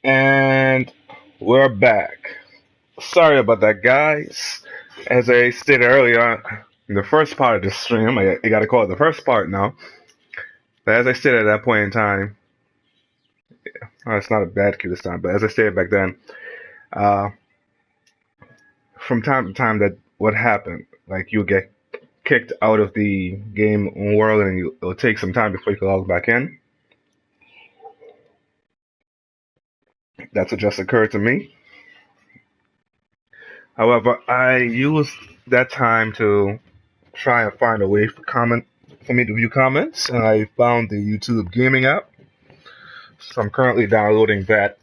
And we're back. Sorry about that, guys. As I stated earlier in the first part of the stream, I gotta call it the first part now. But as I stated at that point in time, it's not a bad cue this time, but as I stated back then, uh, from time to time, that what happened, like you get kicked out of the game world and it'll take some time before you can log back in. That's what just occurred to me. However, I used that time to try and find a way for me to view comments, and I found the YouTube gaming app. So I'm currently downloading that,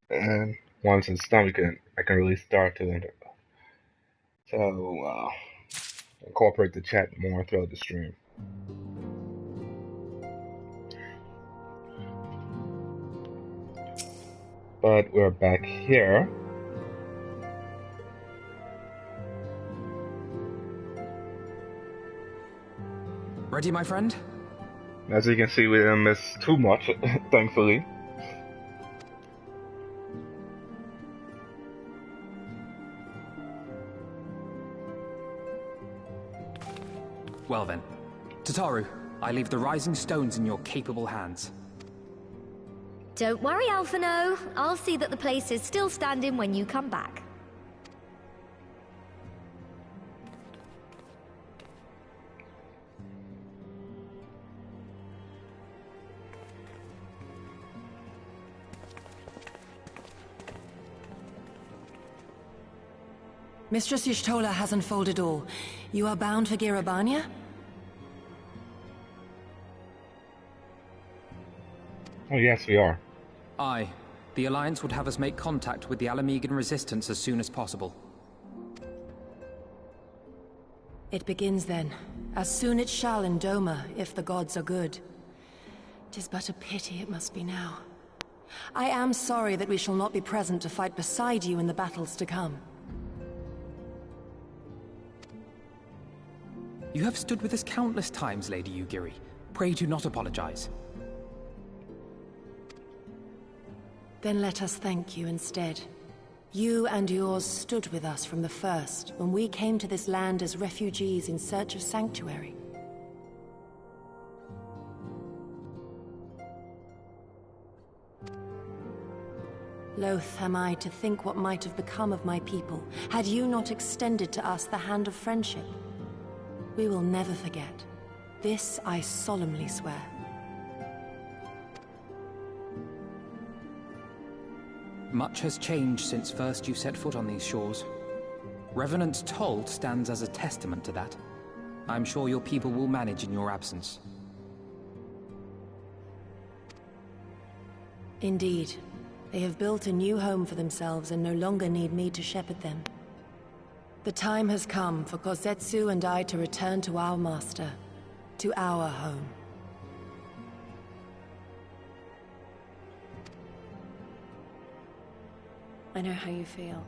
and once it's done, I can really start to incorporate the chat more throughout the stream. But we're back here. Ready, my friend? As you can see, we didn't miss too much, thankfully. Well then. Tataru, I leave the rising stones in your capable hands. Don't worry, Alphino. I'll see that the place is still standing when you come back. Mistress Y'shtola has unfolded all. You are bound for ABANIA? Oh yes, we are. Aye. The Alliance would have us make contact with the Alamegan resistance as soon as possible. It begins then. As soon it shall in Doma, if the gods are good. 'Tis but a pity it must be now. I am sorry that we shall not be present to fight beside you in the battles to come. You have stood with us countless times, Lady Yugiri. Pray do not apologize. Then let us thank you instead. You and yours stood with us from the first, when we came to this land as refugees in search of sanctuary. Loath am I to think what might have become of my people, had you not extended to us the hand of friendship. We will never forget. This I solemnly swear. Much has changed since first you set foot on these shores. Revenant's Toll stands as a testament to that. I'm sure your people will manage in your absence. Indeed. They have built a new home for themselves and no longer need me to shepherd them. The time has come for Kozetsu and I to return to our master, to our home. I know how you feel.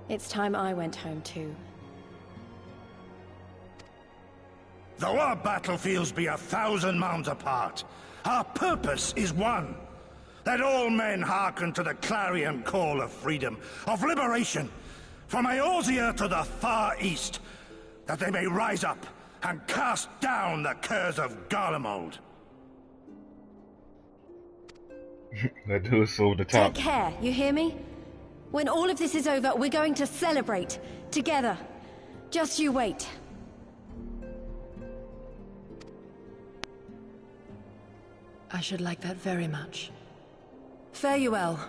It's time I went home too. Though our battlefields be 1,000 mounds apart, our purpose is one. Let all men hearken to the clarion call of freedom, of liberation, from Eorzea to the far east, that they may rise up and cast down the curse of Garlemald. That dude is over the top. Take care, you hear me? When all of this is over, we're going to celebrate. Together. Just you wait. I should like that very much. Fare you well.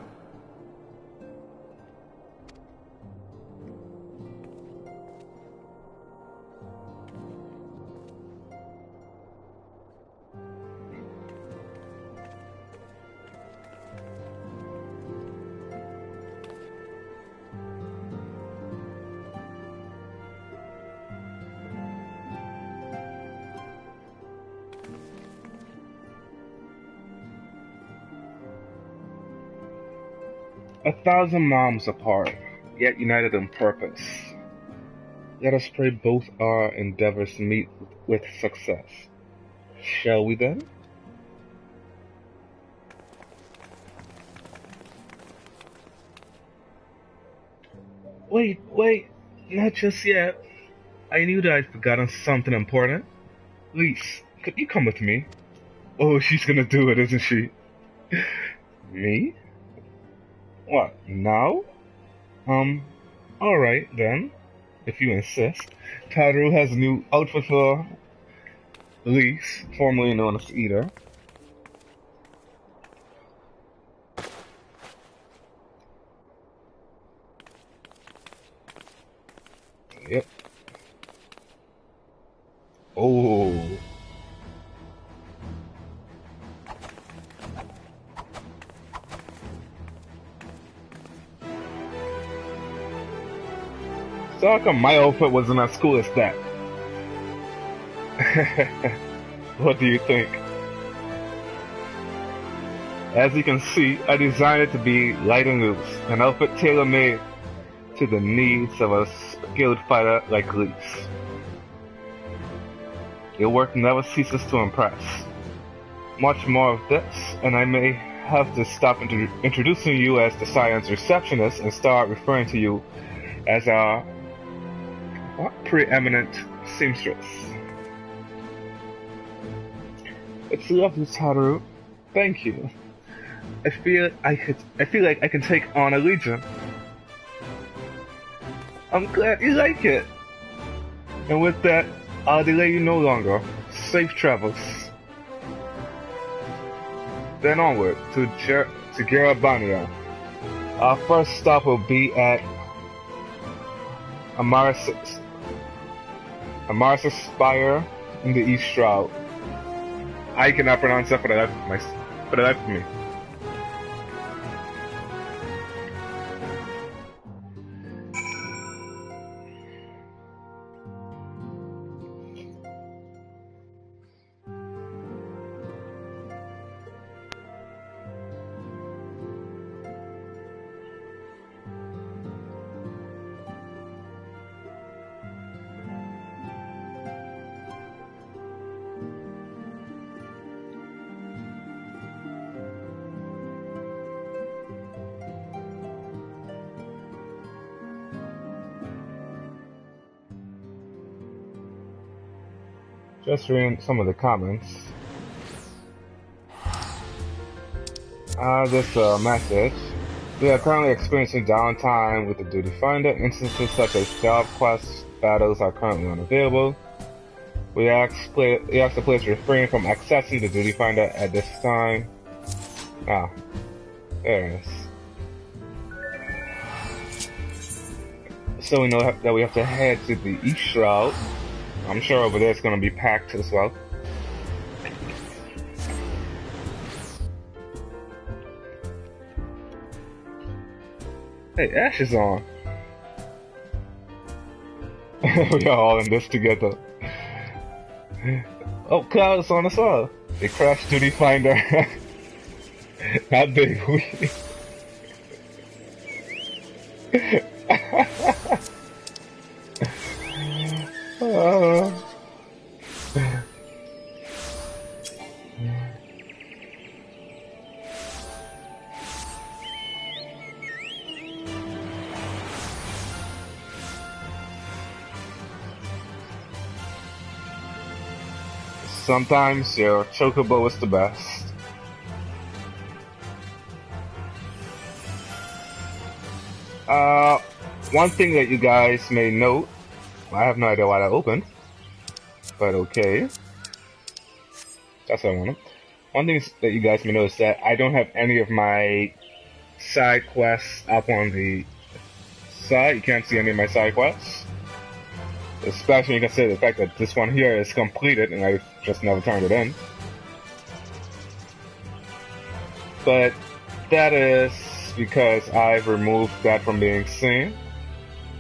1,000 moms apart, yet united in purpose. Let us pray both our endeavors meet with success. Shall we then? Wait, not just yet. I knew that I'd forgotten something important. Lise, could you come with me? Oh, she's gonna do it, isn't she? Me? What, now? Alright then, if you insist. Taru has a new outfit for Lise, formerly known as Ida. Yep. Oh. So how come my outfit wasn't as cool as that? What do you think? As you can see, I designed it to be light and loose, an outfit tailor-made to the needs of a skilled fighter like Lise. Your work never ceases to impress. Much more of this, and I may have to stop introducing you as the science receptionist and start referring to you as our preeminent seamstress. It's lovely, Taru. Thank you. I feel like I can take on a legion. I'm glad you like it. And with that, I'll delay you no longer. Safe travels. Then onward to ABANIA. Our first stop will be at Amaris' Spire in the East Shroud. I cannot pronounce that for the life of me. Just reading some of the comments. This message. We are currently experiencing downtime with the Duty Finder. Instances such as job quests battles are currently unavailable. We ask the players to refrain from accessing the Duty Finder at this time. Ah, there it is. So we know that we have to head to the East Shroud. I'm sure over there it's going to be packed as well. Hey, Ash is on. We are all in this together. Oh, Cloud's on as well. They crashed Duty Finder. Not big. Sometimes your chocobo is the best. One thing that you guys may note, I have no idea why that opened, but okay. That's what I wanted. One thing that you guys may notice is that I don't have any of my side quests up on the side. You can't see any of my side quests. Especially when you consider the fact that this one here is completed and I just never turned it in. But that is because I've removed that from being seen.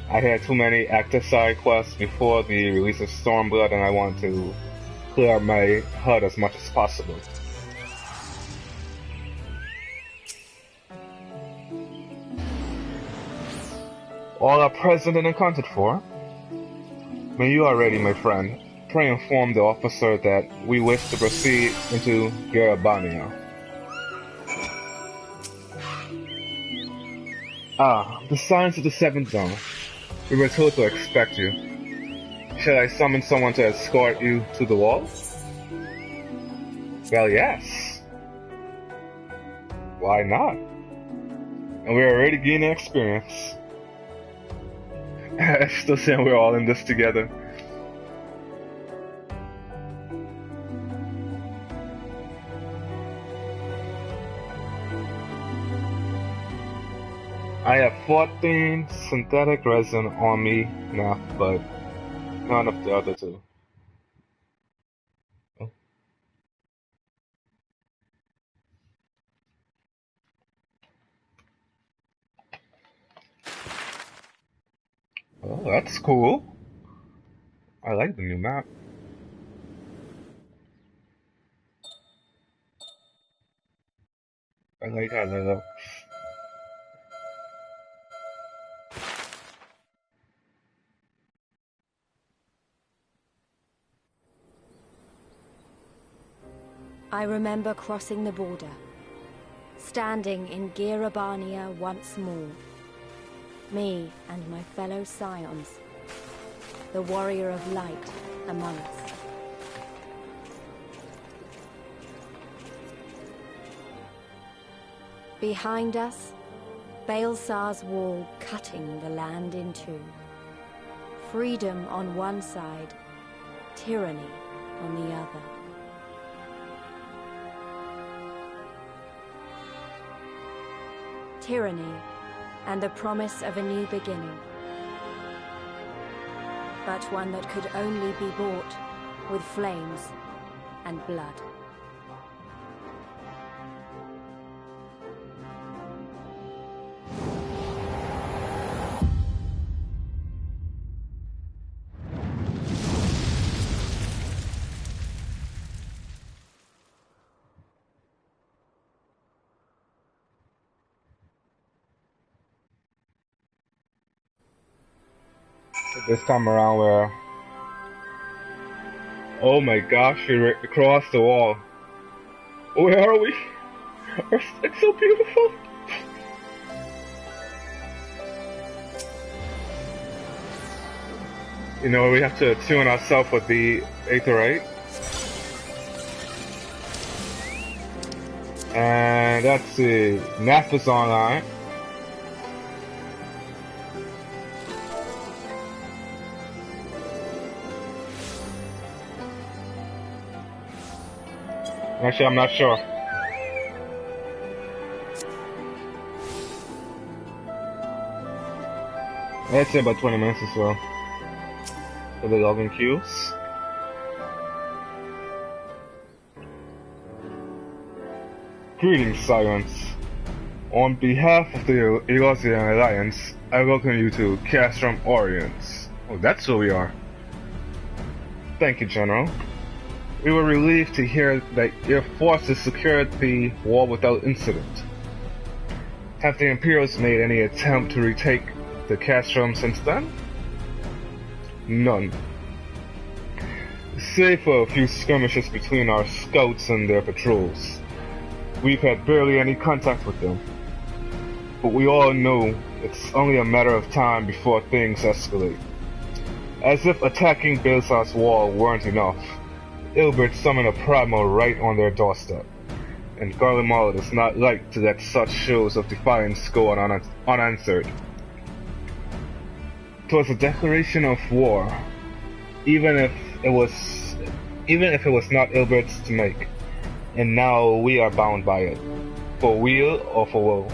I had too many active side quests before the release of Stormblood and I want to clear up my HUD as much as possible. All are present and accounted for. When you are ready, my friend, pray inform the officer that we wish to proceed into ABANIA. Ah, the signs of the 7th zone. We were told to expect you. Shall I summon someone to escort you to the wall? Well, yes. Why not? And we're already gaining experience. I'm still saying we're all in this together. I have 14 synthetic resin on me now, but none of the other two. Oh. Oh, that's cool. I like the new map. I like how that looks. I remember crossing the border, standing in ABANIA once more. Me and my fellow scions, the warrior of light among us. Behind us, Baelsar's wall cutting the land in two. Freedom on one side, tyranny on the other. Tyranny and the promise of a new beginning. But one that could only be bought with flames and blood. This time around where... Oh my gosh, we crossed the wall. Where are we? It's so beautiful! You know, we have to tune ourselves with the Aetherite. And let's see, Naf is online. Actually, I'm not sure. Let's say about 20 minutes or so. For the login queues. Greetings, Science. On behalf of the Elosian Alliance, I welcome you to Castrum Orients. Oh, that's where we are. Thank you, General. We were relieved to hear that your forces secured the wall without incident. Have the Imperials made any attempt to retake the Castrum since then? None. Save for a few skirmishes between our scouts and their patrols, we've had barely any contact with them. But we all know it's only a matter of time before things escalate. As if attacking Baelsar's wall weren't enough, Ilbert summoned a primal right on their doorstep, and Garlemald is not like to let such shows of defiance go unanswered. 'Twas a declaration of war, even if it was not Ilbert's to make, and now we are bound by it, for weal or for woe.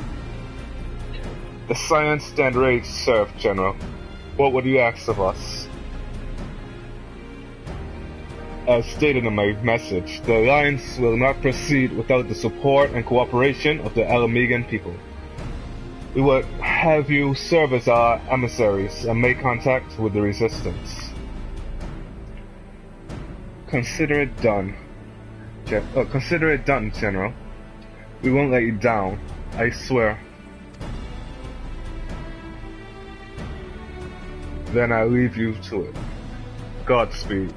The Science stand ready to serve, General. What would you ask of us? As stated in my message, the Alliance will not proceed without the support and cooperation of the Alamegan people. We would have you serve as our emissaries and make contact with the Resistance. Consider it done. Consider it done, General. We won't let you down, I swear. Then I leave you to it. Godspeed.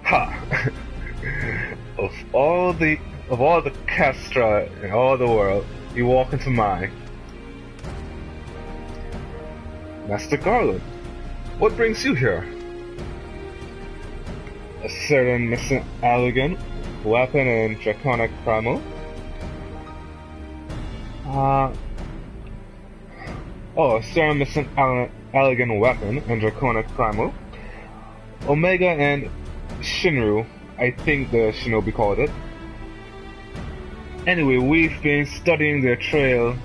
Ha! Of all the Castra in all the world, you walk into mine. Master Garland, what brings you here? A certain missing elegant weapon and draconic primal. A certain missing elegant weapon and draconic primal. Omega and Shinru, I think the shinobi called it. Anyway, we've been studying their trail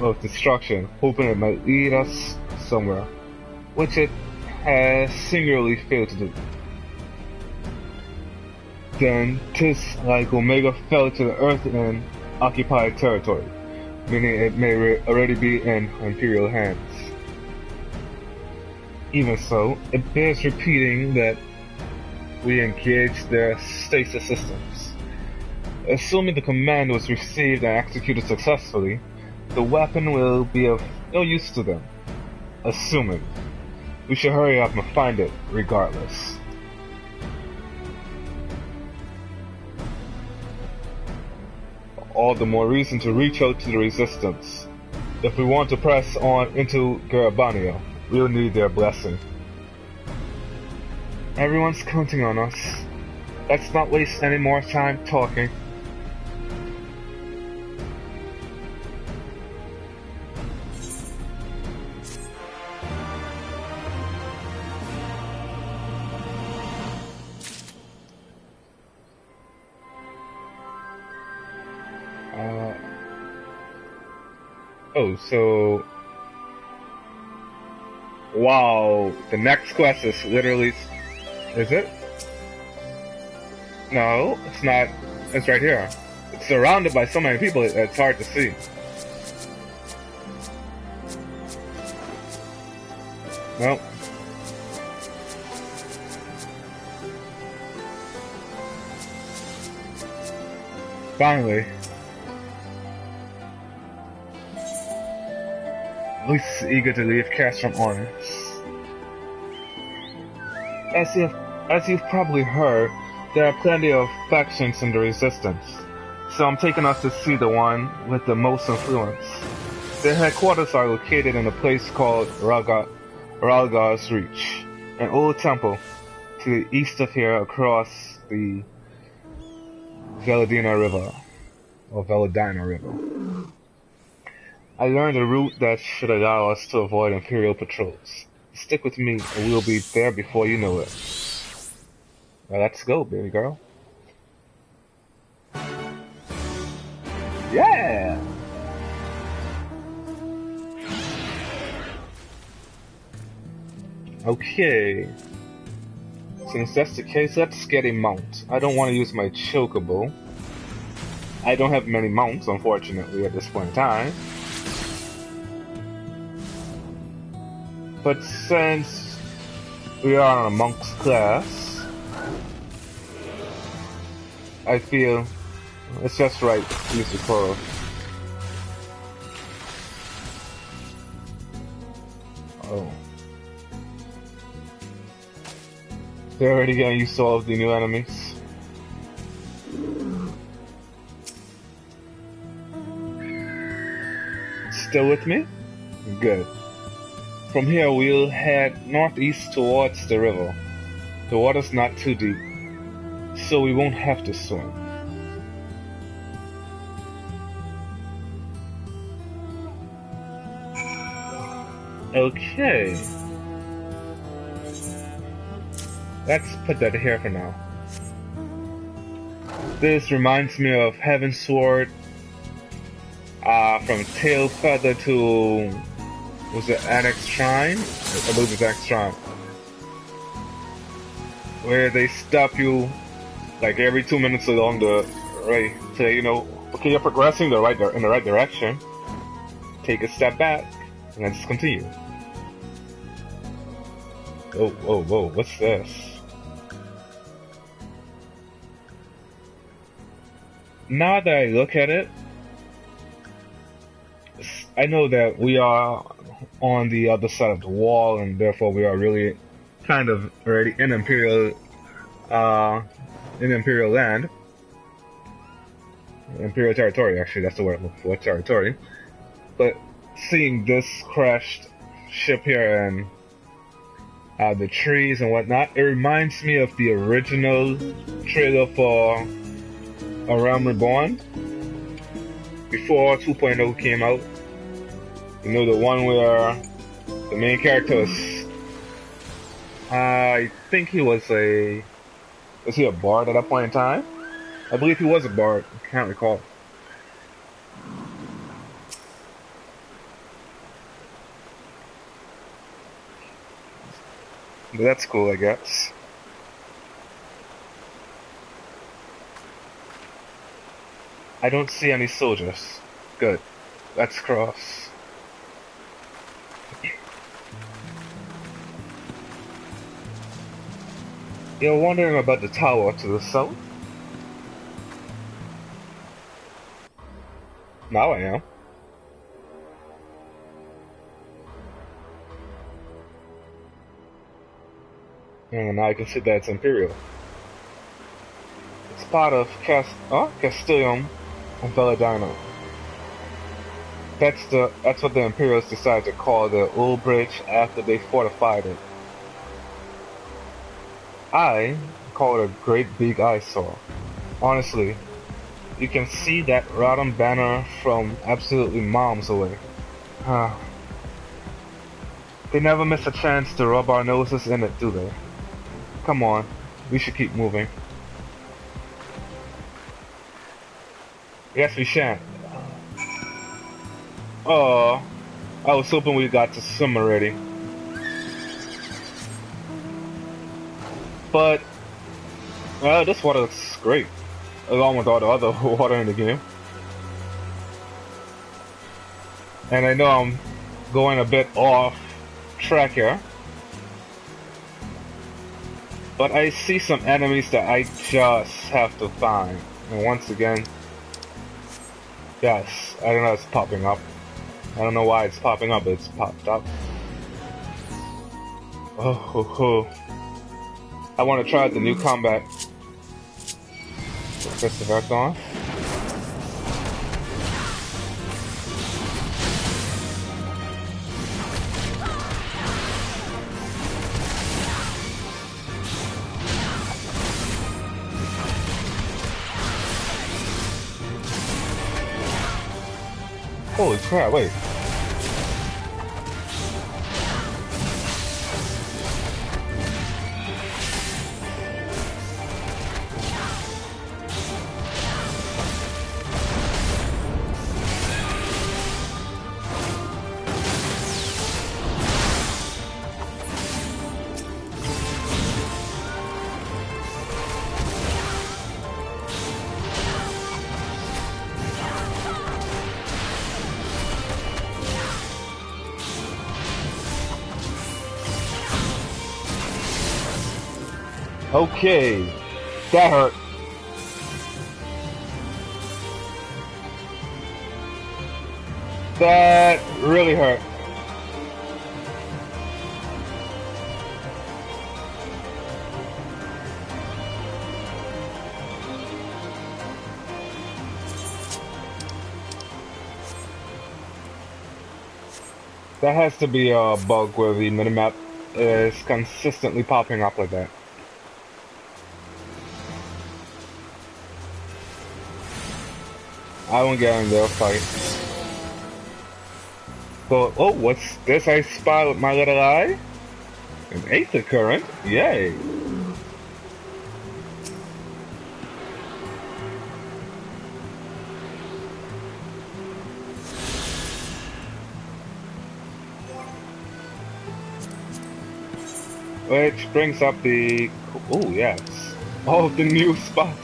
of destruction, hoping it might lead us somewhere, which it has singularly failed to do. Then, 'tis like Omega fell to the earth in occupied territory, meaning it may already be in Imperial hands. Even so, it bears repeating that we engage their stasis systems. Assuming the command was received and executed successfully, the weapon will be of no use to them. Assuming. We should hurry up and find it, regardless. All the more reason to reach out to the Resistance. If we want to press on into ABANIA, we'll need their blessing. Everyone's counting on us. Let's not waste any more time talking. So... Wow, the next quest is literally... Is it? No, it's not. It's right here. It's surrounded by so many people, it's hard to see. Nope. Finally. Least eager to leave cash from honors. As you've probably heard, there are plenty of factions in the Resistance, so I'm taking us to see the one with the most influence. Their headquarters are located in a place called Ralgar's Reach, an old temple to the east of here across the Veladina River, or Veladina River. I learned a route that should allow us to avoid Imperial patrols. Stick with me, and we'll be there before you know it. Well, let's go, baby girl. Yeah! Okay. Since that's the case, let's get a mount. I don't want to use my chocobo. I don't have many mounts, unfortunately, at this point in time. But since we are on a monk's class, I feel it's just right to use the coral. Oh. They're already getting used to all of the new enemies. Still with me? Good. From here we'll head northeast towards the river. The water's not too deep, so we won't have to swim. Okay. Let's put that here for now. This reminds me of Heaven's Sword. From Tail Feather to... was it Annex Shrine? I believe it's Annex Shrine. Where they stop you like every 2 minutes along the way. Say, you know, okay, you're progressing in the right direction. Take a step back and then just continue. Oh, whoa, whoa, what's this? Now that I look at it, I know that we are on the other side of the wall, and therefore we are really kind of already in Imperial land. Imperial territory, actually, that's the word I'm looking for, territory. But seeing this crashed ship here and the trees and whatnot. It reminds me of the original trailer for A Realm Reborn before 2.0 came out. You know, the one where the main character was, I think he was he a bard at that point in time? I believe he was a bard, I can't recall. But that's cool, I guess. I don't see any soldiers. Good. Let's cross. You're wondering about the tower to the south? Now I am. And now I can see that it's Imperial. It's part of Castellum and Belladonna. That's what the Imperials decided to call the old bridge after they fortified it. I call it a great big eyesore. Honestly, you can see that rotten banner from absolutely miles away. They never miss a chance to rub our noses in it, do they? Come on, we should keep moving. Yes, we shan't. Oh, I was hoping we got to swim already. But, this water looks great, along with all the other water in the game. And I know I'm going a bit off track here, but I see some enemies that I just have to find. And once again, yes, I don't know, it's popping up. I don't know why it's popping up, but it's popped up. Oh. I want to try the new combat. Press the vest on. Holy crap, wait. Okay, that hurt. That really hurt. That has to be a bug where the minimap is consistently popping up like that. I won't get in their fight. So, oh, what's this I spy with my little eye? An aether current? Yay! Which brings up the... oh, yes. All of the new spots.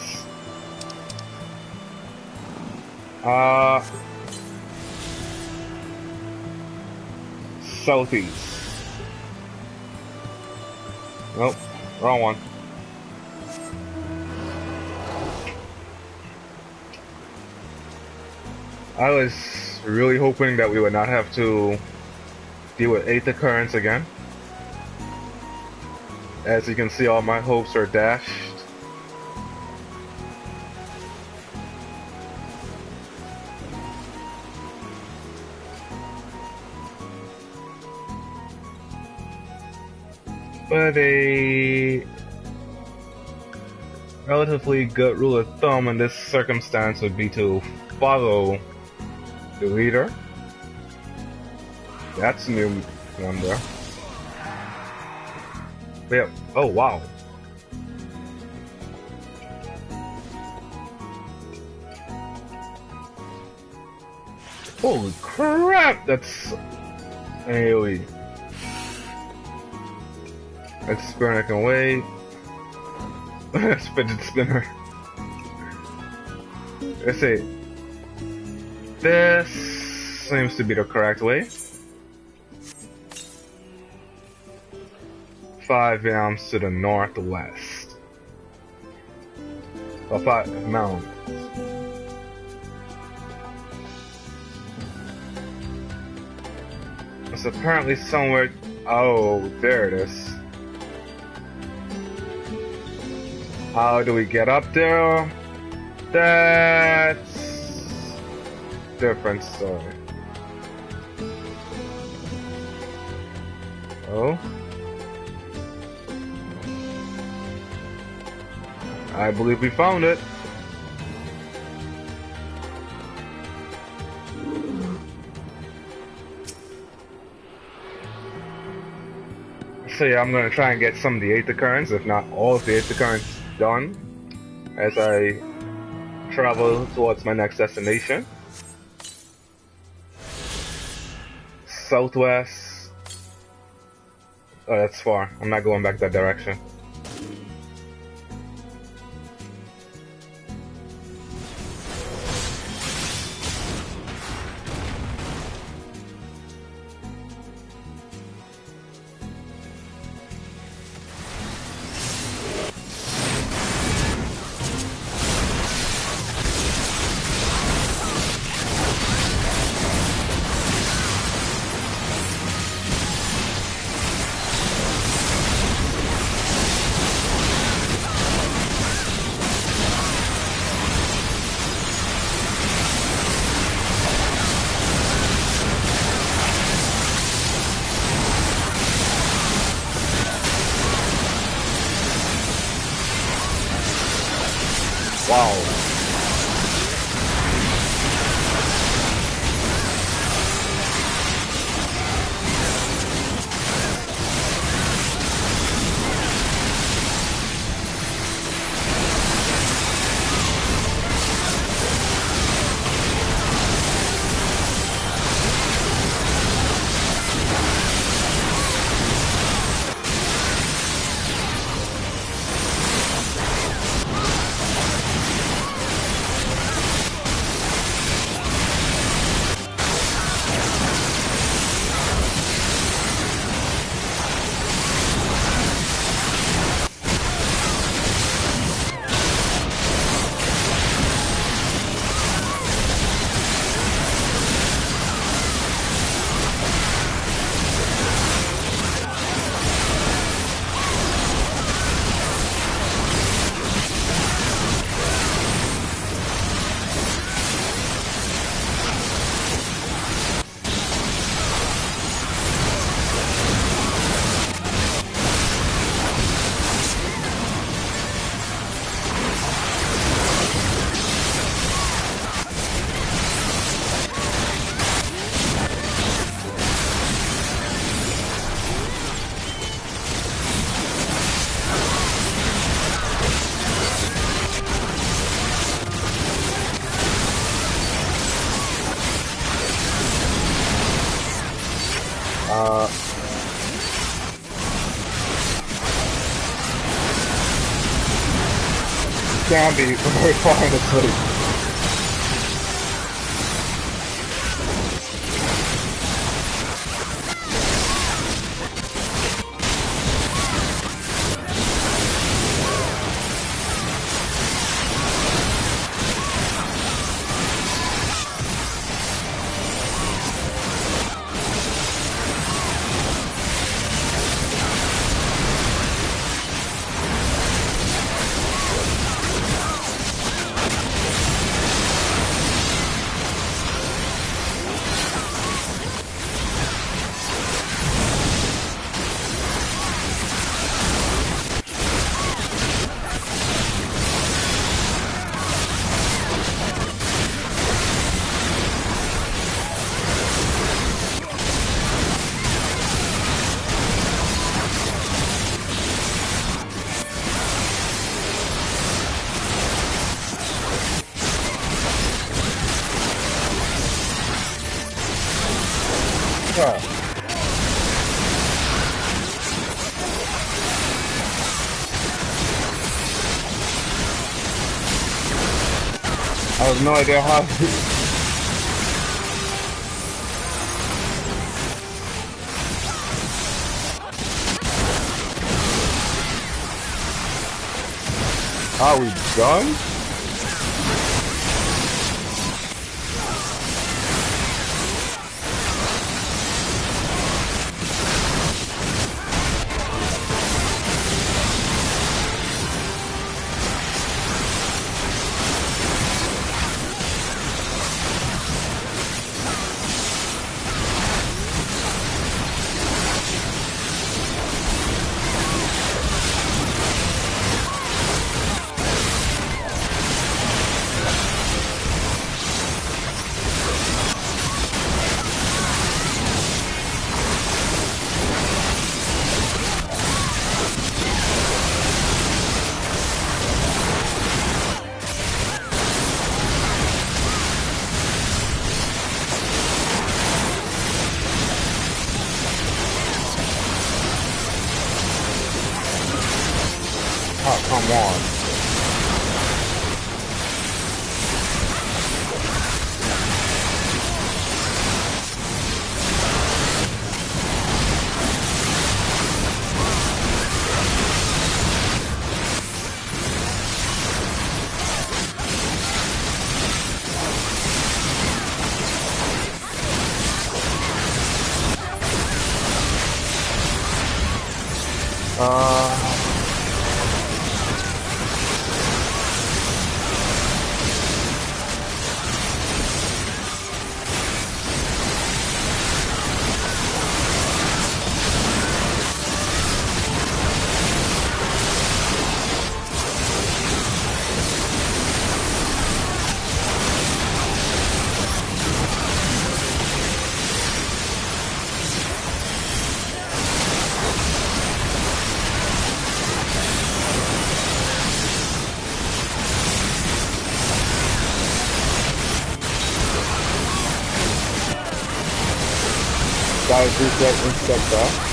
Southeast. Nope, wrong one. I was really hoping that we would not have to deal with aether currents again. As you can see, all my hopes are dashed. But a relatively good rule of thumb in this circumstance would be to follow the leader. That's a new one there. Yep. Oh wow. Holy crap! That's AoE. That's spinner can wait. Fidget spinner. Let's see. This seems to be the correct way. 5 yams to the northwest. Or 5 mountains. It's apparently somewhere. Oh, there it is. How do we get up there? That's different story. Oh. I believe we found it. So yeah, I'm gonna try and get some of the 8th occurrence, if not all of the 8th occurrence done, as I travel towards my next destination. Southwest. Oh, that's far. I'm not going back that direction. Wow. Can't be very far in the sleep. Yeah. I have no idea how. Are we done? Oh, come on. Gotta do that inspector.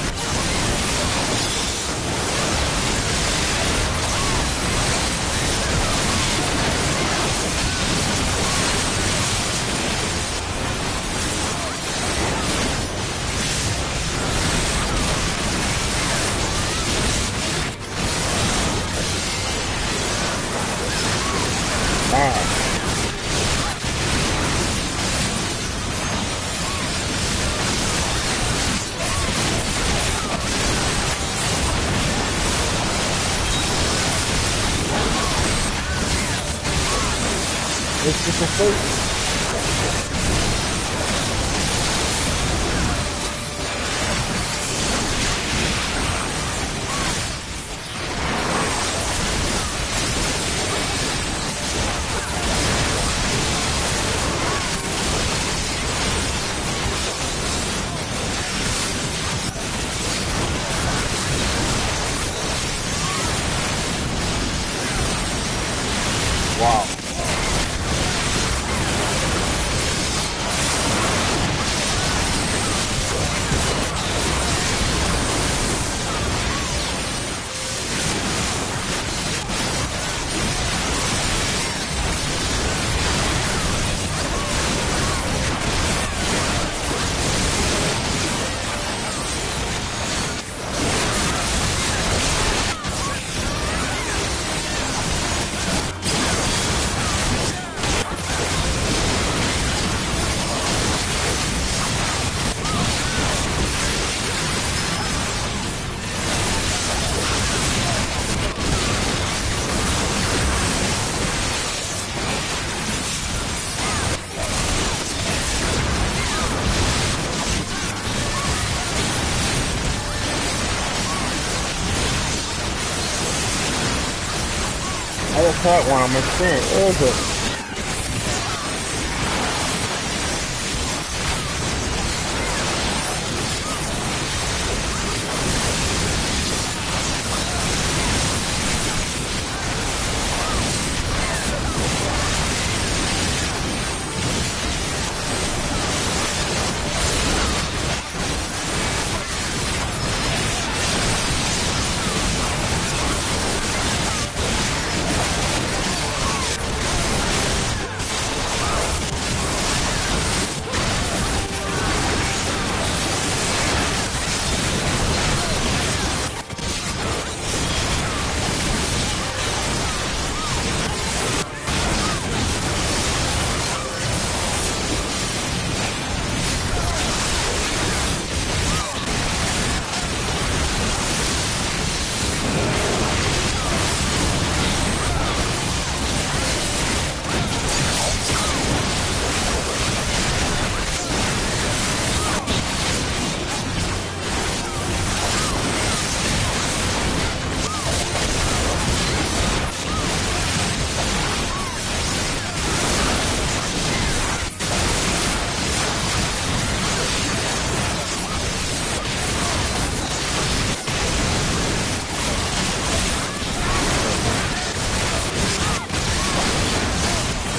It's just a fake. Wow. I just caught one on my screen. Where is it?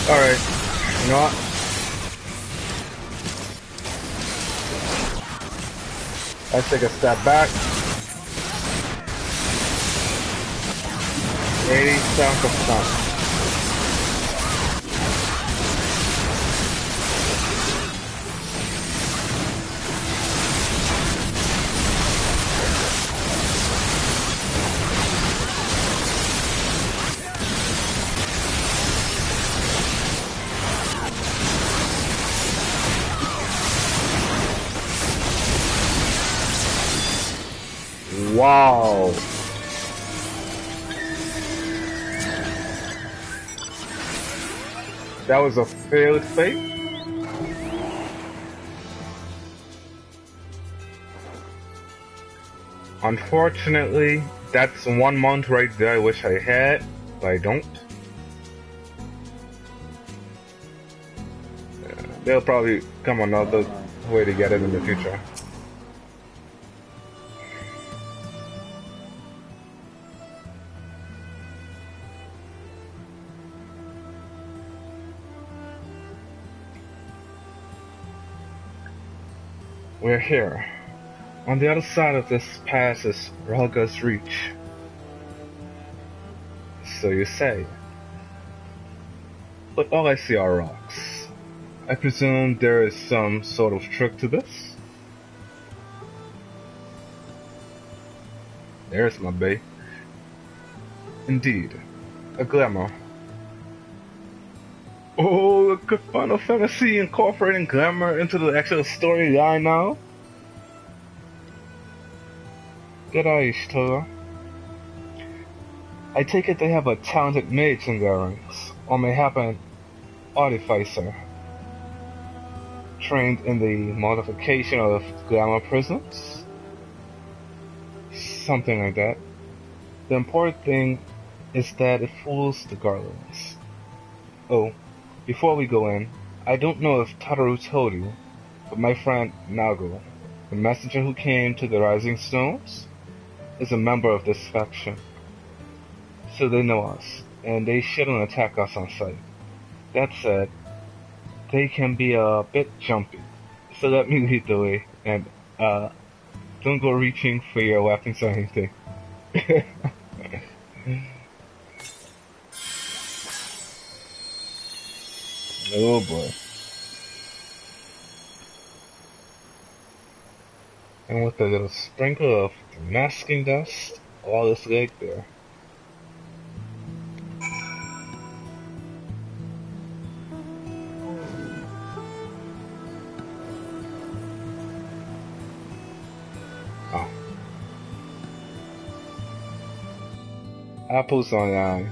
Alright, you know what? Let's take a step back. 87%. Wow. That was a failed fate? Unfortunately, that's 1 month right there I wish I had, but I don't. They'll probably come another way to get it in the future. We're here. On the other side of this pass is Rhalga's Reach. So you say. But all I see are rocks. I presume there is some sort of trick to this? There's my bay. Indeed. A glamour. Oh, look at Final Fantasy incorporating glamour into the actual storyline now. G'day, Ishtora. I take it they have a talented mage in their ranks, or mayhap an artificer, trained in the modification of glamour prisms? Something like that. The important thing is that it fools the garlands. Oh, before we go in, I don't know if Tataru told you, but my friend Nago, the messenger who came to the Rising Stones, is a member of this faction. So they know us, and they shouldn't attack us on sight. That said, they can be a bit jumpy, so let me lead the way, and don't go reaching for your weapons or anything. Oh boy. And with a little sprinkle of masking dust, all is laid there. Oh. Apples online.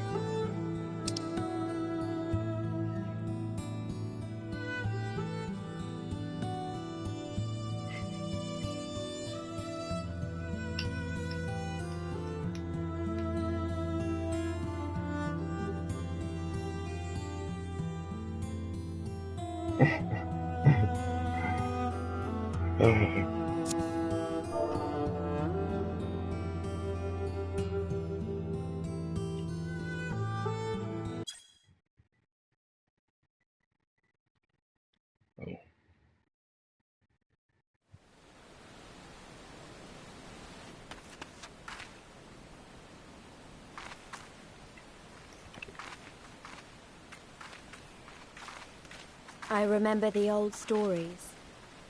I remember the old stories,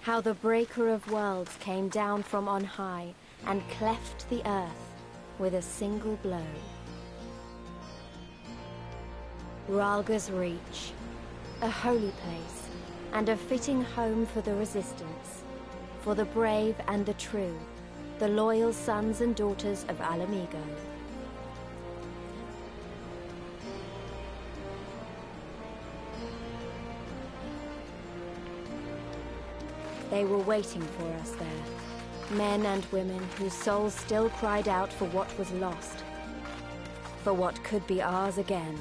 how the Breaker of Worlds came down from on high and cleft the earth with a single blow. Rhalga's Reach, a holy place, and a fitting home for the Resistance, for the brave and the true, the loyal sons and daughters of Alamigo. They were waiting for us there, men and women whose souls still cried out for what was lost, for what could be ours again.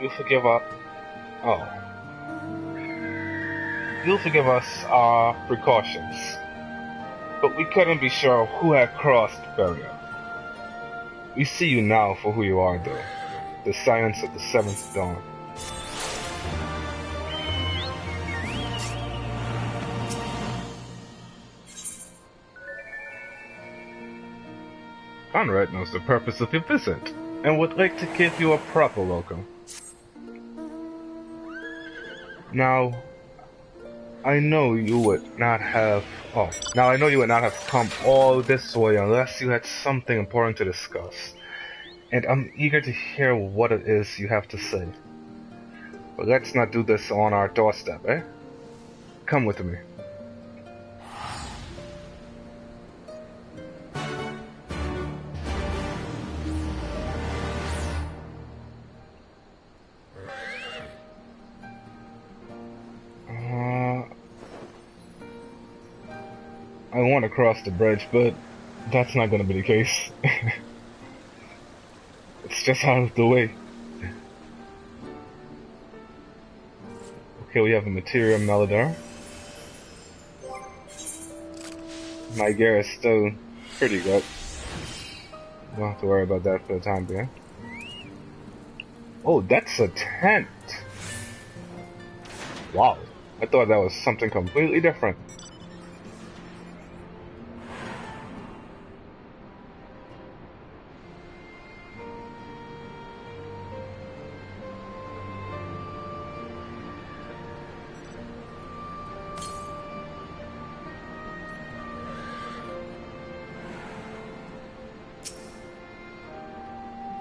you'll forgive us. Oh. You'll forgive us our precautions. But we couldn't be sure who had crossed the barrier. We see you now for who you are, though. The Scions of the Seventh Dawn. Conrad knows the purpose of your visit, and would like to give you a proper welcome. Now, I know you would not have come all this way unless you had something important to discuss. And I'm eager to hear what it is you have to say. But let's not do this on our doorstep, eh? Come with me. I want to cross the bridge, but that's not going to be the case. It's just out of the way. Okay, we have a material Melodar. My gear is still pretty good. Don't have to worry about that for the time being. Oh, that's a tent! Wow, I thought that was something completely different.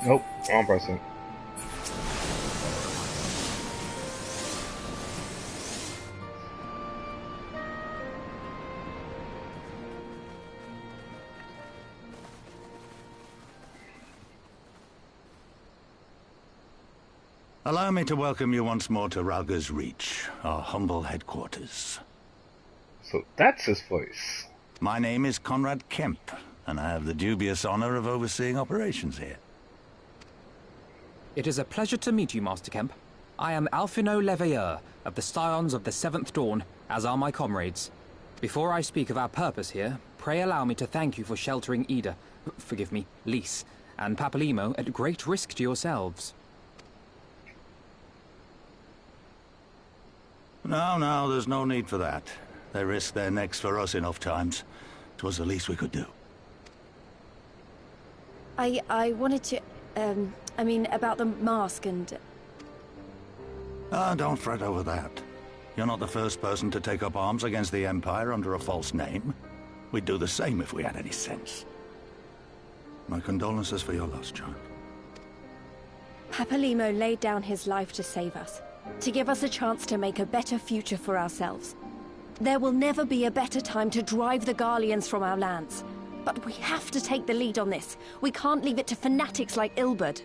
Nope, wrong person. Allow me to welcome you once more to Ralga's Reach, our humble headquarters. So that's his voice. My name is Conrad Kemp, and I have the dubious honor of overseeing operations here. It is a pleasure to meet you, Master Kemp. I am Alphino Leveilleur of the Scions of the Seventh Dawn, as are my comrades. Before I speak of our purpose here, pray allow me to thank you for sheltering Ida, forgive me, Lys, and Papalymo at great risk to yourselves. No, there's no need for that. They risked their necks for us enough times. 'Twas the least we could do. I wanted to, I mean, about the mask and... Don't fret over that. You're not the first person to take up arms against the Empire under a false name. We'd do the same if we had any sense. My condolences for your loss, child. Papalymo laid down his life to save us, to give us a chance to make a better future for ourselves. There will never be a better time to drive the Garleans from our lands. But we have to take the lead on this. We can't leave it to fanatics like Ilberd.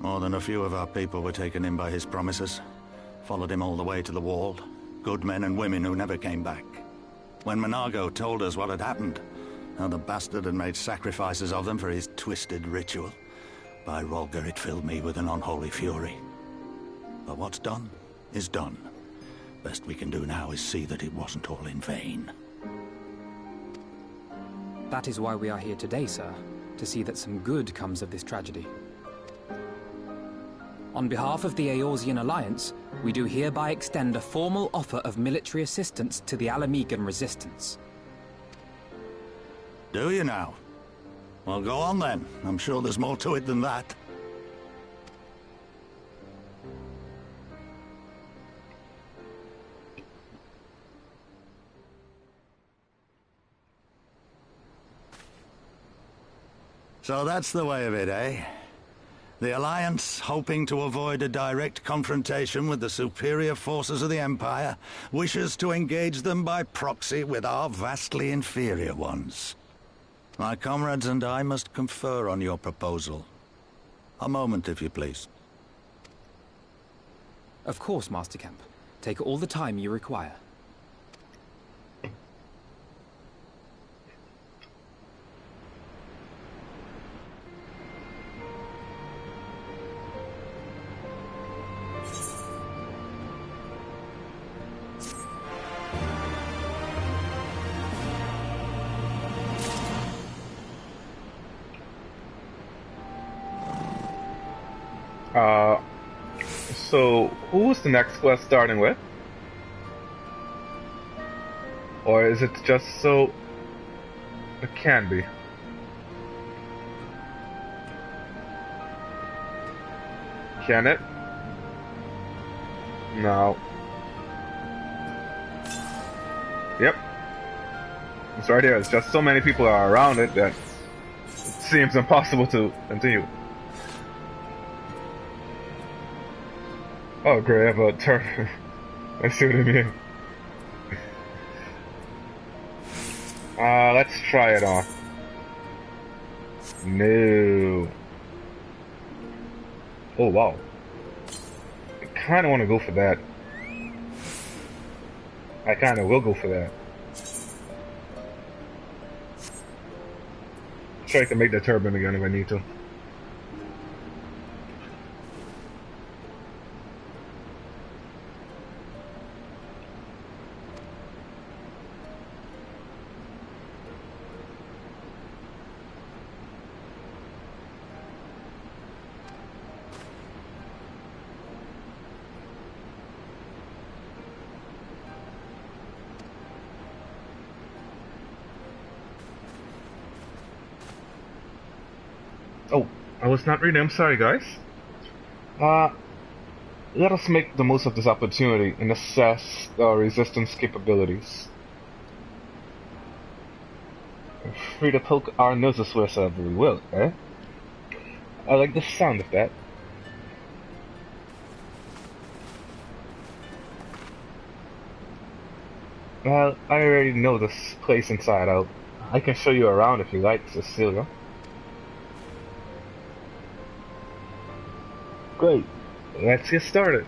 More than a few of our people were taken in by his promises. Followed him all the way to the wall. Good men and women who never came back. When Monago told us what had happened, how the bastard had made sacrifices of them for his twisted ritual, by Rolga it filled me with an unholy fury. But what's done is done. Best we can do now is see that it wasn't all in vain. That is why we are here today, sir, to see that some good comes of this tragedy. On behalf of the Eorzean Alliance, we do hereby extend a formal offer of military assistance to the Alamegan resistance. Do you now? Well, go on then. I'm sure there's more to it than that. So that's the way of it, eh? The Alliance, hoping to avoid a direct confrontation with the superior forces of the Empire, wishes to engage them by proxy with our vastly inferior ones. My comrades and I must confer on your proposal. A moment, if you please. Of course, Master Kemp. Take all the time you require. Uh, so who's the next quest starting with? Or is it just so it can be? Can it? No. Yep. It's right here. It's just so many people are around it that it seems impossible to continue. Oh great, I have a turn. I see what I mean. Let's try it on. No. Oh wow. I kinda wanna go for that. I kinda will go for that. Try to make the turban again if I need to. Oh, I was not reading. I'm sorry, guys. Let us make the most of this opportunity and assess our resistance capabilities. Free to poke our noses wherever we will, eh? I like the sound of that. Well, I already know this place inside out. I can show you around if you like, Cecilia. Great. Let's get started.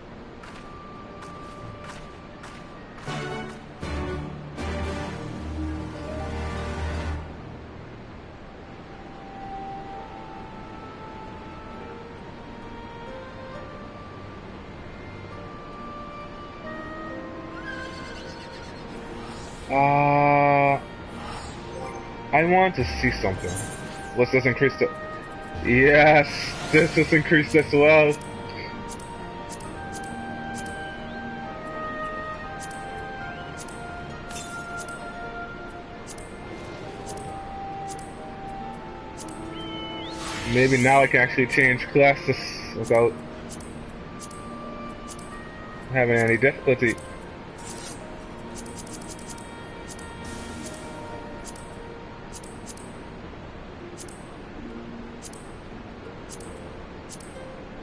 I want to see something. Let's just increase the... Yes, this is increased as well. Maybe now I can actually change classes without having any difficulty.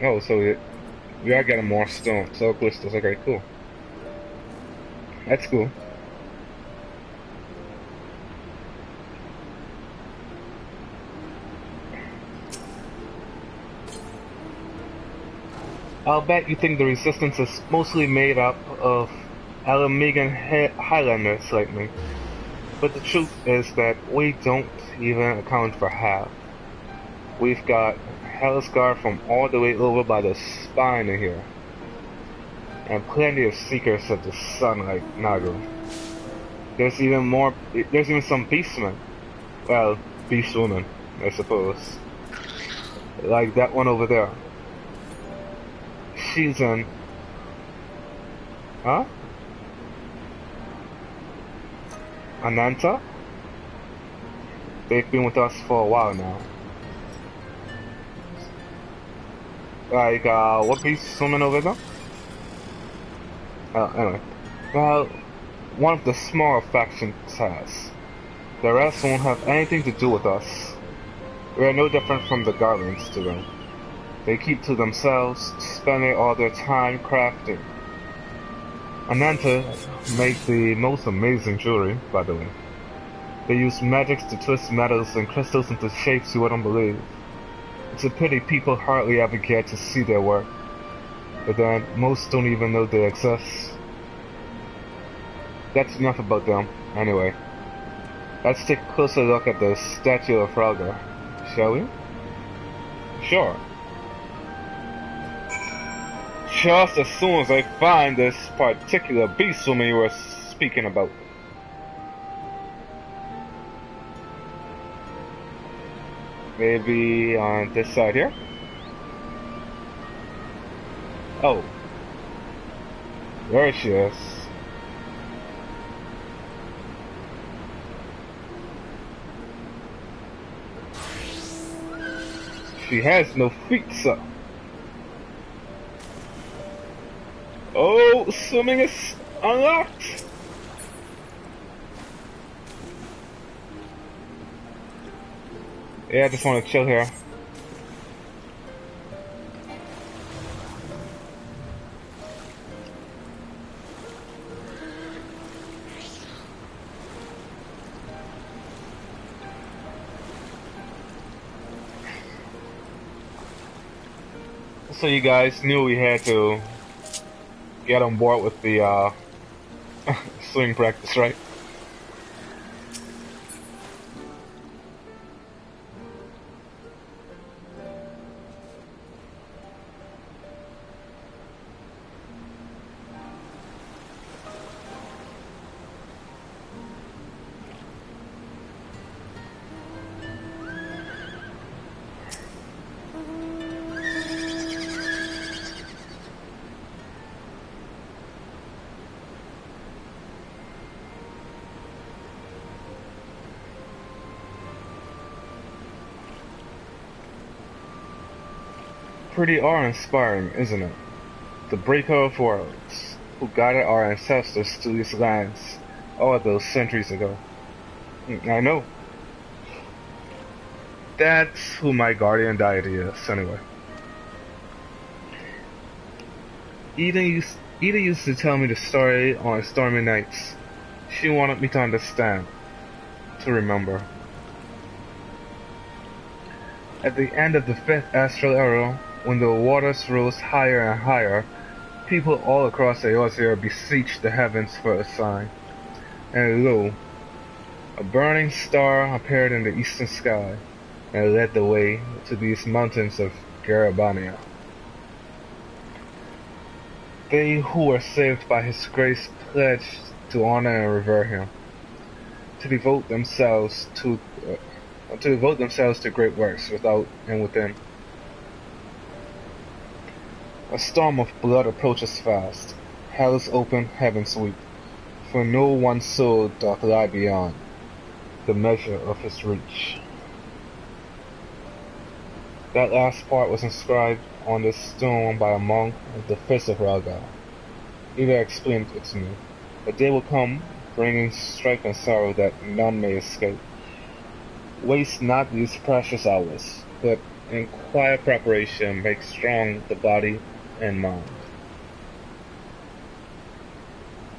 Oh, so we are getting more stone, so crystals. Okay, cool. That's cool. I'll bet you think the resistance is mostly made up of Alamegan Highlanders like me. But the truth is that we don't even account for half. We've got Hellscar from all the way over by the spine in here. And plenty of Seekers of the Sun like Nagu. There's even some Beastmen. Well, Beastwomen, I suppose. Like that one over there. She's in... Huh? Ananta? They've been with us for a while now. Like, what beast swimming over there? Anyway. Well, one of the smaller factions has. The rest won't have anything to do with us. We are no different from the Guardians to them. They keep to themselves, spending all their time crafting. Ananta make the most amazing jewelry, by the way. They use magics to twist metals and crystals into shapes you wouldn't believe. It's a pity people hardly ever get to see their work. But then, most don't even know they exist. That's enough about them, anyway. Let's take a closer look at the statue of Frauga, shall we? Sure. Just as soon as I find this particular beast woman you were speaking about. Maybe on this side here? Oh, there she is. She has no feet, sir. Oh, swimming is unlocked. Yeah, I just want to chill here. So you guys knew we had to get on board with the swing practice, right? Pretty awe-inspiring, isn't it? The breaker of worlds, who guided our ancestors to these lands all those centuries ago. I know. That's who my guardian deity is, anyway. Ida used to tell me the story on stormy nights. She wanted me to understand, to remember. At the end of the 5th astral era, when the waters rose higher and higher, people all across Eorzea beseeched the heavens for a sign. And lo, a burning star appeared in the eastern sky, and led the way to these mountains of ABANIA. They who were saved by his grace pledged to honor and revere him, to devote themselves to great works without and within. A storm of blood approaches fast. Hell's open, heavens weep, for no one soul doth lie beyond the measure of his reach. That last part was inscribed on this stone by a monk of the SHROUD. Ida explained it to me. A day will come, bringing strife and sorrow that none may escape. Waste not these precious hours, but in quiet preparation make strong the body and mind.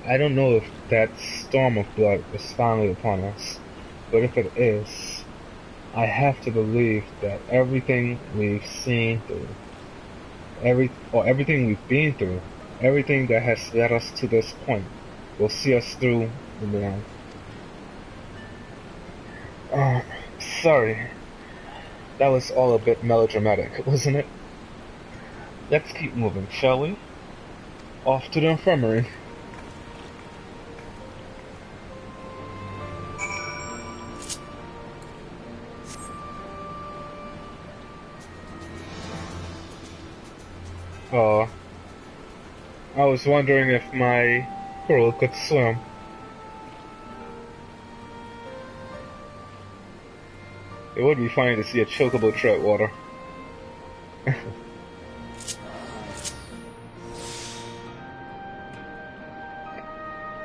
I don't know if that storm of blood is finally upon us, but if it is, I have to believe that everything we've seen through, everything we've been through, everything that has led us to this point, will see us through and beyond. Sorry. That was all a bit melodramatic, wasn't it? Let's keep moving, shall we? Off to the infirmary. I was wondering if my girl could swim. It would be funny to see a chocobo tread water.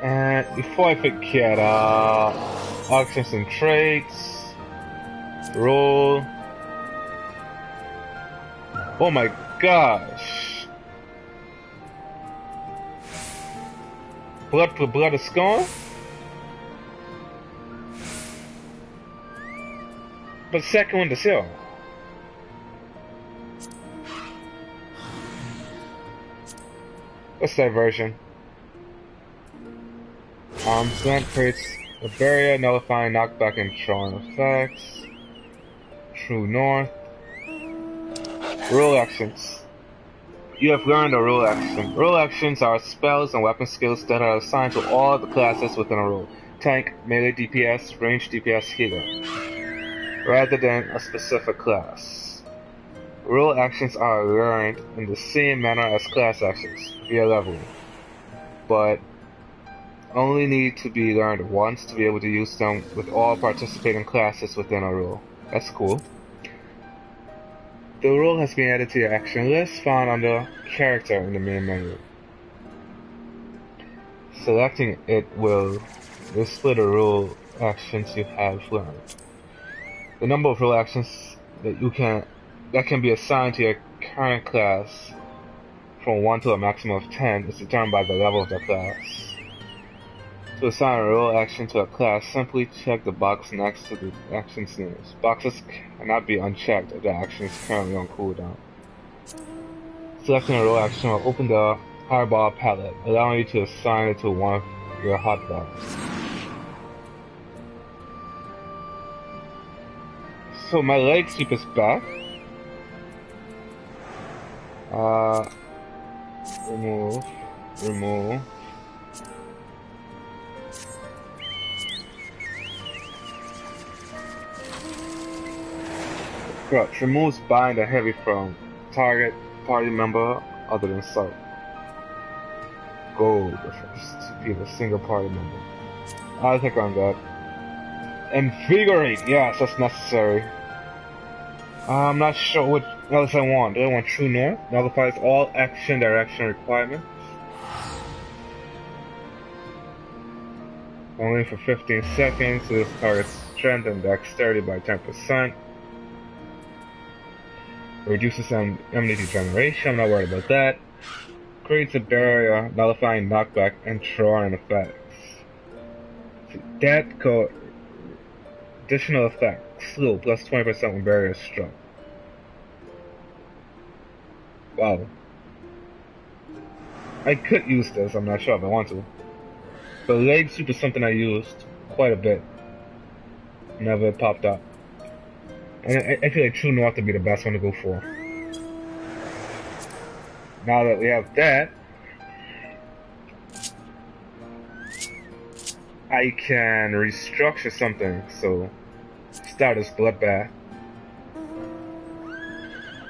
And before I forget, auctions and trades, roll. Oh my gosh! Blood for blood is gone? But the second one to sell. What's that version? Blunt creates a barrier, nullifying knockback and drawing effects. True North. Role actions. You have learned a role action. Role actions are spells and weapon skills that are assigned to all the classes within a role. Tank, melee DPS, range DPS, healer. Rather than a specific class. Rule actions are learned in the same manner as class actions, via leveling, but only need to be learned once to be able to use them with all participating classes within a rule. That's cool. The rule has been added to your action list found under Character in the main menu. Selecting it will display the rule actions you have learned. The number of rule actions that can be assigned to your current class from 1 to a maximum of 10 is determined by the level of the class. To assign a rule action to a class, simply check the box next to the action's names. Boxes cannot be unchecked if the action is currently on cooldown. Selecting a rule action will open the hardball palette, allowing you to assign it to one of your hotbars. So my leg sweep is back. Remove. Crouch. Removes bind and heavy from target party member other than self. Gold refers to be the single party member. I'll take on that. Invigorate! Yes, that's necessary. I'm not sure what else I want. Do I want True North? Nullifies all action direction requirements. Only for 15 seconds. This target's strength and dexterity by 10%. Reduces immunity generation. I'm not worried about that. Creates a barrier, nullifying knockback and drawing effects. That code. Additional effect. Slew plus 20% when barrier is struck. Wow. I could use this, I'm not sure if I want to. But leg sweep is something I used quite a bit. Never popped up. And I feel like True North would be the best one to go for. Now that we have that, I can restructure something, so start this bloodbath.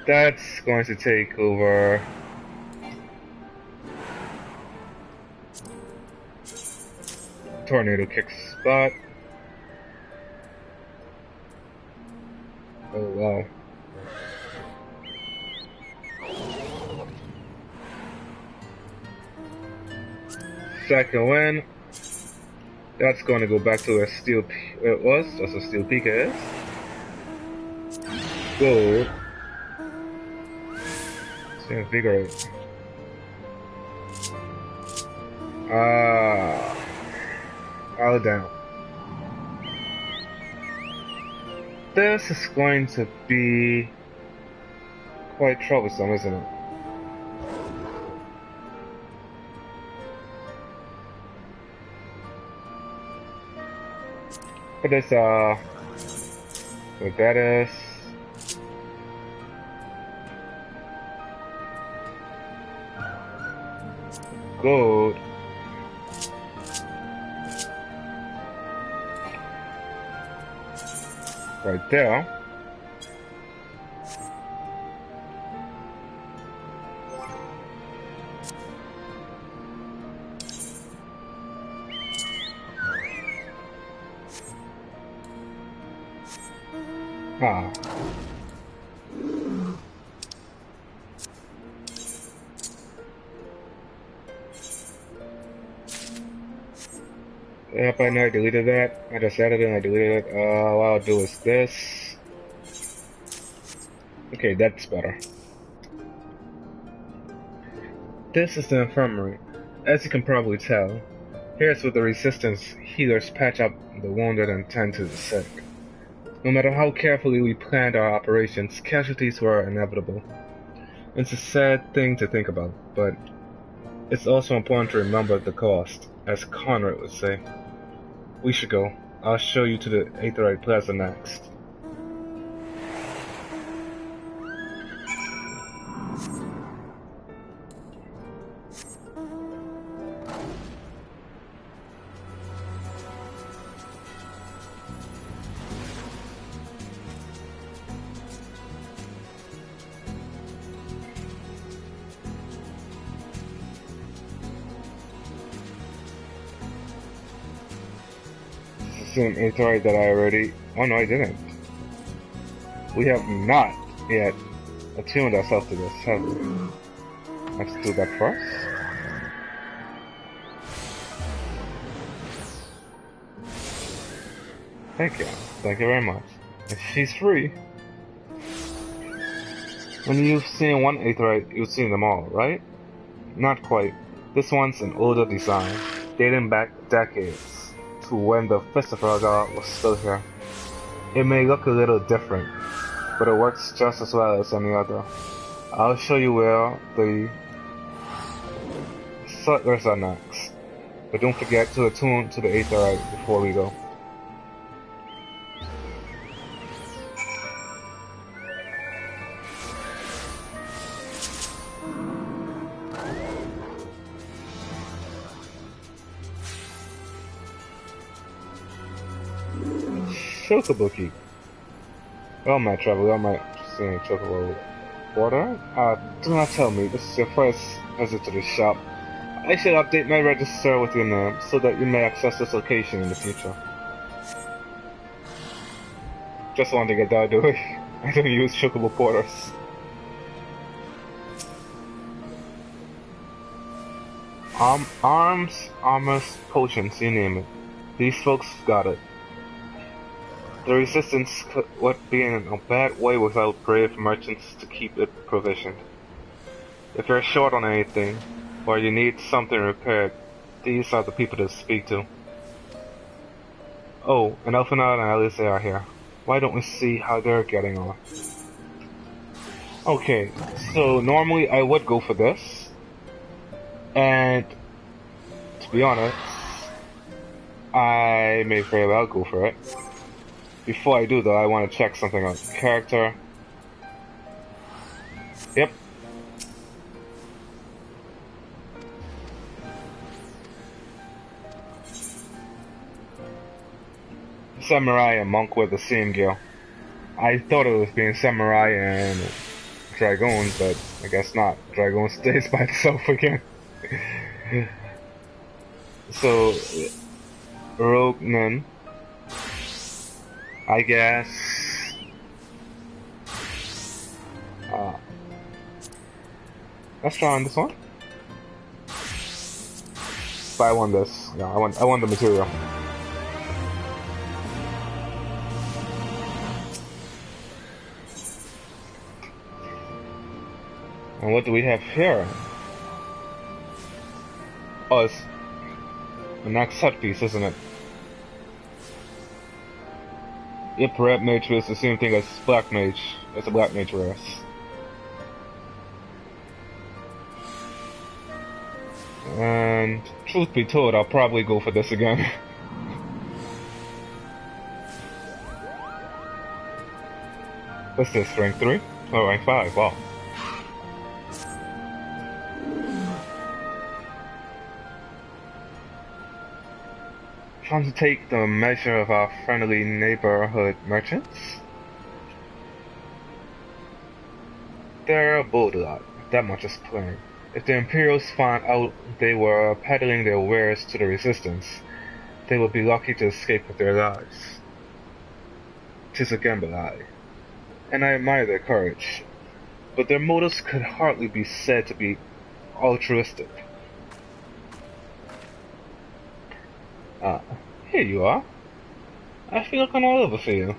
That's going to take over Tornado Kick spot. Oh wow. Second win. That's going to go back to where it was. That's where Steel Pika is. Gold. Let's invigorate. Oh damn. This is going to be quite troublesome, isn't it? What is what that is? Gold. Right there. Ah. Yep, I know I deleted that. I just added it and I deleted it. What I'll do is this. Okay, that's better. This is the infirmary. As you can probably tell, here's where the resistance healers patch up the wounded and tend to the sick. No matter how carefully we planned our operations, casualties were inevitable. It's a sad thing to think about, but it's also important to remember the cost, as Conrad would say. We should go. I'll show you to the Aetherite Plaza next. same Aetheryte that I already... Oh no, I didn't. We have not yet attuned ourselves to this, have we? Let's do that first. Thank you. Thank you very much. And she's free. When you've seen one Aetheryte, you've seen them all, right? Not quite. This one's an older design, dating back decades to when the Ffxiv god was still here. It may look a little different, but it works just as well as any other. I'll show you where the settlers are next, but don't forget to attune to the Aetheryte before we go. Chocobo key. Oh my travel, I might see a chocobo water. Do not tell me this is your first visit to the shop. I should update my register with your name so that you may access this location in the future. Just wanted to get that out of the way. I don't use chocobo porters. Arms, armors, potions, you name it. These folks got it. The resistance would be in a bad way without brave merchants to keep it provisioned. If you're short on anything, or you need something repaired, these are the people to speak to. Oh, and Elfina and Alice are here. Why don't we see how they're getting on? Okay, so normally I would go for this. And, to be honest, I may very well go for it. Before I do though, I want to check something out. Character. Yep. Samurai and monk with the same gear. I thought it was being samurai and dragoon, but I guess not. Dragoon stays by itself again. So, rogue nun. I guess. Let's try on this one. But I want this. Yeah, I want the material. And what do we have here? Oh, it's the next set piece, isn't it? Yep, red mage is the same thing as black mage. It's a black mage race. And truth be told, I'll probably go for this again. What's this, rank 3? Oh, rank 5, wow. Trying to take the measure of our friendly neighborhood merchants. They're a bold lot, that much is plain. If the Imperials found out they were peddling their wares to the Resistance, they would be lucky to escape with their lives. 'Tis a gamble, and I admire their courage, but their motives could hardly be said to be altruistic. Here you are. I've been looking all over for you.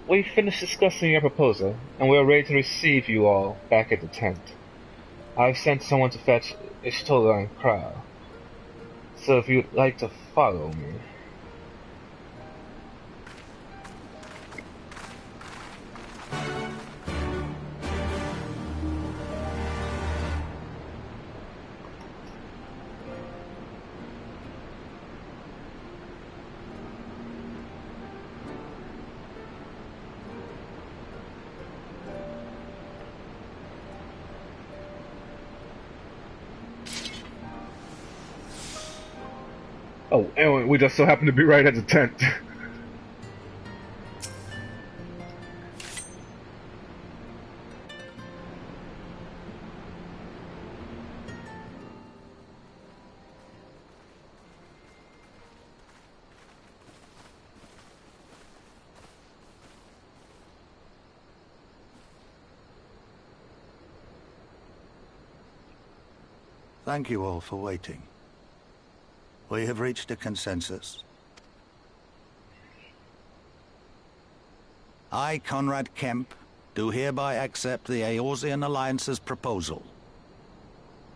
We finished discussing your proposal, and we're ready to receive you all back at the tent. I've sent someone to fetch Ishtola and SHROUD, so if you'd like to follow me. Oh, and we just so happen to be right at the tent. Thank you all for waiting. We have reached a consensus. I, Conrad Kemp, do hereby accept the Eorzean Alliance's proposal.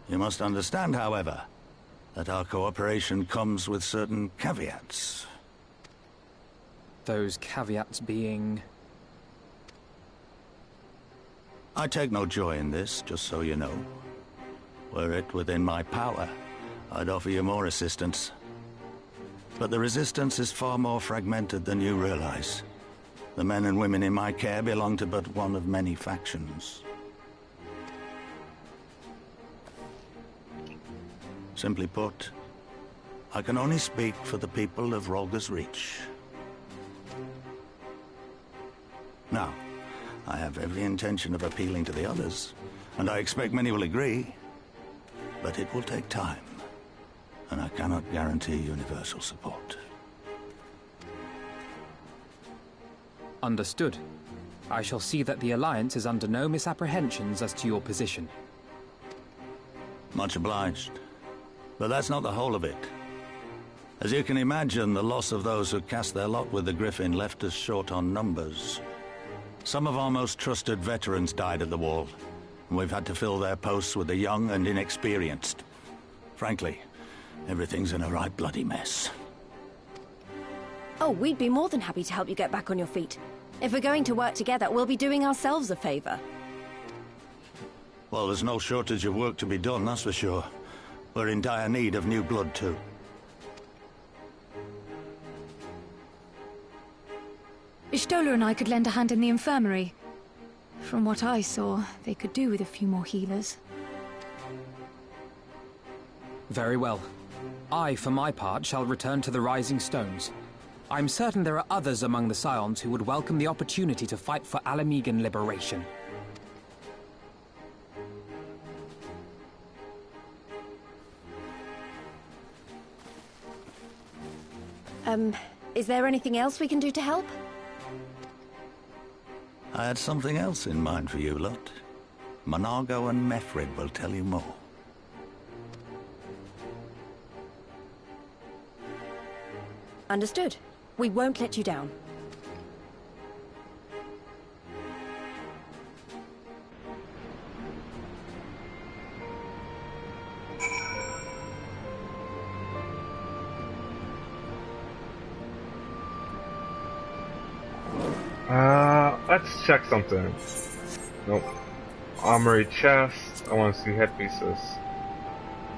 You must understand, however, that our cooperation comes with certain caveats. Those caveats being... I take no joy in this, just so you know. Were it within my power, I'd offer you more assistance. But the Resistance is far more fragmented than you realize. The men and women in my care belong to but one of many factions. Simply put, I can only speak for the people of Rolga's Reach. Now, I have every intention of appealing to the others, and I expect many will agree. But it will take time, and I cannot guarantee universal support. Understood. I shall see that the Alliance is under no misapprehensions as to your position. Much obliged. But that's not the whole of it. As you can imagine, the loss of those who cast their lot with the Griffin left us short on numbers. Some of our most trusted veterans died at the wall, and we've had to fill their posts with the young and inexperienced. Frankly, everything's in a right bloody mess. Oh, we'd be more than happy to help you get back on your feet. If we're going to work together, we'll be doing ourselves a favor. Well, there's no shortage of work to be done, that's for sure. We're in dire need of new blood, too. Ishtola and I could lend a hand in the infirmary. From what I saw, they could do with a few more healers. Very well. I, for my part, shall return to the Rising Stones. I'm certain there are others among the Scions who would welcome the opportunity to fight for Alamegan liberation. Is there anything else we can do to help? I had something else in mind for you lot. Monargo and Mefrid will tell you more. Understood. We won't let you down. Let's check something. Nope. Armory chest. I want to see headpieces.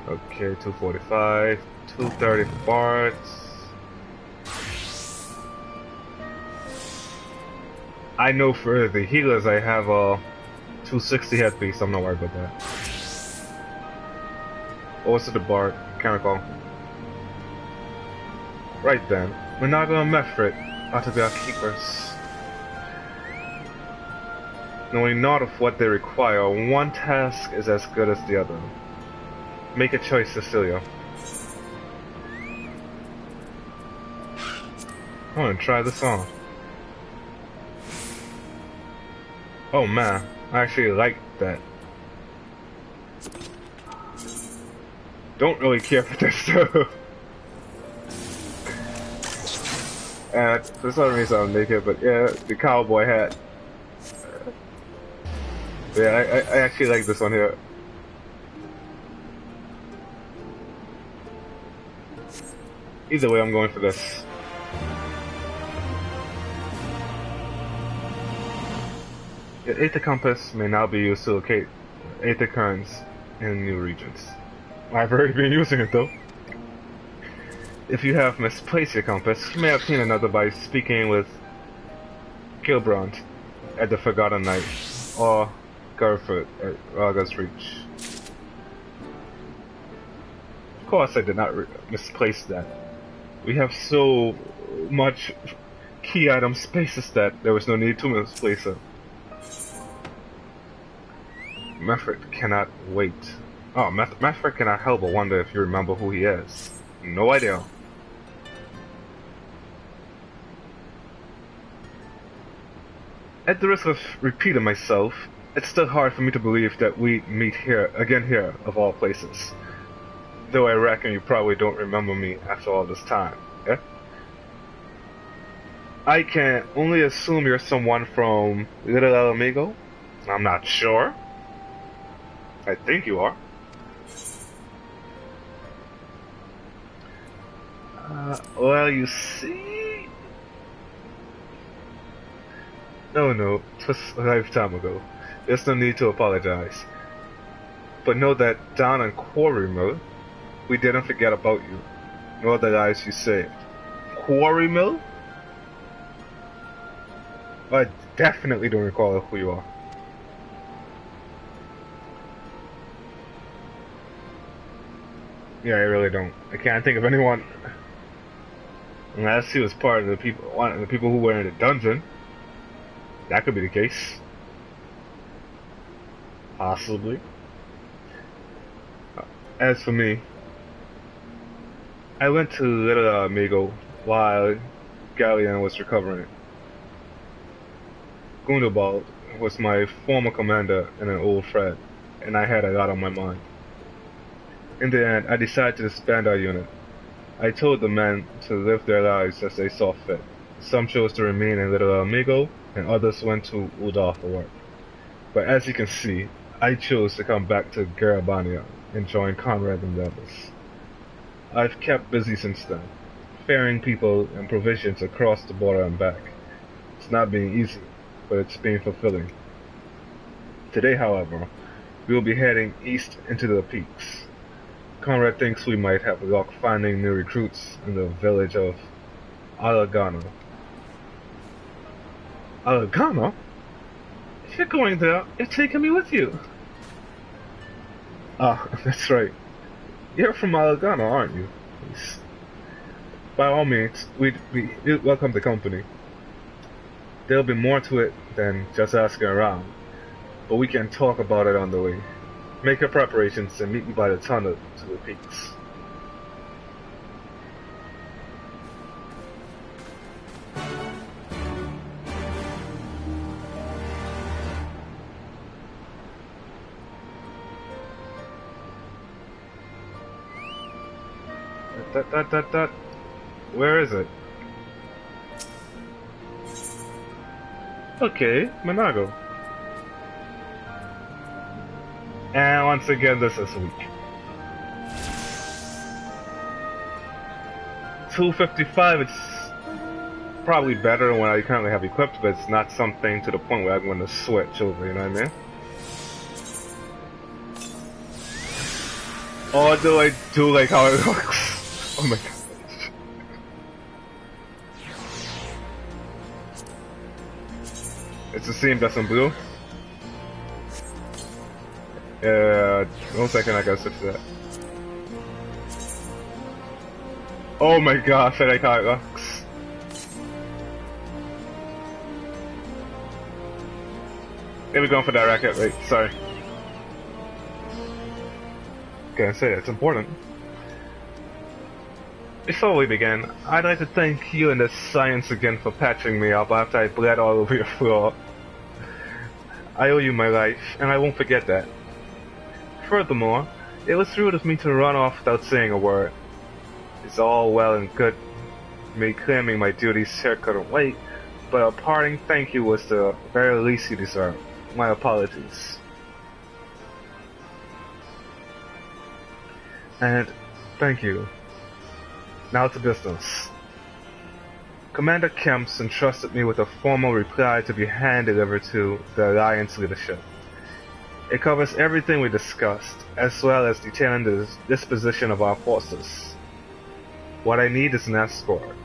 Okay, 245, 230 for bards. I know for the healers I have a 260 headpiece. I'm not worried about that. Also the bard. Can't recall. Right then. Monago and Mefrit ought to be our keepers. Knowing not of what they require, one task is as good as the other. Make a choice, Cecilia. I want to try this on. Oh man, I actually like that. Don't really care for this though. And for some reason I'm naked, but yeah, the cowboy hat. Yeah, I actually like this one here. Either way, I'm going for this. The Aether Compass may now be used to locate Aether currents in new regions. I've already been using it though. If you have misplaced your compass, you may obtain another by speaking with Gilbrand at the Forgotten Night, or Garfoot at Rolga's Reach. Of course I did not misplace that. We have so much key item spaces that there was no need to misplace it. Meffert cannot wait. Oh, Meffert cannot help but wonder if you remember who he is. No idea. At the risk of repeating myself, it's still hard for me to believe that we meet here, again here, of all places. Though I reckon you probably don't remember me after all this time, yeah? I can only assume you're someone from Little El Amigo. I'm not sure. I think you are. Well, you see... No, it was a lifetime ago. There's no need to apologize. But know that down in Quarry Mill, we didn't forget about you, nor the lives you saved. Quarry Mill? I definitely don't recall who you are. Yeah, I really don't. I can't think of anyone. Unless he was part of one of the people who were in the dungeon. That could be the case. Possibly. As for me, I went to Little Amigo while Galleon was recovering. Gundobald was my former commander and an old friend, and I had a lot on my mind. In the end, I decided to disband our unit. I told the men to live their lives as they saw fit. Some chose to remain in Little Amigo, and others went to Uldar for work. But as you can see, I chose to come back to ABANIA and join comrade endeavors. I've kept busy since then, ferrying people and provisions across the border and back. It's not been easy, but it's been fulfilling. Today, however, we will be heading east into the peaks. Conrad thinks we might have luck finding new recruits in the village of Alagano. Alagano? If you're going there, you're taking me with you. Ah, that's right. You're from Alagano, aren't you? Yes. By all means, we'd welcome the company. There'll be more to it than just asking around, but we can talk about it on the way. Make your preparations and meet me by the tunnel to the peaks. Where is it? Okay, Monago. And once again, this is weak. 255, it's probably better than what I currently have equipped, but it's not something to the point where I'm going to switch over, you know what I mean? Although I do like how it looks. Oh my god. It's the same that's in blue. 1 second, I gotta switch to that. Oh my gosh, I like how it looks. Here we going for that racket, wait, sorry. Can I say it's important? Before we begin, I'd like to thank you and the Science again for patching me up after I bled all over your floor. I owe you my life, and I won't forget that. Furthermore, it was rude of me to run off without saying a word. It's all well and good me claiming my duties here couldn't wait, but a parting thank you was the very least you deserve. My apologies. And thank you. Now to business. Commander Kemps entrusted me with a formal reply to be hand-delivered to the Alliance leadership. It covers everything we discussed, as well as detailing the disposition of our forces. What I need is an escort,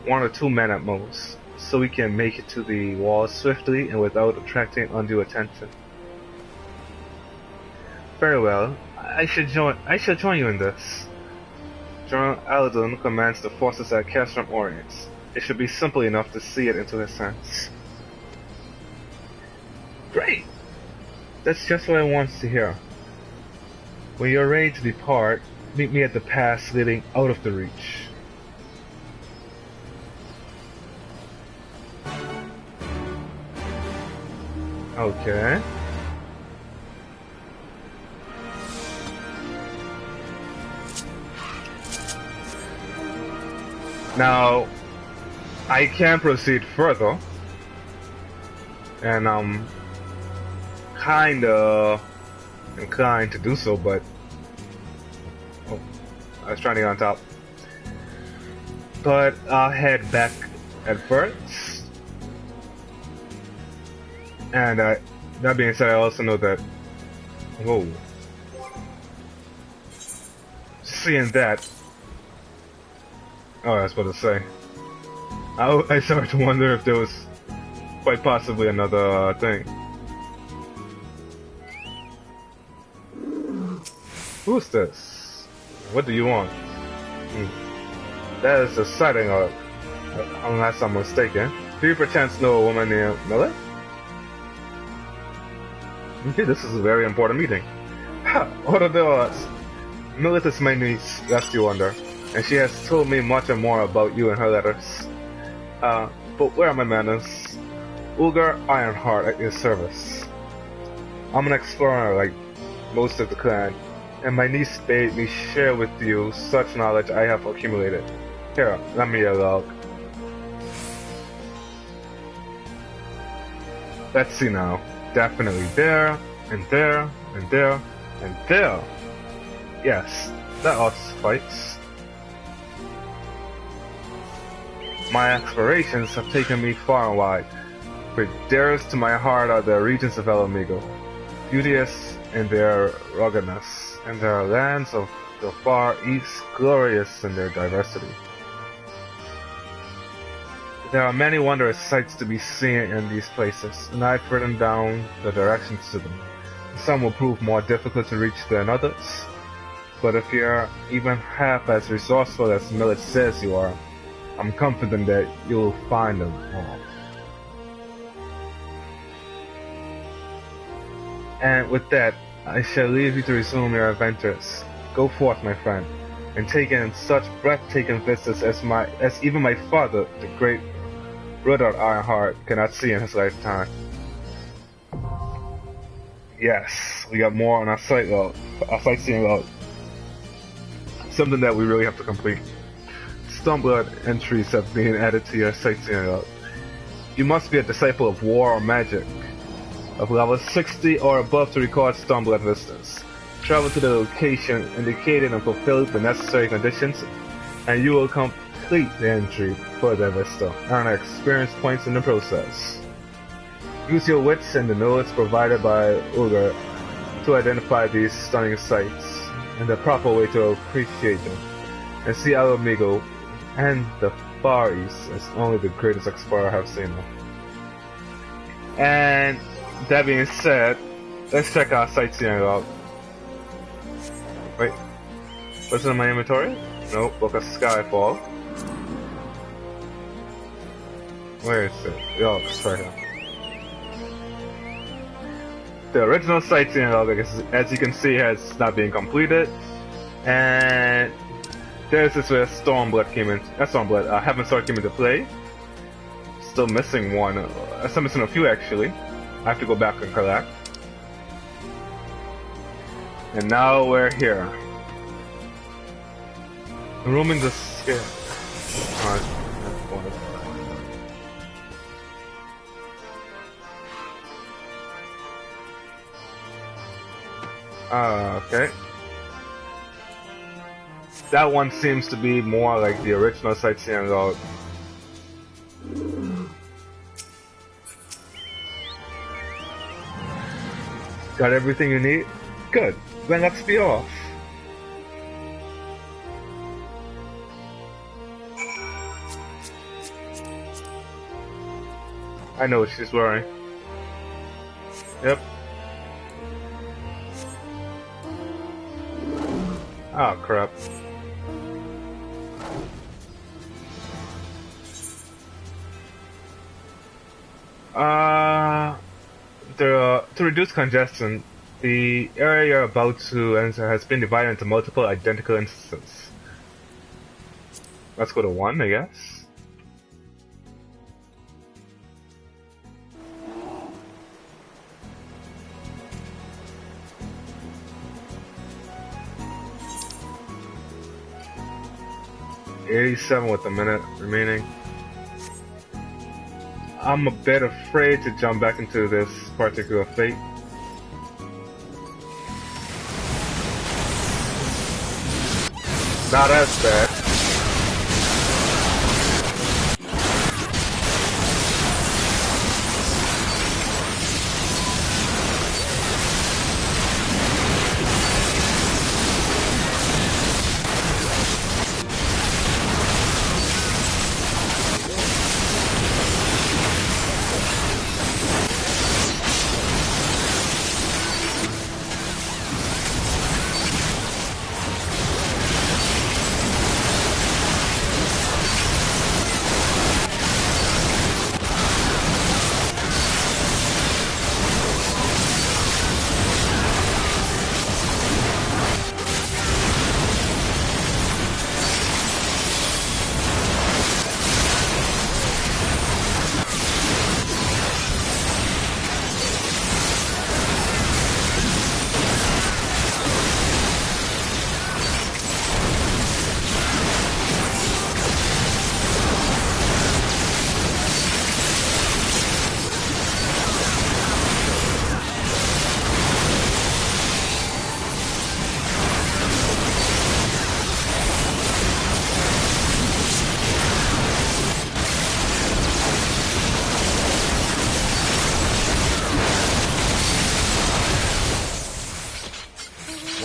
1 or 2 men at most, so we can make it to the wall swiftly and without attracting undue attention. Very well, I shall join you in this. General Aladun commands the forces at Castrum Orient. It should be simple enough to see it into his hands. Great! That's just what I wanted to hear. When you're ready to depart, meet me at the pass leading out of the Reach. Okay. Now, I can proceed further, and I'm kinda inclined to do so, but oh, I was trying to get on top. But I'll head back at first, and that being said, I also know that. Whoa. Seeing that, oh, I was about to say. I started to wonder if there was quite possibly another thing. Who's this? What do you want? That is a sighting of, unless I'm mistaken. Do you perchance know a woman named Millet? Okay, this is a very important meeting. Ha! What are the odds? Millet is my niece, lest you wonder, and she has told me much and more about you in her letters. But where are my manners? Ulgar Ironheart at your service. I'm an explorer like most of the clan, and my niece bade me share with you such knowledge I have accumulated. Here, lend me a log. Let's see now. Definitely there, and there, and there, and there. Yes, that ought to suffice. My explorations have taken me far and wide, but dearest to my heart are the regions of El Amigo, beauteous in their ruggedness, and their lands of the far east glorious in their diversity. There are many wondrous sights to be seen in these places, and I've written down the directions to them. Some will prove more difficult to reach than others, but if you're even half as resourceful as Millet says you are, I'm confident that you'll find them all. And with that, I shall leave you to resume your adventures. Go forth, my friend, and take in such breathtaking vistas as even my father, the great Rudyard Ironheart, cannot see in his lifetime. Yes, we got more on our sightseeing log. Something that we really have to complete. Stormblood entries have been added to your sightseeing log. You must be a disciple of war or magic, of level 60 or above to record Stormblood vistas. Travel to the location indicated and fulfill the necessary conditions, and you will complete the entry for the vista, earn experience points in the process. Use your wits and the knowledge provided by Ulgar to identify these stunning sights and the proper way to appreciate them, and see El Amigo and the Far East as only the greatest explorer have seen them. And that being said, let's check our sightseeing out. Wait, what's in my inventory? No, Book of Skyfall. Where is it? Oh, it's right here. The original sightseeing log, as you can see, has not been completed, and this is where Stormblood came in. Stormblood, Heaven Sword came into play. Still missing one. Still missing a few actually. I have to go back and collect. And now we're here. Roaming the scale. Okay. That one seems to be more like the original sightseeing log. Got everything you need? Good. Then let's be off. I know what she's wearing. Yep. Oh crap. To reduce congestion, the area you're about to enter has been divided into multiple identical instances. Let's go to 1, I guess. 87 with a minute remaining. I'm a bit afraid to jump back into this particular fate. Not as bad.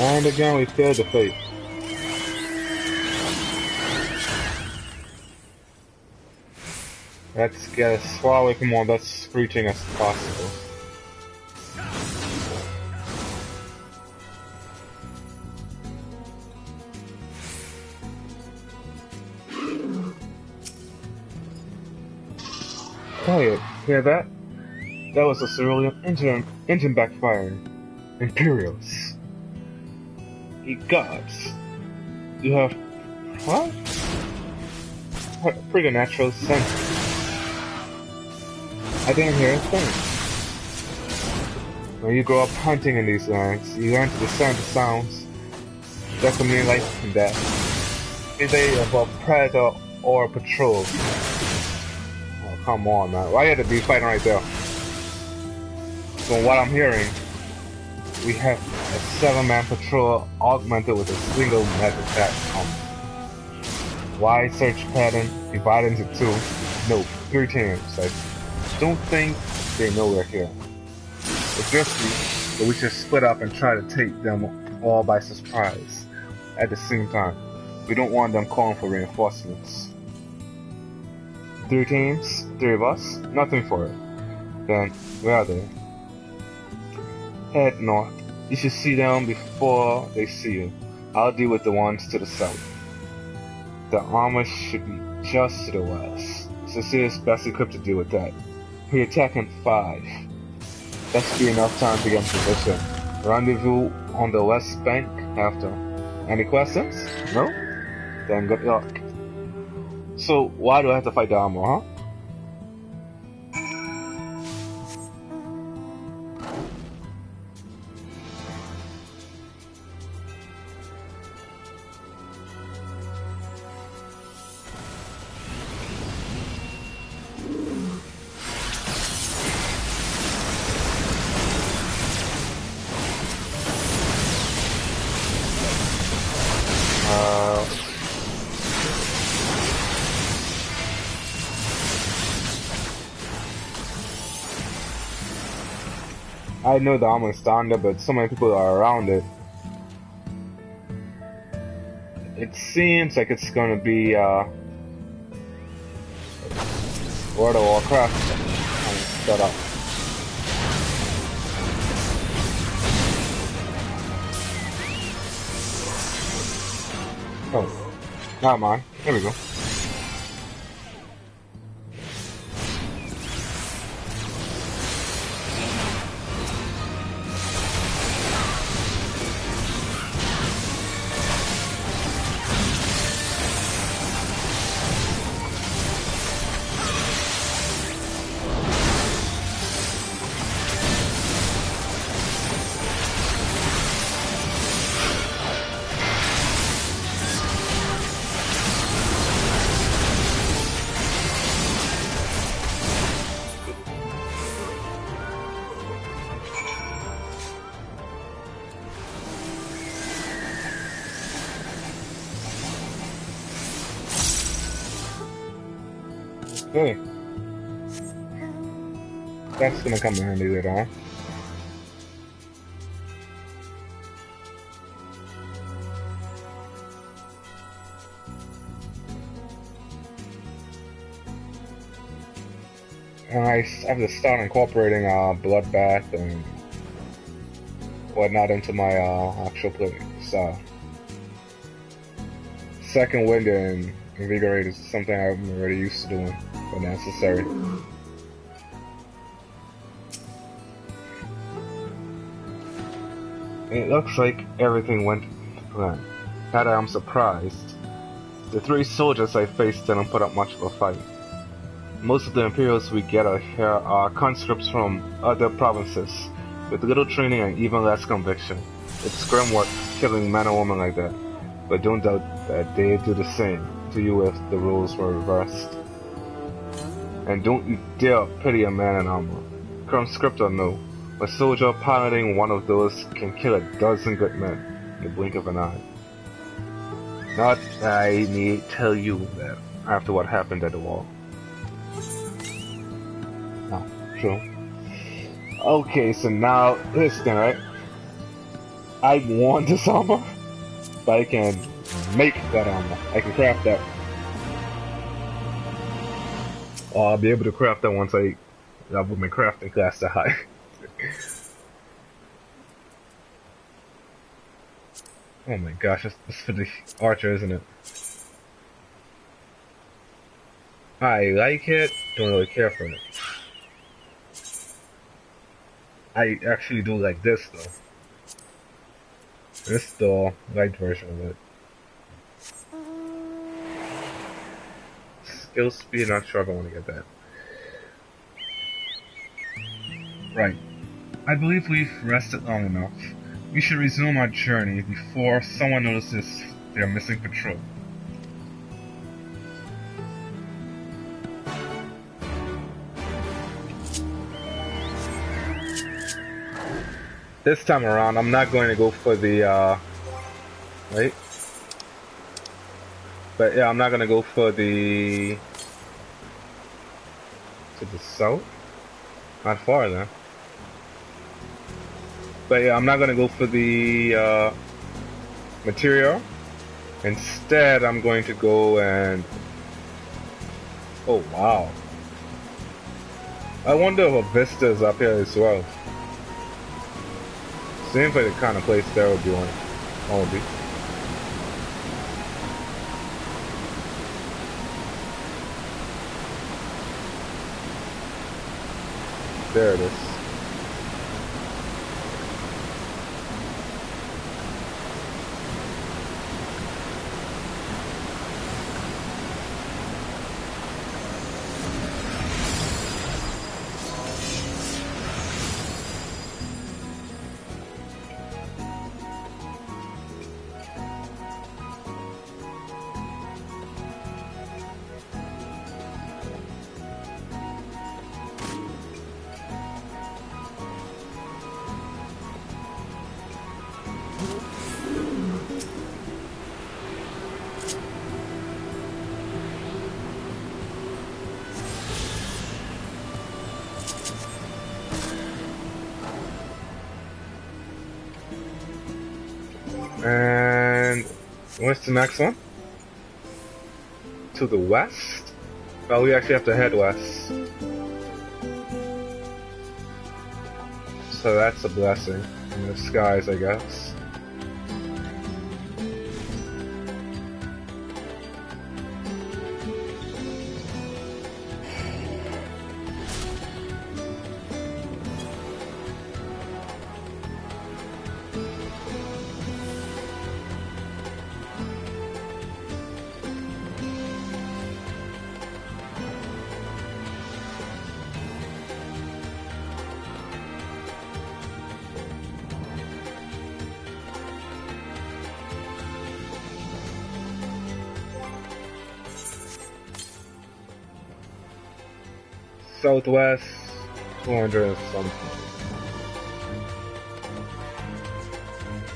And again, we failed the fate. Let's get as far away from all that screeching as possible. Quiet, hear that? That was a cerulean engine backfiring. Imperials. Ye gods. You have... what? Preternatural sense. I didn't hear a thing. When you grow up hunting in these lands, you learn to discern the sounds that communicate life and death. Be they of a predator or a patrol. Oh, come on, man. Why you had to be fighting right there? From what I'm hearing, we have a 7-man patrol augmented with a single mech attack. Why search pattern divided into 2? No, 3 teams. I don't think they know we're here. It's risky, but we should split up and try to take them all by surprise. At the same time, we don't want them calling for reinforcements. 3 teams? 3 of us? Nothing for it. Then, where are they? Head north. You should see them before they see you. I'll deal with the ones to the south. The armor should be just to the west. Cecilia's best equipped to deal with that. We attack in 5. That should be enough time to get in position. Rendezvous on the west bank after. Any questions? No? Then good luck. So, why do I have to fight the armor, huh? I know the armor is down there, but so many people are around it. It seems like it's gonna be World of Warcraft kind of set up. Oh, never mind. Here we go. Hey, that's gonna come in handy later on. I have to start incorporating bloodbath and whatnot into my actual play. So, second wind and invigorate is something I'm already used to doing when necessary. It looks like everything went to plan. Not that I'm surprised. The 3 soldiers I faced didn't put up much of a fight. Most of the Imperials we get here are conscripts from other provinces, with little training and even less conviction. It's grim work killing men and women like that, but don't doubt that they'd do the same to you if the roles were reversed. And don't you dare pity a man in armor. Conscript or no, a soldier piloting one of those can kill a dozen good men in the blink of an eye. Not that I need tell you that after what happened at the wall. Oh, true. Okay, so now, listen, right? I want this armor, but I can make that armor. I can craft that. I'll be able to craft that once I level my crafting class to high. Oh my gosh, that's for the archer, isn't it? I like it, don't really care for it. I actually do like this though. This is the light version of it. Skill speed, not sure if I want to get that. Right. I believe we've rested long enough. We should resume our journey before someone notices they're missing patrol. This time around, I'm not going to go for the, wait. But yeah, I'm not going to go for the, to the south? Not far then. But yeah, I'm not going to go for the, material. Instead, I'm going to go and, oh wow. I wonder if a vista is up here as well. Seems like the kind of place there would be one. Oh, be. There it is. And what's the next one? To the west? Well, we actually have to head west. So that's a blessing in disguise, I guess. Southwest, 200 and something.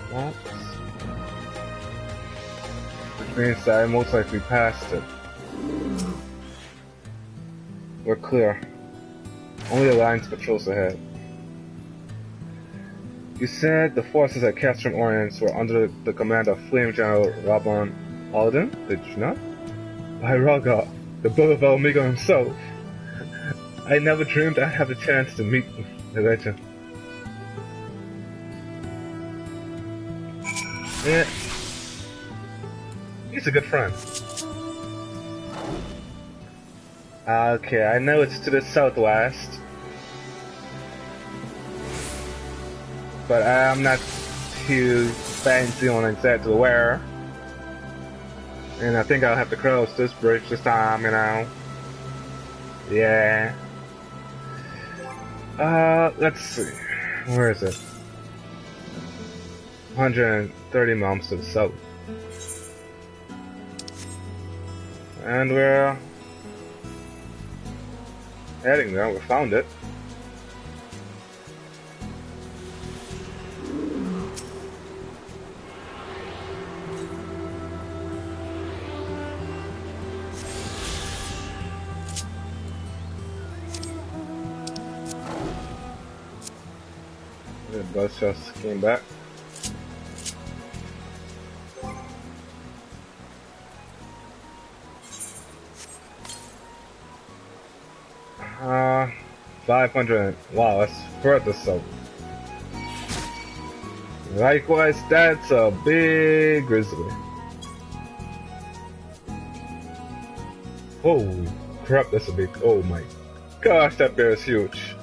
What? Which means that I most likely passed it. We're clear. Only Alliance patrols ahead. You said the forces at Castrum Orient were under the command of Flame General Rabban Alden, did you not? By Raga, the bull of Almigo himself. I never dreamed I'd have a chance to meet the legend. Yeah. He's a good friend. Okay, I know it's to the southwest. But I'm not too fancy on exactly where. And I think I'll have to cross this bridge this time, you know. Yeah. Let's see. Where is it? 130 miles to the south. And we're heading there. We found it. The bus just came back. Uh, 500. Wow, that's further south. Likewise, that's a big grizzly. Holy crap, that's a big. Oh my gosh, that bear is huge.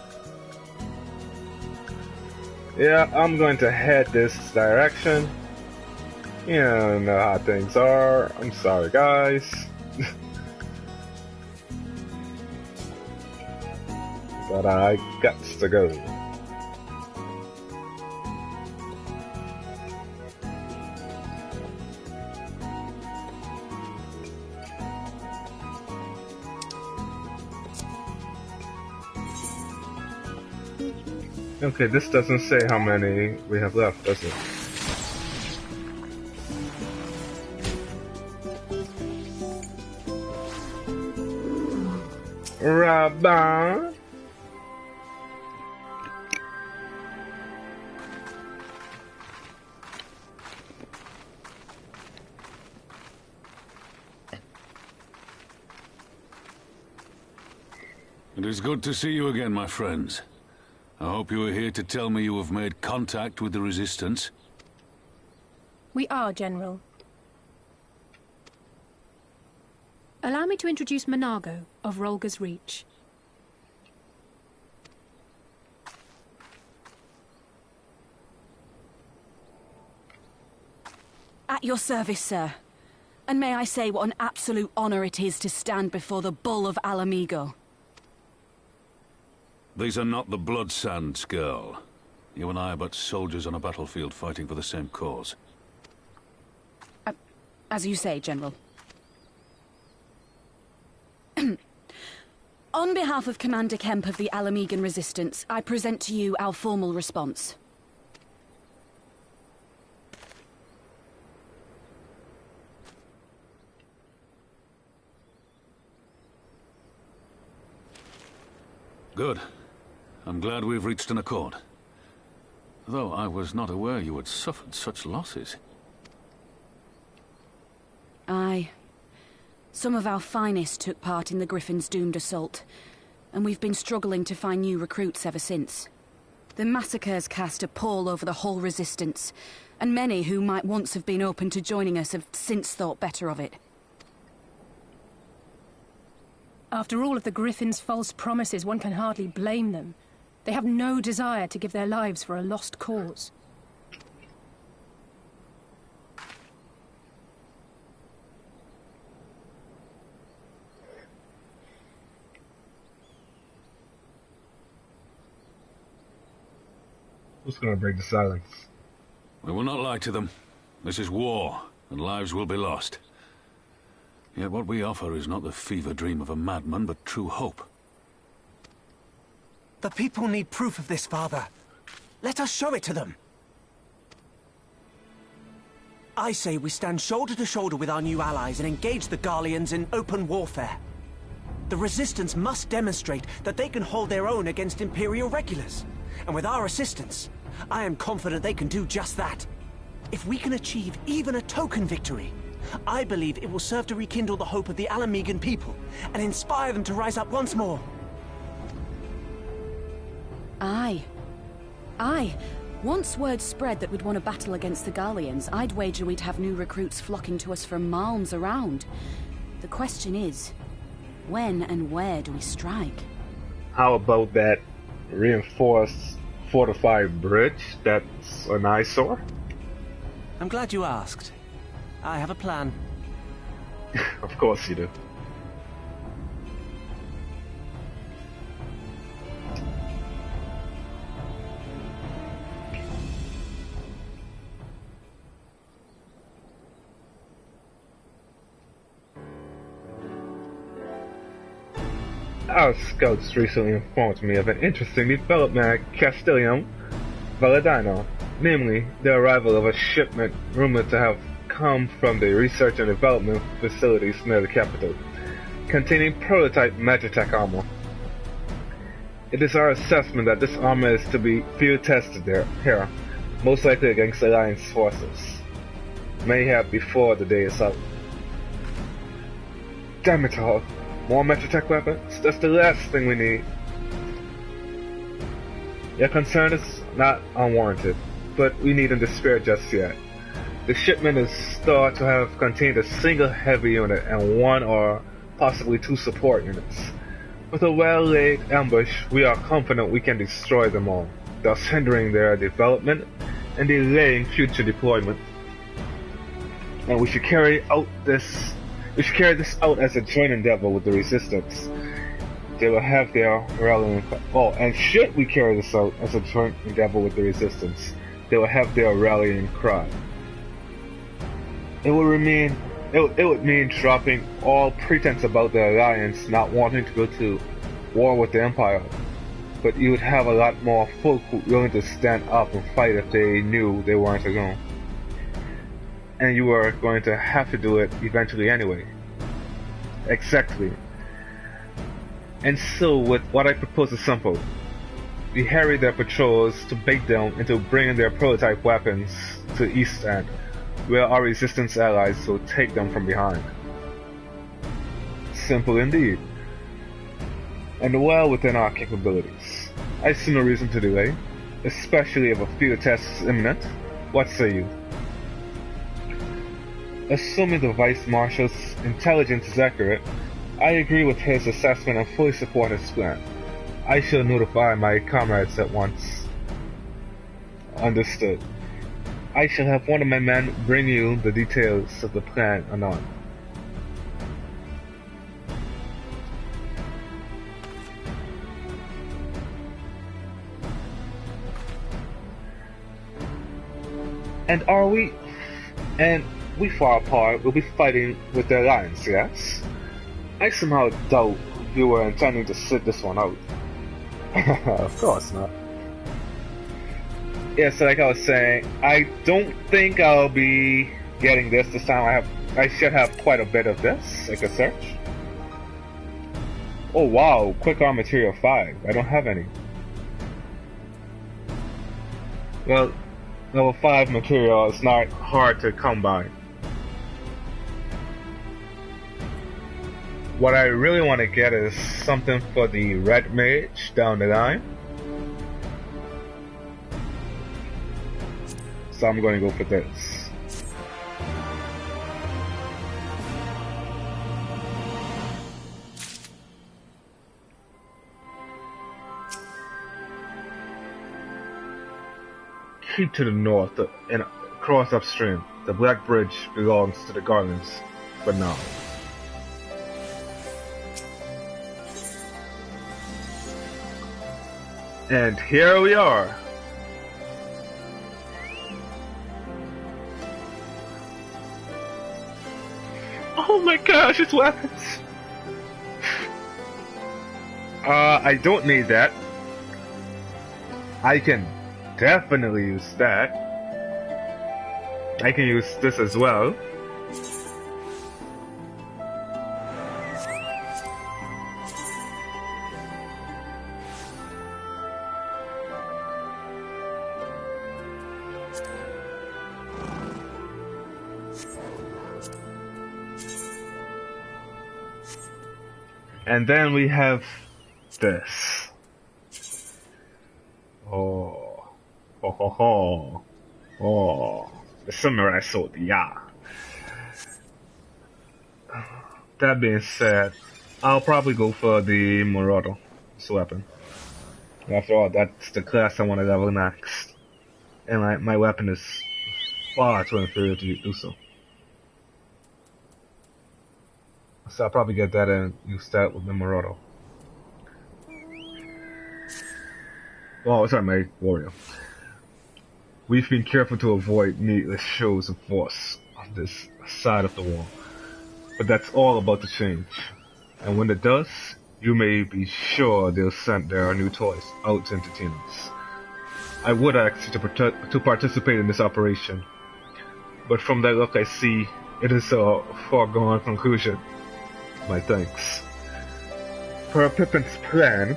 Yeah, I'm going to head this direction. You know how things are. I'm sorry, guys. But I got to go. Okay, this doesn't say how many we have left, does it? Rabban. It is good to see you again, my friends. I hope you are here to tell me you have made contact with the Resistance. We are, General. Allow me to introduce Monago of Rolga's Reach. At your service, sir. And may I say what an absolute honor it is to stand before the Bull of Alamigo. These are not the Blood Sands, girl. You and I are but soldiers on a battlefield fighting for the same cause. As you say, General. On behalf of Commander Kemp of the Alamigan Resistance, I present to you our formal response. Good. I'm glad we've reached an accord. Though I was not aware you had suffered such losses. Aye. Some of our finest took part in the Griffin's doomed assault, and we've been struggling to find new recruits ever since. The massacres cast a pall over the whole Resistance, and many who might once have been open to joining us have since thought better of it. After all of the Griffin's false promises, one can hardly blame them. They have no desire to give their lives for a lost cause. Who's gonna break the silence? We will not lie to them. This is war, and lives will be lost. Yet what we offer is not the fever dream of a madman, but true hope. The people need proof of this, Father. Let us show it to them. I say we stand shoulder to shoulder with our new allies and engage the Garleans in open warfare. The Resistance must demonstrate that they can hold their own against Imperial regulars. And with our assistance, I am confident they can do just that. If we can achieve even a token victory, I believe it will serve to rekindle the hope of the Alamegan people and inspire them to rise up once more. Aye. Aye. Once word spread that we'd won a battle against the Gallians, I'd wager we'd have new recruits flocking to us from malms around. The question is, when and where do we strike? How about that reinforced fortified bridge that's an eyesore? I'm glad you asked. I have a plan. Of course you do. Our scouts recently informed me of an interesting development at Castellium Valladino, namely the arrival of a shipment rumored to have come from the research and development facilities near the capital, containing prototype Magitech armor. It is our assessment that this armor is to be field tested here, most likely against Alliance forces. May have before the day is up. Damn it all. More Magitech weapons? That's the last thing we need. Your concern is not unwarranted, but we needn't despair just yet. The shipment is thought to have contained a single heavy unit and one or possibly two support units. With a well-laid ambush, we are confident we can destroy them all, thus hindering their development and delaying future deployment. And we should carry this out as a joint endeavor with the Resistance. They will have their rallying cry. Oh, and should we carry this out as a joint endeavor with the Resistance, they will have their rallying cry. It would mean dropping all pretense about the Alliance not wanting to go to war with the Empire. But you would have a lot more folk willing to stand up and fight if they knew they weren't alone. And you were going to have to do it eventually anyway. Exactly. And so, with what I propose is simple. We harry their patrols to bait them into bringing their prototype weapons to the East End, where our Resistance allies will take them from behind. Simple indeed. And well within our capabilities. I see no reason to delay, especially if a field test is imminent. What say you? Assuming the Vice Marshal's intelligence is accurate, I agree with his assessment and fully support his plan. I shall notify my comrades at once. Understood. I shall have one of my men bring you the details of the plan anon. And we far apart will be fighting with the Alliance, yes? I somehow doubt you were intending to sit this one out. Of course not. Yeah, so like I was saying, I don't think I'll be getting this time. I should have quite a bit of this. I could search. Oh wow, quick arm material 5. I don't have any. Well, level 5 material is not hard to come by. What I really want to get is something for the Red Mage down the line. So I'm going to go for this. Keep to the north and cross upstream. The Black Bridge belongs to the Garlands for now. And here we are. Oh my gosh, it's weapons! I don't need that. I can definitely use that. I can use this as well. And then we have this. Oh, ho ho ho, oh, the samurai sword, yeah. That being said, I'll probably go for the Morodo weapon. After all, that's the class I want to level next. And my weapon is far too inferior to do so. So I'll probably get that and use that with the Morodo. Oh, sorry, my warrior. We've been careful to avoid needless shows of force on this side of the wall. But that's all about to change. And when it does, you may be sure they'll send their new toys out to entertain us. I would ask you to participate in this operation, but from that look I see, it is a foregone conclusion. My thanks. Per Pippin's plan,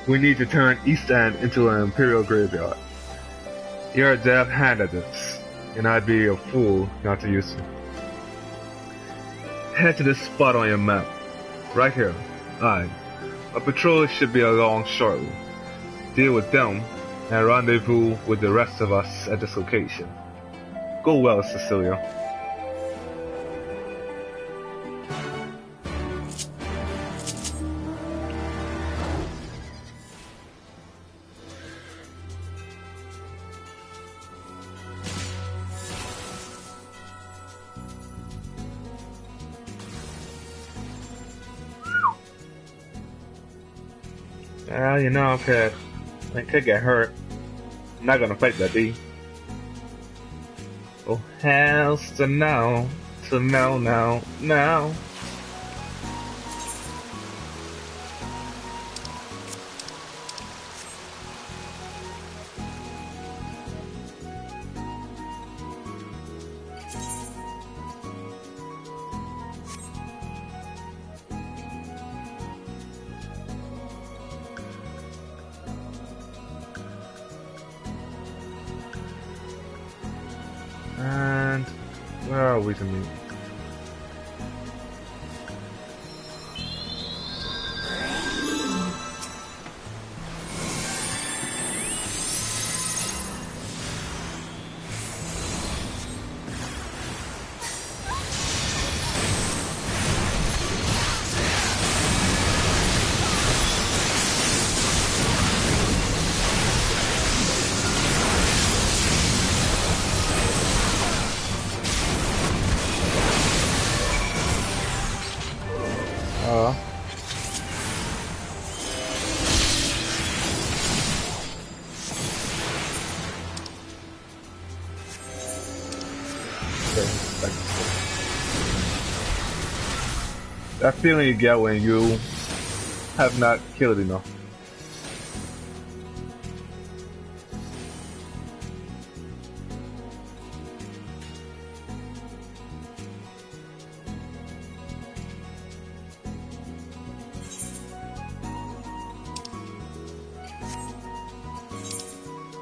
we need to turn East End into an Imperial graveyard. You're a dab hand at this, and I'd be a fool not to use you. Head to this spot on your map. Right here. Aye. A patrol should be along shortly. Deal with them, and rendezvous with the rest of us at this location. Go well, Cecilia. You know, I could get hurt. I'm not gonna fight that D. Oh, hells to no, now. And where are we to meet? That feeling you get when you have not killed enough.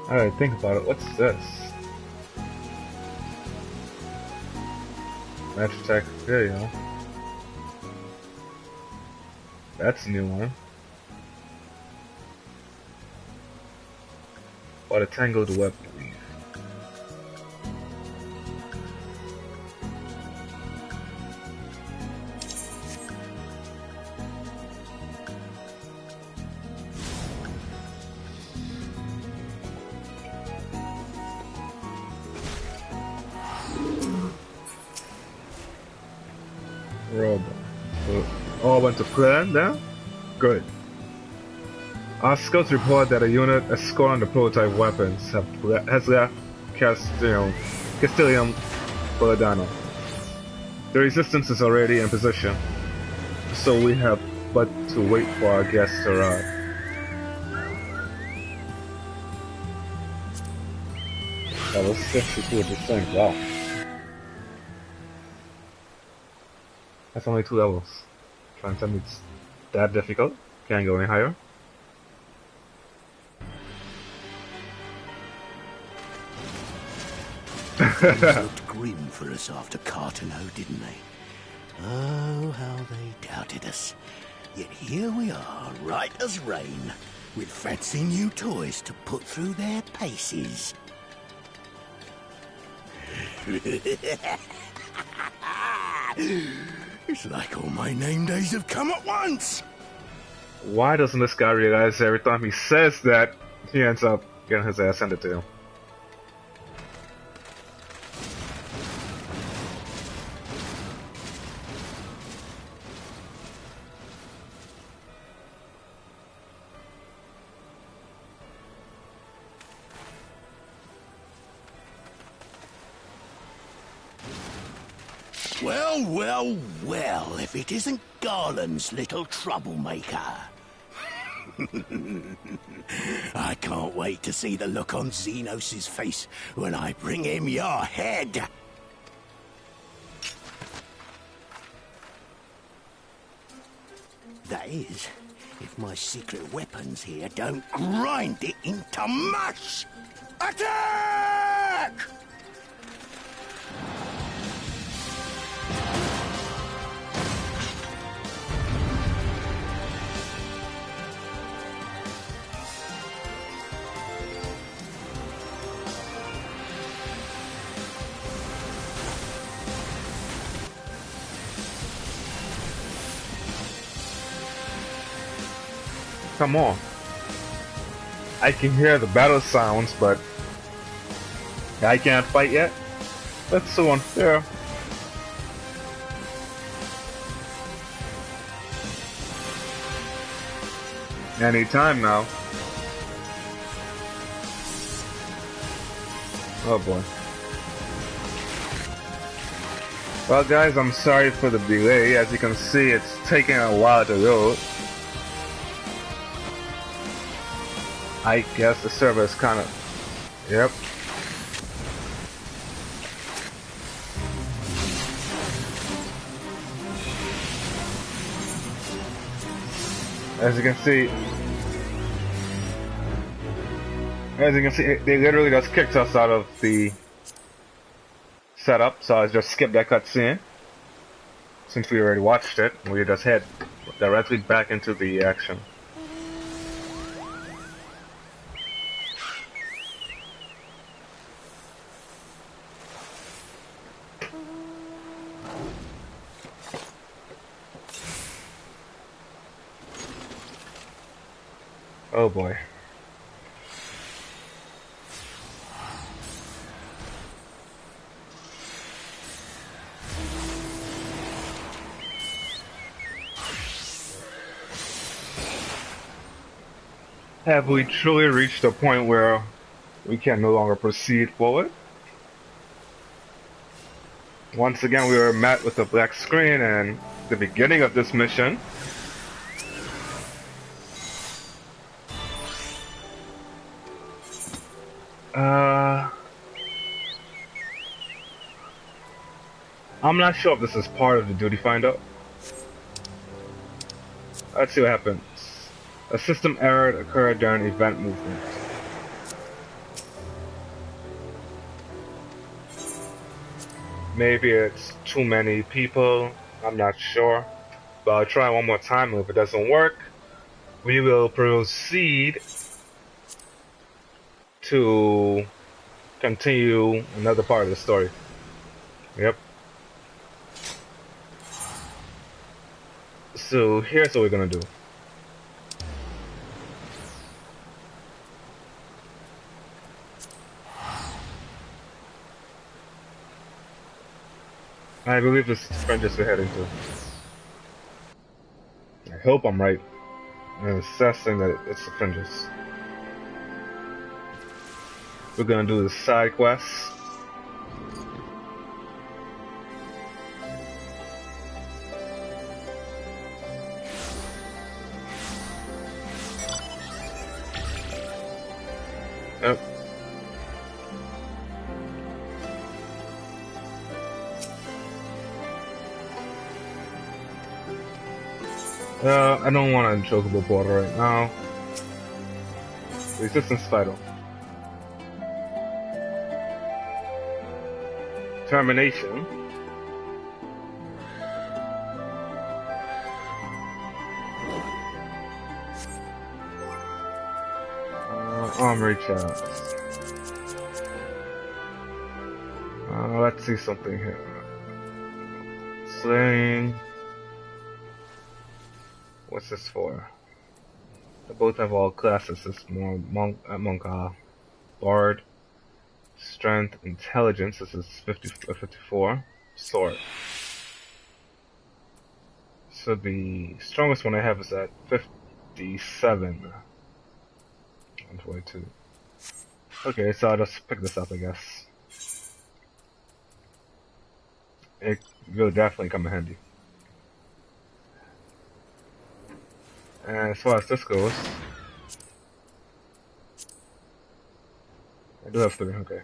Alright, think about it. What's this? Match attack video. That's a new one. Or the tangled web weave. All went to plan now? Good. Our scouts report that a unit escorting the prototype weapons has left Castellum Belladano. The resistance is already in position, so we have but to wait for our guests to arrive. That was 62%, wow. That's only 2 levels. Trying to tell me it's that difficult? Can't go any higher? They looked grim for us after Cartano, didn't they? Oh, how they doubted us. Yet here we are, right as rain, with fancy new toys to put through their paces. It's like all my name days have come at once. Why doesn't this guy realize every time he says that, he ends up getting his ass handed to him? Well, well, well, if it isn't Garland's little troublemaker. I can't wait to see the look on Xenos' face when I bring him your head. That is, if my secret weapons here don't grind it into mush. Attack! Come on. I can hear the battle sounds, but I can't fight yet? That's so unfair. Anytime now. Oh boy. Well guys, I'm sorry for the delay. As you can see, it's taking a while to load. I guess the server is kind of... Yep. As you can see, they literally just kicked us out of the setup, so I just skipped that cutscene. Since we already watched it, we just head directly back into the action. Oh boy. Have we truly reached a point where we can no longer proceed forward? Once again, we were met with a black screen and the beginning of this mission. I'm not sure if this is part of the duty finder. Let's see what happens. A system error occurred during event movement. Maybe it's too many people, I'm not sure. But I'll try one more time, and if it doesn't work, we will proceed to continue another part of the story. Yep. So here's what we're gonna do. I believe this is Fringes we're heading to. I hope I'm right in assessing that it's the Fringes. We're gonna do the side quests. Yep. I don't want a chocobo border right now. Resistance vital. Termination. armory chest. Let's see something here. Slaying. What's this for? They both have all classes. This is more monk, bard, strength, intelligence. This is 54. Sword. So the strongest one I have is at 57. 122. Okay, so I'll just pick this up, I guess. It will definitely come in handy. And as far as this goes, I do have 3, okay.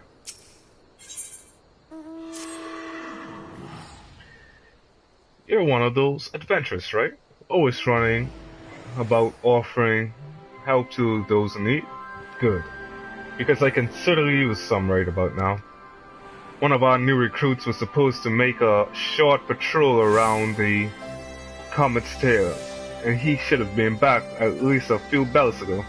You're one of those adventurers, right? Always running about offering help to those in need? Good. Because I can certainly use some right about now. One of our new recruits was supposed to make a short patrol around the Comet's Tail, and he should have been back at least a few bells ago.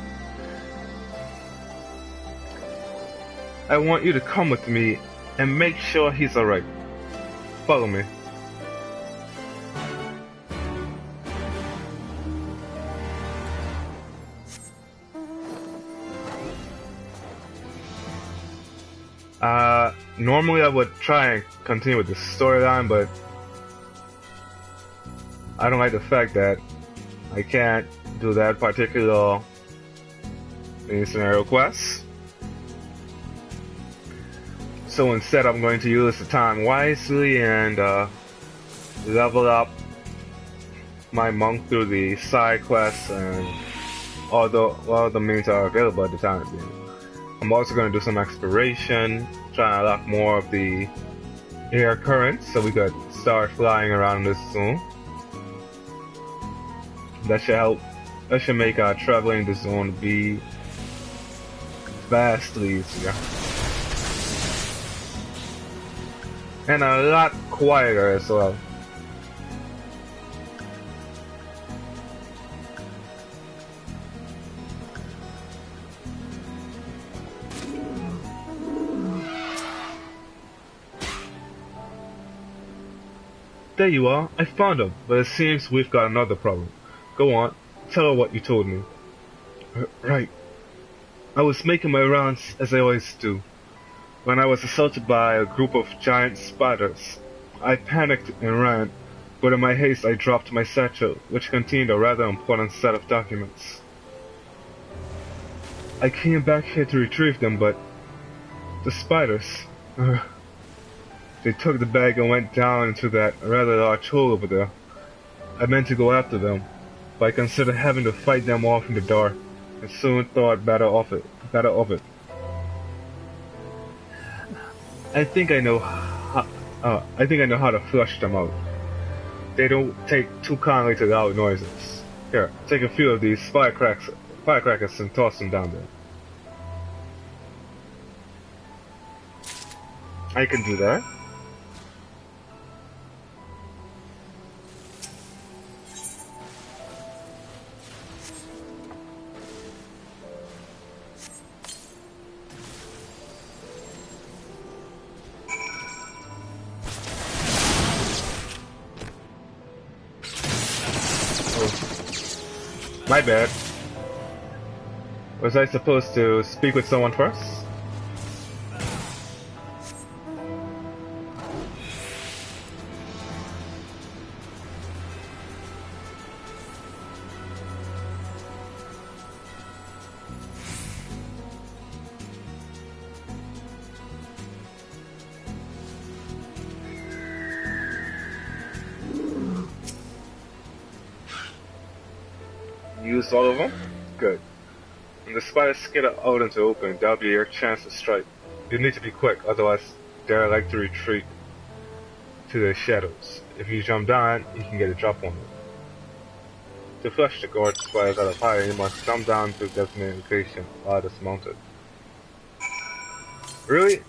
I want you to come with me and make sure he's alright. Follow me. Normally I would try and continue with the storyline, but I don't like the fact that I can't do that particular mini scenario quest. So instead I'm going to use the time wisely and level up my monk through the side quests and all the means are available at the time being. I'm also going to do some exploration, try and unlock more of the air currents so we could start flying around this zone. That should help. That should make our traveling the zone be vastly easier. And a lot quieter as well. There you are. I found him, but it seems we've got another problem. Go on, tell her what you told me. Right. I was making my rounds as I always do, when I was assaulted by a group of giant spiders. I panicked and ran, but in my haste I dropped my satchel, which contained a rather important set of documents. I came back here to retrieve them, but the spiders... They took the bag and went down into that rather large hole over there. I meant to go after them, but I considered having to fight them off in the dark, and soon thought better of it. I think I know how to flush them out. They don't take too kindly to loud noises. Here, take a few of these firecrackers and toss them down there. I can do that. My bad. Was I supposed to speak with someone first? Used all of them? Good. When the spiders skitter out into the open, that'll be your chance to strike. You need to be quick, otherwise they're like to retreat to the shadows. If you jump down, you can get a drop on them. To flush the guard spiders out of fire, you must jump down to the designated location while dismounted. Really?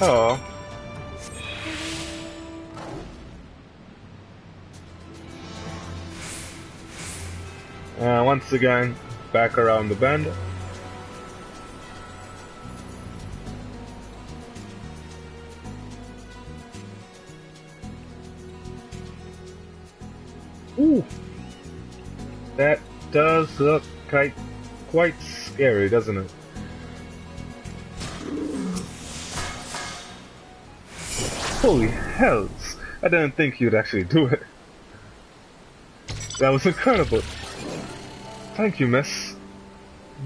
Oh. And once again, back around the bend. Ooh, that does look quite scary, doesn't it? Holy hells! I didn't think you'd actually do it. That was incredible. Thank you, miss.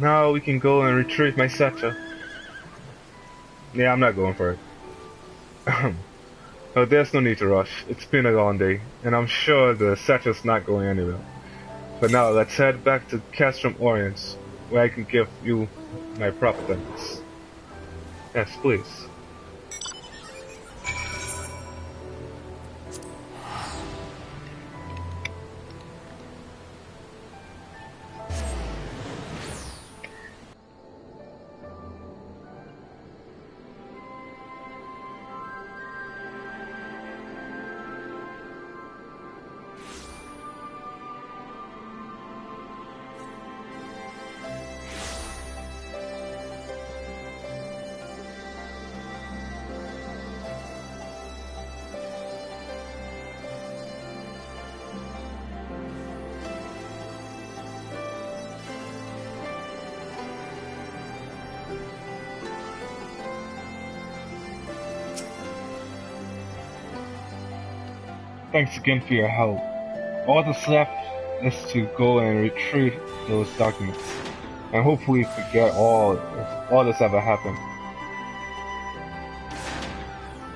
Now we can go and retrieve my satchel. Yeah, I'm not going for it. Oh, there's no need to rush. It's been a long day, and I'm sure the satchel's not going anywhere. But now, let's head back to Castrum Orient, where I can give you my proper thanks. Yes, please. Thanks again for your help. All that's left is to go and retrieve those documents, and hopefully forget all that's ever happened.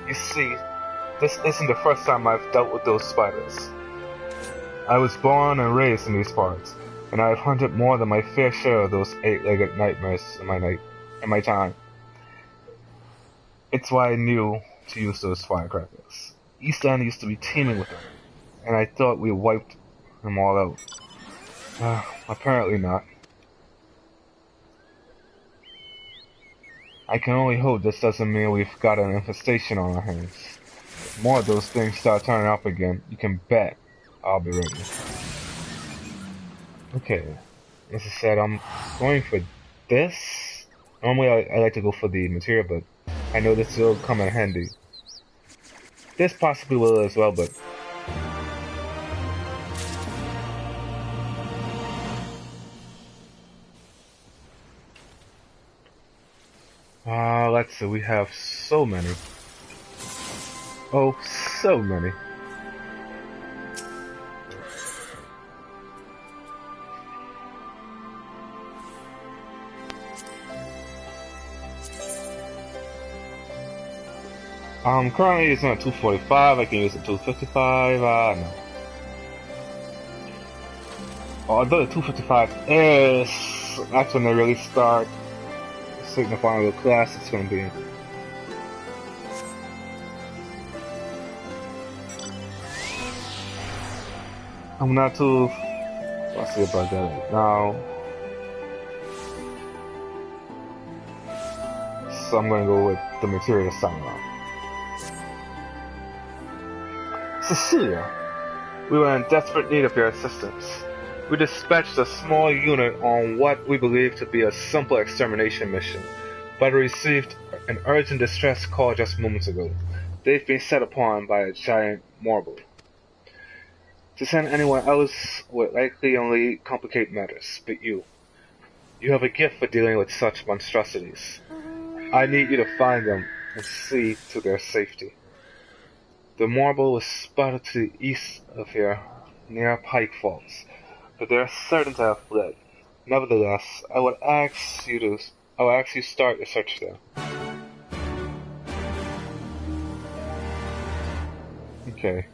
You see, this isn't the first time I've dealt with those spiders. I was born and raised in these parts, and I've hunted more than my fair share of those eight-legged nightmares in my time. It's why I knew to use those firecrackers. East End used to be teeming with them, and I thought we wiped them all out. Apparently not. I can only hope this doesn't mean we've got an infestation on our hands. If more of those things start turning up again, you can bet I'll be ready. Okay, as I said, I'm going for this. Normally I like to go for the material, but I know this will come in handy. This possibly will as well, but let's see, we have so many. Oh, so many. I'm currently using a 245, I can use a 255, no. Although the 255 is, that's when they really start signifying the class it's going to be in. I'm not too fussy about that right now. So I'm going to go with the material sign off. Cecilia, we were in desperate need of your assistance. We dispatched a small unit on what we believe to be a simple extermination mission, but received an urgent distress call just moments ago. They've been set upon by a giant marble. To send anyone else would likely only complicate matters, but you have a gift for dealing with such monstrosities. I need you to find them and see to their safety. The marble was spotted to the east of here, near Pike Falls, but they are certain to have fled. Nevertheless, I will ask you start a search there. Okay.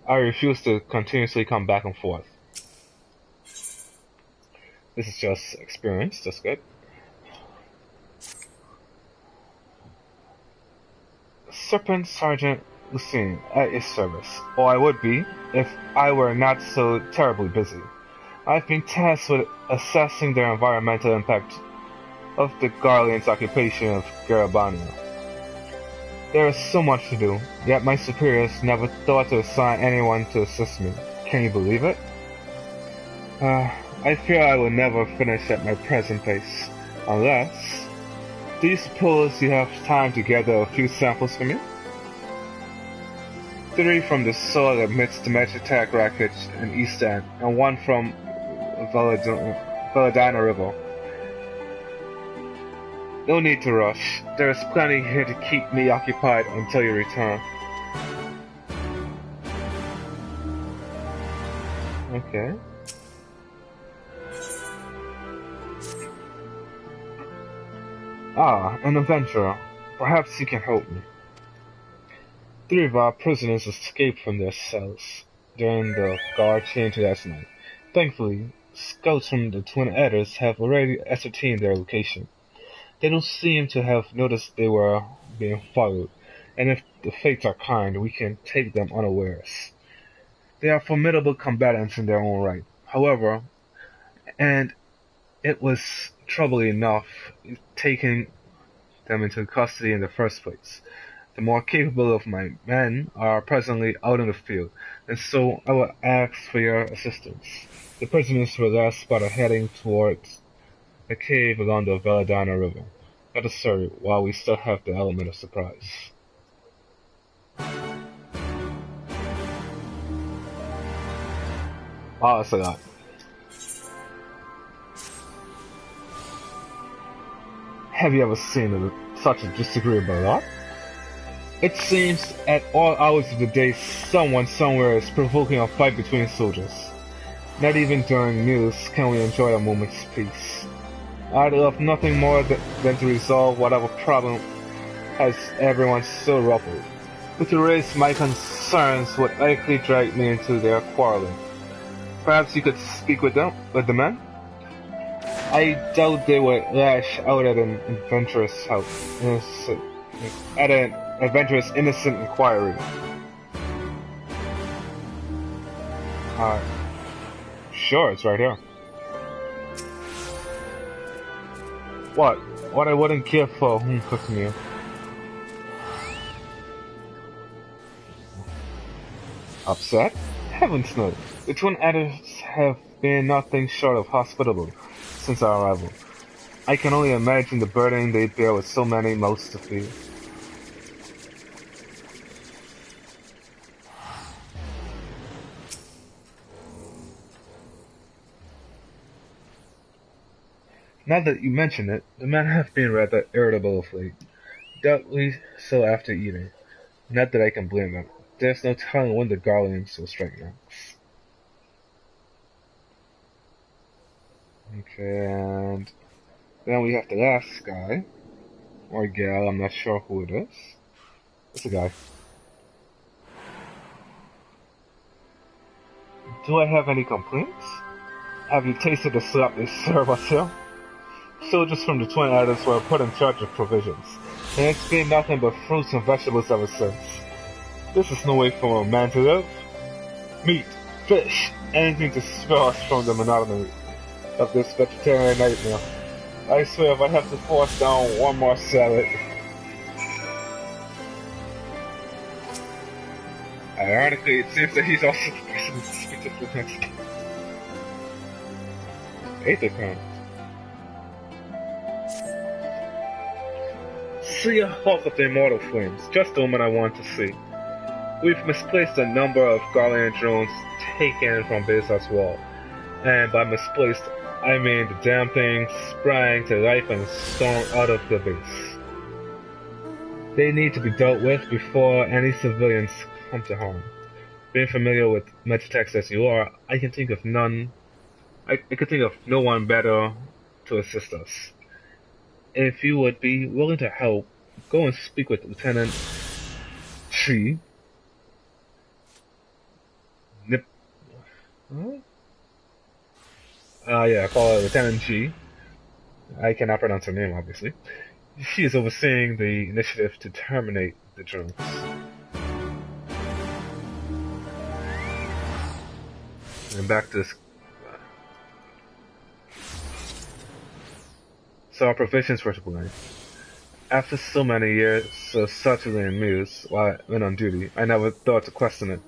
I refuse to continuously come back and forth. This is just experience, that's good. Serpent Sergeant Lucine at your service, or I would be, if I were not so terribly busy. I've been tasked with assessing the environmental impact of the Garlean's occupation of ABANIA. There is so much to do, yet my superiors never thought to assign anyone to assist me. Can you believe it? I fear I will never finish at my present pace, unless... Do you suppose you have time to gather a few samples for me? 3 from the soil amidst the Magitech wreckage in East End, and 1 from Valadina River. No need to rush. There is plenty here to keep me occupied until you return. Okay. Ah, an adventurer. Perhaps you can help me. 3 of our prisoners escaped from their cells during the guard change last night. Thankfully, scouts from the Twin Adders have already ascertained their location. They don't seem to have noticed they were being followed, and if the fates are kind, we can take them unawares. They are formidable combatants in their own right. However, and it was trouble enough taking them into custody in the first place. The more capable of my men are presently out in the field, and so I will ask for your assistance. The prisoners were last spotted heading towards a cave along the Valadina River. Let us hurry while we still have the element of surprise. Wow, that's a lot. Have you ever seen such a disagreeable lot? It seems at all hours of the day someone somewhere is provoking a fight between soldiers. Not even during meals can we enjoy a moment's peace. I'd love nothing more than to resolve whatever problem has everyone so ruffled. But to raise my concerns would likely drag me into their quarreling. Perhaps you could speak with the men? I doubt they would lash out at an adventurous innocent inquiry. Sure, it's right here. What I wouldn't give for a home-cooked meal. Upset? Heavens no. The Twin Adders have been nothing short of hospitable since our arrival. I can only imagine the burden they bear with so many mouths to feed. Now that you mention it, the men have been rather irritable of late. Doubly so after eating. Not that I can blame them. There's no telling when the Garlands will strike next. Okay, and then we have the last guy. Or gal, I'm not sure who it is. It's a guy. Do I have any complaints? Have you tasted the slop they serve us here? Soldiers from the Twin Adders were put in charge of provisions, and it's been nothing but fruits and vegetables ever since. This is no way for a man to live. Meat, fish, anything to spare us from the monotony of this vegetarian nightmare. I swear if I have to force down one more salad. Ironically, it seems that he's also the person who speaks to the next. Aethercon. See a hawk of the immortal flames, just the woman I want to see. We've misplaced a number of Garland drones taken from Bezos' wall, and by misplaced, I mean the damn thing sprang to life and stormed out of the base. They need to be dealt with before any civilians come to harm. Being familiar with Magitech as you are, I can think of none. I could think of no one better to assist us. If you would be willing to help, go and speak with Lieutenant Chi. I call her Lieutenant G. I cannot pronounce her name, obviously. She is overseeing the initiative to terminate the drones. And back to this. So our provisions were to blame. After so many years of subtly amused while when on duty, I never thought to question it.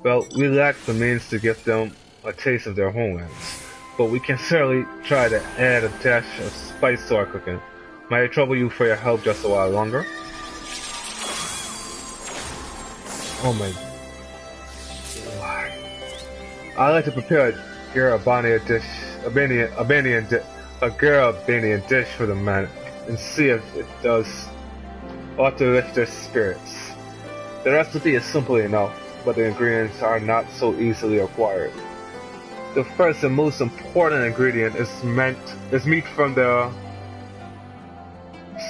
Well, we lack the means to give them a taste of their homelands, but we can certainly try to add a dash of spice to our cooking. Might I trouble you for your help just a while longer? Oh my... I like to prepare a Garabania dish, a Garabanian dish for the men, and see if it does ought to lift their spirits. The recipe is simple enough, but the ingredients are not so easily acquired. The first and most important ingredient is meat from the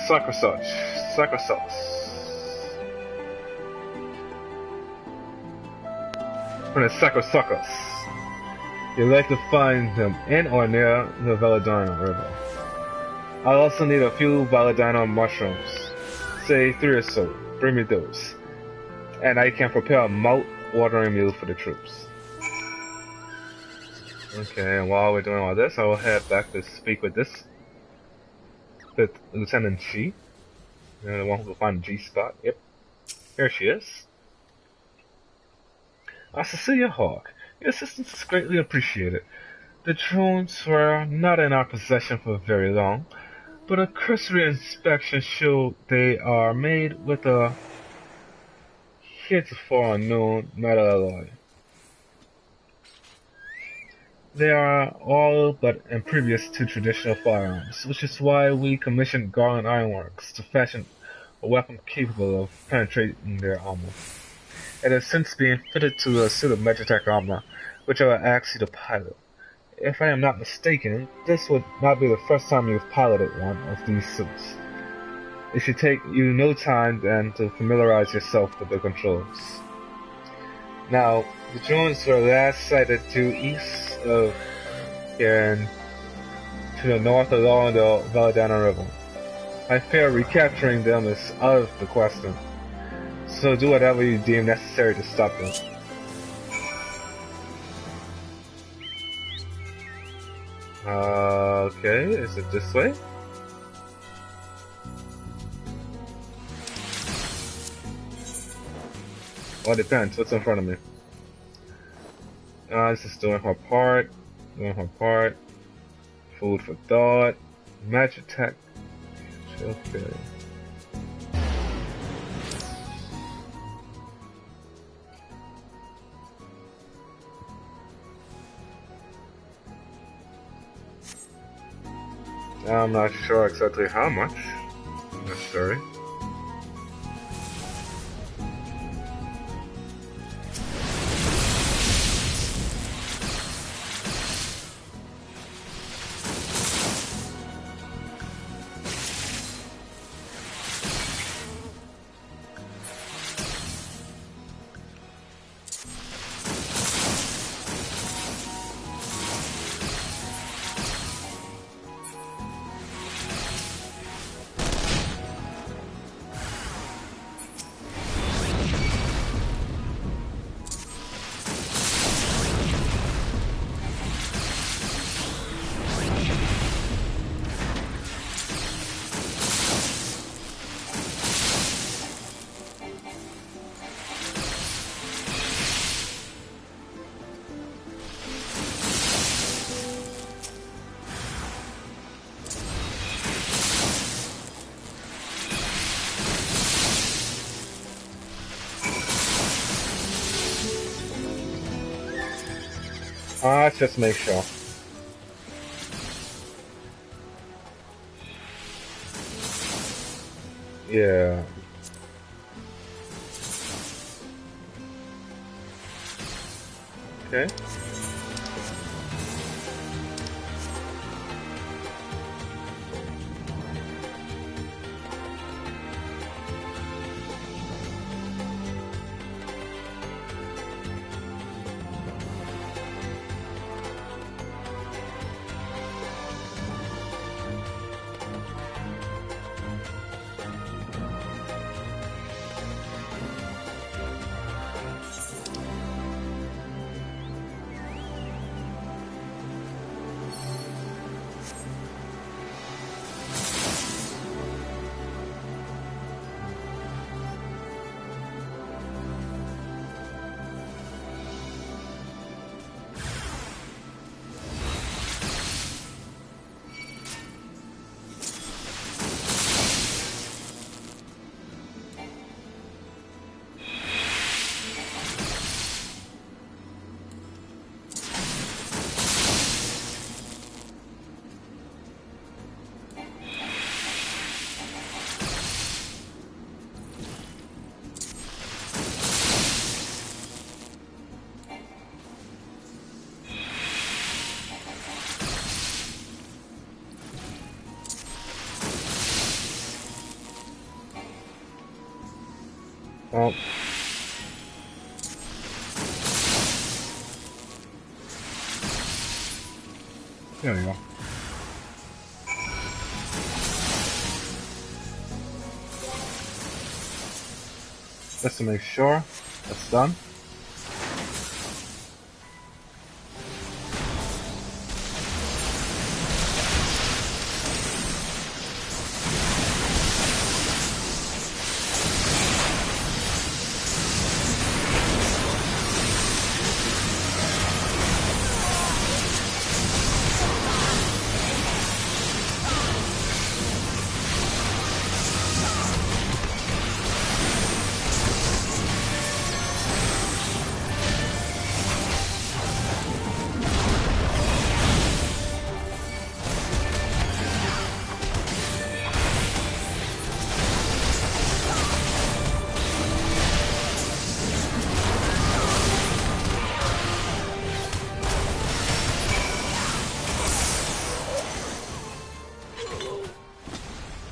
sucker sauce. From the suckers. You'd like to find them in or near the Valladina River. I'll also need a few Valladina mushrooms, say 3 or so. Bring me those. And I can prepare a mouth-watering meal for the troops. Okay, and while we're doing all this, I will head back to speak with Lieutenant G. The one who will find the G-spot. Yep. Here she is. Cecilia Hawk, your assistance is greatly appreciated. The drones were not in our possession for very long, but a cursory inspection showed they are made with a heretofore unknown metal alloy. They are all but impervious to traditional firearms, which is why we commissioned Garland Ironworks to fashion a weapon capable of penetrating their armor. It has since been fitted to a suit of Magitech armor, which I will ask you to pilot. If I am not mistaken, this would not be the first time you've piloted one of these suits. It should take you no time then to familiarize yourself with the controls. Now, the drones were last sighted due east of here and to the north along the Valladina River. I fear recapturing them is out of the question, so do whatever you deem necessary to stop them. Okay, is it this way? Well, it depends. What's in front of me? This is doing her part. Food for thought. Magic tech. Okay. I'm not sure exactly how much. Necessary. Let's just make sure. Yeah. Okay. Well, there we go. Just to make sure that's done.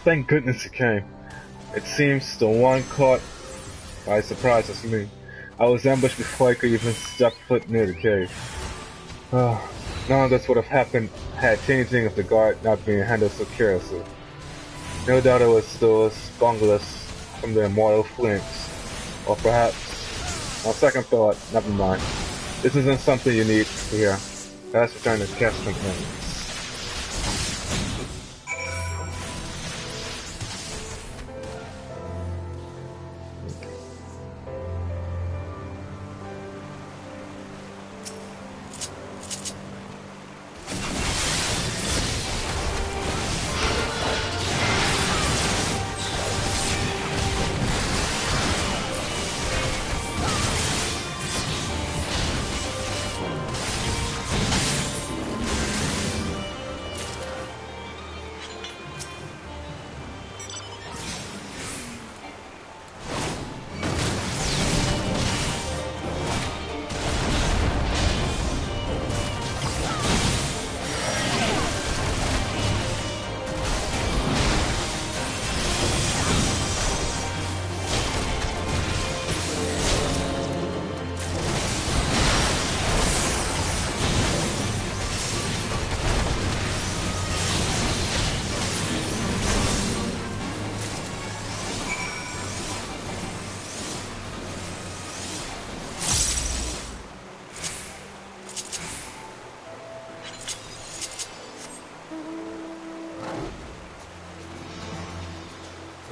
Thank goodness it came. It seems the one caught by surprise was me. I was ambushed before I could even step foot near the cave. None of this would have happened had changing of the guard not being handled so carelessly. No doubt it was those bunglers from the immortal flinks. Or perhaps, on second thought, never mind. This isn't something you need to hear. That's trying to catch some things.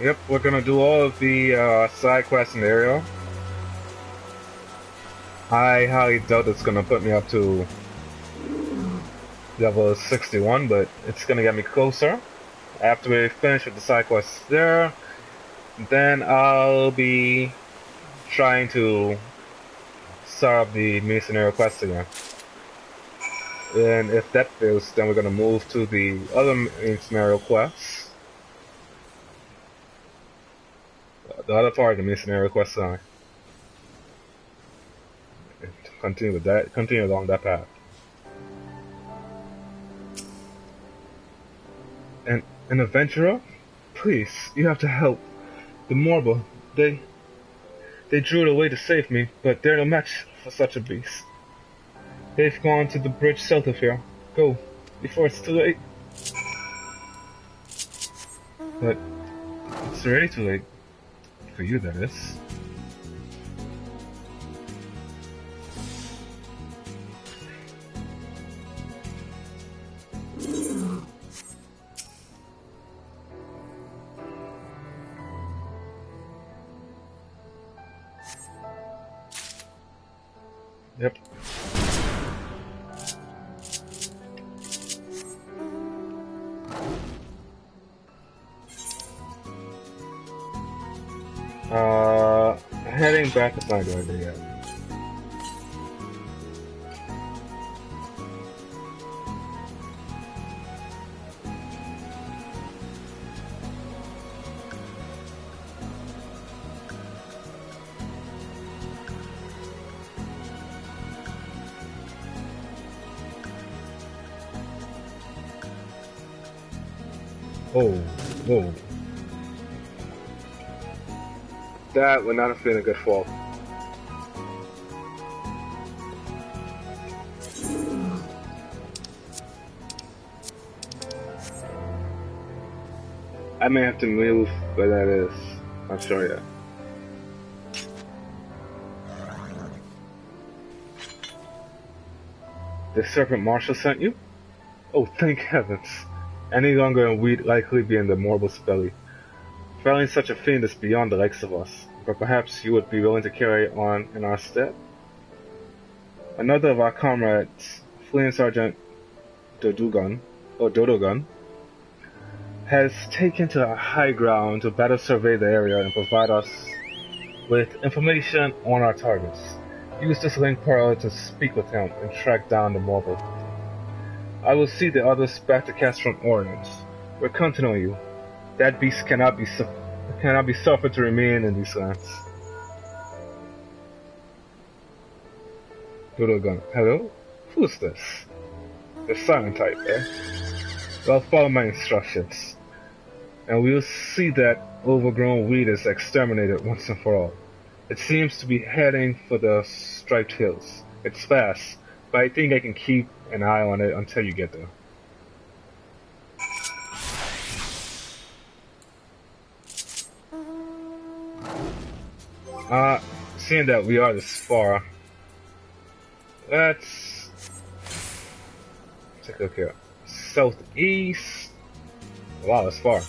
Yep, we're gonna do all of the side quests in the area. I highly doubt it's gonna put me up to level 61, but it's gonna get me closer. After we finish with the side quests there, then I'll be trying to start up the main scenario quest again. And if that fails, then we're gonna move to the other main scenario quests. The other part of the main scenario quest line. Continue with that. Continue along that path. An adventurer? Please, you have to help. The Morbo, they drew it away to save me, but they're no match for such a beast. They've gone to the bridge south of here. Go, before it's too late. But it's already too late. For you, that is. Yep. Heading back is not a good idea yet. Oh, whoa. That would not have been a good fall. I may have to move where that is. Not sure yet. The Serpent Marshal sent you? Oh, thank heavens. Any longer and we'd likely be in the Morbus belly. Felling such a fiend is beyond the likes of us, but perhaps you would be willing to carry on in our stead? Another of our comrades, Fleeing Sergeant Dodogun, has taken to the high ground to better survey the area and provide us with information on our targets. Use this link pearl to speak with him and track down the Morbus. I will see the others back to cast from Orange. We're counting on you. That beast cannot be suffered to remain in these lands. Dodogun, hello? Who's this? The silent type, eh? Well, follow my instructions, and we'll see that overgrown weed is exterminated once and for all. It seems to be heading for the Striped Hills. It's fast, but I think I can keep an eye on it until you get there. Seeing that we are this far, let's take a look here. Southeast. Wow, that's far.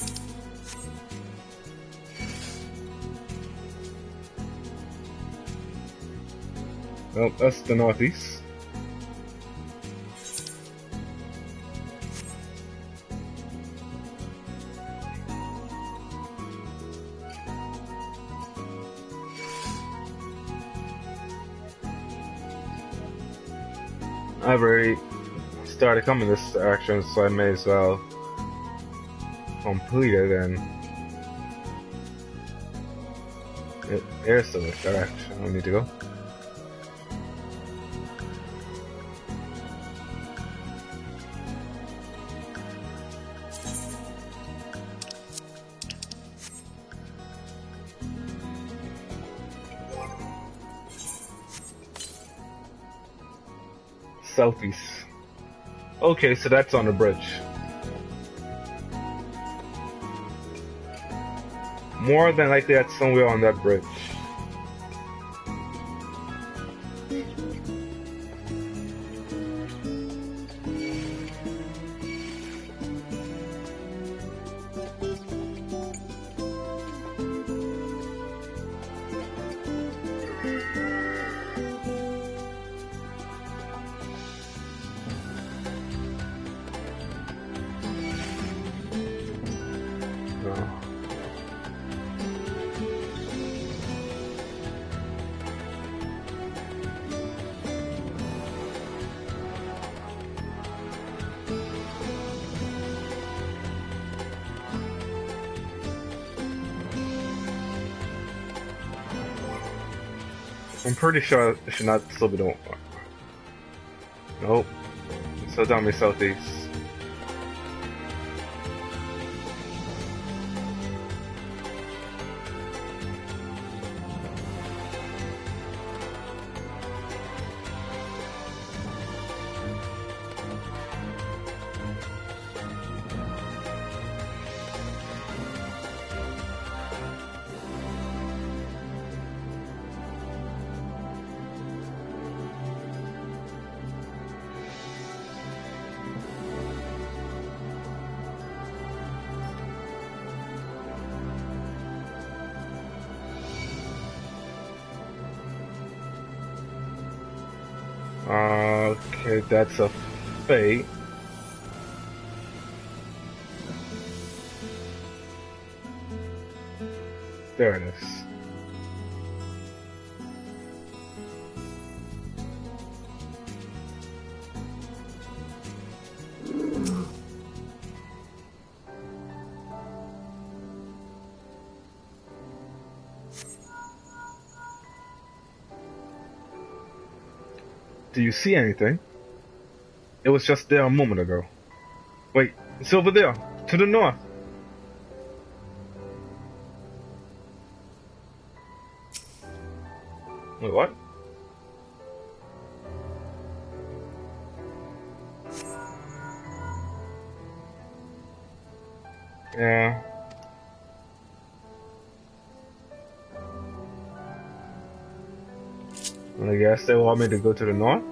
Well, that's the northeast. I've already started coming this direction, so I may as well complete it, and there's the direction we need to go. Southeast. Okay, so that's on the bridge. More than likely that's somewhere on that bridge. I'm pretty sure it should not still be the one. Nope. So down me southeast. Okay, that's a fate. There it is. Do you see anything? It was just there a moment ago. Wait, it's over there, to the north. Wait, what? Yeah. I guess they want me to go to the north?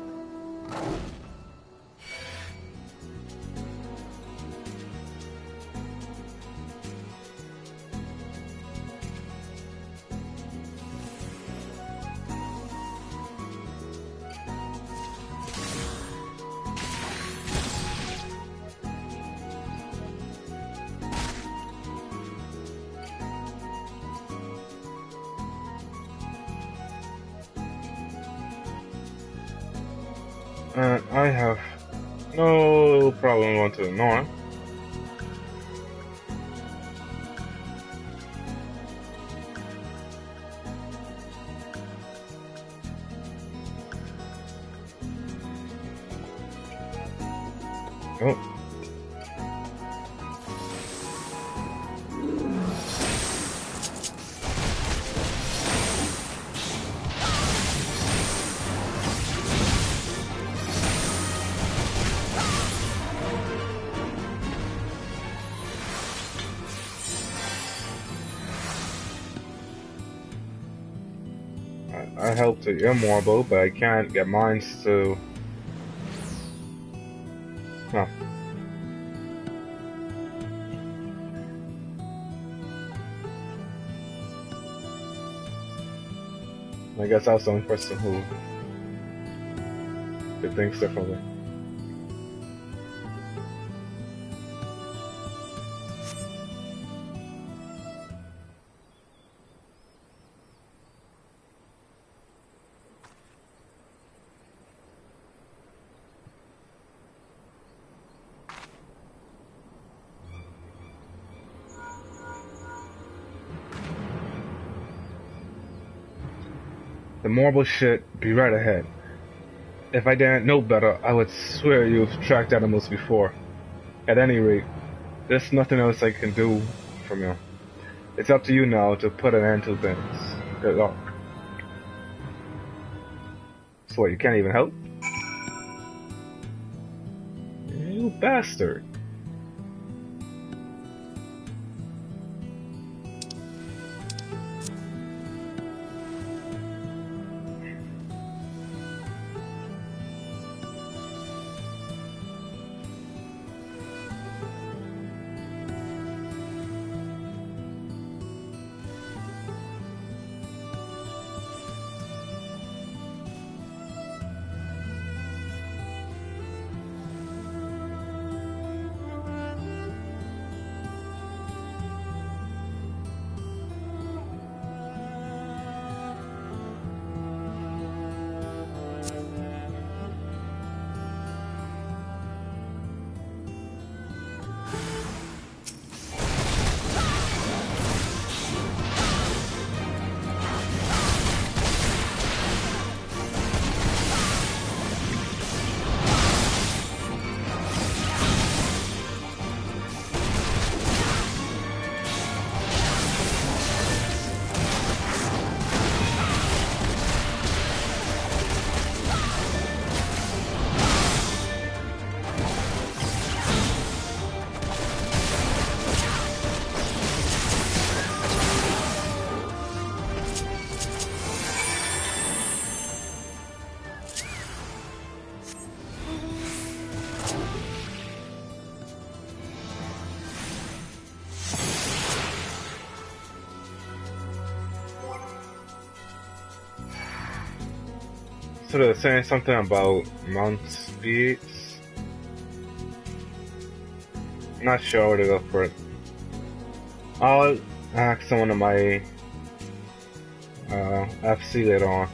And I have no problem going to the north. Oh. I helped the immortal, but I can't get mines to... Huh. I guess I was the only person who did things differently. The marble shit be right ahead. If I didn't know better, I would swear you've tracked animals before. At any rate, there's nothing else I can do from you. It's up to you now to put an end to things. Good luck. So what, you can't even help? You bastard. So they're saying something about mount speeds. Not sure where to go for it. I'll ask someone of my FC later on.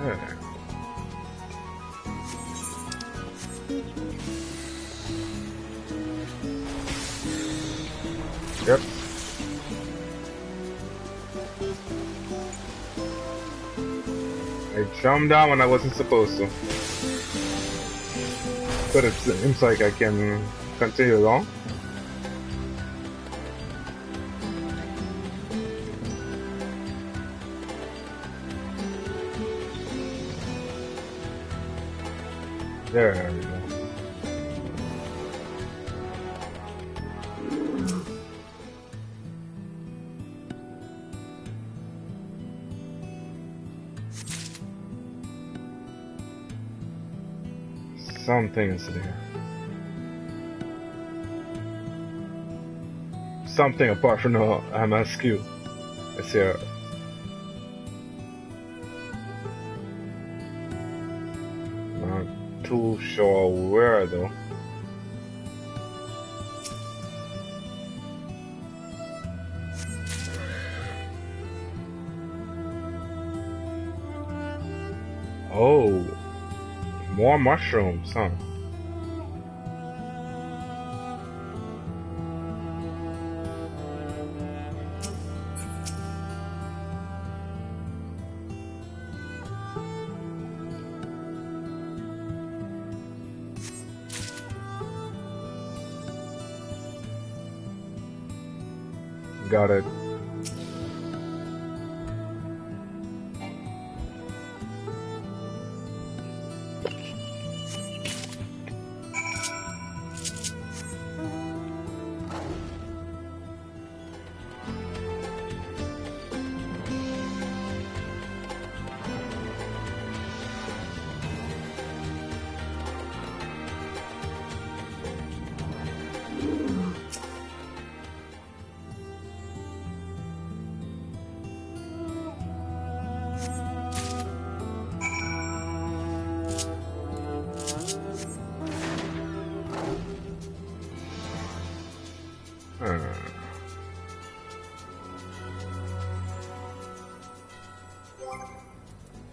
Yeah. Yep. I jumped down when I wasn't supposed to. But it seems like I can continue on. There we go. Something is there. Something apart from the MSQ is here. Not too sure where though. Oh, more mushrooms, huh? Got it.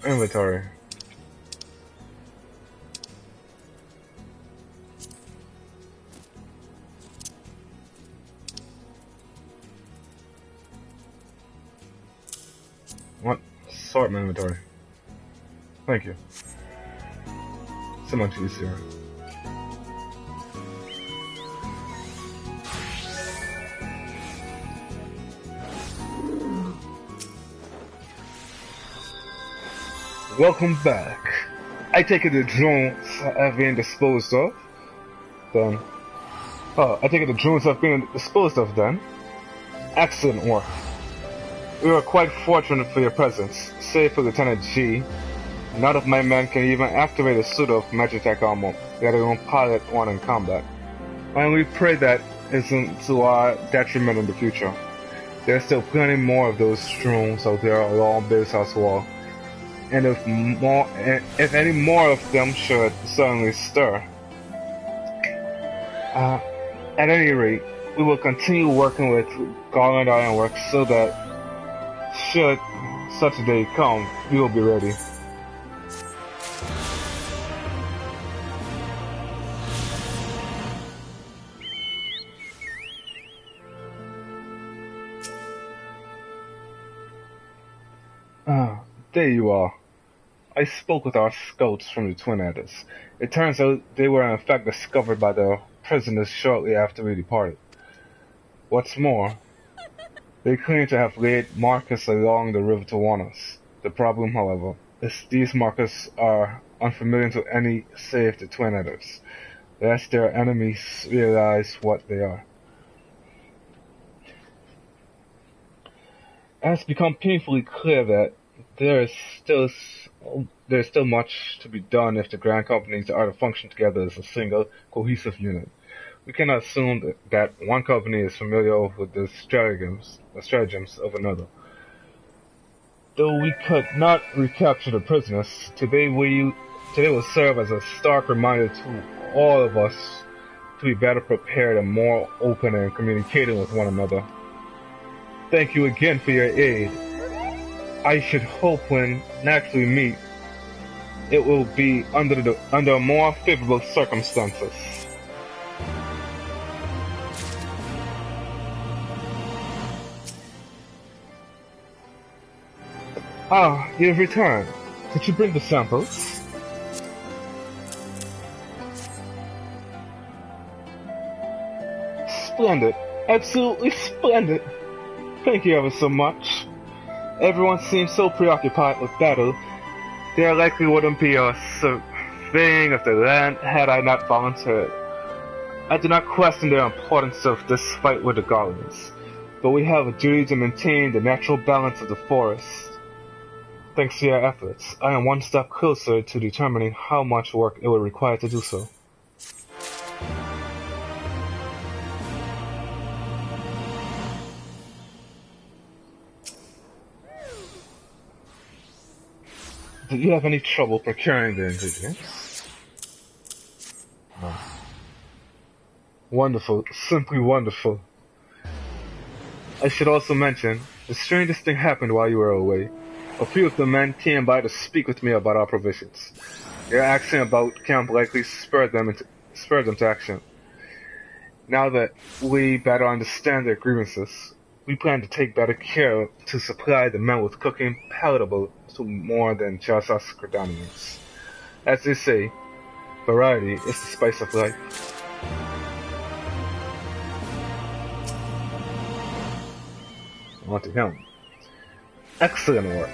Inventory. What? Sort my inventory. Thank you. So much easier. Welcome back. I take it the drones have been disposed of. Then. Oh, I take it the drones have been disposed of then. Excellent work. We were quite fortunate for your presence. Save for Lieutenant G. None of my men can even activate a suit of Magitech armor, let alone pilot one in combat. And we pray that isn't to our detriment in the future. There's still plenty more of those drones out there along Bill's wall. And if any more of them should suddenly stir. At any rate, we will continue working with Garland Ironworks so that should such a day come, we will be ready. There you are. I spoke with our scouts from the Twin Adders. It turns out they were in fact discovered by the prisoners shortly after we departed. What's more, they claim to have laid markers along the river to warn us. The problem, however, is these markers are unfamiliar to any save the Twin Adders, lest their enemies realize what they are. It has become painfully clear that there's still much to be done if the Grand Companies are to function together as a single, cohesive unit. We cannot assume that one company is familiar with the stratagems of another. Though we could not recapture the prisoners, today will serve as a stark reminder to all of us to be better prepared and more open in communicating with one another. Thank you again for your aid. I should hope when next we meet, it will be under more favorable circumstances. Ah, you've returned. Did you bring the samples? Splendid. Absolutely splendid. Thank you ever so much. Everyone seems so preoccupied with battle, there likely wouldn't be a surveying of the land had I not volunteered. I do not question the importance of this fight with the goblins, but we have a duty to maintain the natural balance of the forest. Thanks to your efforts, I am one step closer to determining how much work it will require to do so. Did you have any trouble procuring the ingredients? No. Wonderful, simply wonderful. I should also mention, the strangest thing happened while you were away. A few of the men came by to speak with me about our provisions. Your action about camp likely spurred them to action. Now that we better understand their grievances, we plan to take better care to supply the men with cooking palatable to more than just us Gridanians. As they say, variety is the spice of life. On to him. Excellent work.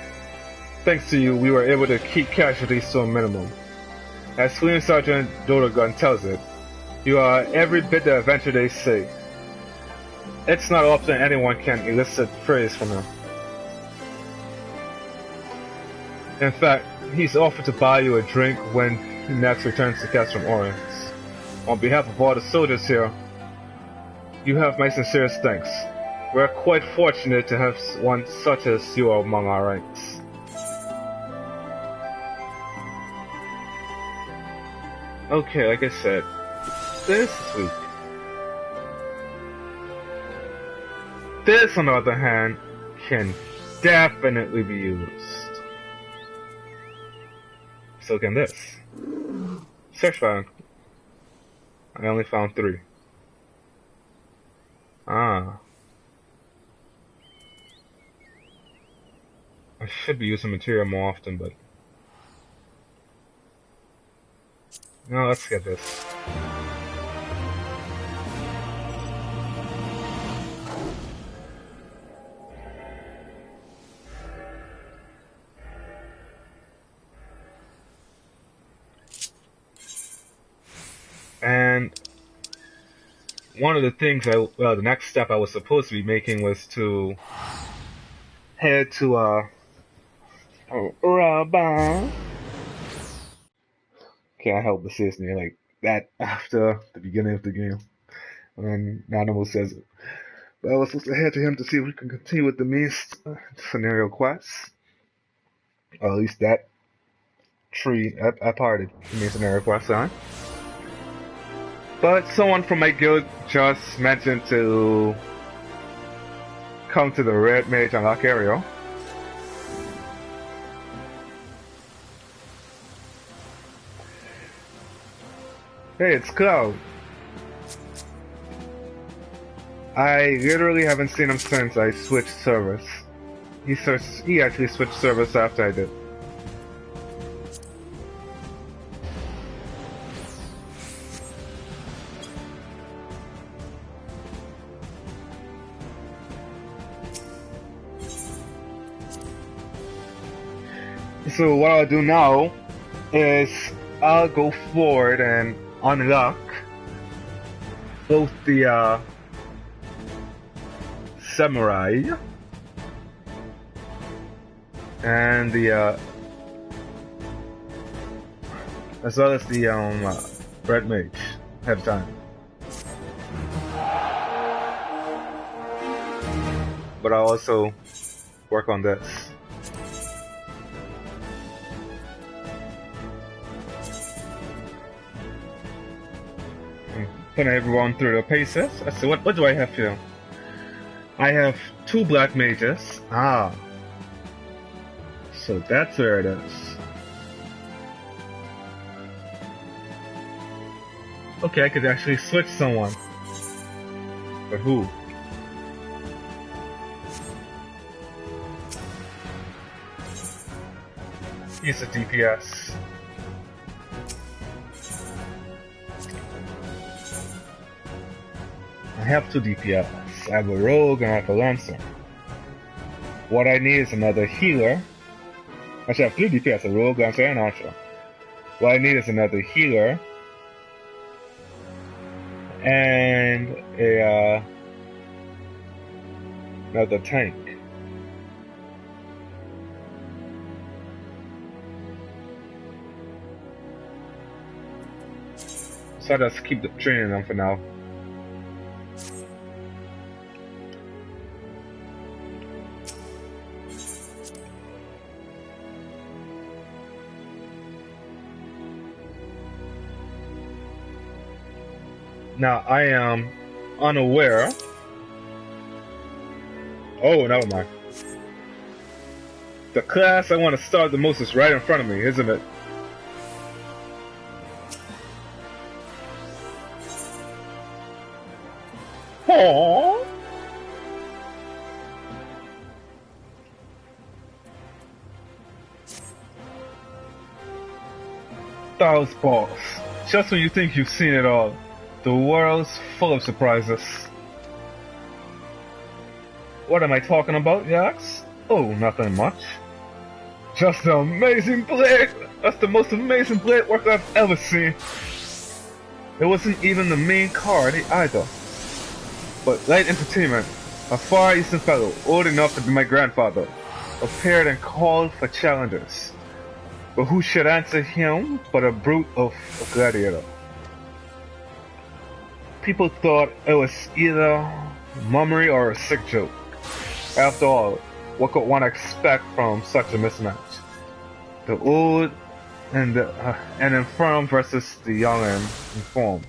Thanks to you, we were able to keep casualties to a minimum. As Fleeing Sergeant Dodogun tells it, you are every bit the adventure they say. It's not often anyone can elicit praise from him. In fact, he's offered to buy you a drink when he next returns to Castrum Orient. On behalf of all the soldiers here, you have my sincerest thanks. We're quite fortunate to have one such as you among our ranks. Okay, like I said, this is weak. This, on the other hand, can definitely be used. So can this. Search file. I only found 3. Ah. I should be using material more often, but... No, let's get this. And one of the things the next step I was supposed to be making was to head to Raban. Can't help but say his name like that after the beginning of the game when Nanaimo says it. But I was supposed to head to him to see if we can continue with the main scenario quests. Or at least that part of the main scenario quest on. But someone from my guild just mentioned to come to the Red Mage on Lock Ariel. Hey, it's Cloud. I literally haven't seen him since I switched servers. He actually switched servers after I did. So what I'll do now is I'll go forward and unlock both the samurai and the as well as the red mage ahead of time. But I'll also work on this. Putting everyone through the paces. So what do I have here? I have 2 black mages. Ah. So that's where it is. Okay, I could actually switch someone. But who? He's a DPS. I have 2 DPS. I have a rogue and I have a lancer. What I need is another healer. Actually, I have 3 DPS, a rogue, lancer, and archer. What I need is another healer. And another tank. So let's keep the training on for now. Now I am unaware. Oh, never mind. The class I want to start the most is right in front of me, isn't it? Aww. Styles Boss. Just when you think you've seen it all, the world's full of surprises. What am I talking about, you ask? Oh, nothing much. Just an amazing blade! That's the most amazing blade work I've ever seen. It wasn't even the main card either. But Light Entertainment, a far eastern fellow, old enough to be my grandfather, appeared and called for challengers. But who should answer him but a brute of a gladiator? People thought it was either mummery or a sick joke. After all, what could one expect from such a mismatch? The old and infirm versus the young and informed.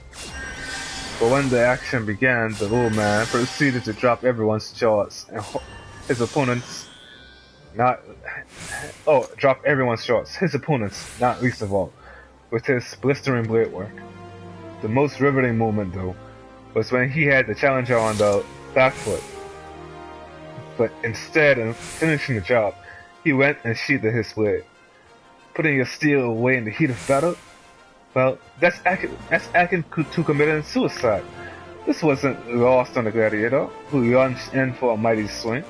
But when the action began, the old man proceeded to drop everyone's jaws and his opponents not least of all, with his blistering blade work. The most riveting moment, though, was when he had the challenger on the back foot. But instead of finishing the job, he went and sheathed his blade. Putting your steel away in the heat of battle? Well, that's akin to committing suicide. This wasn't lost on the gladiator, who lunged in for a mighty swing.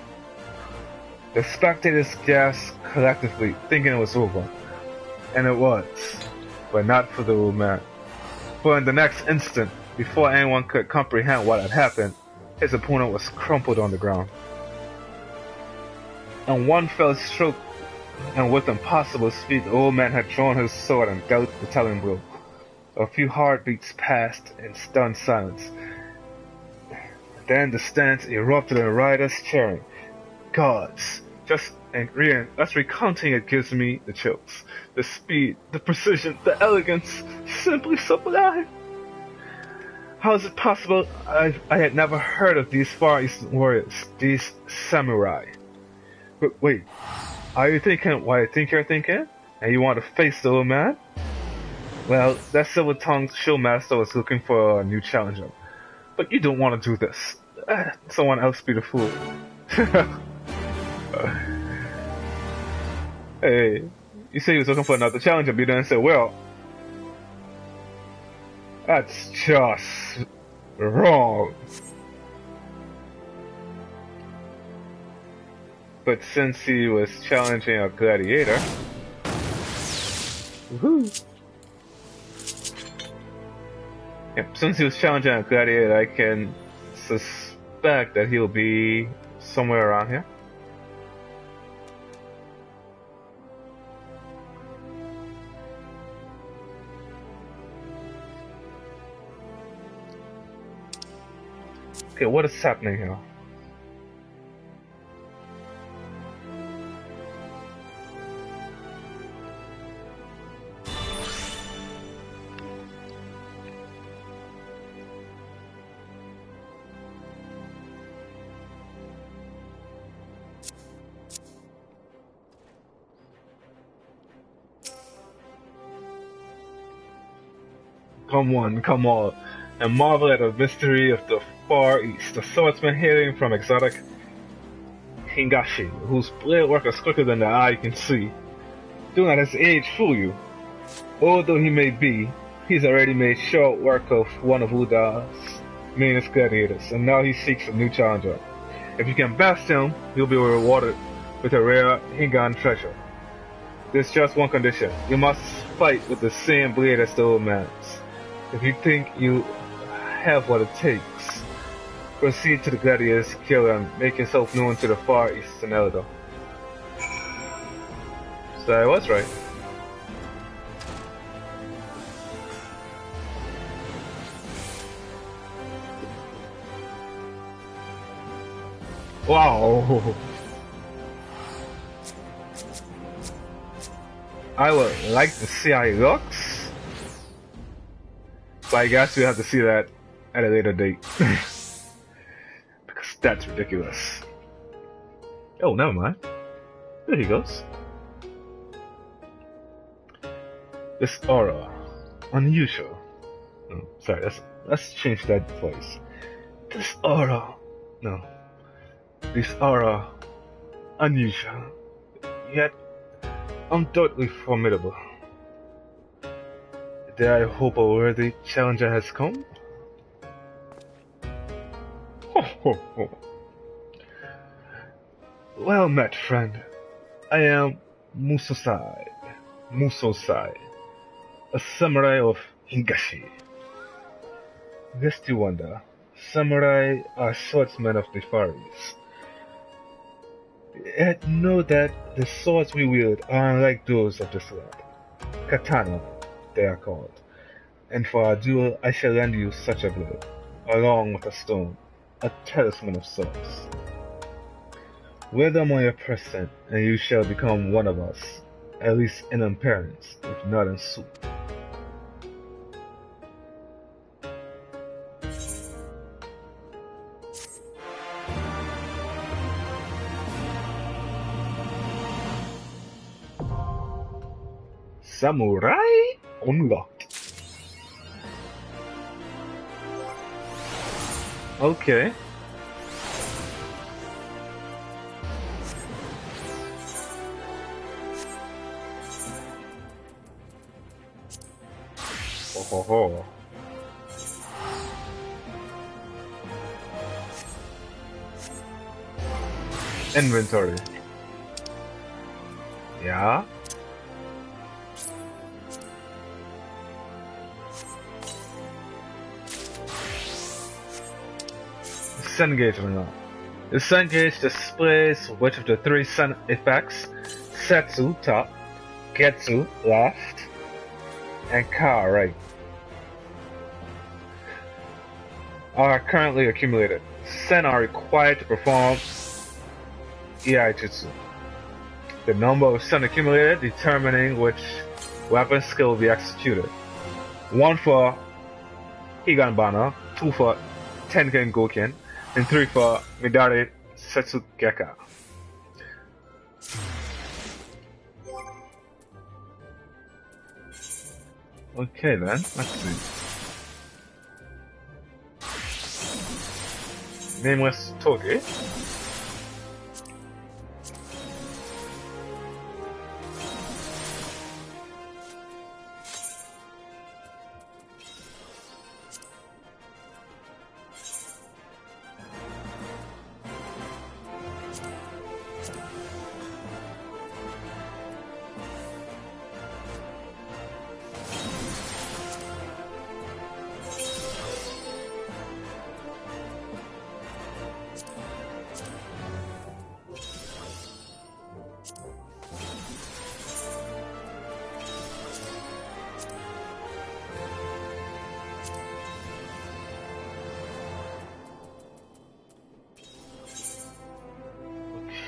The spectators gasped collectively, thinking it was over. And it was, but not for the old man. For in the next instant, before anyone could comprehend what had happened, his opponent was crumpled on the ground. In one fell stroke, and with impossible speed, the old man had drawn his sword and dealt the telling blow. A few heartbeats passed in stunned silence. Then the stands erupted in riotous cheering. Gods, that's recounting it gives me the chills. The speed, the precision, the elegance, simply sublime. How is it possible I had never heard of these Far Eastern warriors, these samurai? But wait, are you thinking what I think you're thinking? And you want to face the old man? Well, that silver-tongued showmaster was looking for a new challenger. But you don't want to do this. Someone else be the fool. Hey, you say he was looking for another challenger, but you didn't say, well, that's just wrong. But since he was challenging a gladiator, woohoo! Yep, since he was challenging a gladiator, I can suspect that he'll be somewhere around here. Okay, what is happening here? Come one, come all, and marvel at the mystery of the Far East. A swordsman hailing from exotic Hingashi, whose blade work is quicker than the eye can see. Do not his age fool you. Old though he may be, he's already made short work of one of Uda's meanest gladiators, and now he seeks a new challenger. If you can best him, you'll be rewarded with a rare Hingan treasure. There's just one condition. You must fight with the same blade as the old man's. If you think you have what it takes, proceed to the gladiator's killer and make yourself known to the Far Eastern Elder. So I was right. Wow. I would like to see how he looks, but I guess we have to see that at a later date. Because that's ridiculous. Oh, never mind. There he goes. This aura. Unusual. Oh, sorry, let's change that voice. This aura. No. This aura. Unusual. Yet undoubtedly formidable. Dare I hope a worthy challenger has come? Ho ho ho. Well met, friend. I am Musosai, a samurai of Hingashi. Lest you wonder, samurai are swordsmen of the Far East. Yet know that the swords we wield are unlike those of this land. Katana, they are called. And for our duel, I shall lend you such a blade, along with a stone, a talisman of sorts. Wear them on your person, and you shall become one of us, at least in appearance, if not in suit. Samurai unlocked. Okay. Ho ho ho. Inventory. Yeah. Sun gauge or not. The sun gauge displays which of the three sun effects, Setsu top, Getsu left, and Ka right, are currently accumulated. Sen are required to perform Iaijutsu. The number of sun accumulated determining which weapon skill will be executed. 1 for Higanbana, 2 for Tengen Goken, and 3 for Midare Setsugeka. Okay then, let's see. Nameless Toge.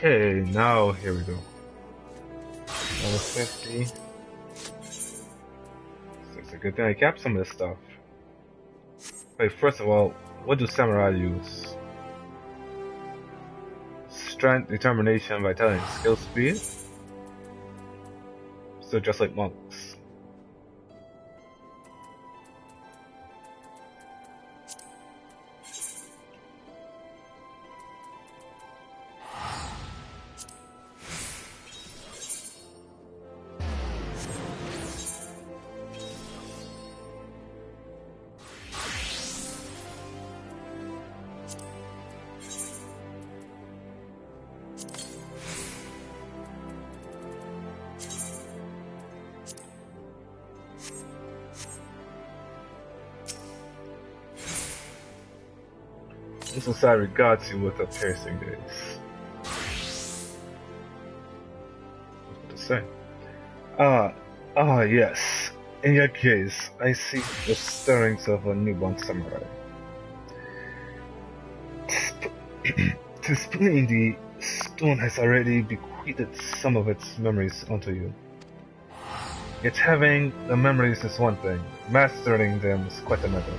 Okay, now here we go. Level 50. It's a good thing I kept some of this stuff. Wait, first of all, what do samurai use? Strength, determination, vitality, and skill speed? So just like monks. Society regards you with a piercing gaze. What to say? Yes. In your gaze, I see the stirrings of a newborn samurai. To explain, the stone has already bequeathed some of its memories onto you. Yet having the memories is one thing, mastering them is quite another.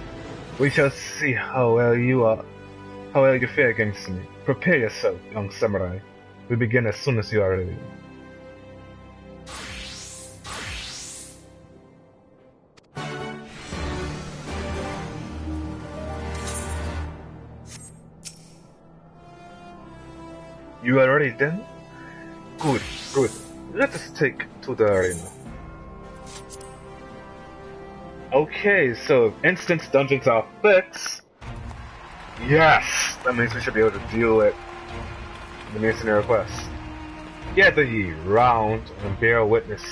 We shall see how well you fare against me. Prepare yourself, young samurai. We begin as soon as you are ready. You are ready then? Good, good. Let us take to the arena. Okay, so instance dungeons are fixed. Yes! That means we should be able to deal with the mercenary request. Gather ye round and bear witness,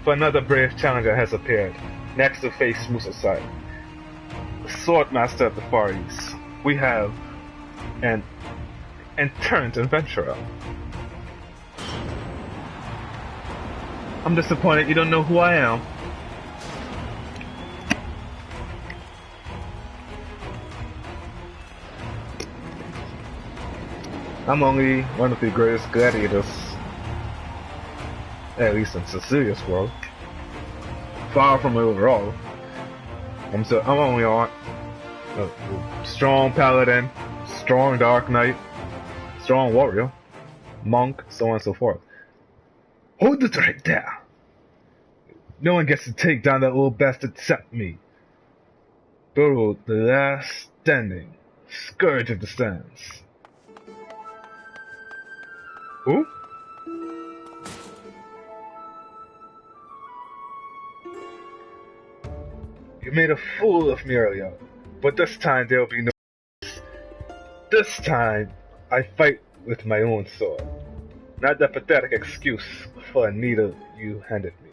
for another brave challenger has appeared, next to face Musasai, the swordmaster of the Far East. We have an turned adventurer. I'm disappointed you don't know who I am. I'm only one of the greatest gladiators, at least in Cecilia's world. Far from it overall. I'm only on a strong paladin, strong dark knight, strong warrior, monk, so on and so forth. Hold it right there! No one gets to take down that little bastard except me. Burrow, the last standing, scourge of the sands. Who? You made a fool of me earlier, but this time there will be no. This time, I fight with my own sword, not that pathetic excuse for a needle you handed me.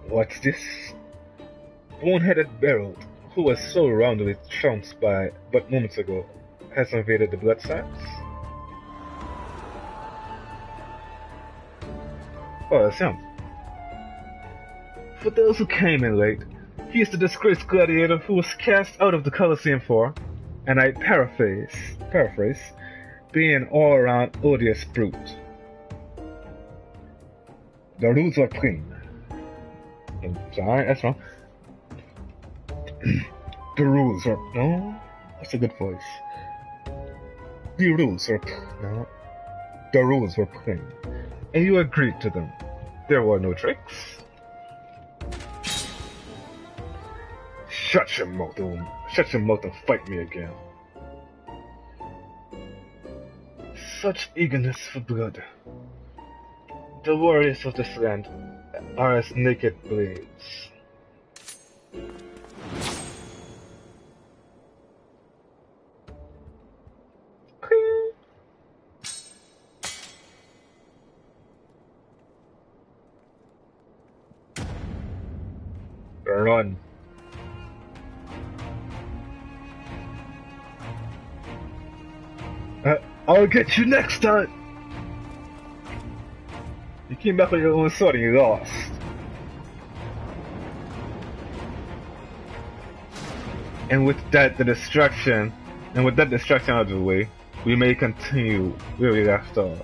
What's this? Bone-headed Beryl, who was so roundly trounced by but moments ago, has invaded the blood sands? Oh, that's him. For those who came in late, he is the disgraced gladiator who was cast out of the Colosseum for, and I paraphrase, being an all-around odious brute. The rules are plain. Sorry, that's wrong. The rules are... No, that's a good voice. The rules are... No. The rules were plain, and you agreed to them. There were no tricks. Shut your mouth and fight me again. Such eagerness for blood. The warriors of this land are as naked blades. Run. I'll get you next time! You came back with your own sword and you lost. And with that distraction out of the way, we may continue where we left off.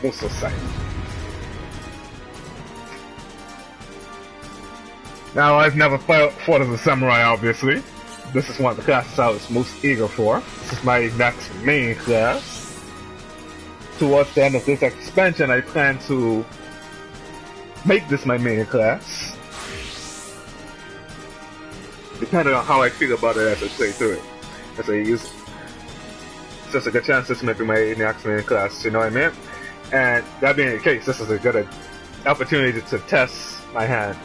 No society. Now, I've never fought as a samurai, obviously. This is one of the classes I was most eager for. This is my next main class. Towards the end of this expansion, I plan to make this my main class. Depending on how I feel about it as I play through it. As I use it. So it's a good chance this may be my next main class, you know what I mean? And that being the case, this is a good opportunity to test my hand.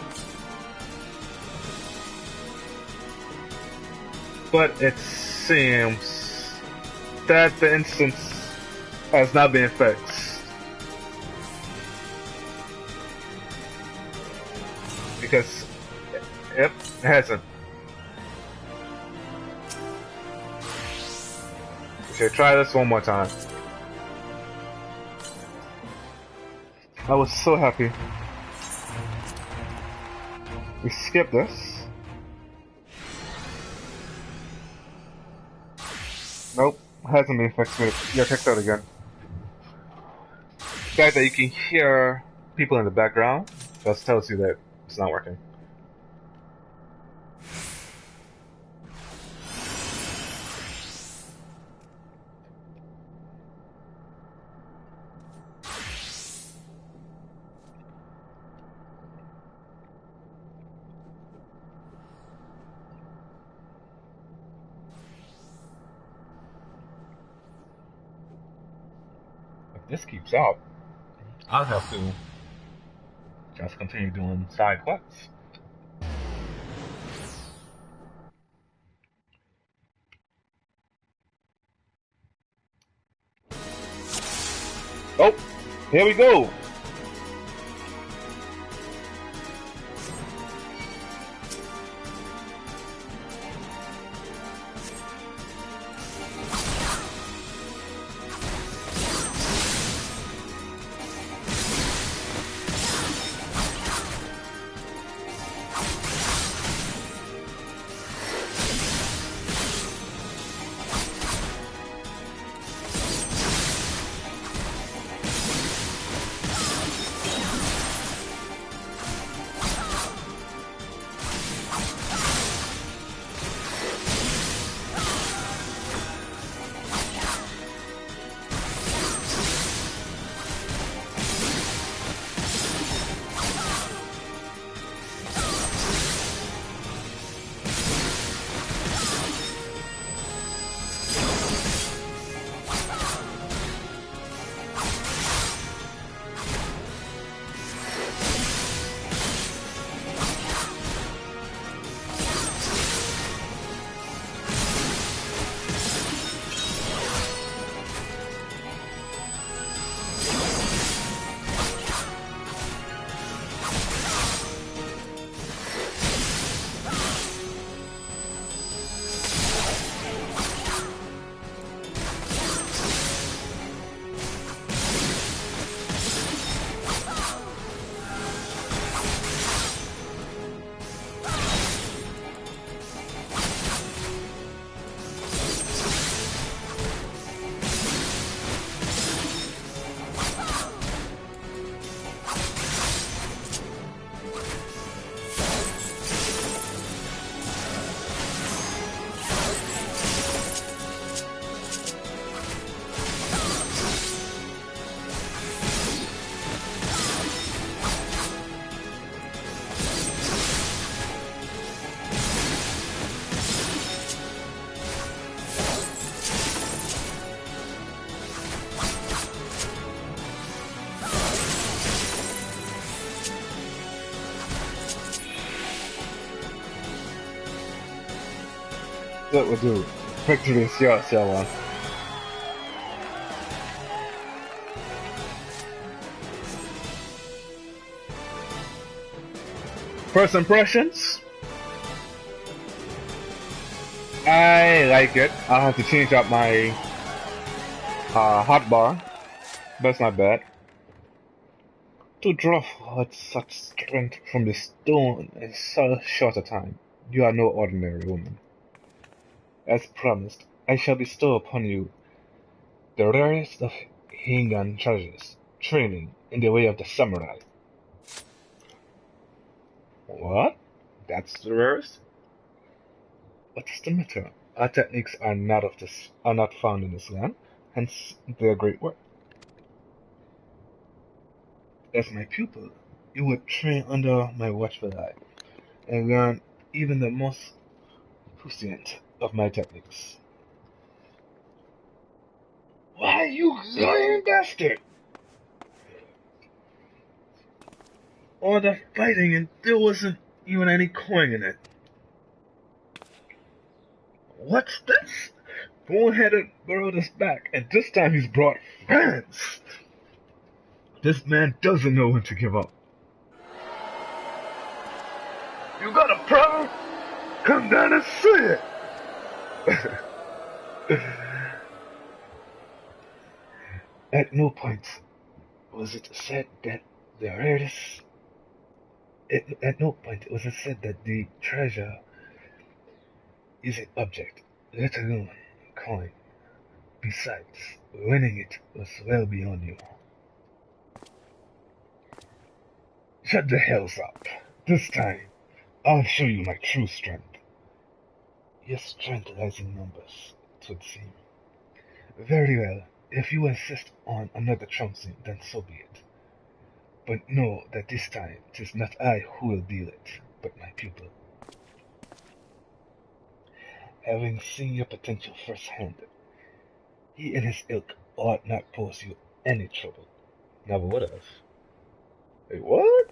But it seems that the instance has not been fixed. because it hasn't. We should try this one more time. I was so happy. We skipped this. Nope, hasn't been fixed. You're kicked out again. The fact that you can hear people in the background just tells you that it's not working. If this keeps up, I'll have to just continue doing side quests. Oh, here we go. That would do. Victory is yours, Yellow. First impressions? I like it. I'll have to change up my hotbar, but it's not bad. To draw forth such strength from the stone in so short a time, you are no ordinary woman. As promised, I shall bestow upon you the rarest of Hingan treasures, training in the way of the samurai. What? That's the rarest? What's the matter? Our techniques are not found in this land, hence their great work. As my pupil, you would train under my watchful eye, and learn even the most prescient of my techniques. Why, you lying bastard! All the fighting and there wasn't even any coin in it. What's this? Go ahead and borrow this back, and this time he's brought friends. This man doesn't know when to give up. You got a problem? Come down and see it. At no point was it said that the rarest. At no point was it said that the treasure is an object, let alone a coin. Besides, winning it was well beyond you. Shut the hells up. This time, I'll show you my true strength. Your strength lies in numbers, it would seem. Very well, if you insist on another trouncing, then so be it. But know that this time it is not I who will deal it, but my pupil. Having seen your potential firsthand, he and his ilk ought not pose you any trouble. Never would have. Wait, what?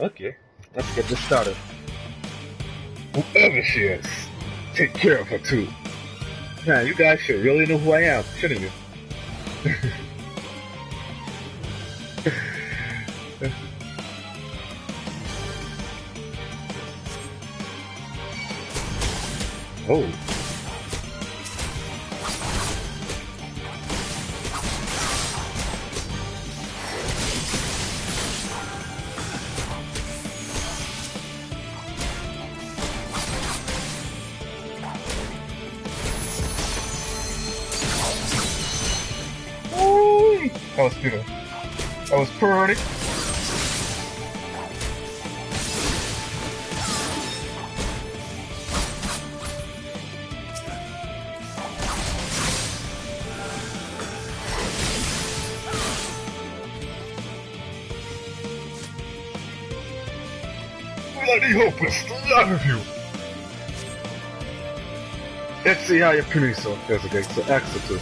Okay, let's get this started. Whoever she is, take care of her too. Now, you guys should really know who I am, shouldn't you? Oh. Ooh, that was good. That was pretty. Bloody hopeless, the lot of you! Let's see how you finish so there's a gate to exit to.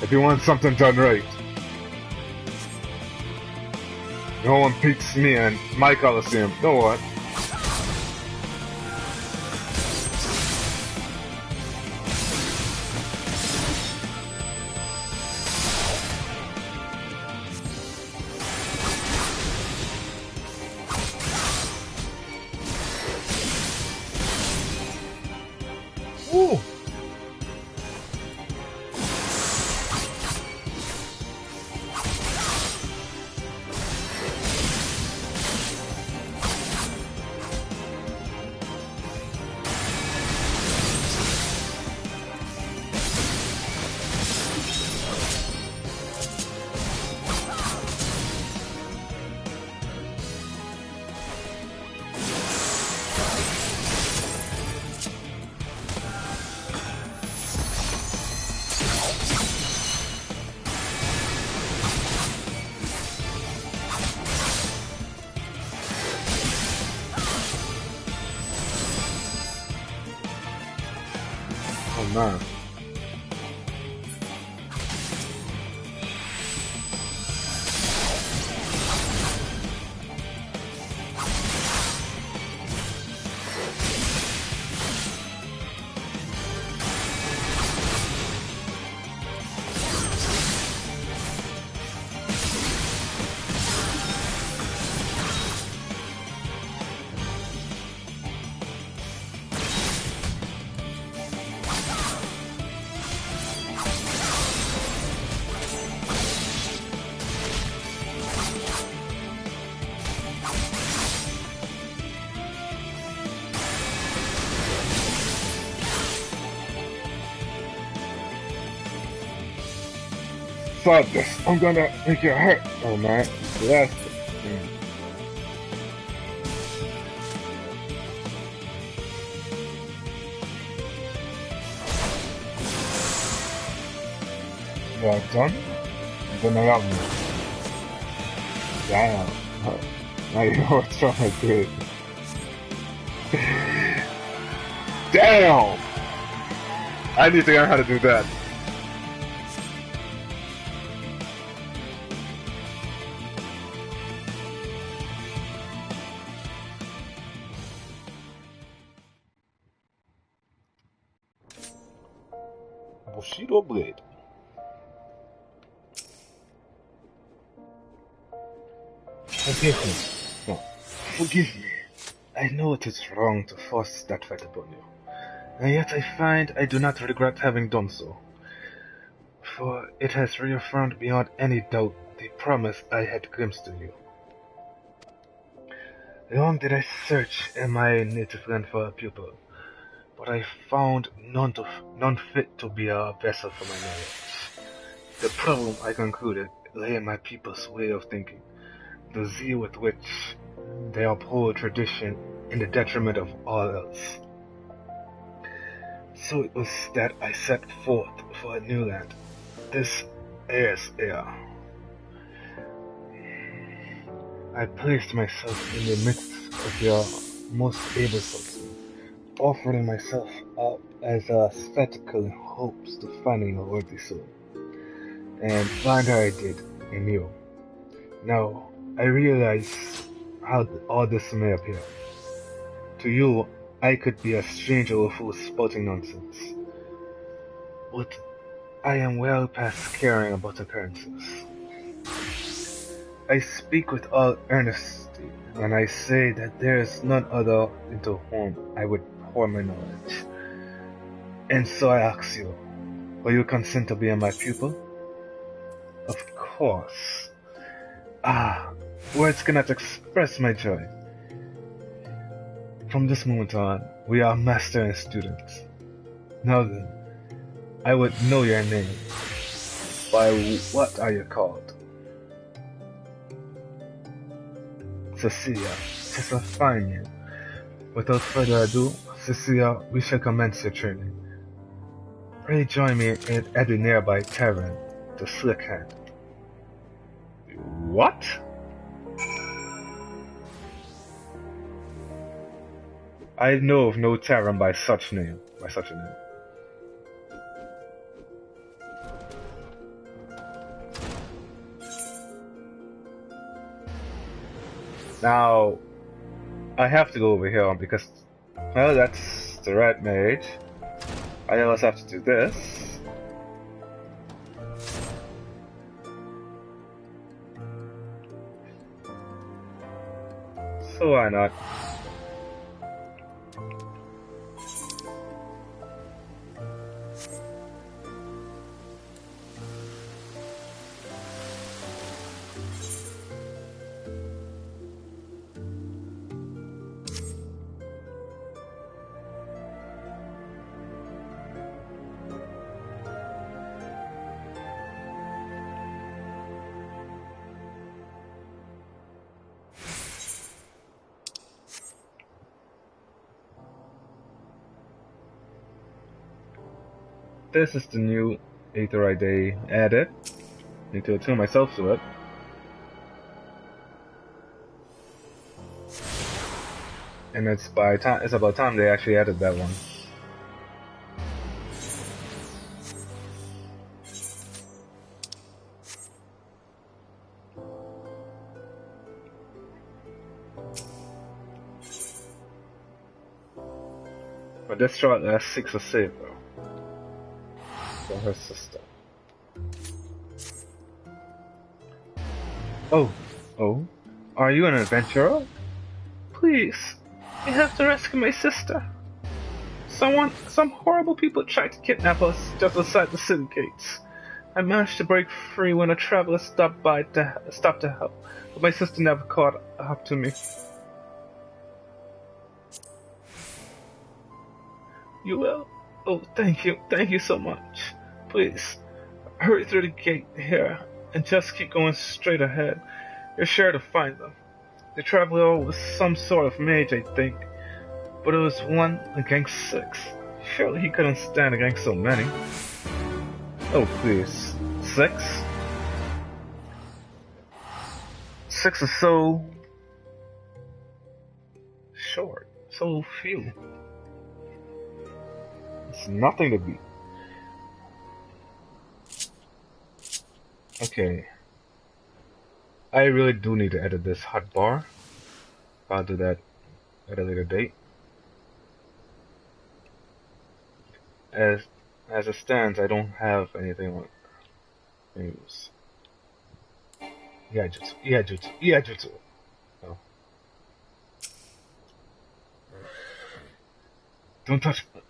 If you want something done right. No one beats me and my Coliseum. Know what? Ooh. Oh no. Stop this. I'm gonna make you hurt. Oh man. That's well done. You're gonna love me. Damn. Now you know what's wrong with it. Damn! I need to learn how to do that. Bushido blade. Forgive me. No, forgive me. I know it is wrong to force that fight upon you, and yet I find I do not regret having done so, for it has reaffirmed beyond any doubt the promise I had glimpsed in you. Long did I search in my native land for a pupil, but I found none fit to be a vessel for my knowledge. The problem, I concluded, lay in my people's way of thinking, the zeal with which they uphold tradition in the detriment of all else. So it was that I set forth for a new land, this ASR. I placed myself in the midst of your most able swordsmen, offering myself up as a spectacle in hopes to finding a worthy soul. And find her I did, in you. Now, I realize how all this may appear. To you, I could be a stranger or fool spouting nonsense. But I am well past caring about occurrences. I speak with all earnesty when I say that there is none other into whom I would pour my knowledge. And so I ask you, will you consent to be my pupil? Of course. Words cannot express my joy. From this moment on, we are master and students. Now then, I would know your name. By what are you called? Cecilia. 'Tis a fine name. Without further ado, Cecilia, we shall commence your training. Pray join me at the nearby tavern, the Slick Hand. What? I know of no tavern by such a name. Now, I have to go over here because, well, that's the red mage. I also have to do this. So why not? This is the new Aetherite they added. Need to attune myself to it. And it's about time they actually added that one. But this shot lasts 6 or 7 though. For her sister. Oh, are you an adventurer? Please, you have to rescue my sister. Some horrible people tried to kidnap us just outside the city gates. I managed to break free when a traveler stopped to help, but my sister never caught up to me. You will? Oh, thank you so much. Please, hurry through the gate here, and just keep going straight ahead. You're sure to find them. The traveler was some sort of mage, I think, but it was 1 against 6. Surely he couldn't stand against so many. Oh, please. 6? 6 is so short, so few. It's nothing to beat. Okay. I really do need to edit this hotbar. I'll do that at a later date. As As it stands, I don't have anything on news. Iajutsu. Oh. Don't touch me.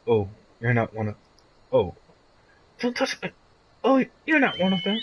Oh, you're not one of... Oh. Don't touch me. Oh, you're not one of them.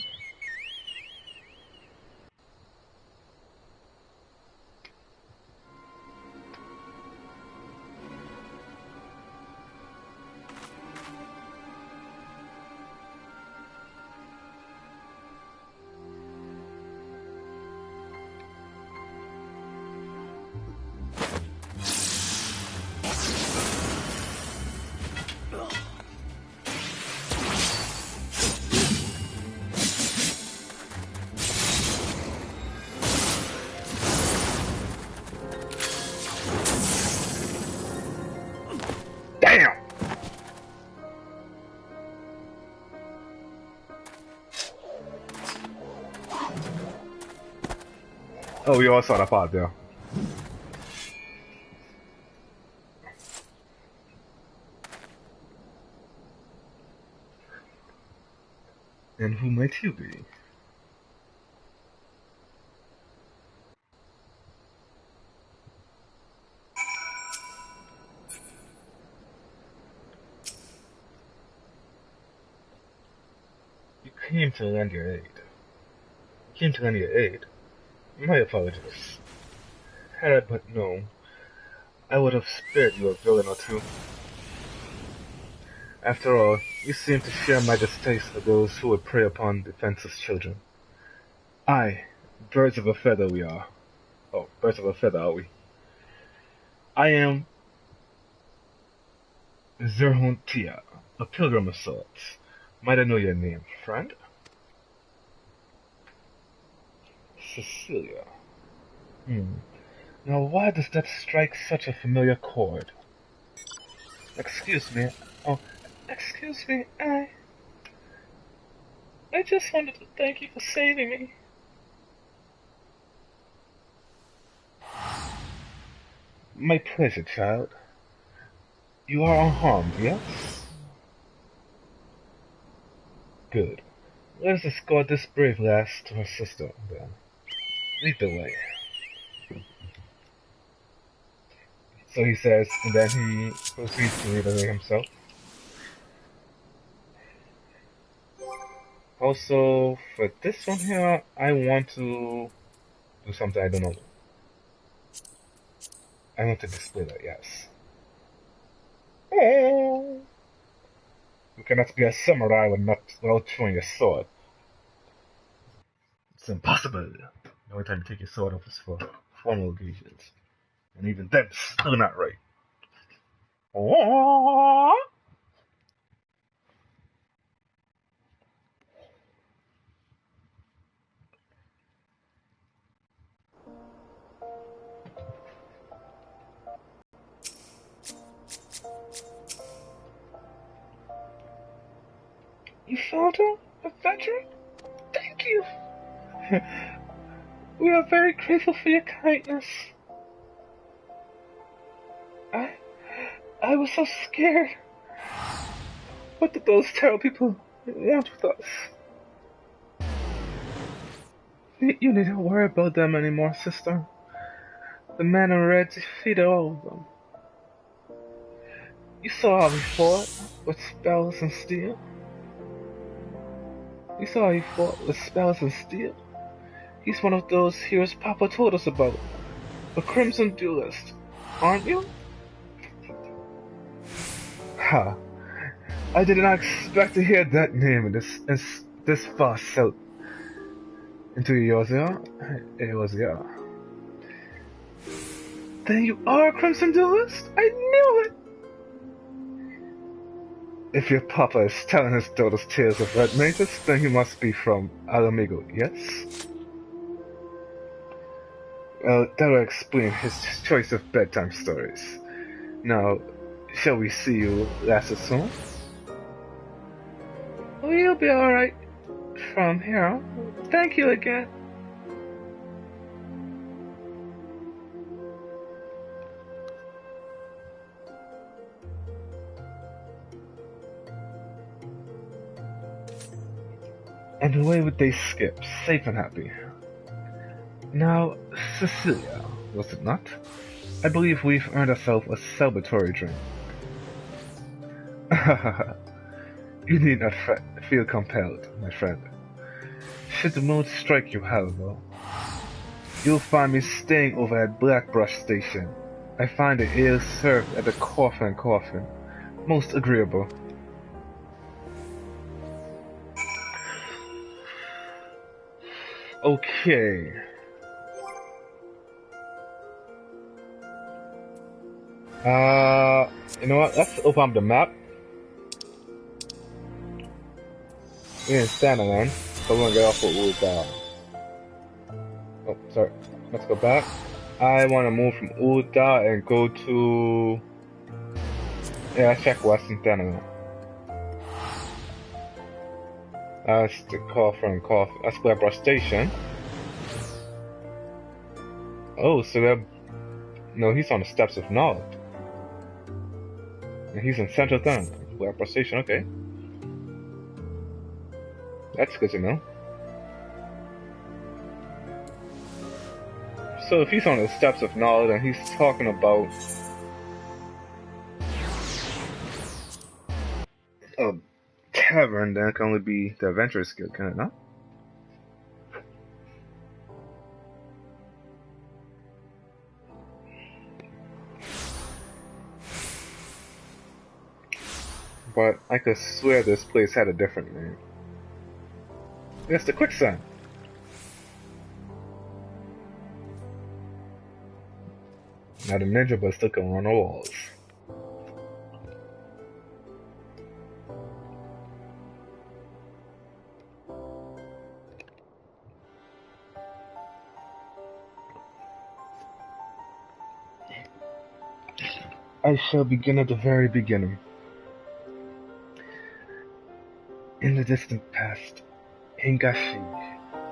Damn! Oh, we all saw that part there. And who might you be? You came to lend your aid. My apologies. Had I but known, I would have spared you a villain or two. After all, you seem to share my distaste for those who would prey upon defenseless children. Aye, birds of a feather we are. Oh, birds of a feather are we? I am Zerhuntia, a pilgrim of sorts. Might I know your name, friend? Cecilia. Now why does that strike such a familiar chord? Excuse me. Oh, excuse me, I just wanted to thank you for saving me. My pleasure, child. You are unharmed, yes? Good. Let us escort this brave lass to her sister, then. Lead the way. So he says, and then he proceeds to lead the way himself. Also, for this one here, I want to do something I don't know. I want to display that, yes. Oh. You cannot be a samurai without showing your sword. It's impossible. The only time you take your sword off is for formal occasions. And even then, still not right. Oh. You found her, adventurer? Thank you. We are very grateful for your kindness. I was so scared. What did those terrible people want with us? You needn't worry about them anymore, sister. The man in red defeated all of them. You saw how he fought with spells and steel. He's one of those heroes Papa told us about. A Crimson Duelist, aren't you? Ha! I did not expect to hear that name this far south into Eorzea. Then you are a Crimson Duelist? I knew it! If your papa is telling his daughter's tales of red mages, then he must be from Alamigo, yes? Well, that will explain his choice of bedtime stories. Now, shall we see you last soon? We'll be alright from here. Thank you again. And away would they skip, safe and happy. Now, Cecilia, was it not? I believe we've earned ourselves a celebratory drink. You need not feel compelled, my friend. Should the mood strike you, however, you'll find me staying over at Blackbrush Station. I find the ale served at the Coffin most agreeable. Okay. You know what? Let's open up the map. We're in Standalone, so we're gonna get off what we'll Oh, sorry. Let's go back. I want to move from Uda and go to... Yeah, let's check Western Standalone. That's the Coffin. That's Blackbrush Station. Oh, so that... No, he's on the steps of Nod. And he's in Central Town. Blackbrush Station, okay. That's good to know. So if he's on the steps of Nod and he's talking about a tavern, then it can only be the Adventurers Guild, can it not? But I could swear this place had a different name. It's the Quicksand. Now the ninja bus still going on the walls. I shall begin at the very beginning. In the distant past, Hingashi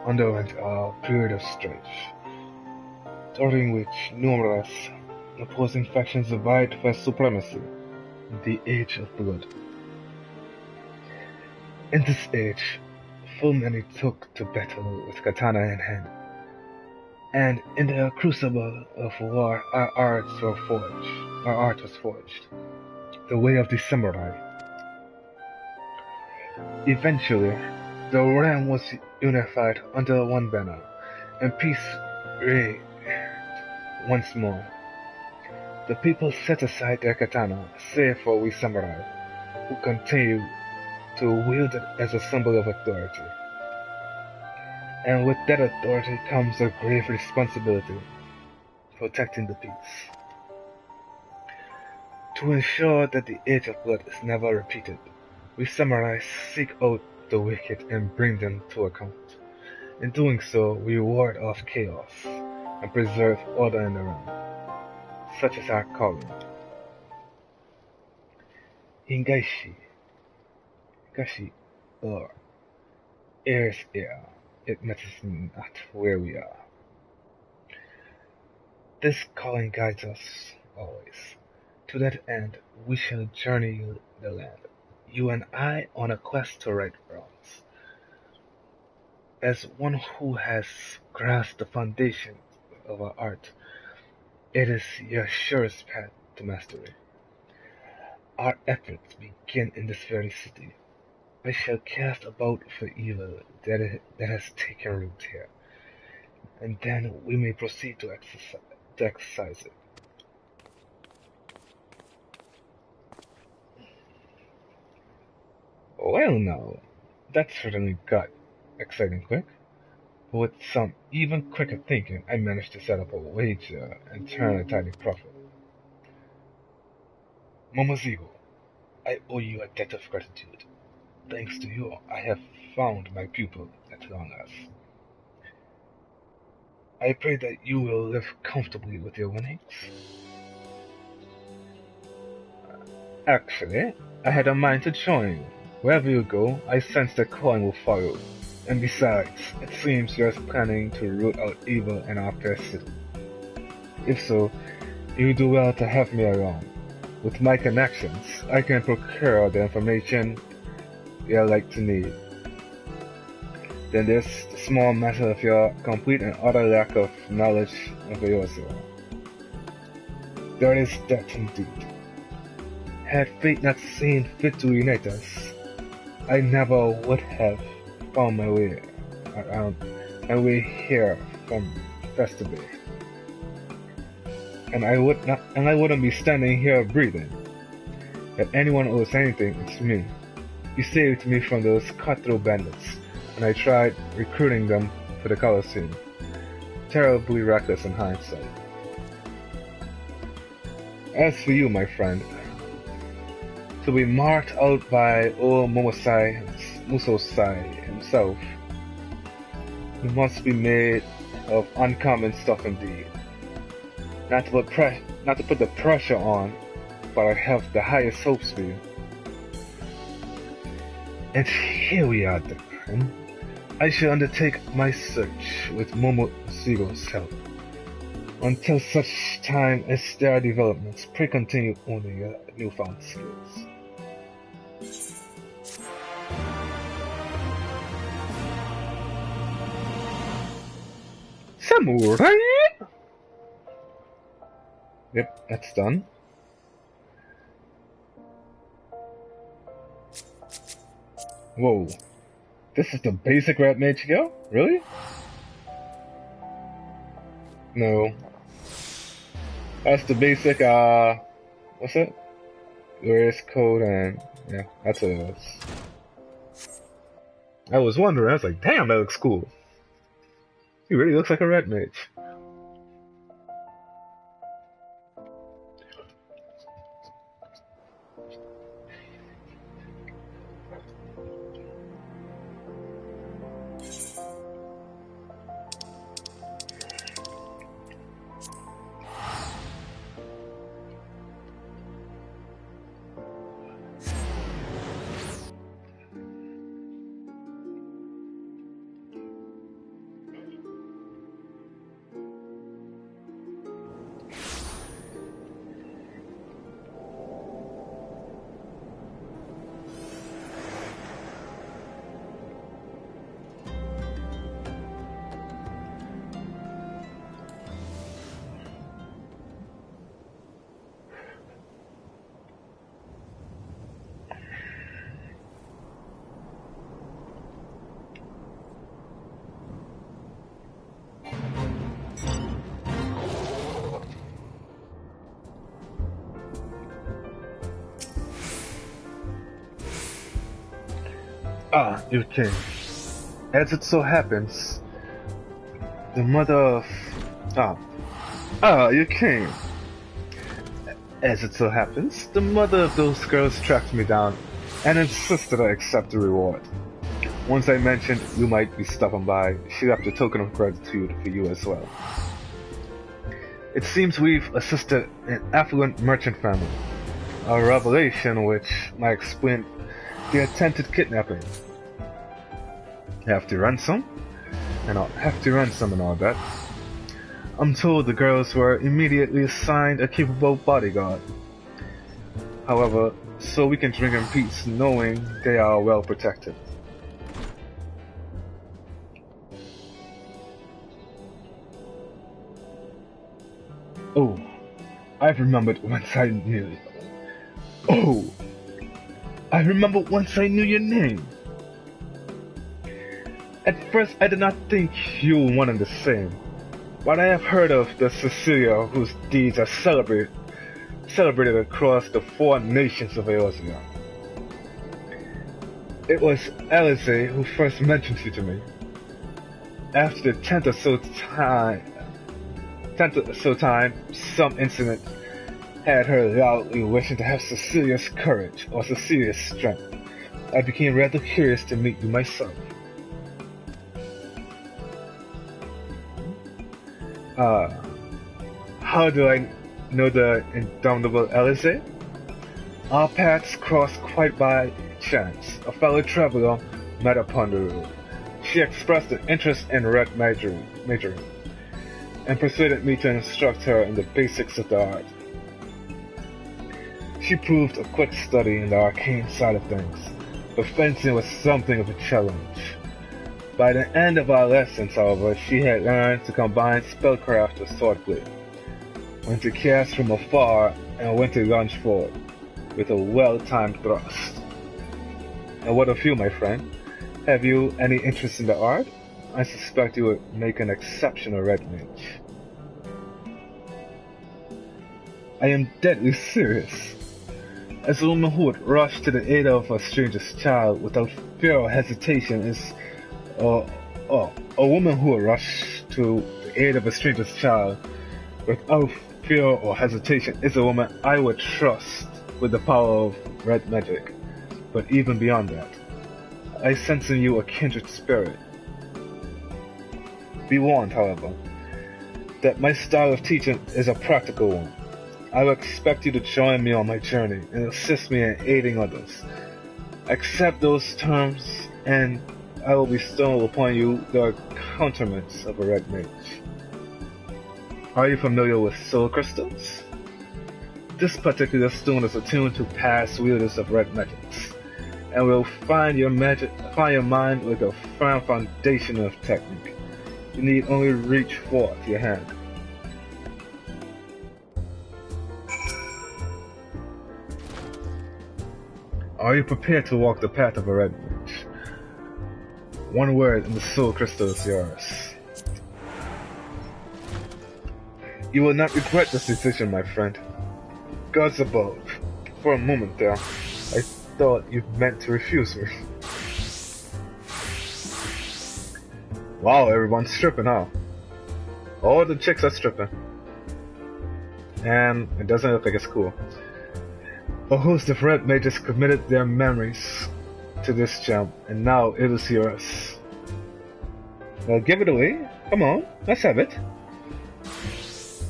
underwent a period of strife, during which numerous opposing factions vied for supremacy, the Age of Blood. In this age, full many took to battle with katana in hand, and in the crucible of war our art was forged, the way of the samurai. Eventually, the realm was unified under one banner, and peace reigned once more. The people set aside their katana, save for we samurai, who continue to wield it as a symbol of authority. And with that authority comes a grave responsibility, protecting the peace. To ensure that the Age of Blood is never repeated, we samurai seek out the wicked and bring them to account. In doing so, we ward off chaos and preserve order in the realm. Such is our calling. Hingashi, or air is air. It matters not where we are. This calling guides us always. To that end, we shall journey the land, you and I, on a quest to right wrongs. As one who has grasped the foundation of our art, it is your surest path to mastery. Our efforts begin in this very city. I shall cast about for evil that has taken root here, and then we may proceed to exercise it. Well now, that certainly got exciting quick. But with some even quicker thinking, I managed to set up a wager and turn a tiny profit. Momozigo, I owe you a debt of gratitude. Thanks to you, I have found my pupil at long last. I pray that you will live comfortably with your winnings. Actually, I had a mind to join you. Wherever you go, I sense that coin will follow. And besides, it seems you're planning to root out evil in our fair city. If so, you do well to have me along. With my connections, I can procure the information you'll like to need. Then there's the small matter of your complete and utter lack of knowledge of Eorzea. There is that indeed. Had fate not seen fit to unite us, I never would have found my way here from Ffxiv. And I wouldn't be standing here breathing. If anyone owes anything, it's me. You saved me from those cutthroat bandits, and I tried recruiting them for the Colosseum. Terribly reckless in hindsight. As for you, my friend, to be marked out by old Musosai himself, you must be made of uncommon stuff indeed. Not to put the pressure on, but I have the highest hopes for you. And here we are then. I shall undertake my search with Momosego's help. Until such time as there are developments, pray continue owning your newfound skills. Samurai! Yep, that's done. Whoa. This is the basic Red Mage skill? Really? No. That's the basic, what's it? Glorious code and, yeah, that's what it is. I was wondering, I was like, damn, that looks cool. He really looks like a Red Mage. Ah, you king. As it so happens, the mother of... you king. As it so happens, the mother of those girls tracked me down and insisted I accept the reward. Once I mentioned you might be stopping by, she left a token of gratitude for you as well. It seems we've assisted an affluent merchant family, a revelation which might explain the attempted kidnapping. Hefty ransom and all that. I'm told the girls were immediately assigned a capable bodyguard. However, so we can drink in peace knowing they are well protected. Oh, I've remembered once I knew. Oh, I remember once I knew your name. At first, I did not think you were one and the same, but I have heard of the Cecilia whose deeds are celebrated across the 4 nations of Eorzea. It was Alize who first mentioned you to me. After the 10th or so time, some incident had her loudly wishing to have Cecilia's courage or Cecilia's strength. I became rather curious to meet you myself. How do I know the indomitable Alize? Our paths crossed quite by chance. A fellow traveler met upon the road. She expressed an interest in red majoring, and persuaded me to instruct her in the basics of the art. She proved a quick study in the arcane side of things, but fencing was something of a challenge. By the end of our lessons, however, she had learned to combine spellcraft with swordplay, when to cast from afar and when to lunge forward, with a well-timed thrust. And what of you, my friend? Have you any interest in the art? I suspect you would make an exceptional red mage. I am deadly serious. As a woman who would rush to the aid of a stranger's child without fear or hesitation is... a woman who would rush to the aid of a stranger's child without fear or hesitation is a woman I would trust with the power of red magic. But even beyond that, I sense in you a kindred spirit. Be warned, however, that my style of teaching is a practical one. I will expect you to join me on my journey and assist me in aiding others. Accept those terms, and I will bestow upon you the accoutrements of a red mage. Are you familiar with soul crystals? This particular stone is attuned to past wielders of red magics, and will find your mind with a firm foundation of technique. You need only reach forth your hand. Are you prepared to walk the path of a red mage? One word and the soul crystal is yours. You will not regret this decision, my friend. Gods above, for a moment there, I thought you meant to refuse me. Wow, everyone's stripping, huh? All the chicks are stripping. And it doesn't look like it's cool. A host of red mages committed their memories to this gem, and now it is yours. Well, give it away. Come on, let's have it.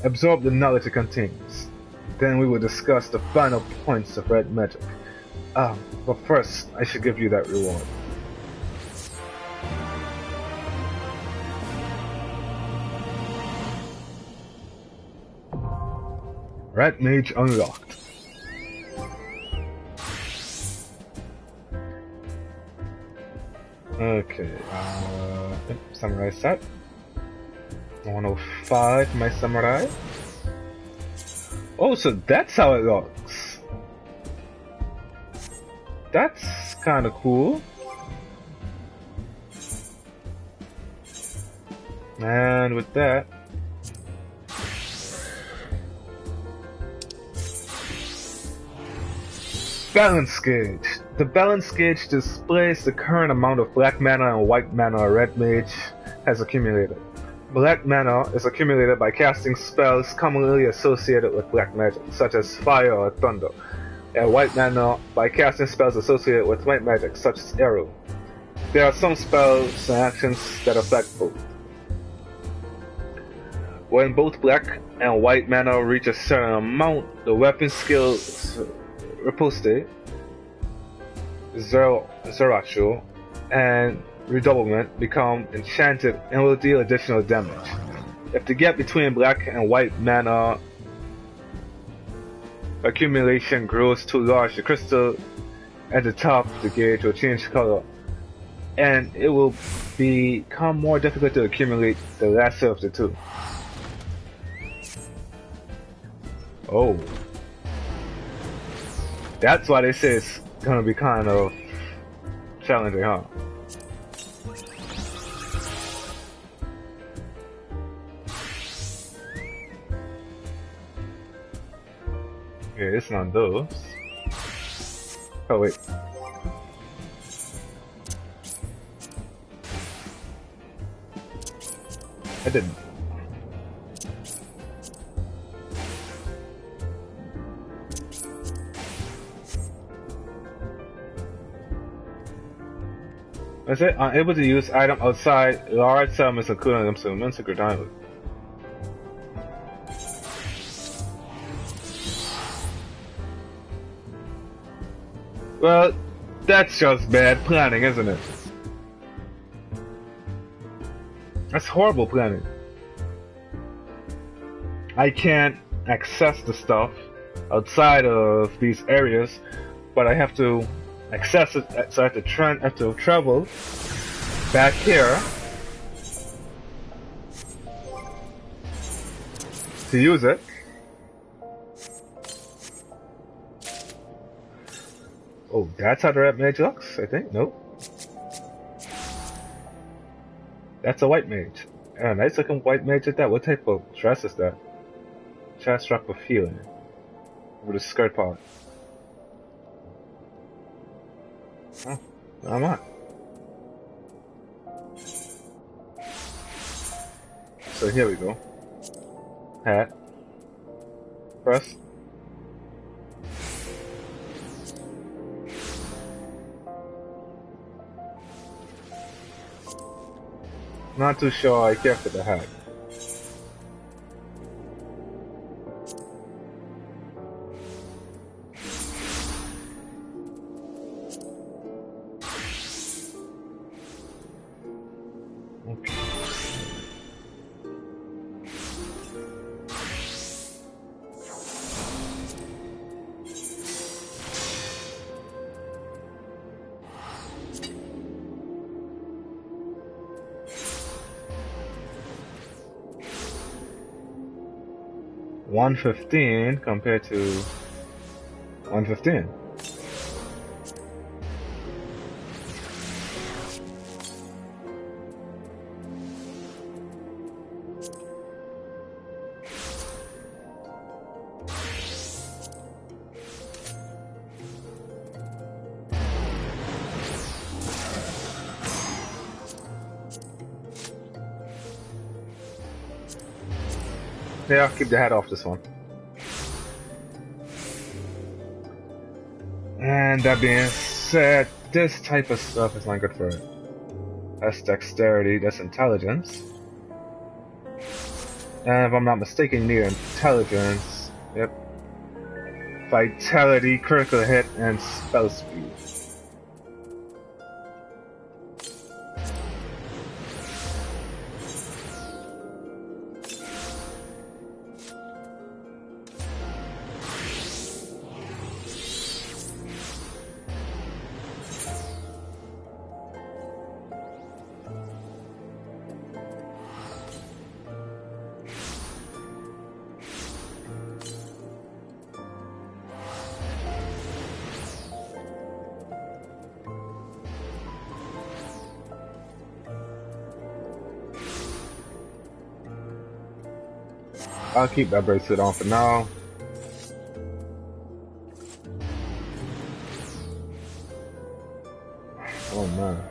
Absorb the knowledge it contains. Then we will discuss the final points of red magic. But first, I should give you that reward. Red Mage unlocked. Okay, samurai set. 105, my samurai. Oh, so that's how it looks. That's kinda cool. And with that, balance gauge. The balance gauge displays the current amount of black mana and white mana a red mage has accumulated. Black mana is accumulated by casting spells commonly associated with black magic, such as fire or thunder, and white mana by casting spells associated with white magic, such as arrow. There are some spells and actions that affect both. When both black and white mana reach a certain amount, the weapon skills riposte, Zeracho, and redoublement become enchanted and will deal additional damage. If the gap between black and white mana accumulation grows too large, the crystal at the top of the gauge will change color, and it will become more difficult to accumulate the lesser of the two. Oh. That's why they say it's gonna be kind of challenging, huh? Okay, it's not those. Oh wait. I didn't. Is it unable to use item outside large settlements including them settlements or diamond? Well, that's just bad planning, isn't it? That's horrible planning. I can't access the stuff outside of these areas, but I have to access it, so I have to travel back here to use it. Oh, that's how the red mage looks, I think. Nope. That's a white mage. A nice looking white mage at that. What type of dress is that? Chest strap of feeling. With a skirt part. Oh, I'm not. So here we go. Hat. Press. Not too sure I care for the hat. Okay. $115 compared to $115. Yeah, I'll keep the hat off this one. And that being said, this type of stuff is not good for it. That's dexterity, that's intelligence. And if I'm not mistaken, you need intelligence. Yep. Vitality, critical hit, and spell speed. I'll keep that bracelet on for now. Oh man.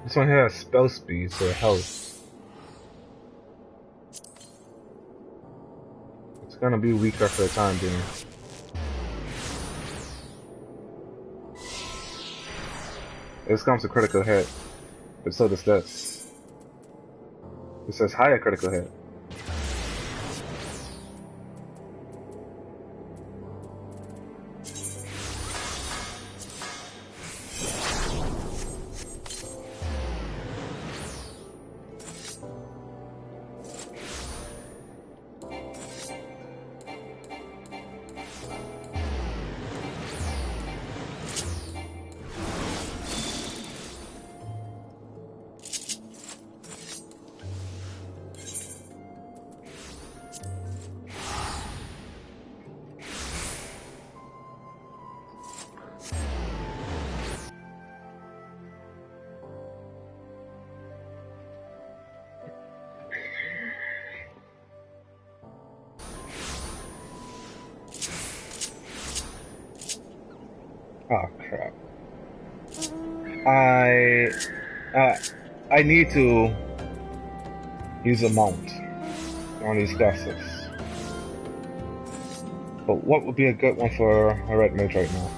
This one here has spell speed, so it helps. It's gonna be weaker for the time being. This comes to critical hit, but so does this. It says higher critical hit. Oh crap. I need to use a mount on these classes. But what would be a good one for a red mage right now?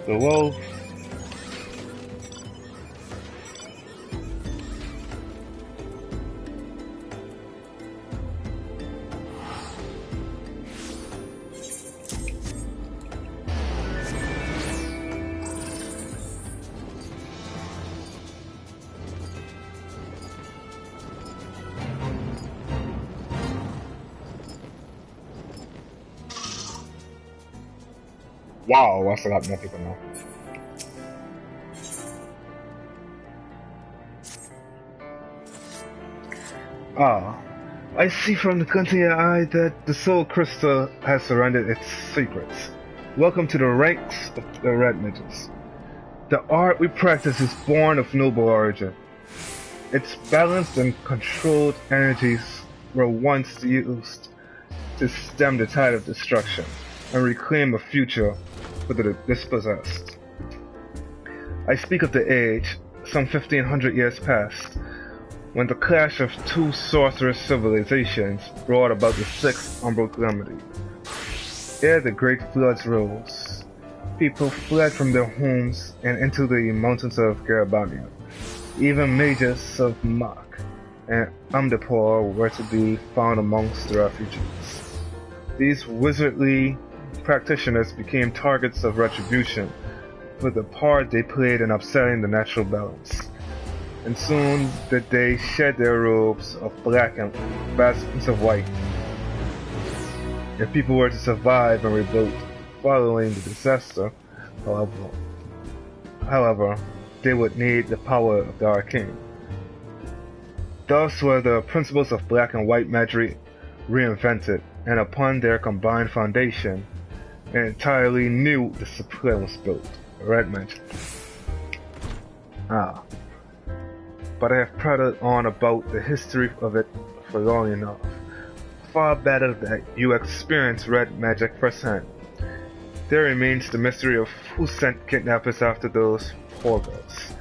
The wolf. Wow, I still got more people now. Ah, I see from the country eye that the Soul Crystal has surrendered its secrets. Welcome to the ranks of the Red Mages. The art we practice is born of noble origin. Its balanced and controlled energies were once used to stem the tide of destruction and reclaim a future for the dispossessed. I speak of the age, some 1500 years past, when the clash of two sorcerous civilizations brought about the sixth umbral calamity. Ere the great floods rose, people fled from their homes and into the mountains of Garabania. Even mages of Mach and Amdapor were to be found amongst the refugees. These wizardly practitioners became targets of retribution for the part they played in upsetting the natural balance. And soon did they shed their robes of black and vestments of white. If people were to survive and rebuild following the disaster, however, they would need the power of the arcane. Thus were the principles of black and white magic reinvented, and upon their combined foundation, an entirely new discipline was built, red magic. But I have prattled on about the history of it for long enough. Far better that you experience red magic firsthand. There remains the mystery of who sent kidnappers after those poor girls.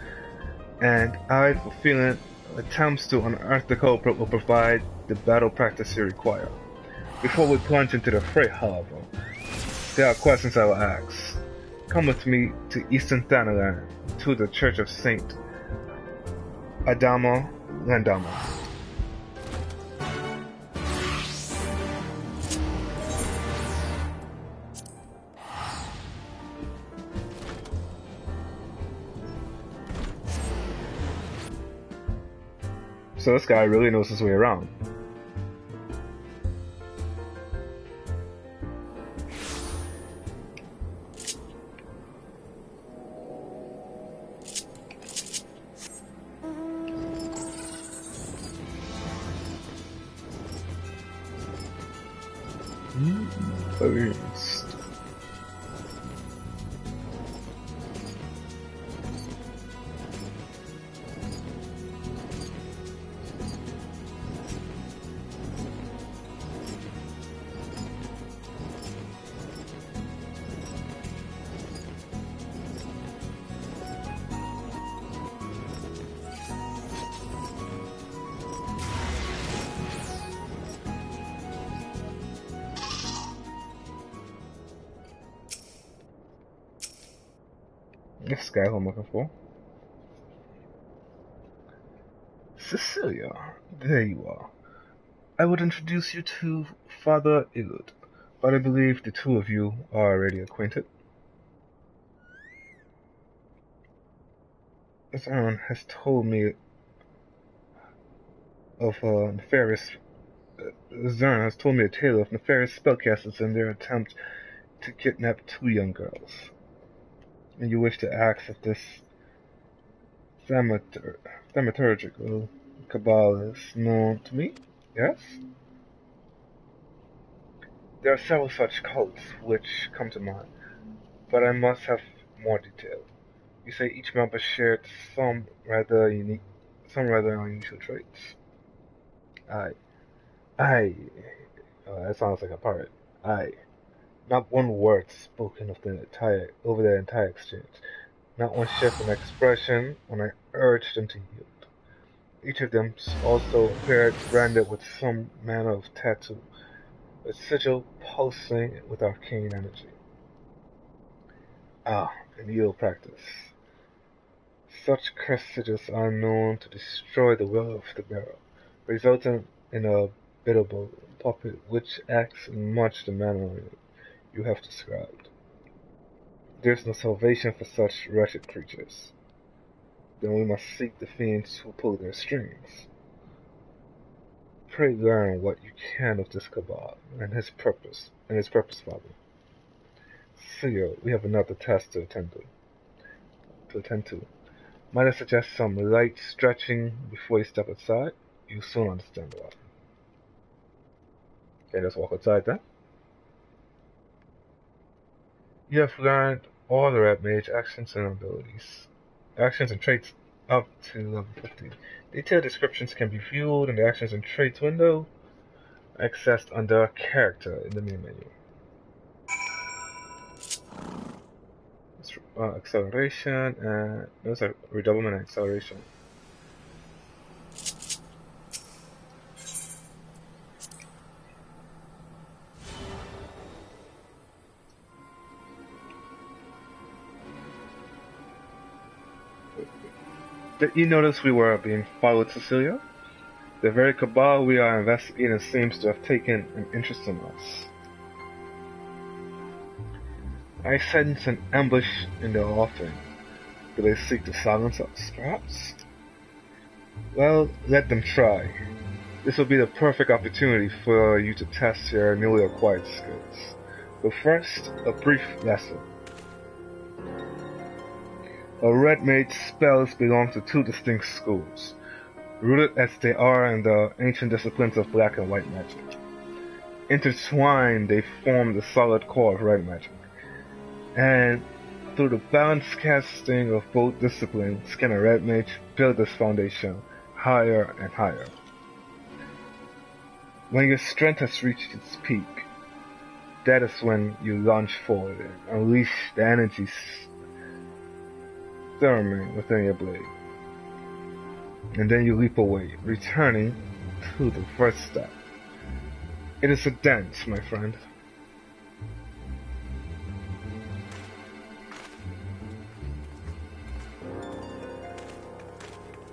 And I, for feeling attempts to unearth the culprit will provide the battle practice you require. Before we plunge into the fray, however, there are questions I will ask. Come with me to Eastern Thanalan, to the Church of Saint Adama Landama. So this guy really knows his way around. This guy who I'm looking for. Cecilia, there you are. I would introduce you to Father Illud, but I believe the two of you are already acquainted. Zaron has told me of a nefarious... Zaron has told me a tale of nefarious spellcasters in their attempt to kidnap two young girls. And you wish to ask if this thaumaturgical cabal is known to me? Yes? There are several such cults which come to mind, but I must have more detail. You say each member shared some rather unusual traits. That sounds like a pirate. Not one word spoken of over the entire exchange. Not one shift in expression when I urged them to yield. Each of them also appeared branded with some manner of tattoo, a sigil pulsing with arcane energy. And yield practice. Such cursed sigils are known to destroy the will of the bearer, resulting in a biddable puppet which acts in much the manner you have described. There is no salvation for such wretched creatures. Then we must seek the fiends who pull their strings. Pray learn what you can of this cabal and his purpose, Father. Seal, we have another task to attend to. Might I suggest some light stretching before you step outside? You'll soon understand why. Okay, let's walk outside then. You have learned all the Red Mage actions and abilities. Actions and traits up to level 50. Detailed descriptions can be viewed in the Actions and Traits window, accessed under Character in the main menu. Acceleration and those are redoublement and acceleration. Did you notice we were being followed, Cecilia? The very cabal we are investigating seems to have taken an interest in us. I sense an ambush in their offing. Do they seek to silence us, perhaps? Well, let them try. This will be the perfect opportunity for you to test your newly acquired skills. But first, a brief lesson. Red Mage spells belong to two distinct schools, rooted as they are in the ancient disciplines of black and white magic. Intertwined, they form the solid core of red magic, and through the balanced casting of both disciplines can a Red Mage build this foundation higher and higher. When your strength has reached its peak, that is when you launch forward and unleash the energy stirring within your blade. And then you leap away, returning to the first step. It is a dance, my friend.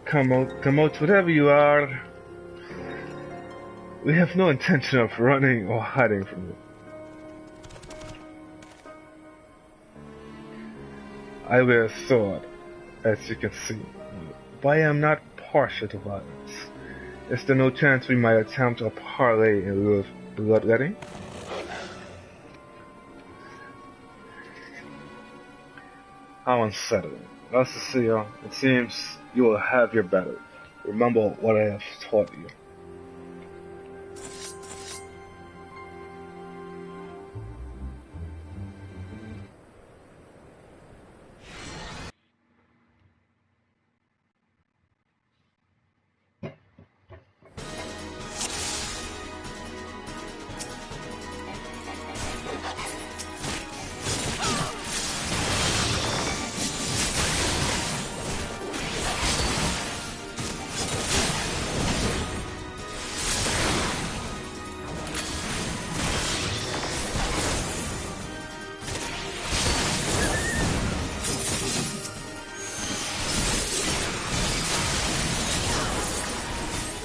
Come out, whatever you are. We have no intention of running or hiding from you. I wear a sword, as you can see, but I am not partial to violence. Is there no chance we might attempt a parley in lieu of bloodletting? How unsettling. Well, Cecilia, it seems you will have your battle. Remember what I have taught you.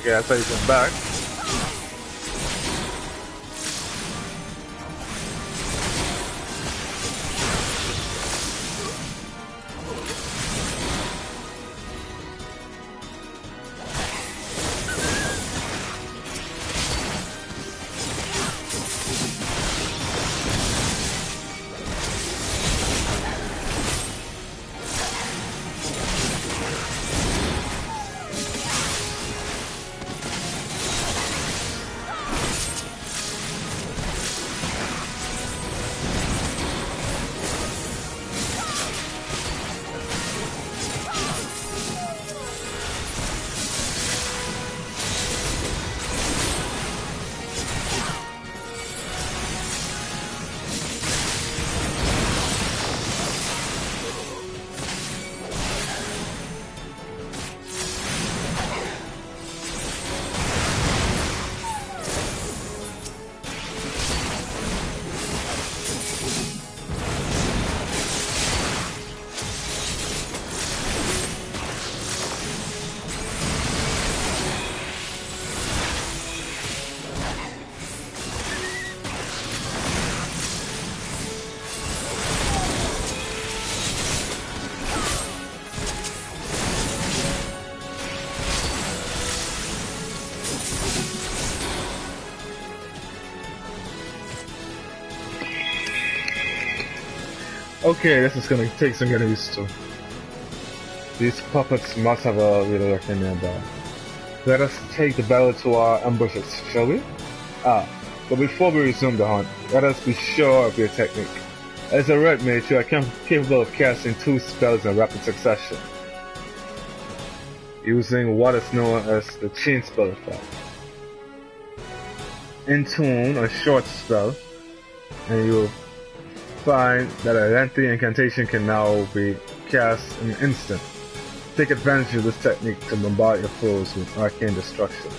Okay, I thought you come back. Okay, this is gonna take some getting used to. These puppets must have a leader lurking nearby. Let us take the battle to our ambushes, shall we? But before we resume the hunt, let us be sure of your technique. As a red mage, you are capable of casting 2 spells in rapid succession, using what is known as the chain spell effect. Intune, a short spell, and you will find that a lengthy incantation can now be cast in an instant. Take advantage of this technique to bombard your foes with arcane destruction.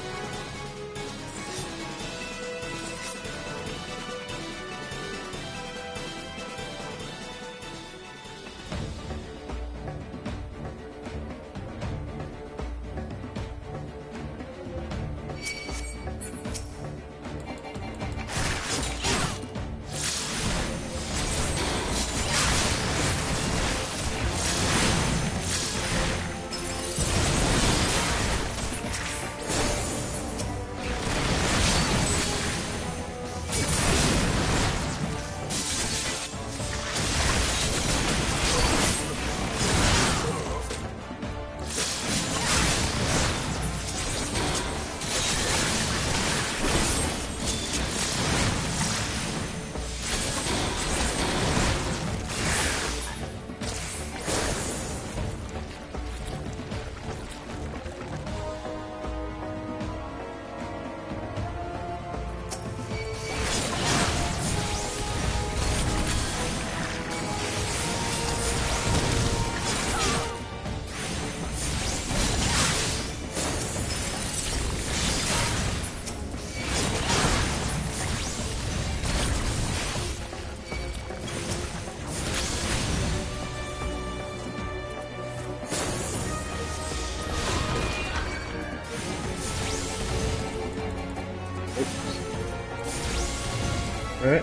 Alright.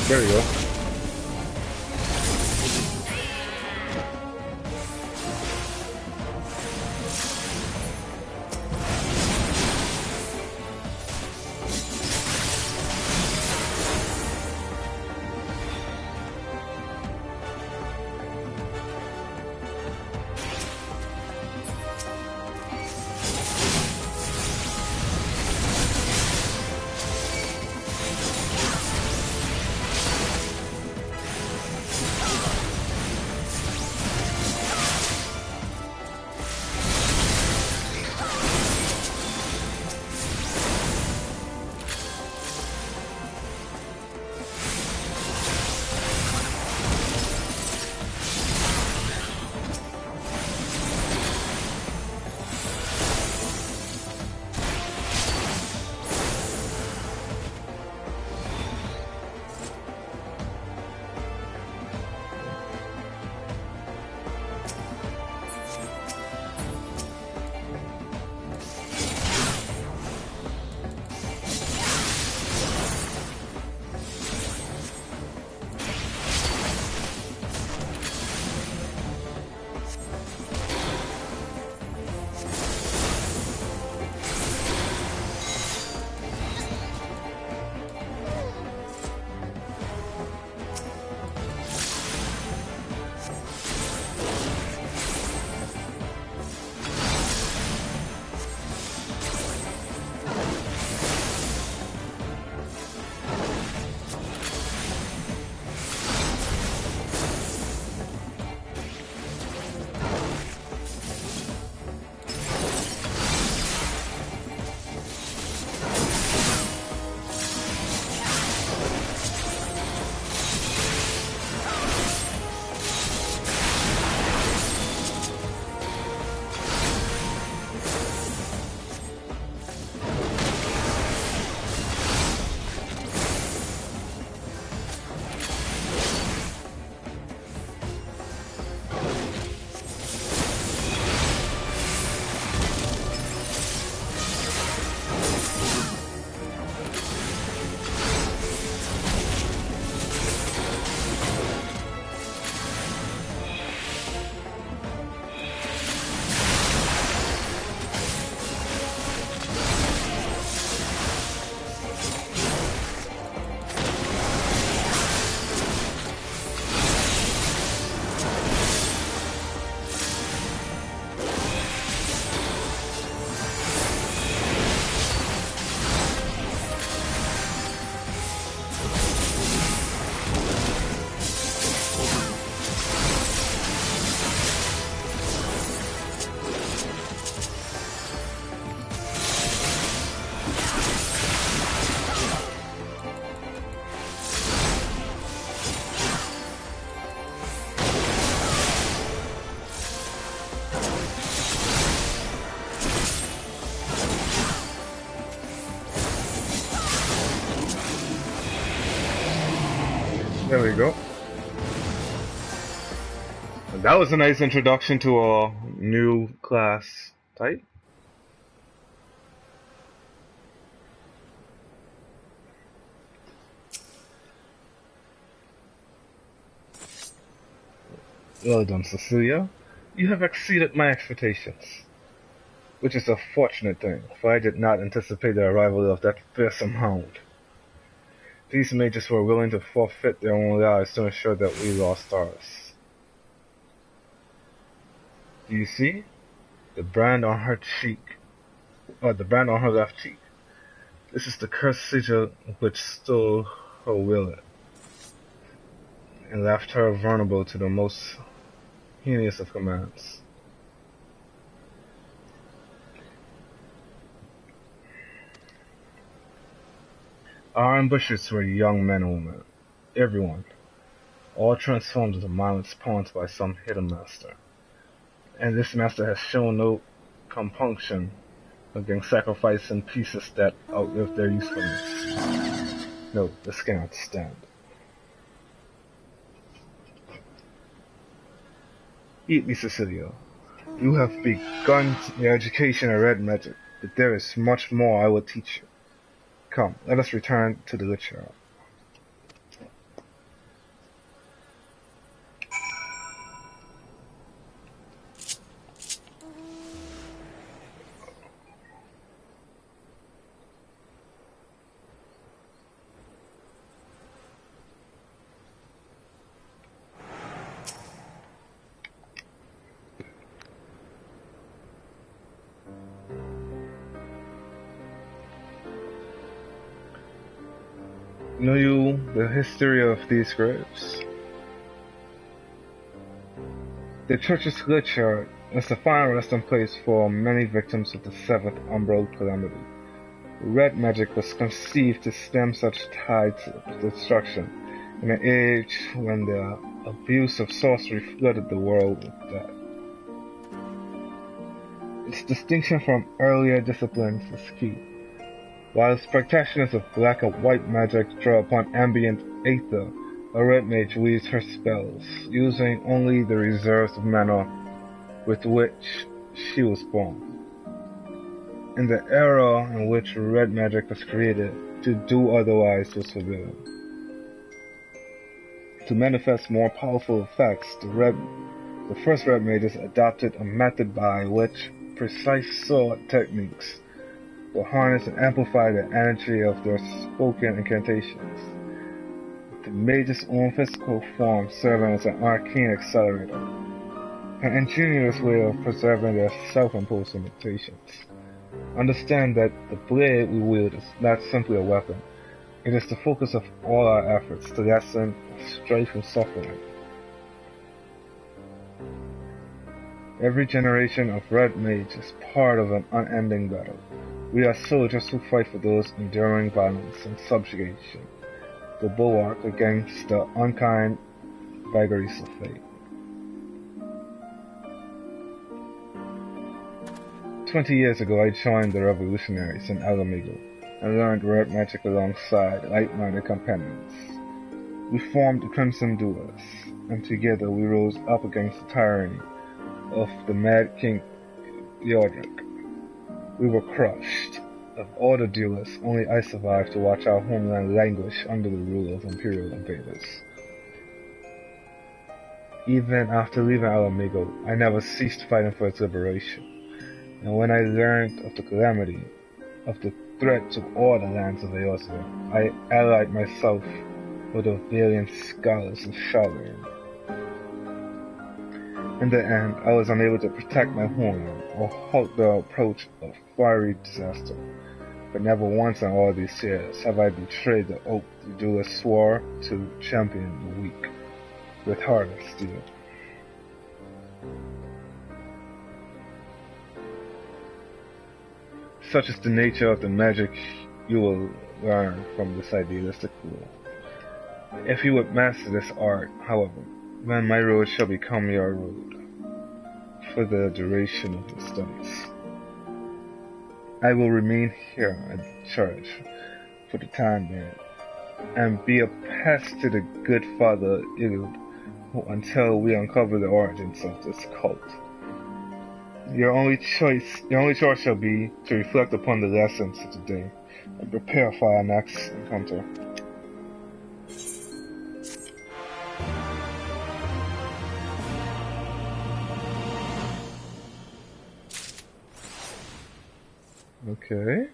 There we go. There we go. That was a nice introduction to a new class type. Well done, Cecilia. You have exceeded my expectations. Which is a fortunate thing, for I did not anticipate the arrival of that fearsome hound. These mages were willing to forfeit their own lives to ensure that we lost ours. Do you see? The brand on her cheek. The brand on her left cheek. This is the cursed sigil which stole her will and left her vulnerable to the most heinous of commands. Our ambushers were young men and women, everyone, all transformed into mindless pawns by some hidden master. And this master has shown no compunction against sacrificing pieces that outlive their usefulness. No, this cannot stand. Eat me, Cecilia. You have begun your education in red magic, but there is much more I will teach you. Come, let us return to the lecture. Know you the history of these graves? The church's churchyard is the final resting place for many victims of the seventh umbral calamity. Red magic was conceived to stem such tides of destruction in an age when the abuse of sorcery flooded the world with death. Its distinction from earlier disciplines is key. While practitioners of black and white magic draw upon ambient aether, a red mage weaves her spells, using only the reserves of mana with which she was born. In the era in which red magic was created, to do otherwise was forbidden. To manifest more powerful effects, the first red mages adopted a method by which precise sword techniques will harness and amplify the energy of their spoken incantations. The mage's own physical form serving as an arcane accelerator, an ingenious way of preserving their self-imposed limitations. Understand that the blade we wield is not simply a weapon. It is the focus of all our efforts to lessen strife and suffering. Every generation of red mage is part of an unending battle. We are soldiers who fight for those enduring violence and subjugation, the bulwark against the unkind vagaries of fate. 20 years ago I joined the revolutionaries in Alamigo and learned red magic alongside like-minded companions. We formed the Crimson Duelists, and together we rose up against the tyranny of the Mad King Theodoric. We were crushed. Of all the duelists, only I survived to watch our homeland languish under the rule of imperial invaders. Even after leaving Alamigo, I never ceased fighting for its liberation. And when I learned of the calamity, of the threat to all the lands of Eorzea, I allied myself with the valiant scholars of SHROUD. In the end, I was unable to protect my homeland or halt the approach of fiery disaster. But never once in all these years have I betrayed the oath the duelist swore to champion the weak with heart of steel. Such is the nature of the magic you will learn from this idealistic rule. If you would master this art, however, then my road shall become your road for the duration of your studies. I will remain here at the church for the time being, and be a pest to the good father Illud until we uncover the origins of this cult. Your only choice shall be to reflect upon the lessons of today and prepare for our next encounter. Okay.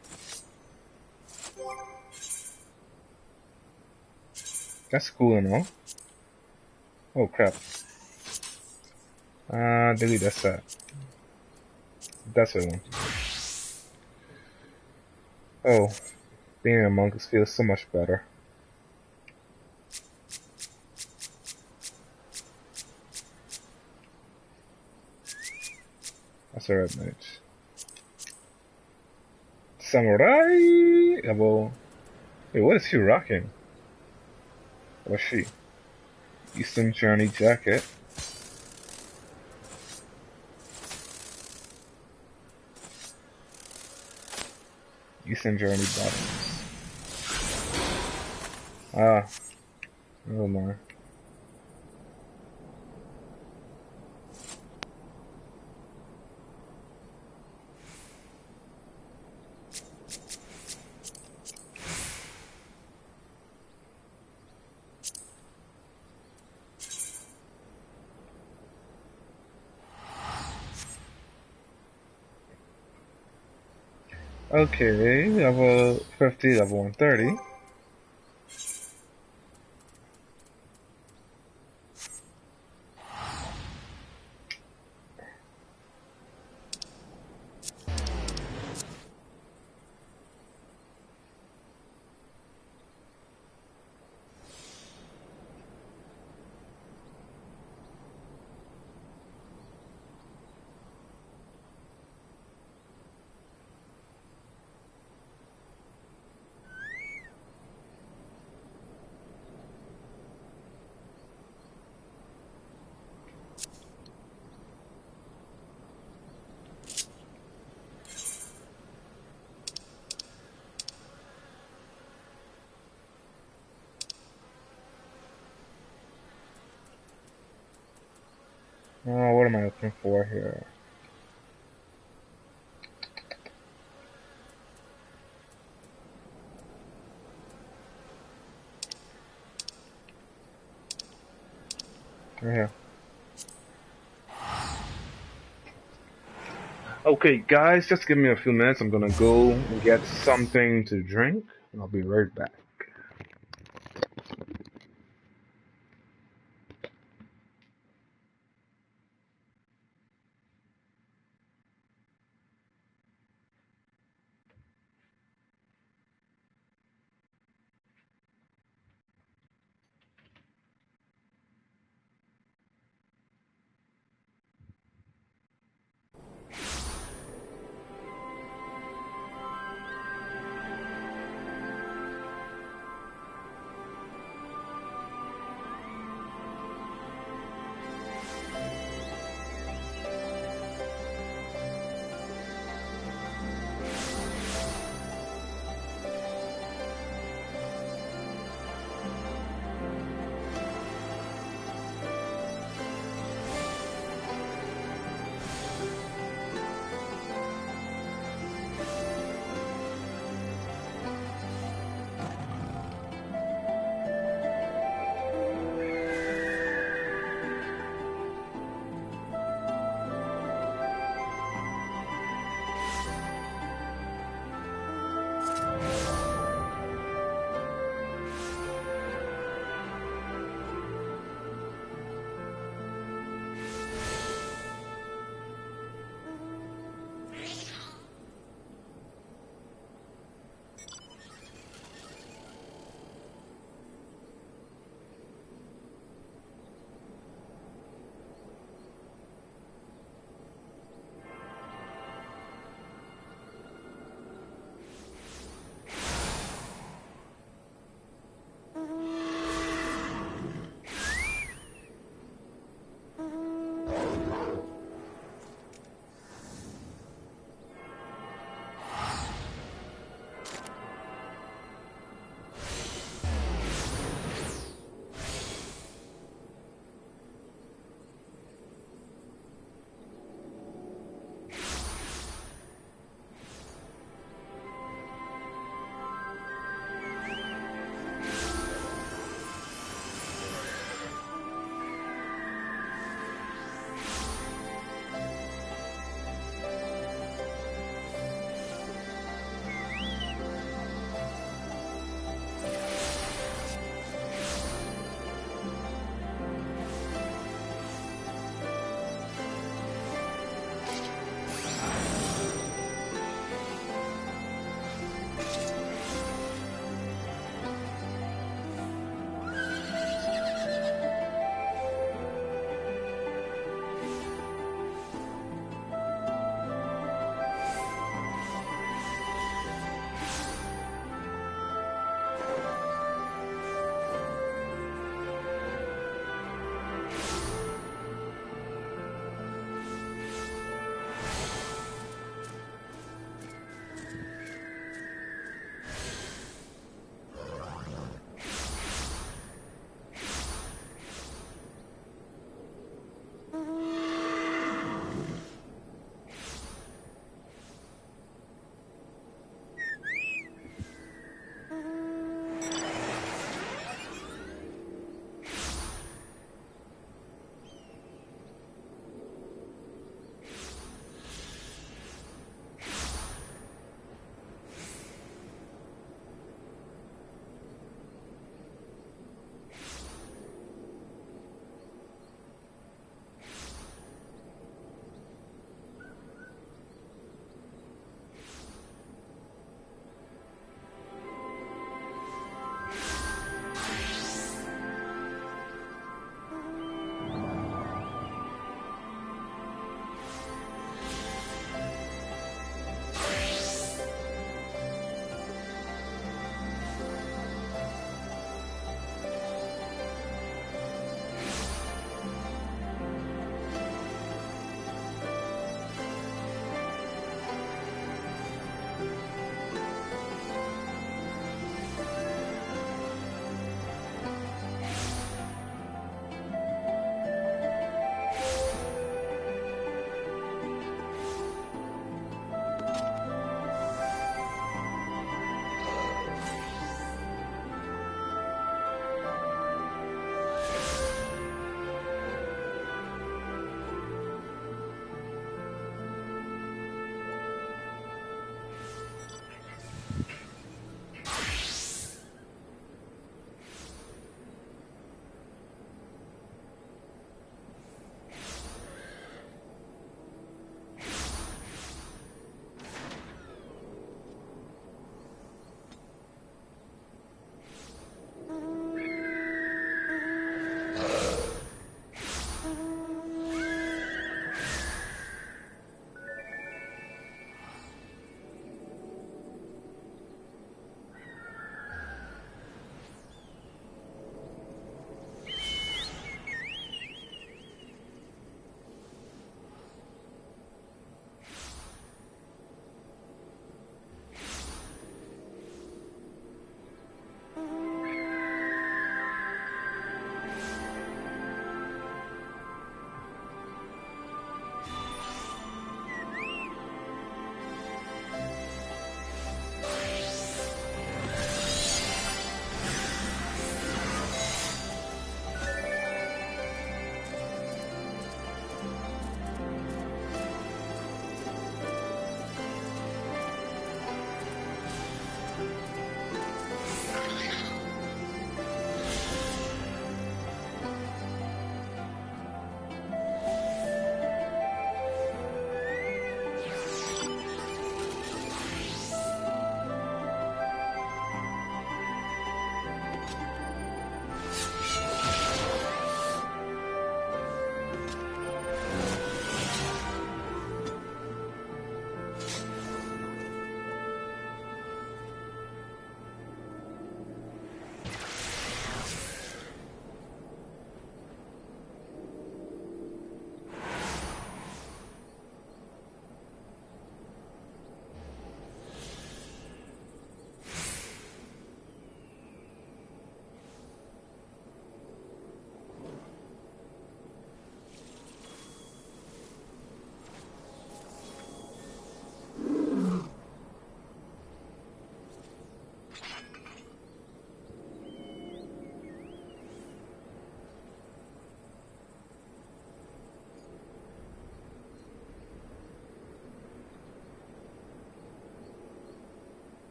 That's cool and all. Oh crap. Delete that set. That's what I want. Oh, being among us feels so much better. That's a red mage. Samurai! Well, wait, what is she rocking? What's she? Eastern Journey jacket. Eastern Journey bottoms. Ah, never mind. Okay, level 50, level 130. Oh, what am I looking for here? Right here. Okay, guys, just give me a few minutes. I'm gonna go and get something to drink, and I'll be right back.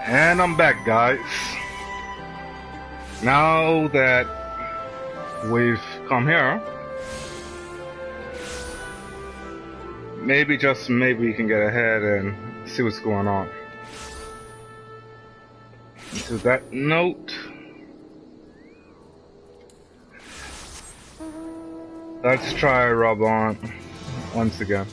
And I'm back, guys. Now that we've come here, maybe, just maybe, we can get ahead and see what's going on. To that note, let's try Rob on once again.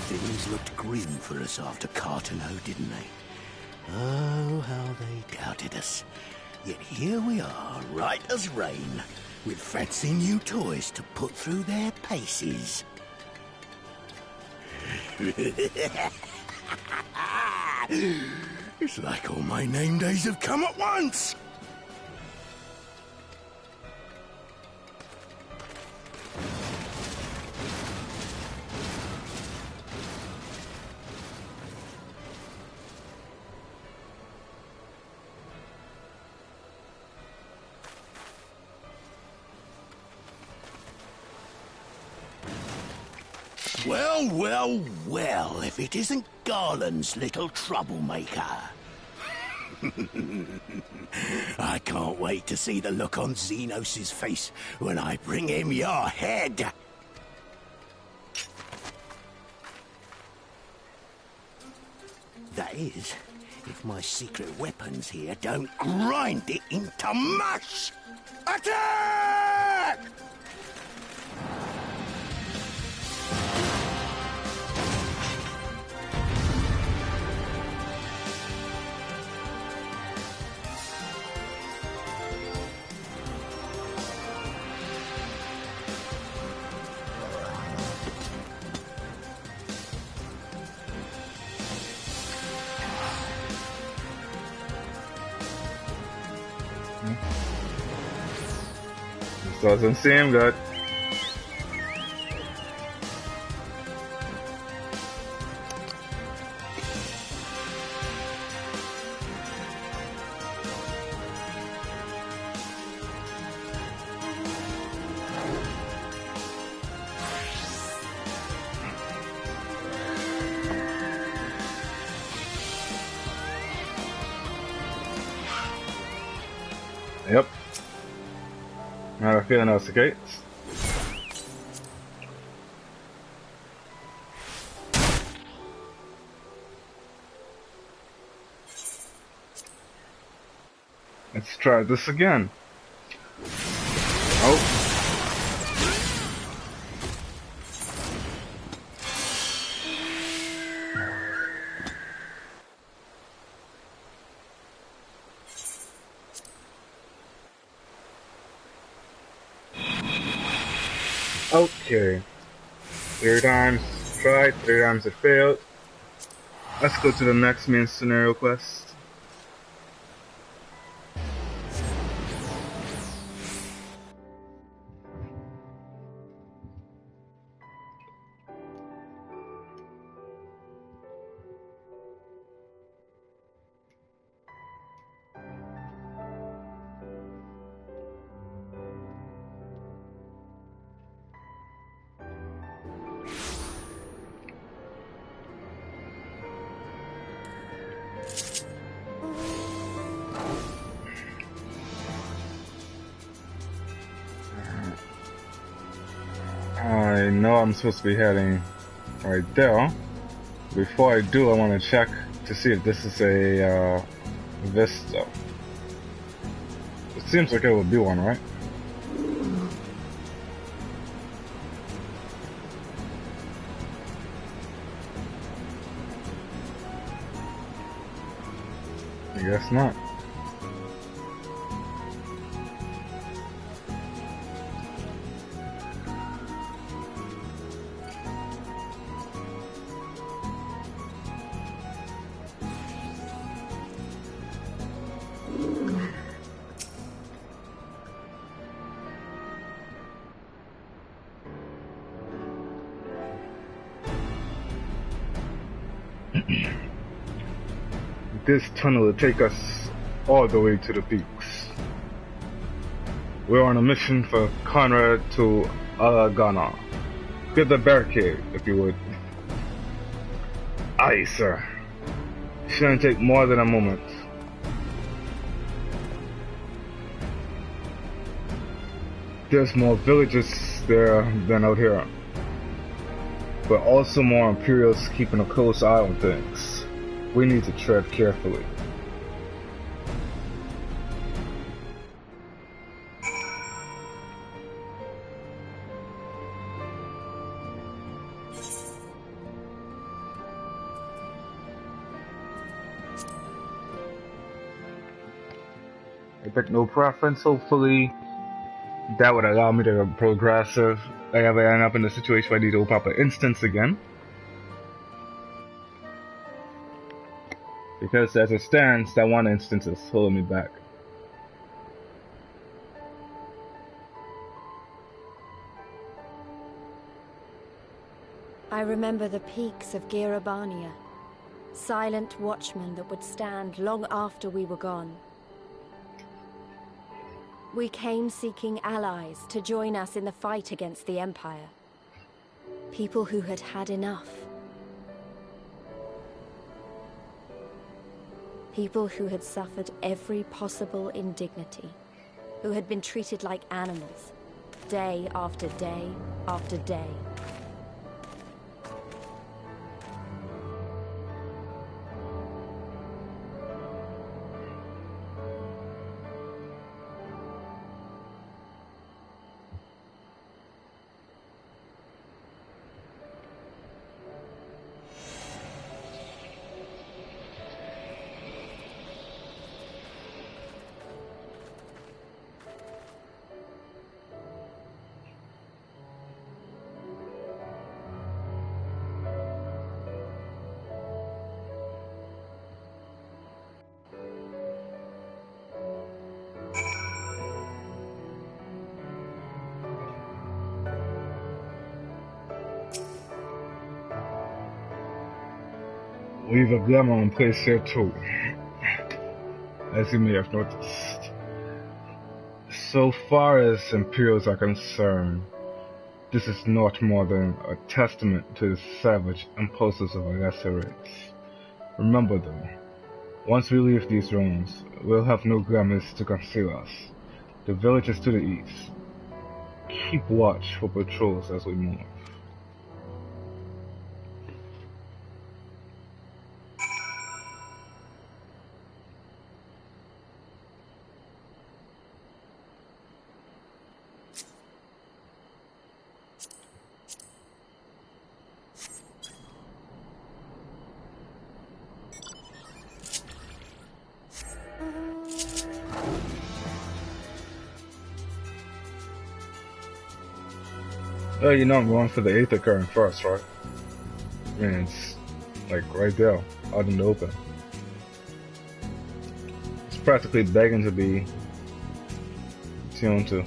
Things looked grim for us after Cartano, didn't they? Oh, how they doubted us. Yet here we are, right as rain, with fancy new toys to put through their paces. It's like all my name days have come at once! Well, well, well, if it isn't Garland's little troublemaker. I can't wait to see the look on Xenos' face when I bring him your head. That is, if my secret weapons here don't grind it into mush! Attack! Doesn't seem good. Yep. I have a feeling that's the case. Let's try this again. Oh. Okay. 3 times tried, 3 times it failed. Let's go to the next main scenario quest. I know I'm supposed to be heading right there. Before I do, I want to check to see if this is a vista. It seems like it would be one, right? I guess not. This tunnel will take us all the way to the peaks. We're on a mission for Conrad to Alagana. Get the barricade, if you would. Aye, sir. Shouldn't take more than a moment. There's more villages there than out here, but also more Imperials keeping a close eye on things. We need to tread carefully. I picked no preference. Hopefully that would allow me to progress if I ever end up in a situation where I need to open up an instance again. Because as it stands, that one instance is holding me back. I remember the peaks of ABANIA, silent watchmen that would stand long after we were gone. We came seeking allies to join us in the fight against the Empire. People who had had enough. People who had suffered every possible indignity, who had been treated like animals, day after day after day. We've a glamour in place here too, as you may have noticed. So far as Imperials are concerned, this is not more than a testament to the savage impulses of a lesser race. Remember though, once we leave these ruins, we'll have no glamours to conceal us. The village is to the east. Keep watch for patrols as we move. Oh, you know I'm going for the Aether current first, right? I mean, it's like right there, out in the open. It's practically begging to be tuned to.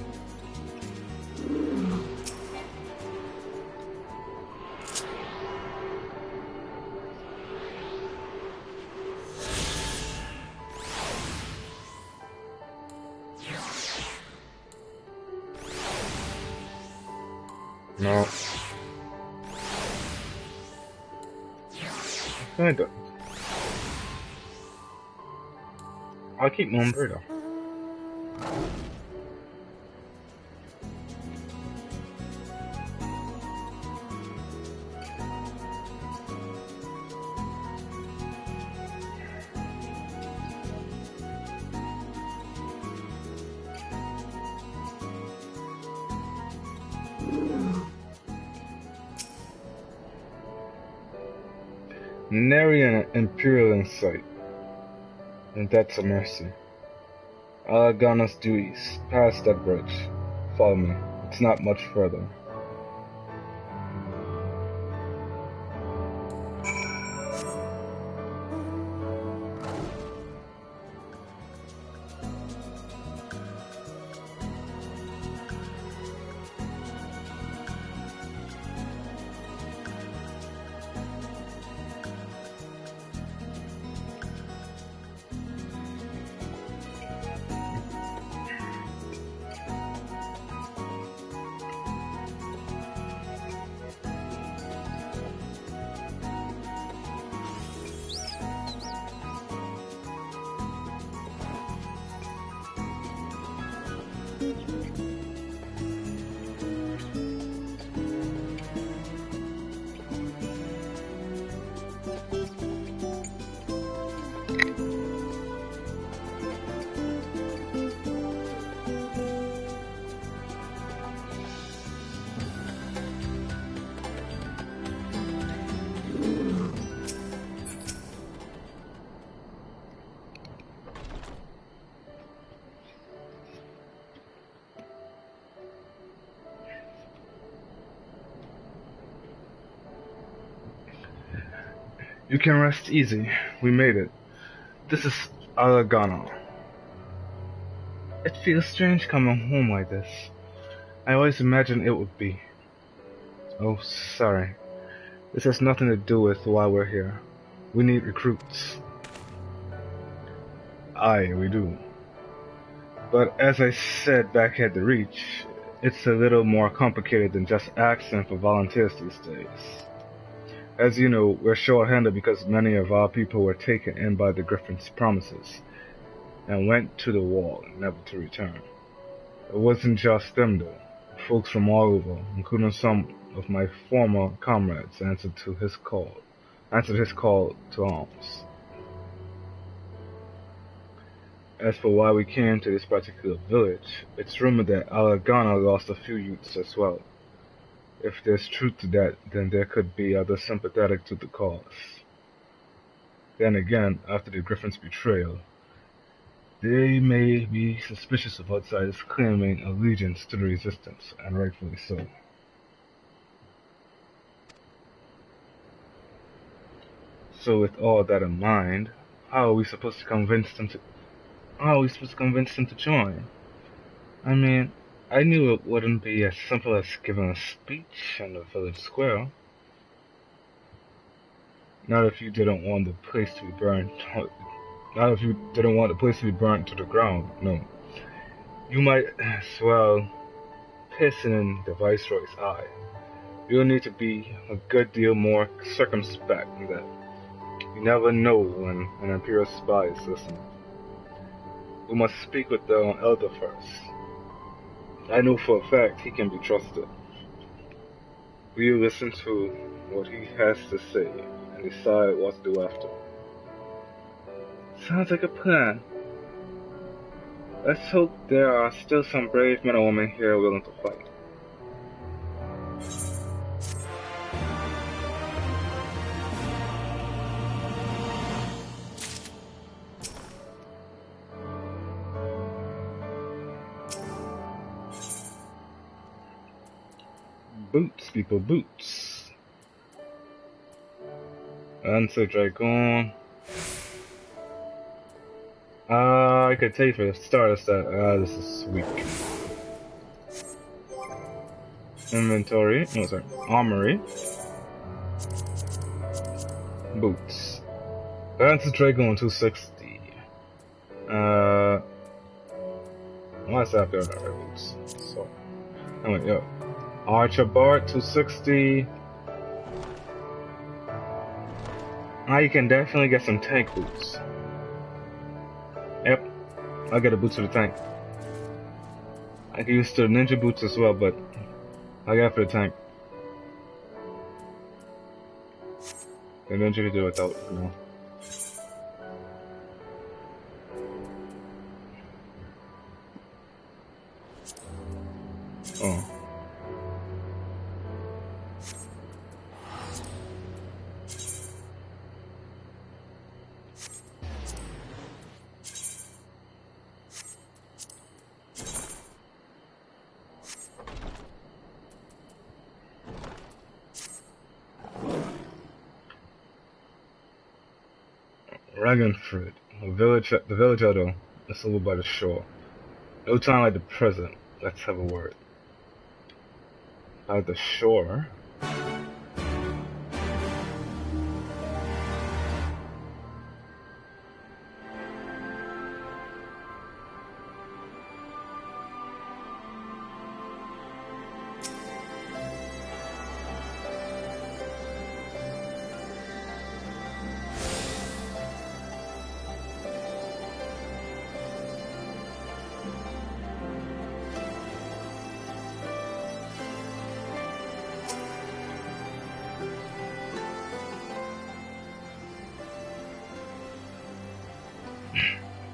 No. Kinda. I'll keep moving through though. Nary an Imperial in sight. And that's a mercy. Alagana's due east, past that bridge. Follow me. It's not much further. You can rest easy. We made it. This is Alagana. It feels strange coming home like this. I always imagined it would be. Oh, sorry. This has nothing to do with why we're here. We need recruits. Aye, we do. But as I said back at the Reach, it's a little more complicated than just asking for volunteers these days. As you know, we're short-handed because many of our people were taken in by the Griffin's promises and went to the wall, never to return. It wasn't just them though. Folks from all over, including some of my former comrades, answered his call to arms. As for why we came to this particular village, it's rumored that Alagana lost a few youths as well. If there's truth to that, then there could be others sympathetic to the cause. Then again, after the Griffin's betrayal, they may be suspicious of outsiders claiming allegiance to the resistance, and rightfully so. So with all that in mind, how are we supposed to convince them to join? I mean, I knew it wouldn't be as simple as giving a speech in the village square. Not if you didn't want the place to be burned. Not if you didn't want the place to be burnt to the ground. No. You might as well piss in the Viceroy's eye. You'll need to be a good deal more circumspect than that. You never know when an Imperial spy is listening. We must speak with the elder first. I know for a fact he can be trusted. We'll listen to what he has to say and decide what to do after. Sounds like a plan. Let's hope there are still some brave men and women here willing to fight. Boots, people, boots. Answer Dragon. I could tell you for the starters that this is weak. Inventory. No, sorry. Armory. Boots. Answer Dragon 260. What's after boots? So, anyway, yo. Archer Bart 260. Now you can definitely get some tank boots. Yep, I'll get a boots for the tank. I can use the ninja boots as well, but I'll get for the tank. The ninja can do without for now. Oh. Ragnfrid, the village Edo, is over by the shore. No time like the present. Let's have a word. By the shore?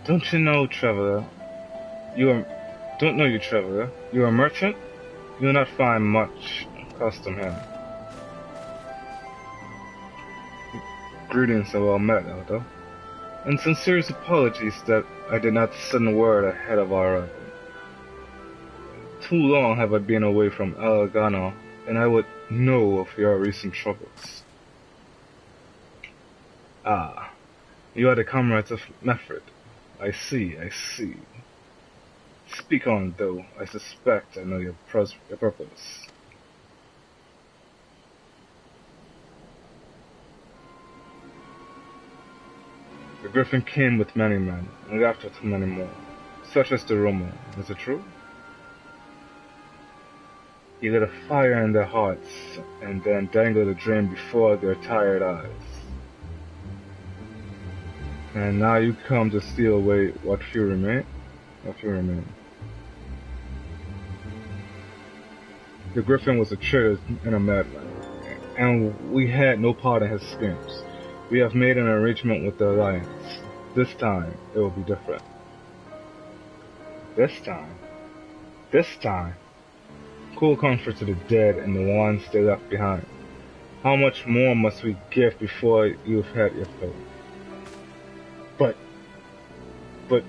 Don't you know, traveler? Don't know you, traveler. You are a merchant? You will not find much custom here. Greetings and well met, Elder. And sincerest apologies that I did not send word ahead of our arrival. Too long have I been away from Alagana, and I would know of your recent troubles. Ah, you are the comrades of Method. I see. Speak on, though. I suspect I know your purpose. The Griffin came with many men, and left with many more, such as the rumor. Is it true? He lit a fire in their hearts, and then dangled a dream before their tired eyes. And now you come to steal away what few remain? The Griffin was a traitor and a madman, and we had no part in his schemes. We have made an arrangement with the Alliance. This time, it will be different. This time? Cool comfort to the dead and the ones they left behind. How much more must we give before you've had your fill? But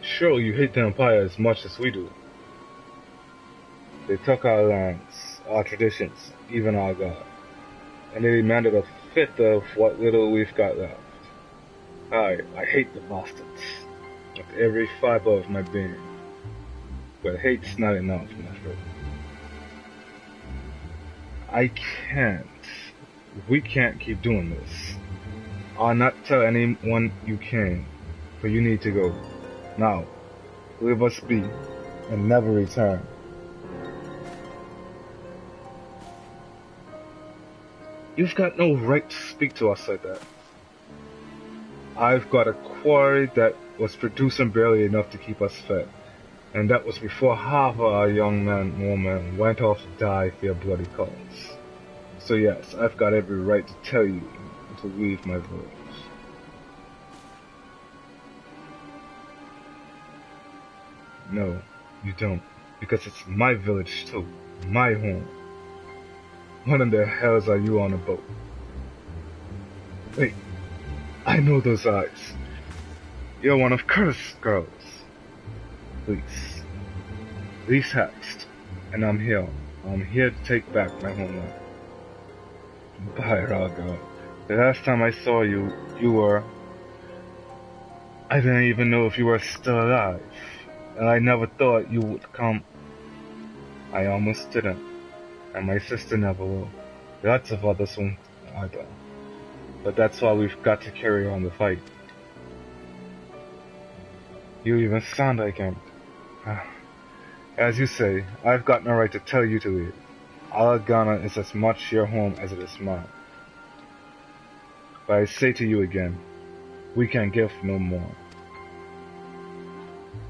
surely you hate the Empire as much as we do. They took our lands, our traditions, even our God, and they demanded a fifth of what little we've got left. I hate the bastards, with every fiber of my being. But hate's not enough, my friend. We can't keep doing this. I'll not tell anyone you can, but you need to go. Now, leave us be, and never return. You've got no right to speak to us like that. I've got a quarry that was producing barely enough to keep us fed, and that was before half of our young men and women went off to die for your bloody cause. So yes, I've got every right to tell you to leave my village. No, you don't, because it's my village too, my home. What in the hells are you on a boat? Wait, I know those eyes. You're one of Curtis' girls. Please Hext, and I'm here. I'm here to take back my homeland. By Raga, the last time I saw you, I didn't even know if you were still alive. And I never thought you would come. I almost didn't. And my sister never will. Lots of others won't either. But that's why we've got to carry on the fight. You even sound like him. As you say, I've got no right to tell you to leave. Alagana is as much your home as it is mine. But I say to you again, we can give no more.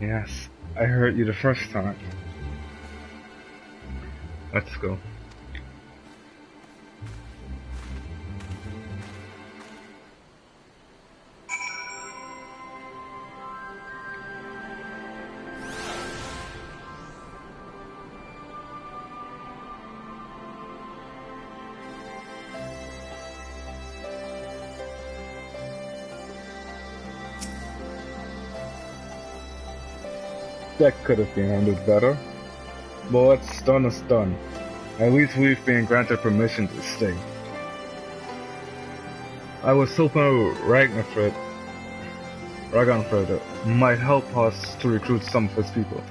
Yes, I heard you the first time. Let's go. That could have been handled better. But what's done is done. At least we've been granted permission to stay. I was hoping Ragnarfred Ragnfurther might help us to recruit some of his people,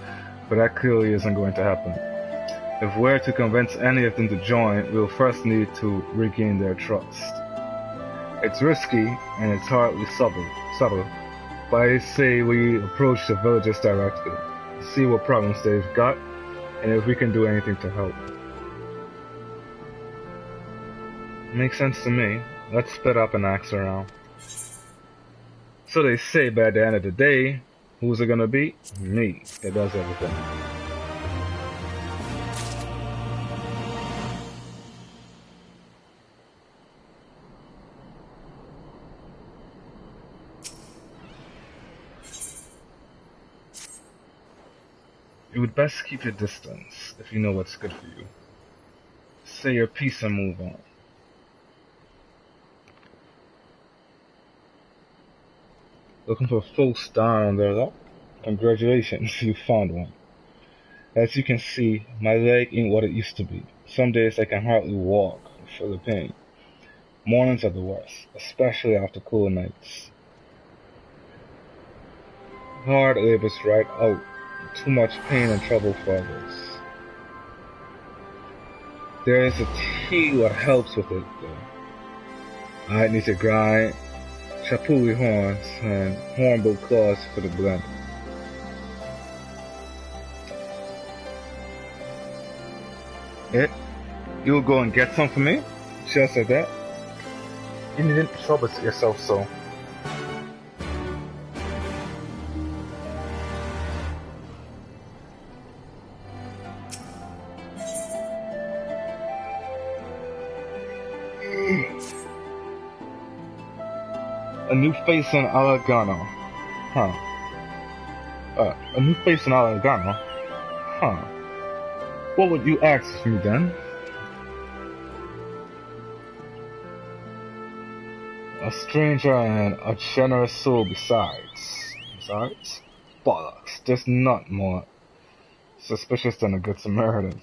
but that clearly isn't going to happen. If we're to convince any of them to join, we'll first need to regain their trust. It's risky, and it's hardly subtle, but I say we approach the villagers directly, see what problems they've got, and if we can do anything to help. Makes sense to me. Let's split up and ask around. So they say, but at the end of the day, who's it gonna be? Me, that does everything. You would best keep your distance if you know what's good for you. Say your piece and move on. Looking for a full star on their luck? Congratulations, you found one. As you can see, my leg ain't what it used to be. Some days I can hardly walk for the pain. Mornings are the worst, especially after cool nights. Hard labor's right out. Too much pain and trouble for others. There is a tea what helps with it though. I need to grind chapuli horns and hornbill claws for the blend. You'll go and get some for me? Just like that? You needn't trouble yourself so. A new face on Alagano. A new face on Alagano? What would you ask of me then? A stranger and a generous soul besides. Besides? Bollocks. There's not more suspicious than a good Samaritan.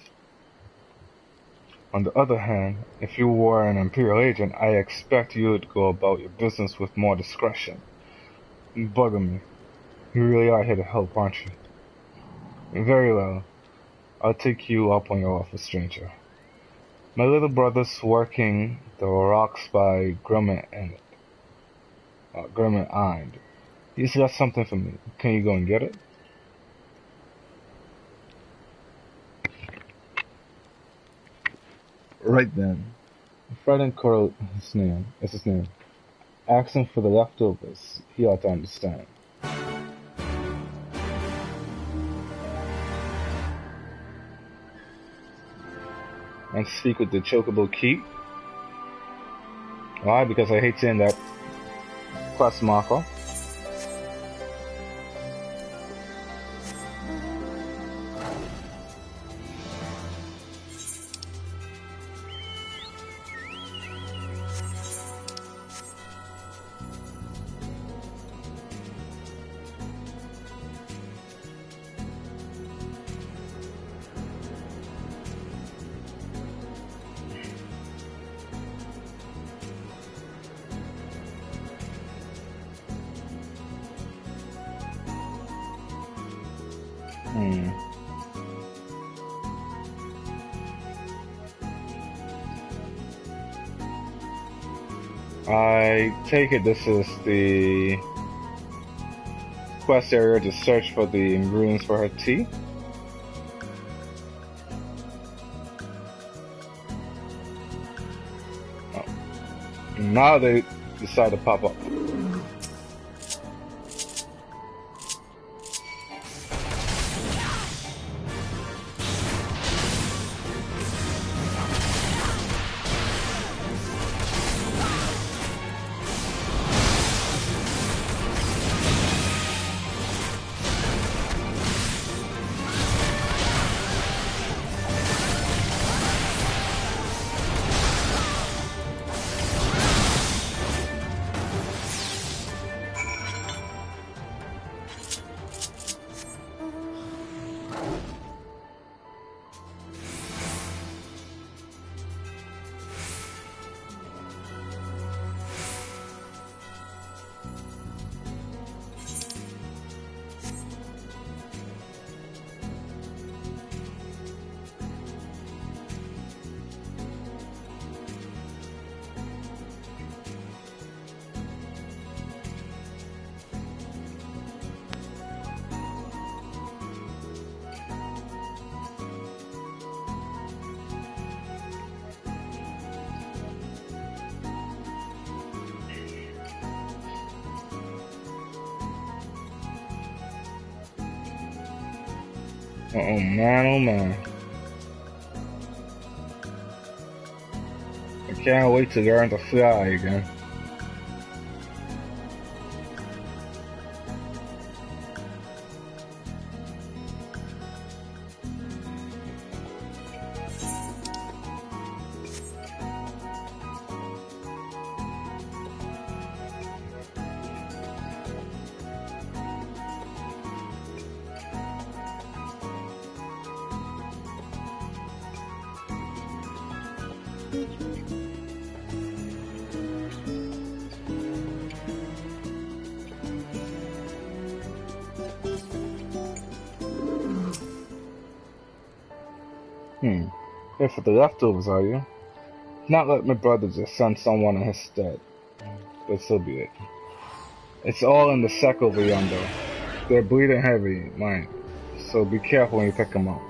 On the other hand, if you were an Imperial agent, I expect you would go about your business with more discretion. You bugging me. You really are here to help, aren't you? Very well. I'll take you up on your offer, stranger. My little brother's working the rocks by Grumman Ind. He's got something for me. Can you go and get it? Right then. Fred and Coral is his name. Ask him for the leftovers. He ought to understand. And speak with the chocobo key. Why? Because I hate seeing that quest marker. I take it this is the quest area to search for the ingredients for her tea. Oh. Now they decide to pop up. Oh man, oh man. I can't wait to learn to fly again. Here for the leftovers, are you? Not like my brother just sent someone in his stead. But so be it. It's all in the sack over yonder. They're bleeding heavy, mind. So be careful when you pick them up.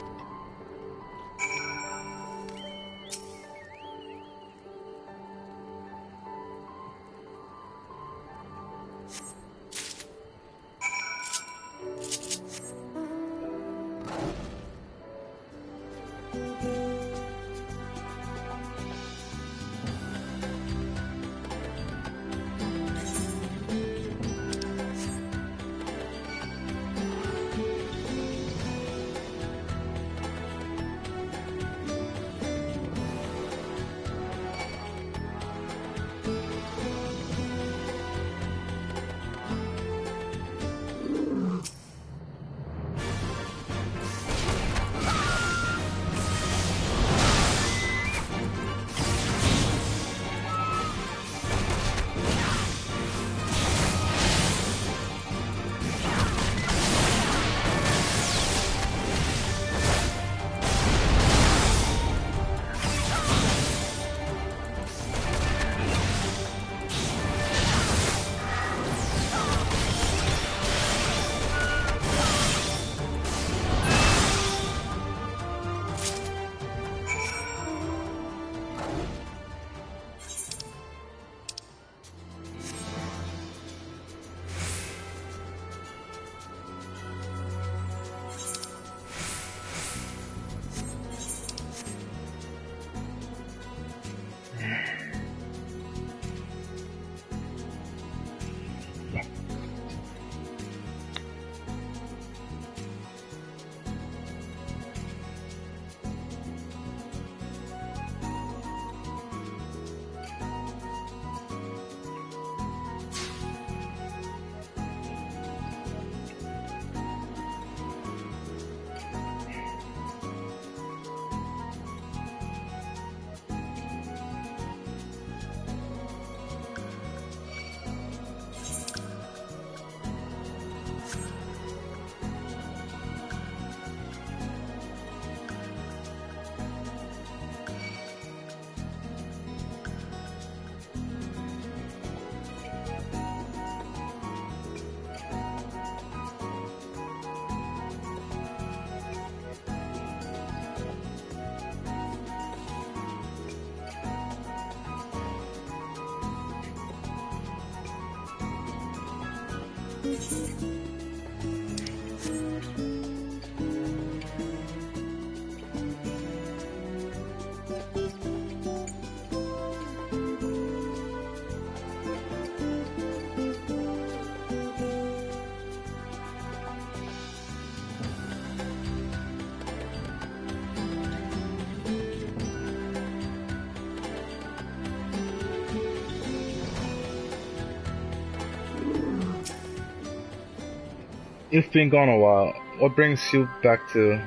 You've been gone a while. What brings you back to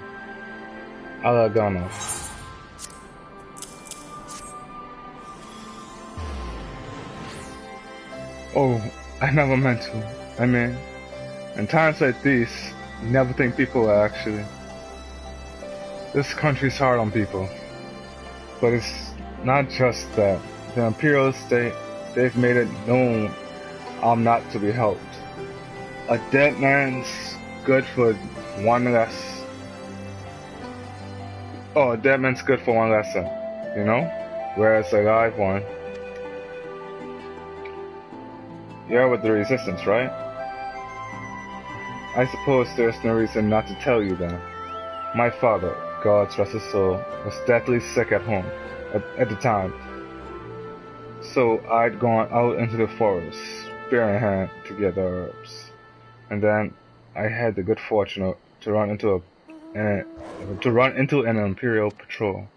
Alagana? Oh, I never meant to. I mean, in times like these, you never think people are actually. This country's hard on people. But it's not just that. The Imperial State, they've made it known I'm not to be helped. A dead man's good for one less. Oh, a dead man's good for one lesson, you know? Whereas a live one. You're with the Resistance, right? I suppose there's no reason not to tell you that. My father, God rest his soul, was deathly sick at home at the time, so I'd gone out into the forest, spear in hand, to gather herbs. And then I had the good fortune to run into an Imperial patrol.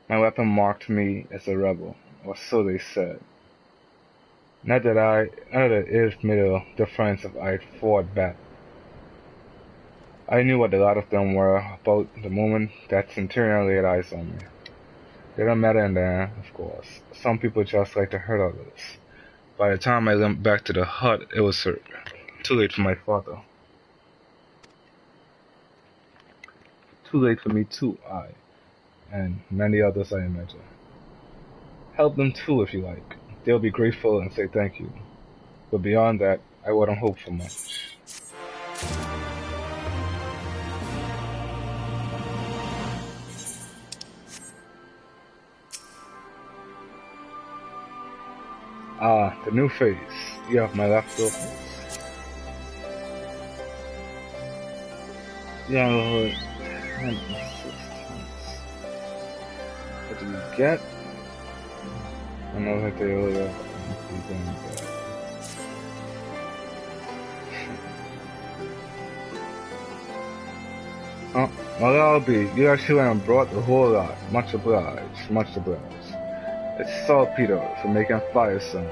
My weapon marked me as a rebel, or so they said. Not that it made a difference if I fought back. I knew what a lot of them were about the moment that Centurion laid eyes on me. They don't matter in the end, of course. Some people just like to hurt others. By the time I limped back to the hut, it was too late for my father. Too late for me too, and many others I imagine. Help them too if you like. They'll be grateful and say thank you. But beyond that, I wouldn't hope for much. The new face. You have my leftovers. Younghood and assistance. What did you get? I know that they really are doing that. Oh, well, that'll be. You actually went and brought the whole lot. Much obliged, much obliged. It's saltpeter for making fire sound.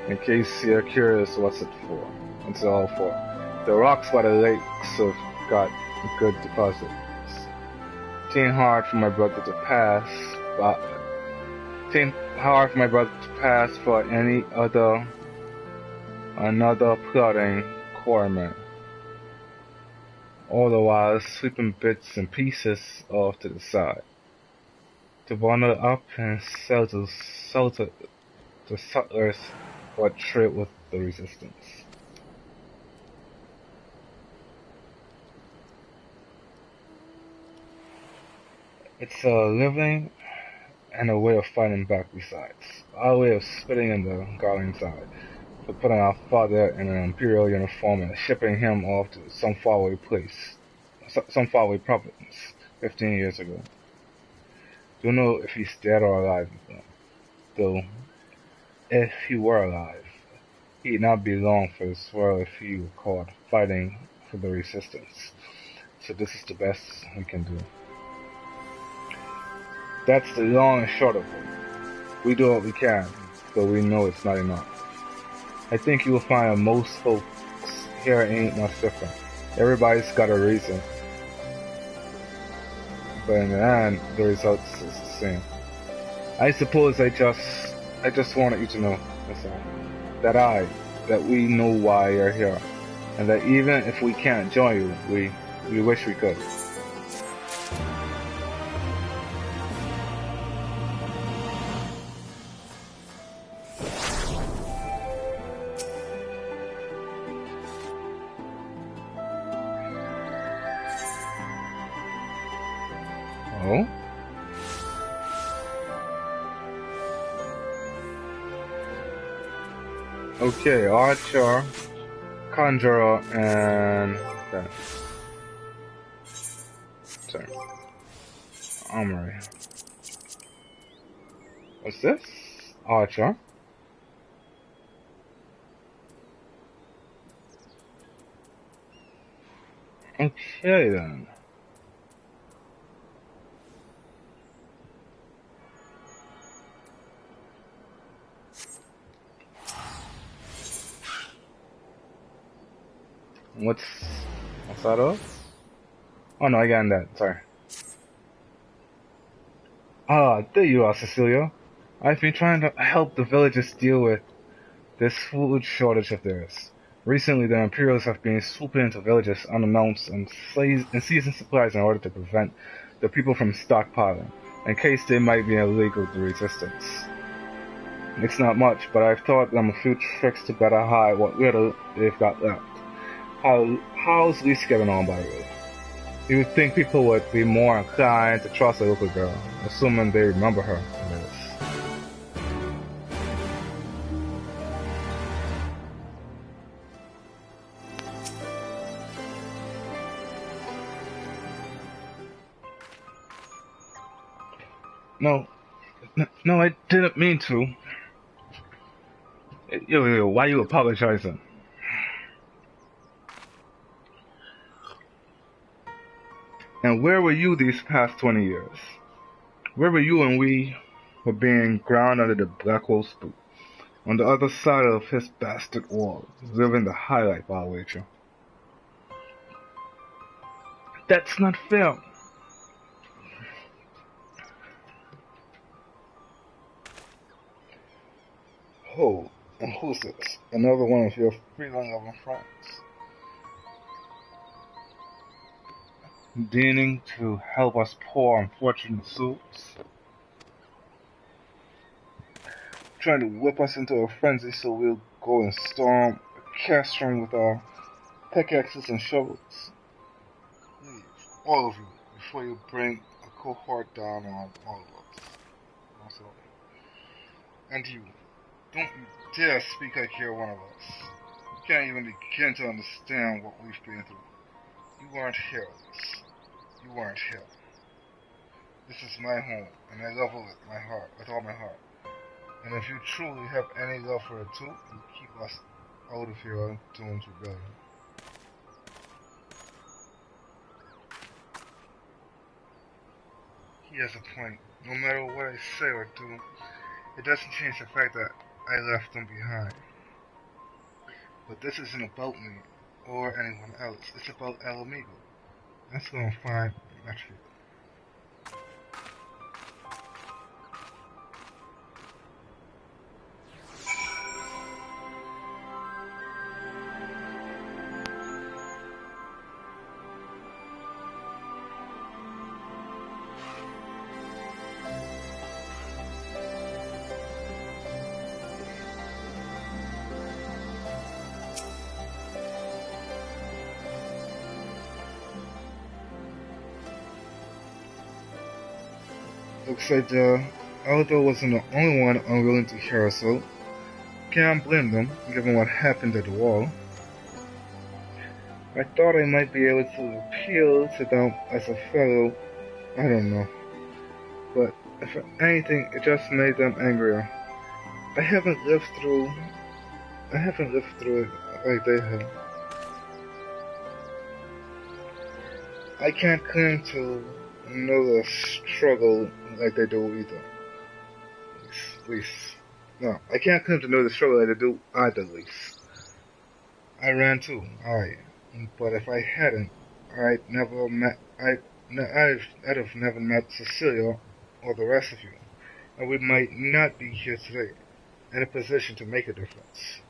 In case you're curious what's it for. It's all for. The rocks by the lakes have got good deposits. It ain't hard for my brother to pass, but it ain't hard for my brother to pass for another plotting quarryman. All the while sweeping bits and pieces off to the side, to bundle up and sell to settlers or trade with the resistance. It's a living and a way of fighting back besides. Our way of spitting in the Guardian's eye, for putting our father in an Imperial uniform and shipping him off to some faraway place, some faraway province, 15 years ago. Don't know if he's dead or alive, though. If he were alive, he'd not be long for this world if he were caught fighting for the resistance. So this is the best we can do. That's the long and short of it. We do what we can, but we know it's not enough. I think you will find that most folks here ain't much different. Everybody's got a reason. But in the end, the result is the same. I suppose I just wanted you to know, that's all. That we know why you're here. And that even if we can't join you, we wish we could. Oh? Okay, Archer, Conjurer, and... okay. Sorry. Armory. What's this? Archer. Okay then. What's that of? Oh no, I got that. Sorry. Ah, there you are, Cecilia. I've been trying to help the villagers deal with this food shortage of theirs. Recently, the Imperials have been swooping into villages unannounced and seizing supplies in order to prevent the people from stockpiling, in case they might be illegal to resistance. It's not much, but I've taught them a few tricks to better hide what little they've got left. How's Lisa getting on, by the way? You would think people would be more inclined to trust a local girl, assuming they remember her. No, no, I didn't mean to. Yo, why you apologizing? And where were you these past 20 years? Where were you when we were being ground under the Black Wolf's boot? On the other side of his bastard wall, living the high life, I'll wager. That's not fair. Oh, and who's this? Another one of your freedom-loving friends. Deigning to help us poor unfortunate souls. Trying to whip us into a frenzy so we'll go and storm a castrum with our pickaxes and shovels. Leave, all of you, before you bring a cohort down on all of us. Also, and you, don't you dare speak like you're one of us. You can't even begin to understand what we've been through. You weren't here, Elise. You weren't here. This is my home, and I love it with all my heart. And if you truly have any love for it too, you keep us out of your doomed rebellion. He has a point. No matter what I say or do, it doesn't change the fact that I left them behind. But this isn't about me or anyone else. It's about El Amigo. Let's go and find Ffxiv. Looks like the elder wasn't the only one unwilling to hear us out. Can't blame them, given what happened at the wall. I thought I might be able to appeal to them as a fellow, I don't know. But if anything, it just made them angrier. I haven't lived through it like they have. I can't claim to know the struggle like they do either. Least. No, I can't claim to know the struggle like they do either, least. I ran too, aye. But if I hadn't, I'd have never met Cecilia or the rest of you. And we might not be here today, in a position to make a difference.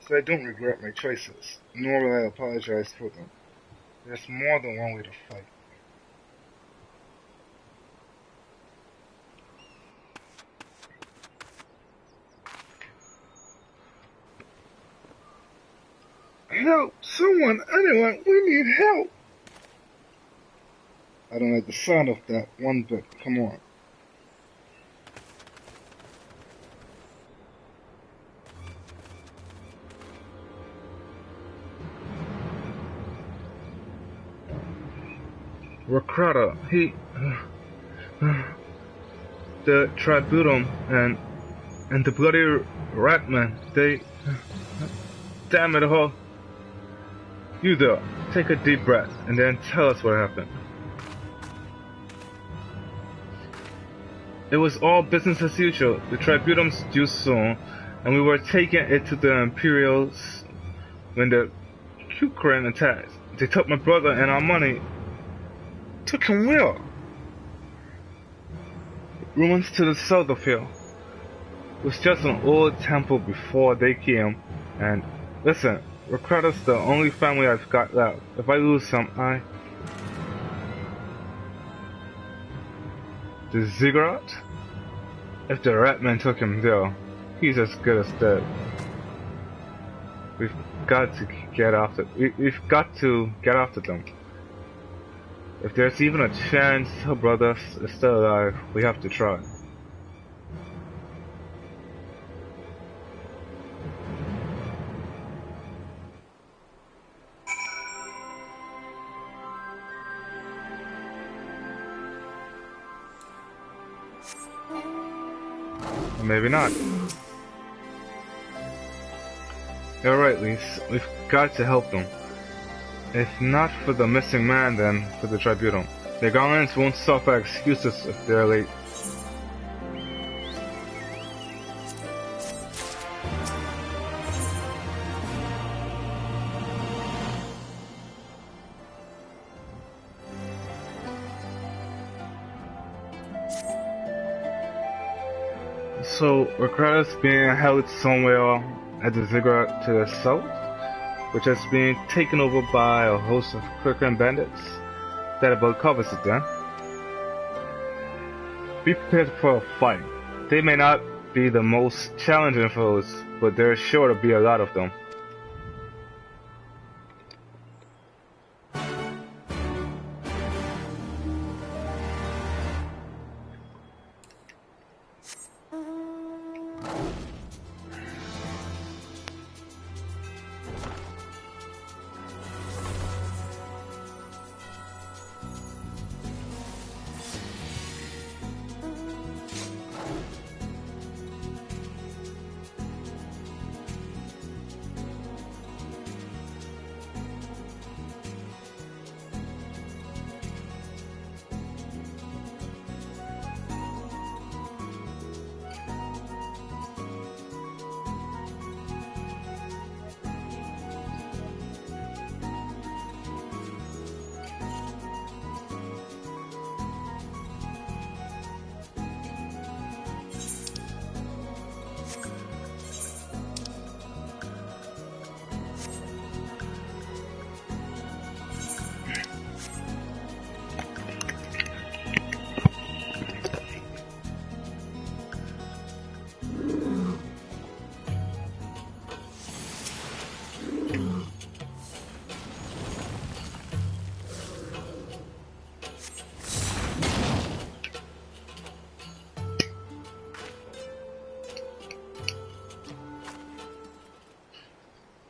So I don't regret my choices, nor will I apologize for them. There's more than one way to fight. Help! Someone! Anyone! We need help! I don't like the sound of that one bit. Come on. Rakrata, the Tribunum and the bloody Ratman, they, damn it all. You there, take a deep breath and then tell us what happened. It was all business as usual. The Tribunum's due soon, and we were taking it to the Imperials when the Kukrin attacked. They took my brother and our money. Took him where? Ruins to the south of here. It was just an old temple before they came, and listen, Rakrata's the only family I've got left. If I lose some, The Ziggurat? If the Ratman took him there, he's as good as dead. We've got to get after them. If there's even a chance her brother is still alive, we have to try. Maybe not. You're right, Lise. We've got to help them. If not for the missing man, then for the tribunal. The Garlands won't suffer excuses if they're late. So, Rekratos being held somewhere at the ziggurat to the south, which has been taken over by a host of Kirkland bandits. That about covers it then. Be prepared for a fight. They may not be the most challenging foes, but there's sure to be a lot of them.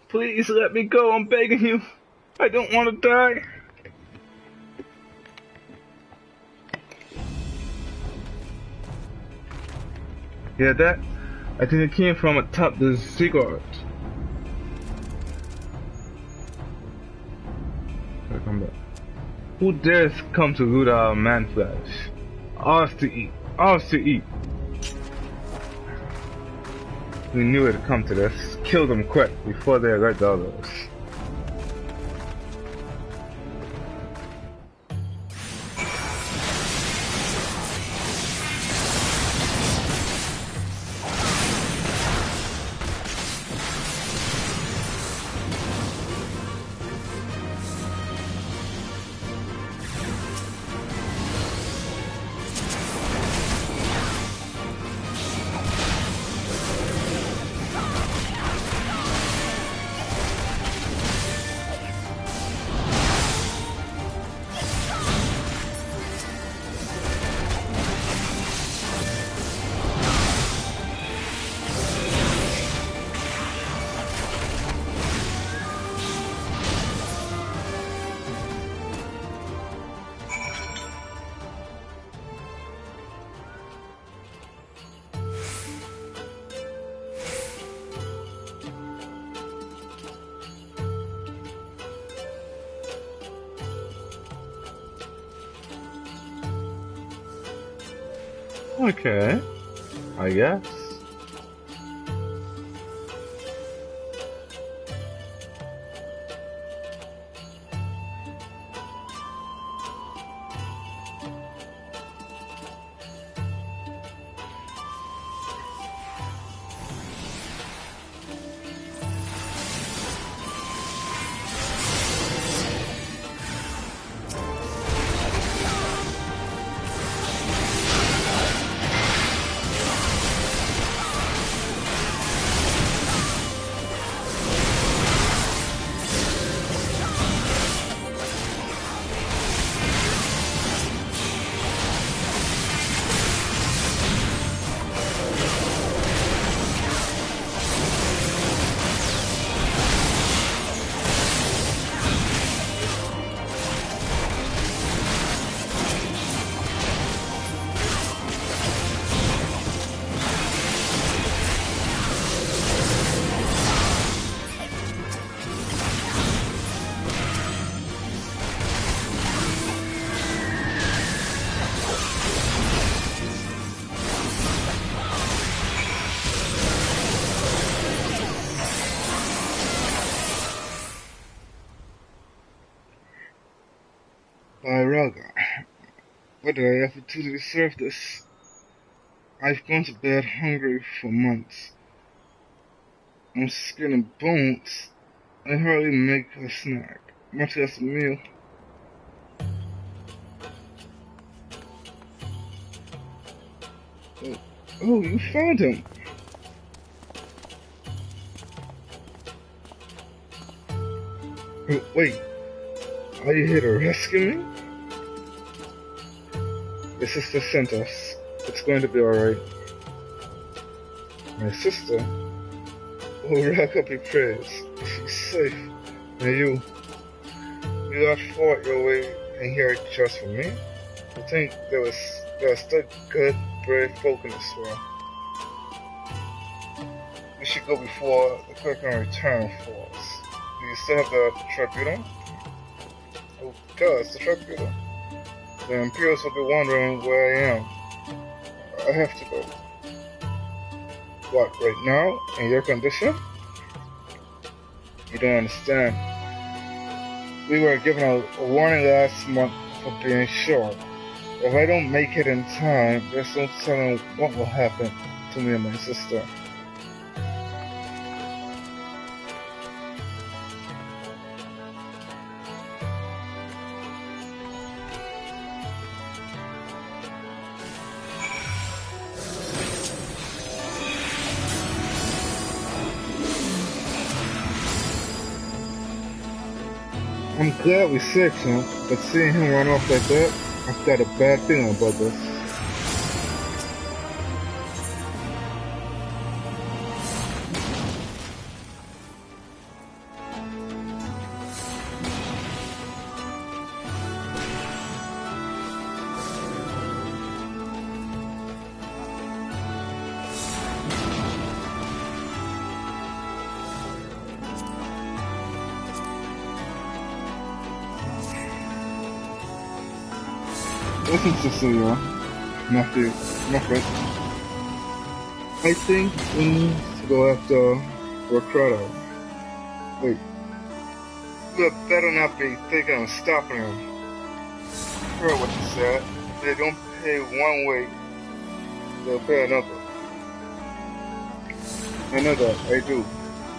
Please let me go, I'm begging you. I don't want to die. Hear that? I think it came from atop the ziggurat. Come back. Who dares come to loot our man flesh? Ours to eat. Ours to eat. We knew it'd come to this. Kill them quick before they alert the others. Okay, I guess. Raga. What did I ever do to deserve this? I've gone to bed hungry for months. I'm skin and bones. I hardly make a snack, much less a meal. Oh, you found him. Oh, wait, are you here to rescue me? Your sister sent us. It's going to be alright. My sister? Oh, rack up your prayers. She's safe. And you got fought your way in here just for me? I think there are still good, brave folk in this world. We should go before the Kraken return for us. Do you still have the tribunal? Oh, gosh, the tribunal. The Imperials will be wondering where I am. I have to go. What, right now? In your condition? You don't understand. We were given a warning last month for being short. If I don't make it in time, there's no telling what will happen to me and my sister. I'm glad we saved him, but seeing him run off like that, I've got a bad feeling about this. Listen, Cecilia, Matthew, I think we need to go after Ricardo. Wait, we better not be thinking of stopping him. I heard what you said. If they don't pay one way, they'll pay another. I know that, I do.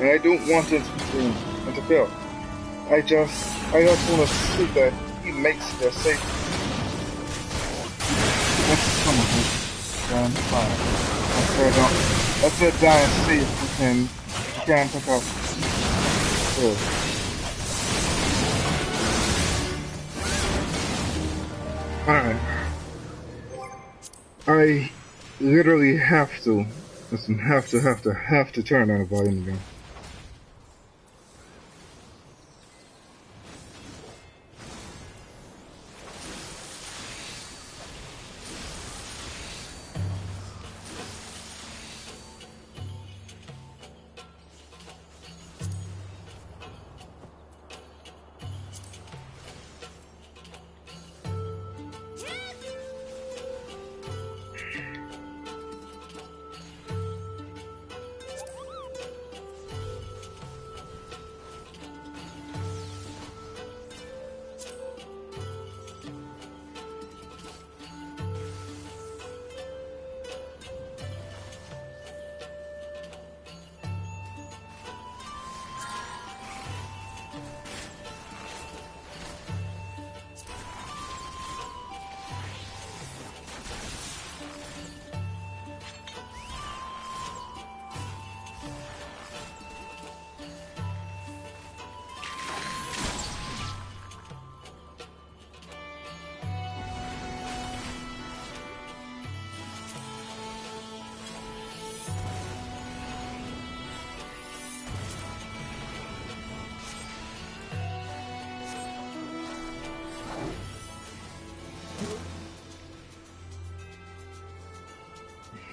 And I don't want to interfere. I just want to see that he makes their safety. Let's come with it. Then fine. Let's die and see if we can pick up food. Alright. I literally have to turn on the volume again.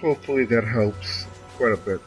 Hopefully that helps quite a bit.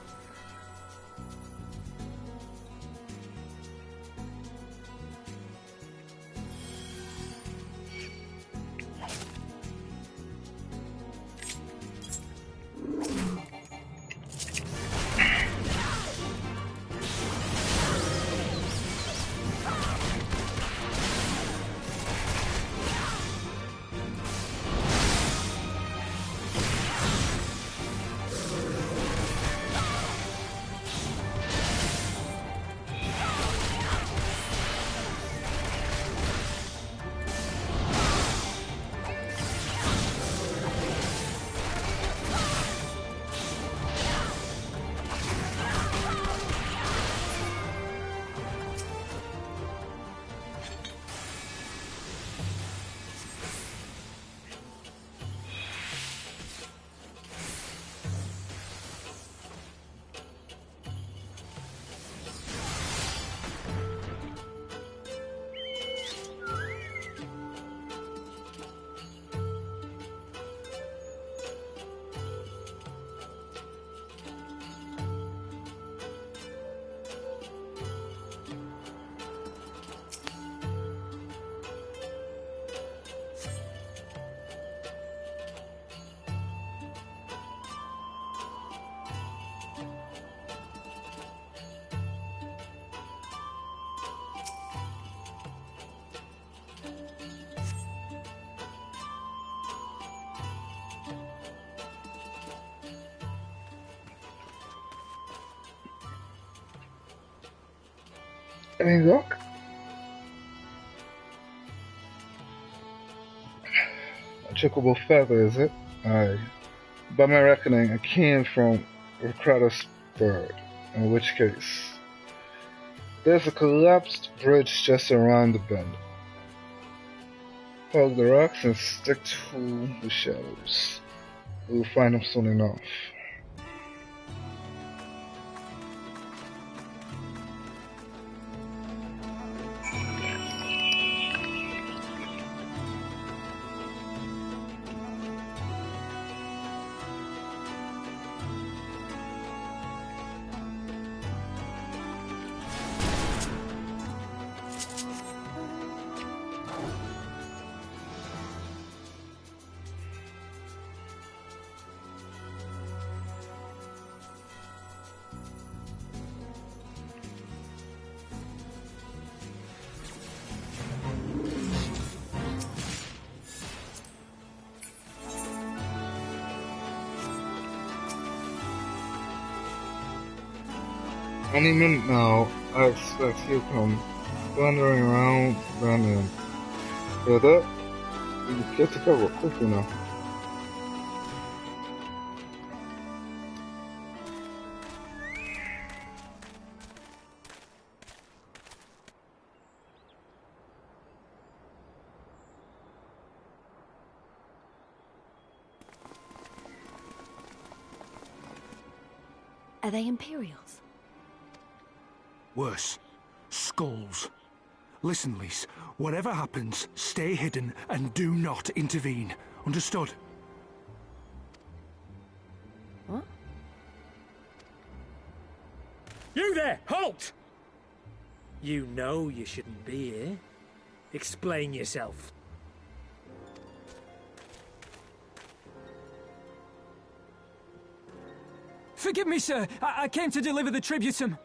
Any luck? A chocobo feather, is it? Aye. By my reckoning, it came from a Kratos bird, in which case, there's a collapsed bridge just around the bend. Hug the rocks and stick to the shadows. We'll find them soon enough. Any minute now, I expect he'll come wandering around Brandon. Hear that? You get to cover quickly now. Are they Imperials? Worse. Skulls. Listen, Lise. Whatever happens, stay hidden and do not intervene. Understood? What? You there! Halt! You know you shouldn't be here. Explain yourself. Forgive me, sir. I came to deliver the tributum.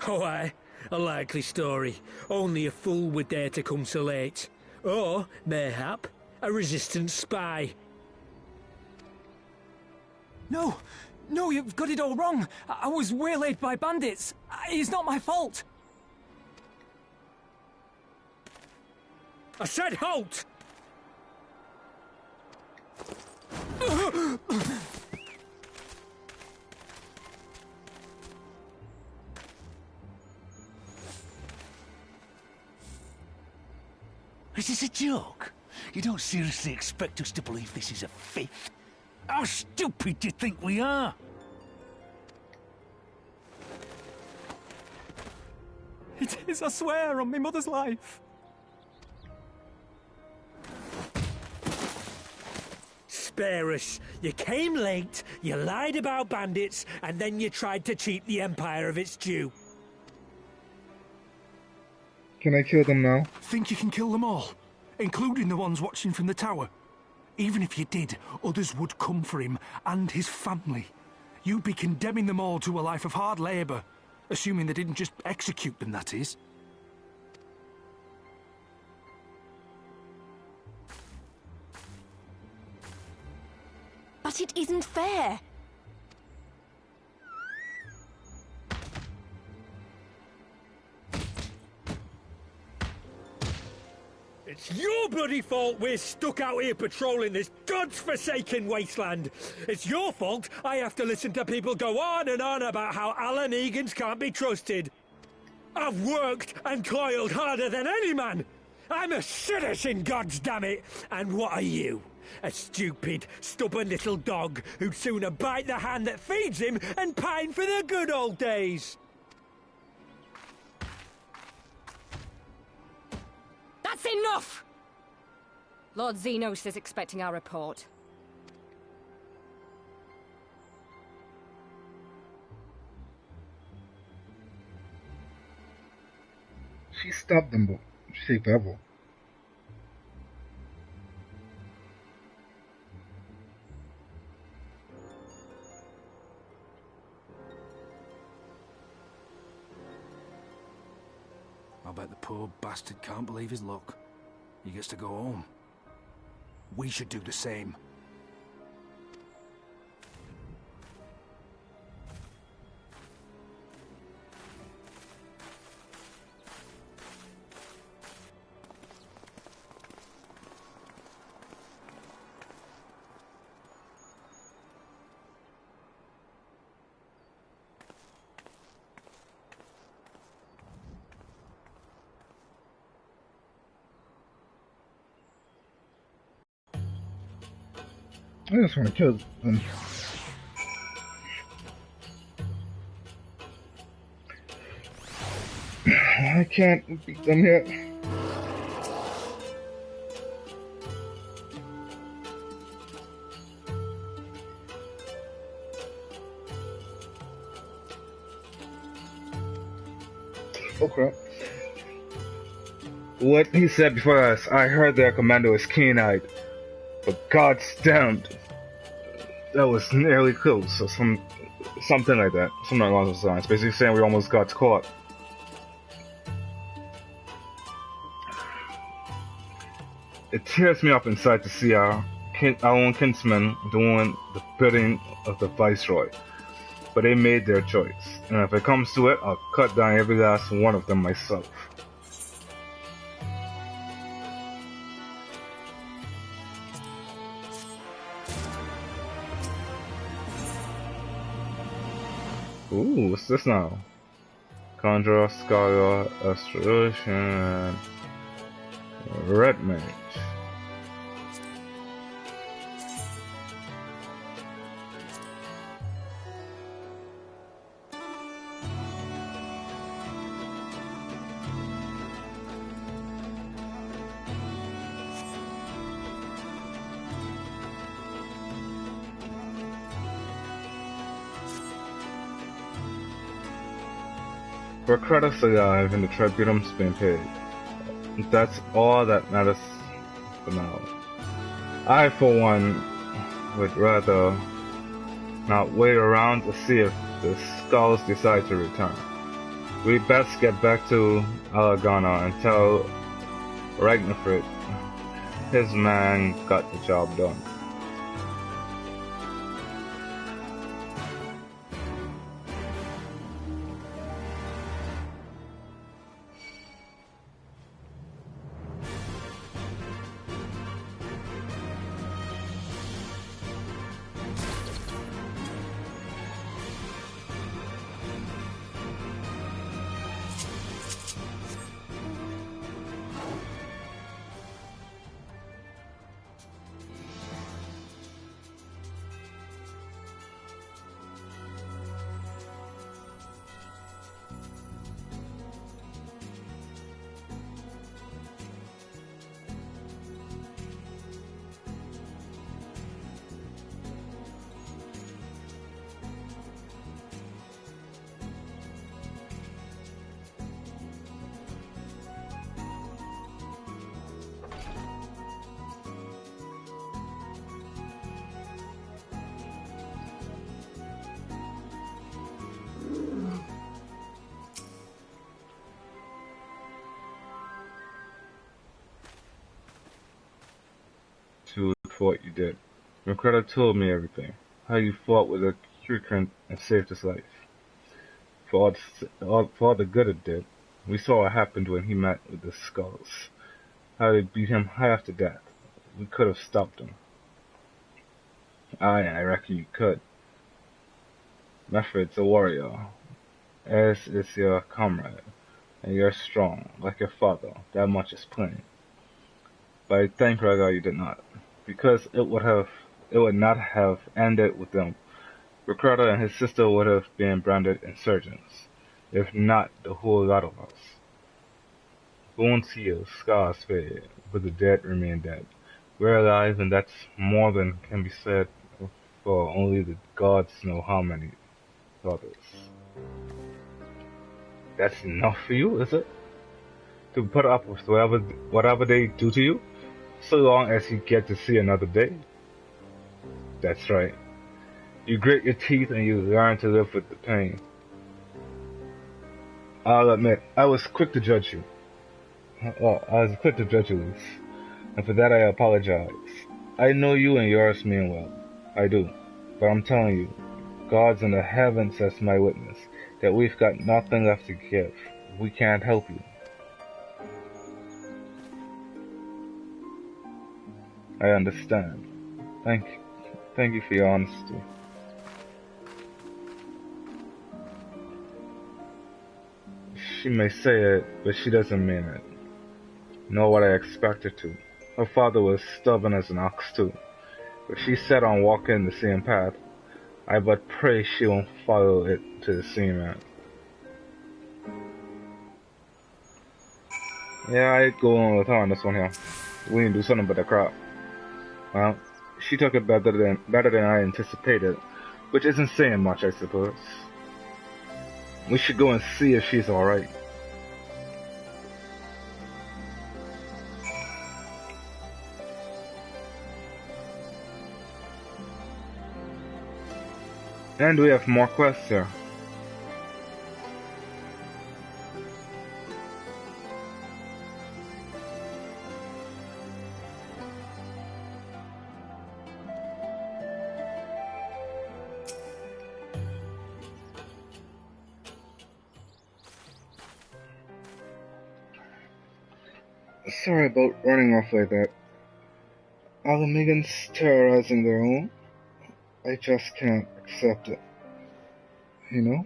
Oh, aye. A likely story. Only a fool would dare to come so late. Or, mayhap, a resistance spy. No, you've got it all wrong. I was waylaid by bandits. It's not my fault. I said halt! Is this a joke? You don't seriously expect us to believe this is a fifth? How stupid do you think we are? It is, I swear, on my mother's life. Spare us. You came late, you lied about bandits, and then you tried to cheat the Empire of its due. Can I kill them now? Think you can kill them all? Including the ones watching from the tower? Even if you did, others would come for him and his family. You'd be condemning them all to a life of hard labour. Assuming they didn't just execute them, that is. But it isn't fair. It's your bloody fault we're stuck out here patrolling this god's-forsaken wasteland. It's your fault I have to listen to people go on and on about how Alan Egans can't be trusted. I've worked and toiled harder than any man. I'm a citizen, goddammit. And what are you? A stupid, stubborn little dog who'd sooner bite the hand that feeds him and pine for the good old days. That's enough! Lord Xenos is expecting our report. She stopped them, but she devil. I bet the poor bastard can't believe his luck. He gets to go home. We should do the same. I just want to kill them. I can't beat them yet. Oh crap. What he said before us, I heard their commander was keen-eyed. But God's damned. That was nearly close, or something like that. Something along those lines. Basically saying we almost got caught. It tears me up inside to see our own kinsmen doing the bidding of the Viceroy. But they made their choice, and if it comes to it, I'll cut down every last one of them myself. Ooh, what's this now? Conjurer, Scholar, Astrologian, Red Mage. For credits alive and the tribunum's been paid. That's all that matters for now. I, for one, would rather not wait around to see if the Skulls decide to return. We best get back to Alagana and tell Ragnarfrid his man got the job done. For what you did. Mercado told me everything. How you fought with a Curcant and saved his life. For all the good it did. We saw what happened when he met with the Skulls. How they beat him half to death. We could have stopped him. I reckon you could. Mefrid's a warrior, as is your comrade, and you're strong, like your father. That much is plain. But I thank Raga you did not. Because it would not have ended with them. Ricardo and his sister would have been branded insurgents, if not the whole lot of us. Bones heal, scars fade, but the dead remain dead. We're alive, and that's more than can be said for only the gods know how many others. That's enough for you, is it? To put up with whatever they do to you? So long as you get to see another day? That's right. You grit your teeth and you learn to live with the pain. I'll admit, I was quick to judge you. Well, I was quick to judge you, Luce. And for that I apologize. I know you and yours mean well. I do. But I'm telling you, God's in the heavens as my witness, that we've got nothing left to give. We can't help you. I understand. Thank you for your honesty. She may say it, but she doesn't mean it. Nor what I expect her to. Her father was stubborn as an ox too. but she's set on walking the same path. I but pray she won't follow it to the same end. Yeah, I go on with her on this one here. We didn't do something but the crap. Well, she took it better than I anticipated, which isn't saying much, I suppose. We should go and see if she's alright. And we have more quests here. Sorry about running off like that. Alamegans terrorizing their own? I just can't accept it. You know?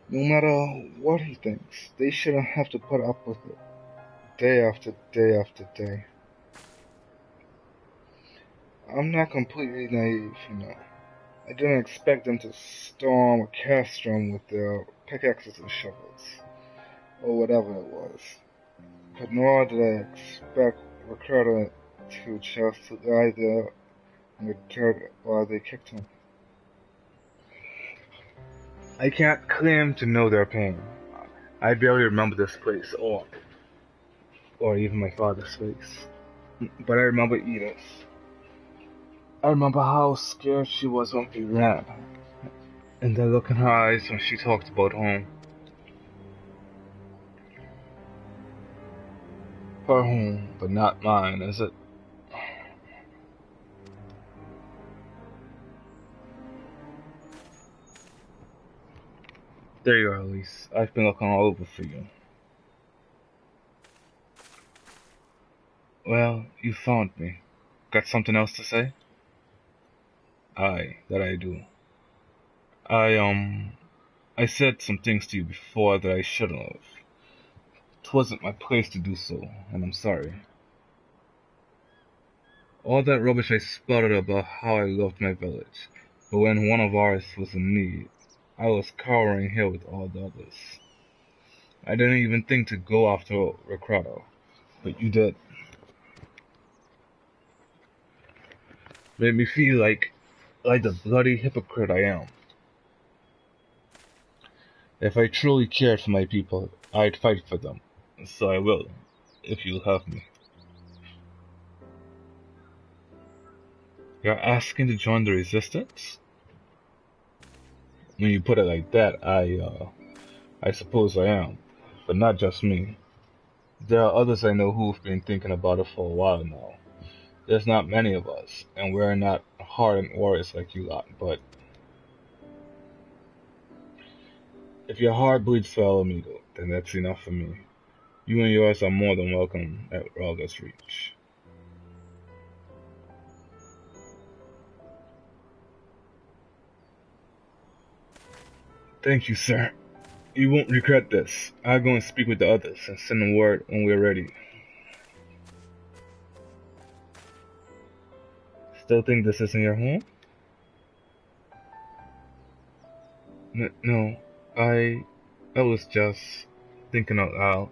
No matter what he thinks, they shouldn't have to put up with it. Day after day after day. I'm not completely naive, you know. I didn't expect them to storm Castrum with their pickaxes and shovels. Or whatever it was. But nor did I expect Ricardo to just lie there in the dirt while they kicked him. I can't claim to know their pain. I barely remember this place, or even my father's face. But I remember Edith. I remember how scared she was when we ran, and the look in her eyes when she talked about home. Her home, but not mine, is it? There you are, Elise. I've been looking all over for you. Well, you found me. Got something else to say? Aye, that I do. I said some things to you before that I shouldn't have. 'Twasn't my place to do so, and I'm sorry. All that rubbish I spouted about how I loved my village, but when one of ours was in need, I was cowering here with all the others. I didn't even think to go after Ricardo, but you did. Made me feel like the bloody hypocrite I am. If I truly cared for my people, I'd fight for them. So I will, if you'll have me. You're asking to join the resistance? When you put it like that, I suppose I am. But not just me. There are others I know who've been thinking about it for a while now. There's not many of us, and we're not hardened warriors like you lot, but if your heart bleeds for Alameda, then that's enough for me. You and yours are more than welcome at Raga's Reach. Thank you, sir. You won't regret this. I'll go and speak with the others and send them word when we're ready. Still think this isn't your home? No, I was just thinking out loud.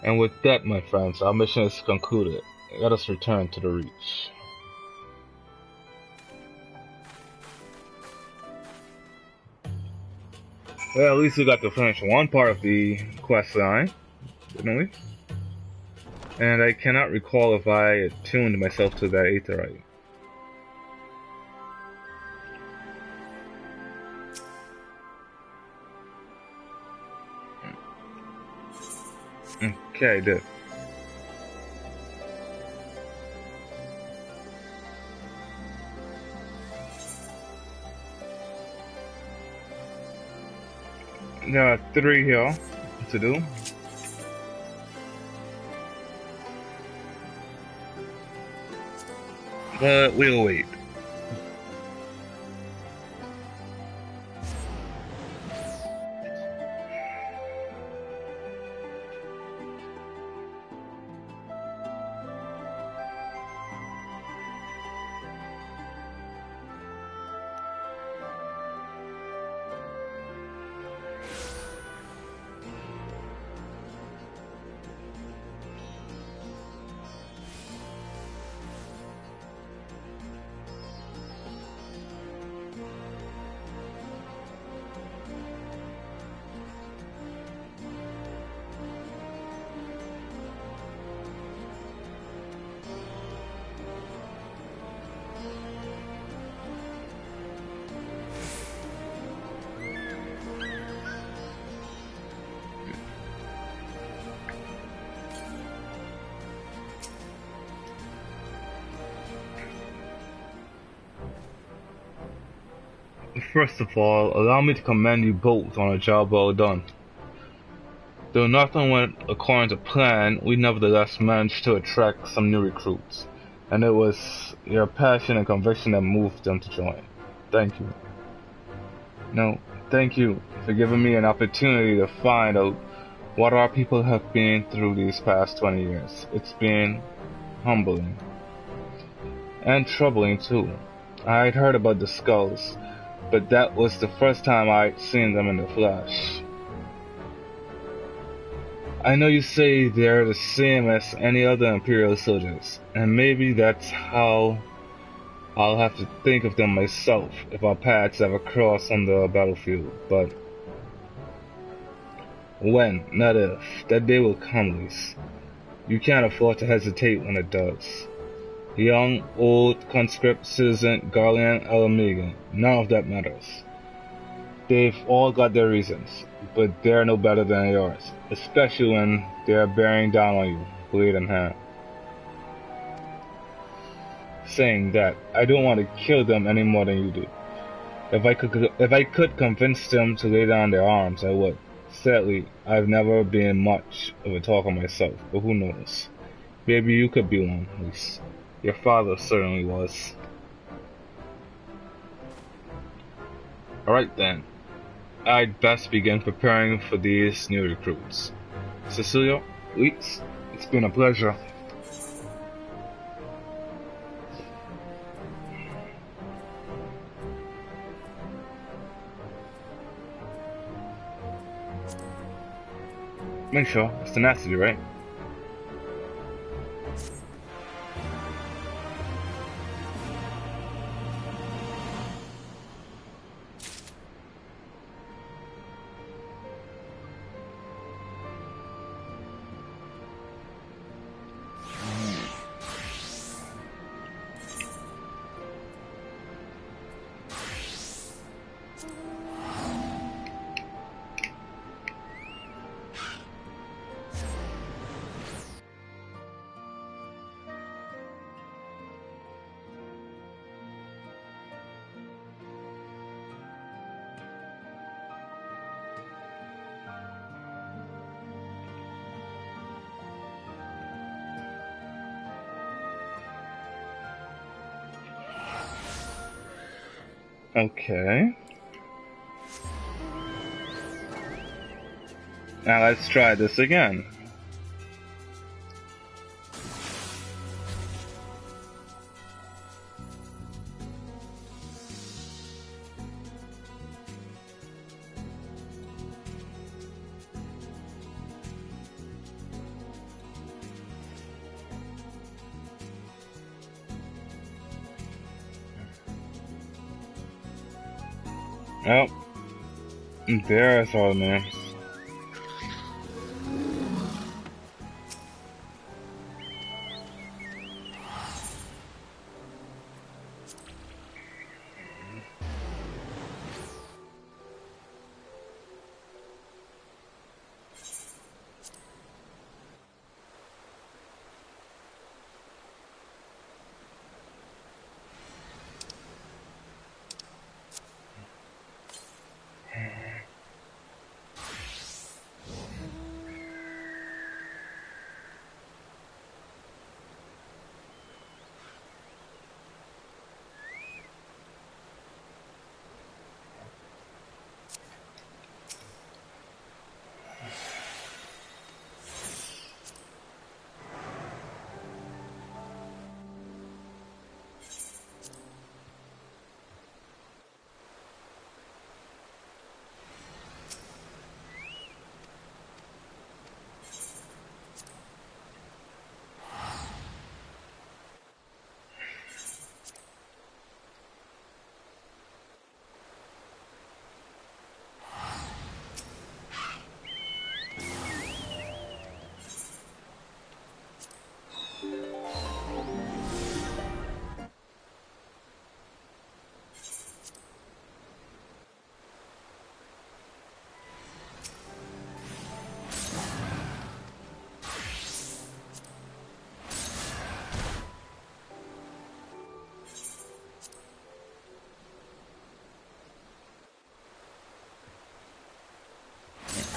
And with that, my friends, our mission is concluded. Let us return to the Reach. Well, at least we got to finish one part of the quest line, didn't we? And I cannot recall if I attuned myself to that aetherite. Okay, I did. There are 3 here to do. But we'll wait. First of all, allow me to commend you both on a job well done. Though nothing went according to plan, we nevertheless managed to attract some new recruits, and it was your passion and conviction that moved them to join. Thank you. No, thank you for giving me an opportunity to find out what our people have been through these past 20 years. It's been humbling. And troubling too. I'd heard about the skulls, but that was the first time I'd seen them in the flesh. I know you say they're the same as any other Imperial soldiers, and maybe that's how I'll have to think of them myself if our paths ever cross on the battlefield, but when, not if, that day will come, Lise. You can't afford to hesitate when it does. Young, old, conscript, citizen, Garlean, Alamegan, none of that matters. They've all got their reasons, but they're no better than yours, especially when they're bearing down on you, blade in hand. Saying that, I don't want to kill them any more than you do. If I could convince them to lay down their arms, I would. Sadly, I've never been much of a talker myself, but who knows? Maybe you could be one, at least. Your father certainly was. Alright then. I'd best begin preparing for these new recruits. Cecilia, Leeks, it's been a pleasure. Make sure, it's tenacity, right? Okay. Now let's try this again. Oh, there's all the names.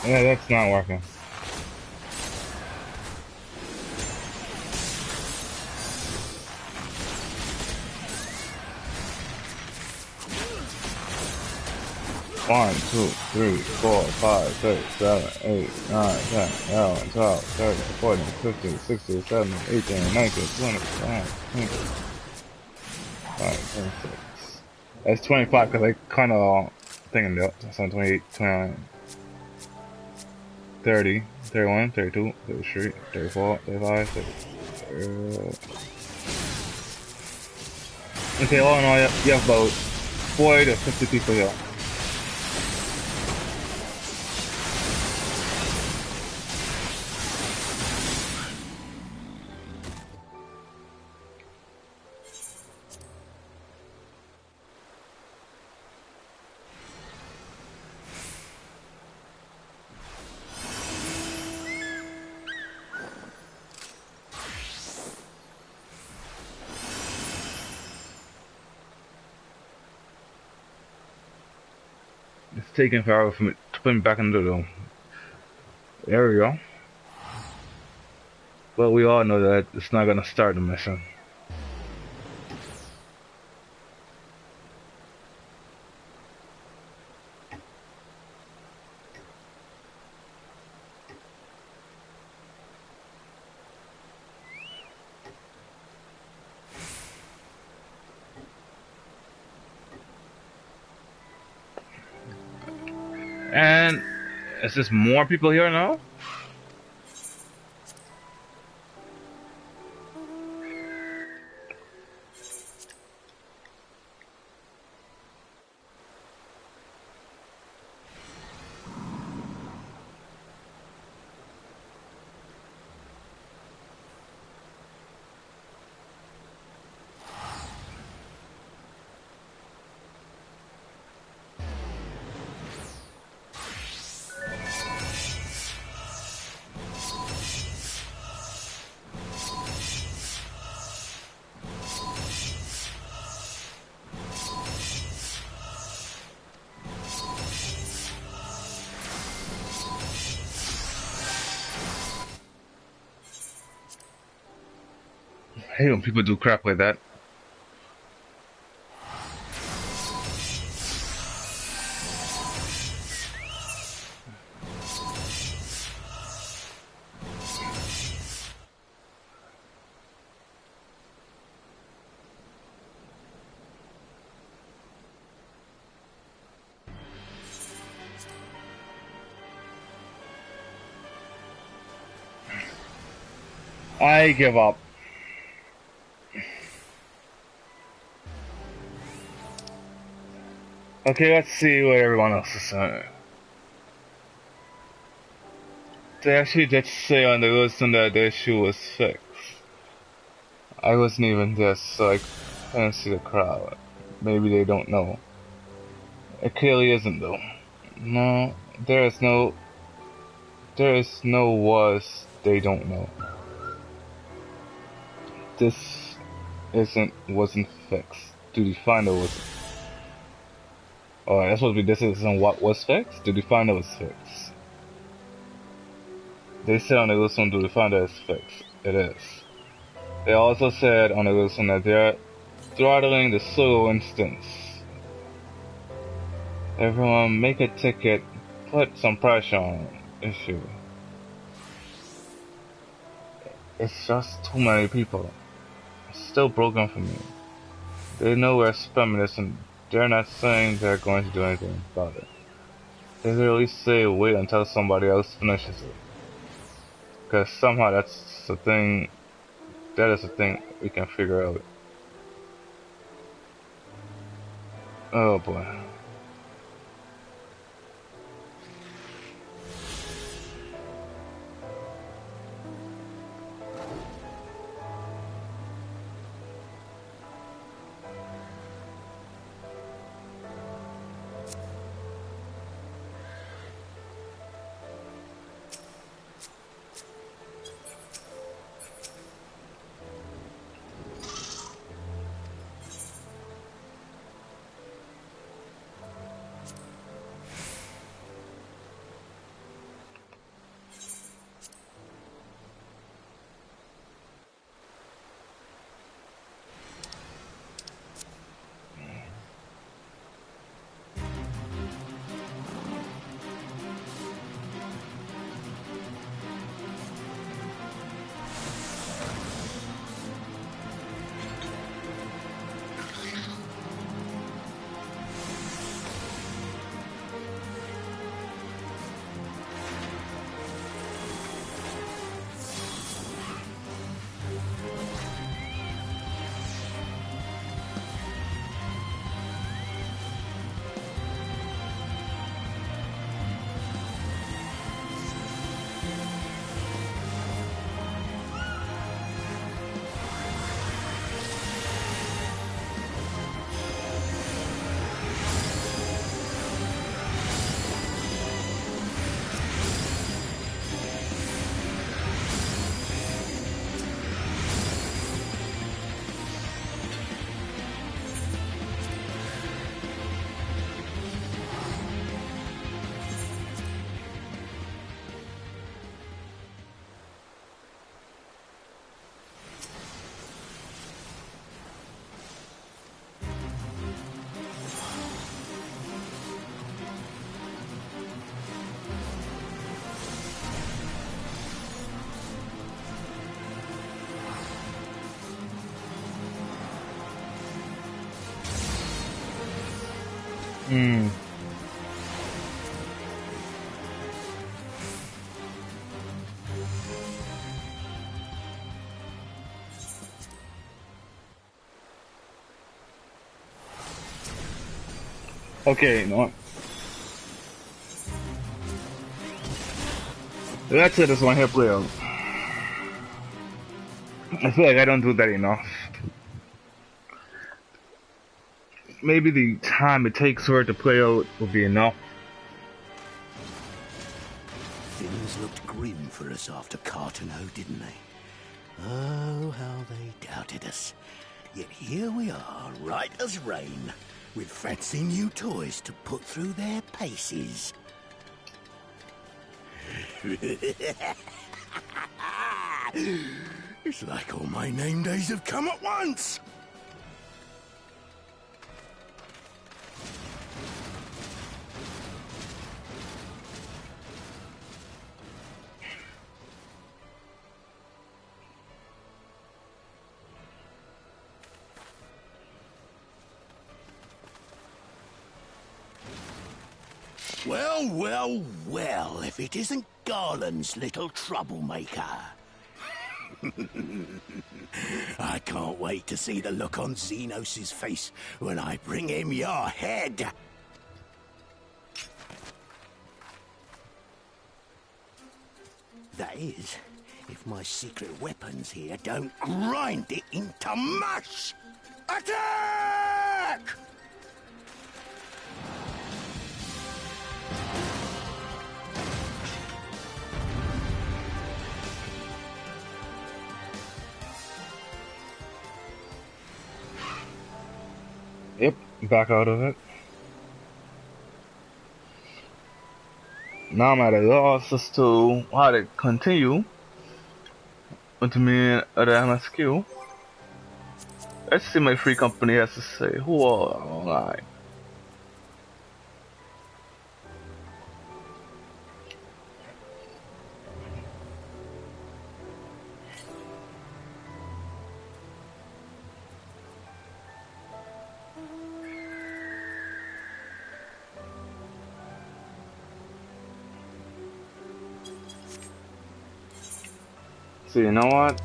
Yeah, that's not working. One, 2, 3, 4, 5, 6, 7, 8, 9, 10, 11, 12, 13, 14, 15, 16, 17, 18, 19, 20, 21, 26. That's 25 because I kind of thinking it up. So 28, 29, 30, 31, 32, 33, 34, 35, 30. Okay, all in all, you have about 40 to 50 people here. It's taking forever for me to put me back into the area. But we all know that it's not gonna start the mission. And is there more people here now? I hate when people do crap like that. I give up. Okay, let's see what everyone else is saying. They actually did say on the listen that the issue was fixed. I wasn't even there, so I couldn't see the crowd. Maybe they don't know. It clearly isn't though. No, there is no was they don't know. This wasn't fixed. To define it was. Oh, that's supposed to be this isn't what was fixed? To define it was fixed. They said on the listen to define that it's fixed. It is. They also said on the listen that they're throttling the solo instance. Everyone make a ticket, put some pressure on issue. It's just too many people. It's still broken for me. They know we're spamming this and they're not saying they're going to do anything about it. They literally say wait until somebody else finishes it. Because somehow that is the thing we can figure out. Oh boy. Hmm. Okay, you know what? That's it, this one here play out. I feel like I don't do that enough. Maybe the time it takes for it to play out will be enough. Things looked grim for us after Cartano, didn't they? Oh, how they doubted us. Yet here we are, right as rain, with fancy new toys to put through their paces. It's like all my name days have come at once! Well, well, well, if it isn't Garland's little troublemaker. I can't wait to see the look on Xenos' face when I bring him your head. That is, if my secret weapons here don't grind it into mush. Attack! Yep, back out of it. Now I'm at a loss as to how to continue with me and other MSQ. Let's see my free company has to say. Who are I? So you know what?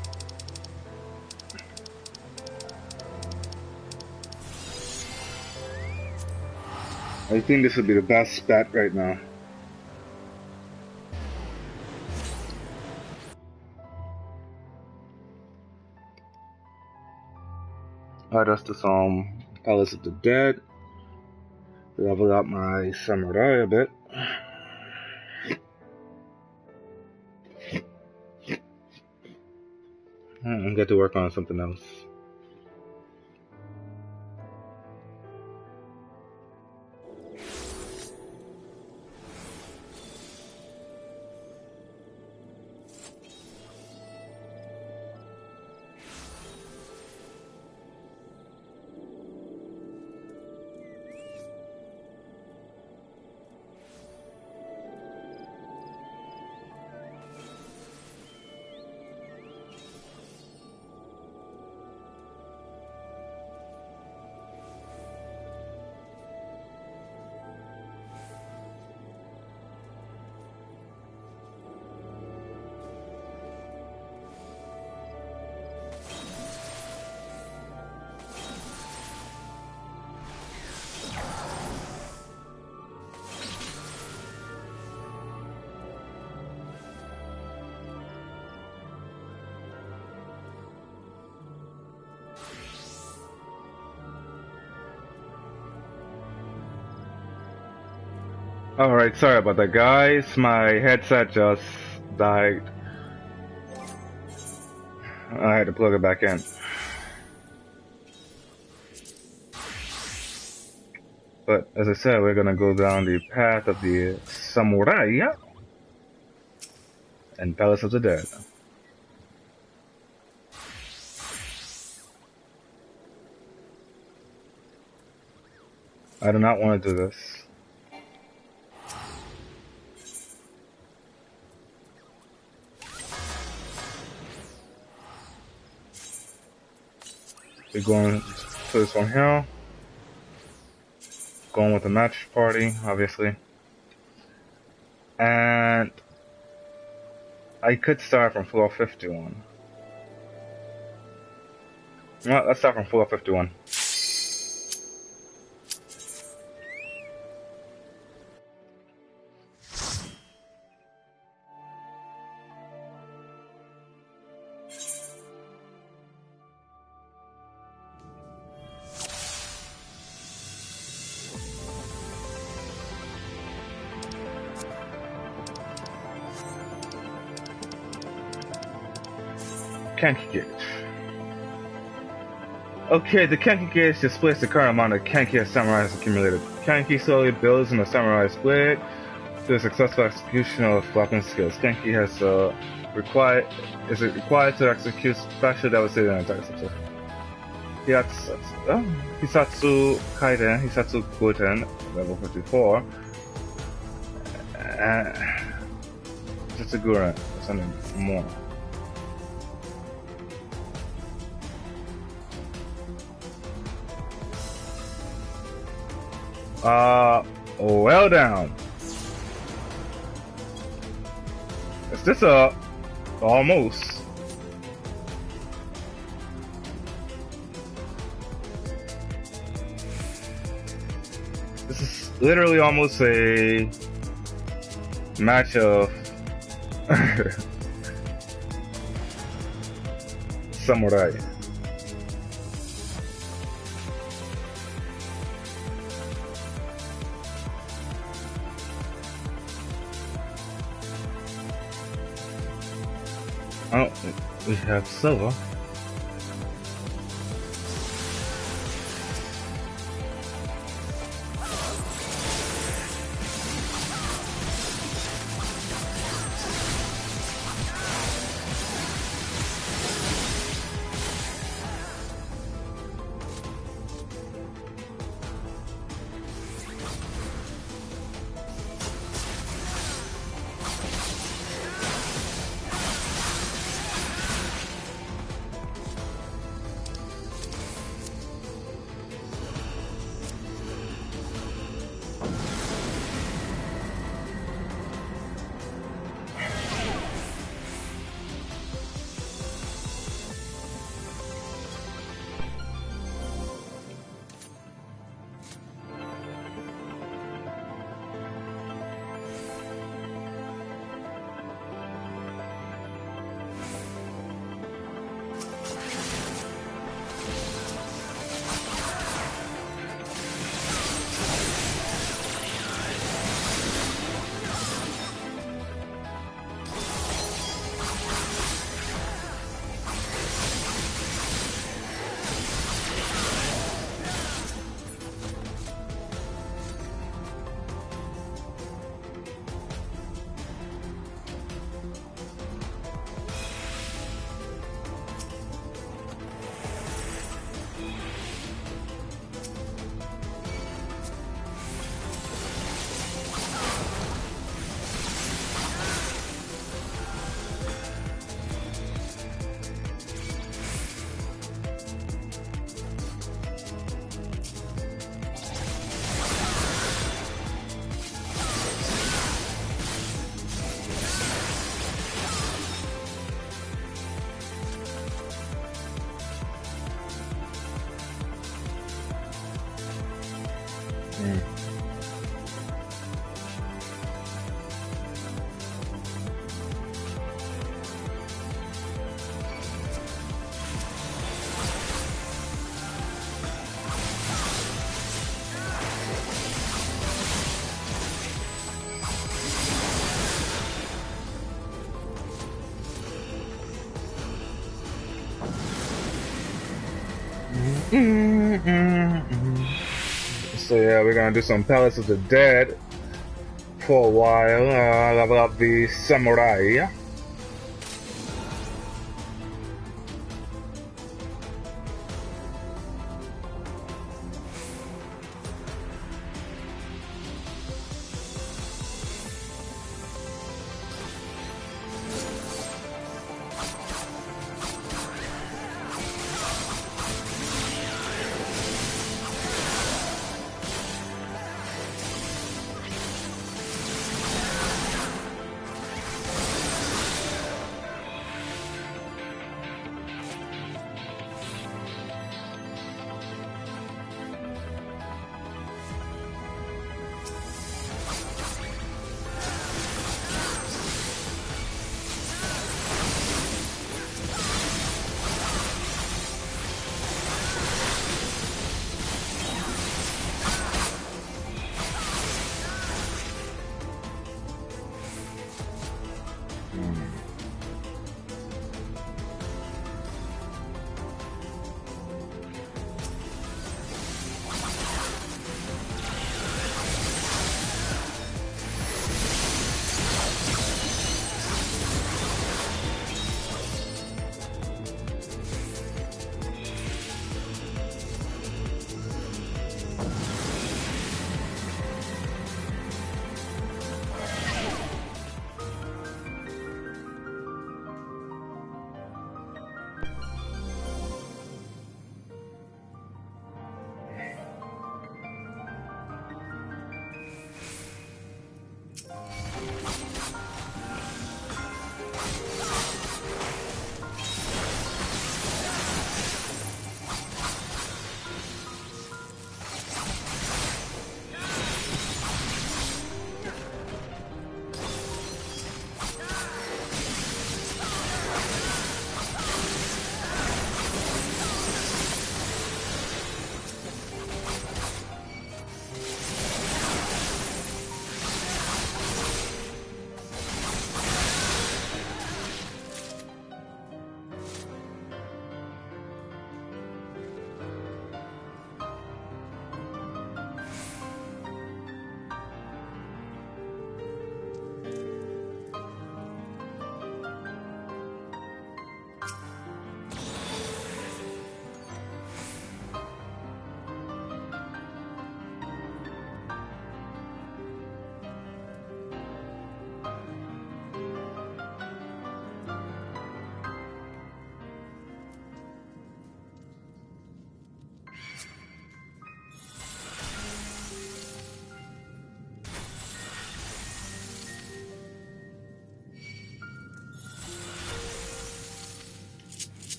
I think this would be the best bet right now. Add us to some Palace of the Dead. Level up my samurai a bit. And get to work on something else. Alright, sorry about that, guys. My headset just died. I had to plug it back in. But as I said, we're gonna go down the path of the samurai and Palace of the Dead. I do not want to do this. We're going to this one here. going with the match party, obviously. And I could start from floor 51. Well, let's start from floor 51. Kenki gauge. Okay, the Kenki gauge displays the current amount of Kenki a samurai has accumulated. Kenki slowly builds in the samurai's blade through the successful execution of weapon skills. Kenki is required to execute special devastating attacks. Hisatsu Kaiden, Hisatsu Goten, level 54. Hitsuguren, something more. Well down. Is this almost? This is literally almost a match of samurai. Oh, we have silver. So yeah, we're gonna do some Palace of the Dead for a while. Level up the Samurai.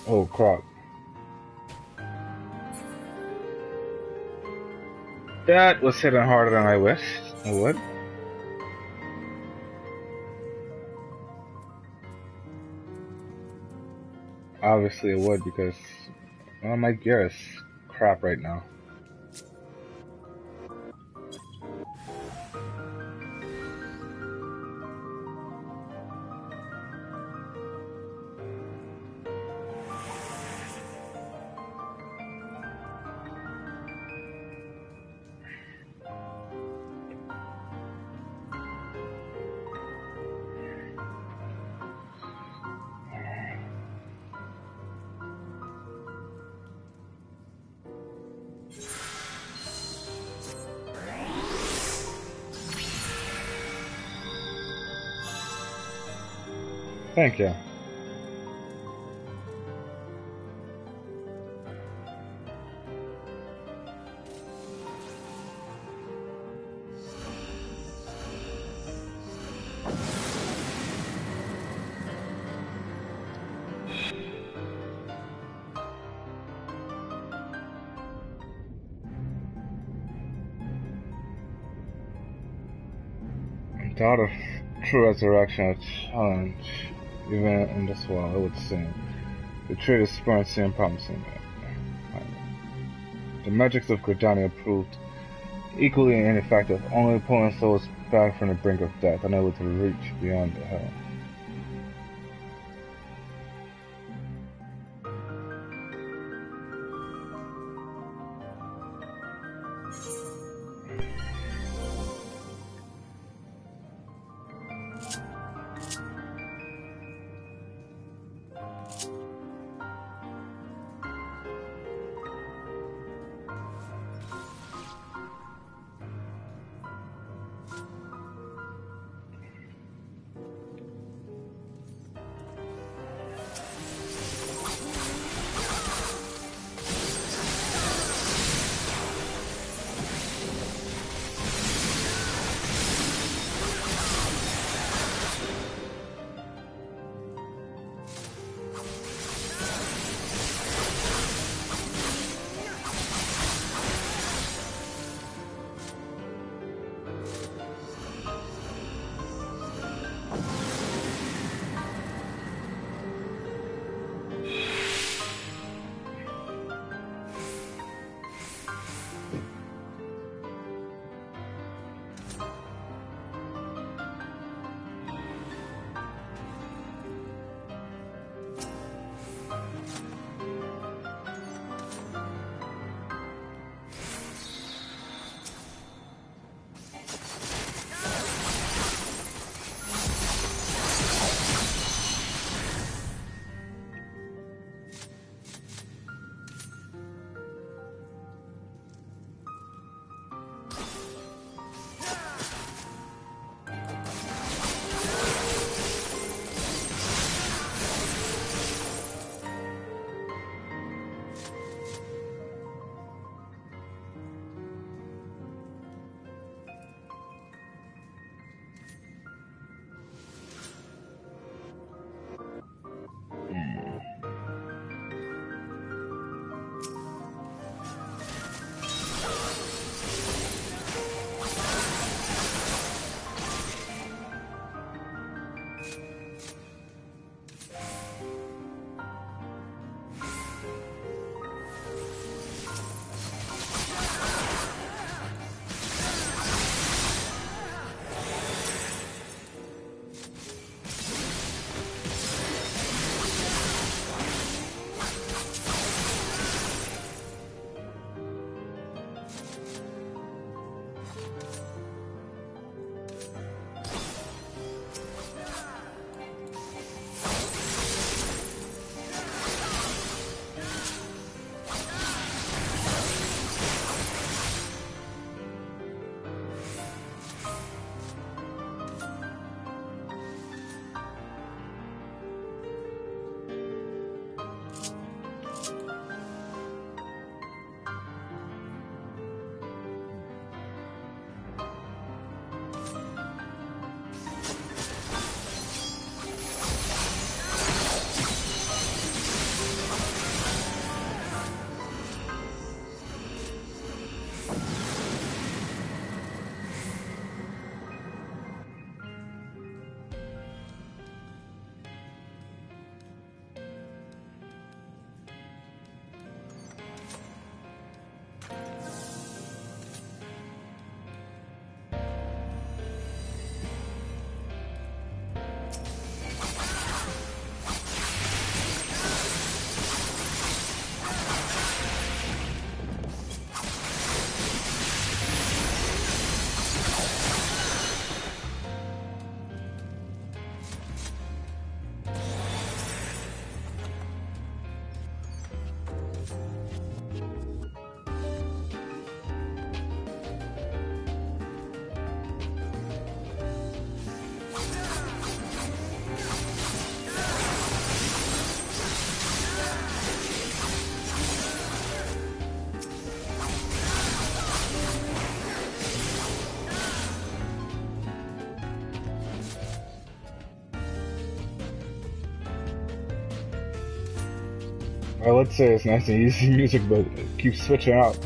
Oh crap. That was hitting harder than I wished it would. Obviously it would because my gear is crap right now. Thank you. Without a true resurrection, a challenge, even in this world, it would seem. The trade is spurring and promising. The magics of Gridania proved equally ineffective, only pulling souls back from the brink of death, unable to reach beyond the hell. Well, let's say it's nice and easy music, but it keeps switching out.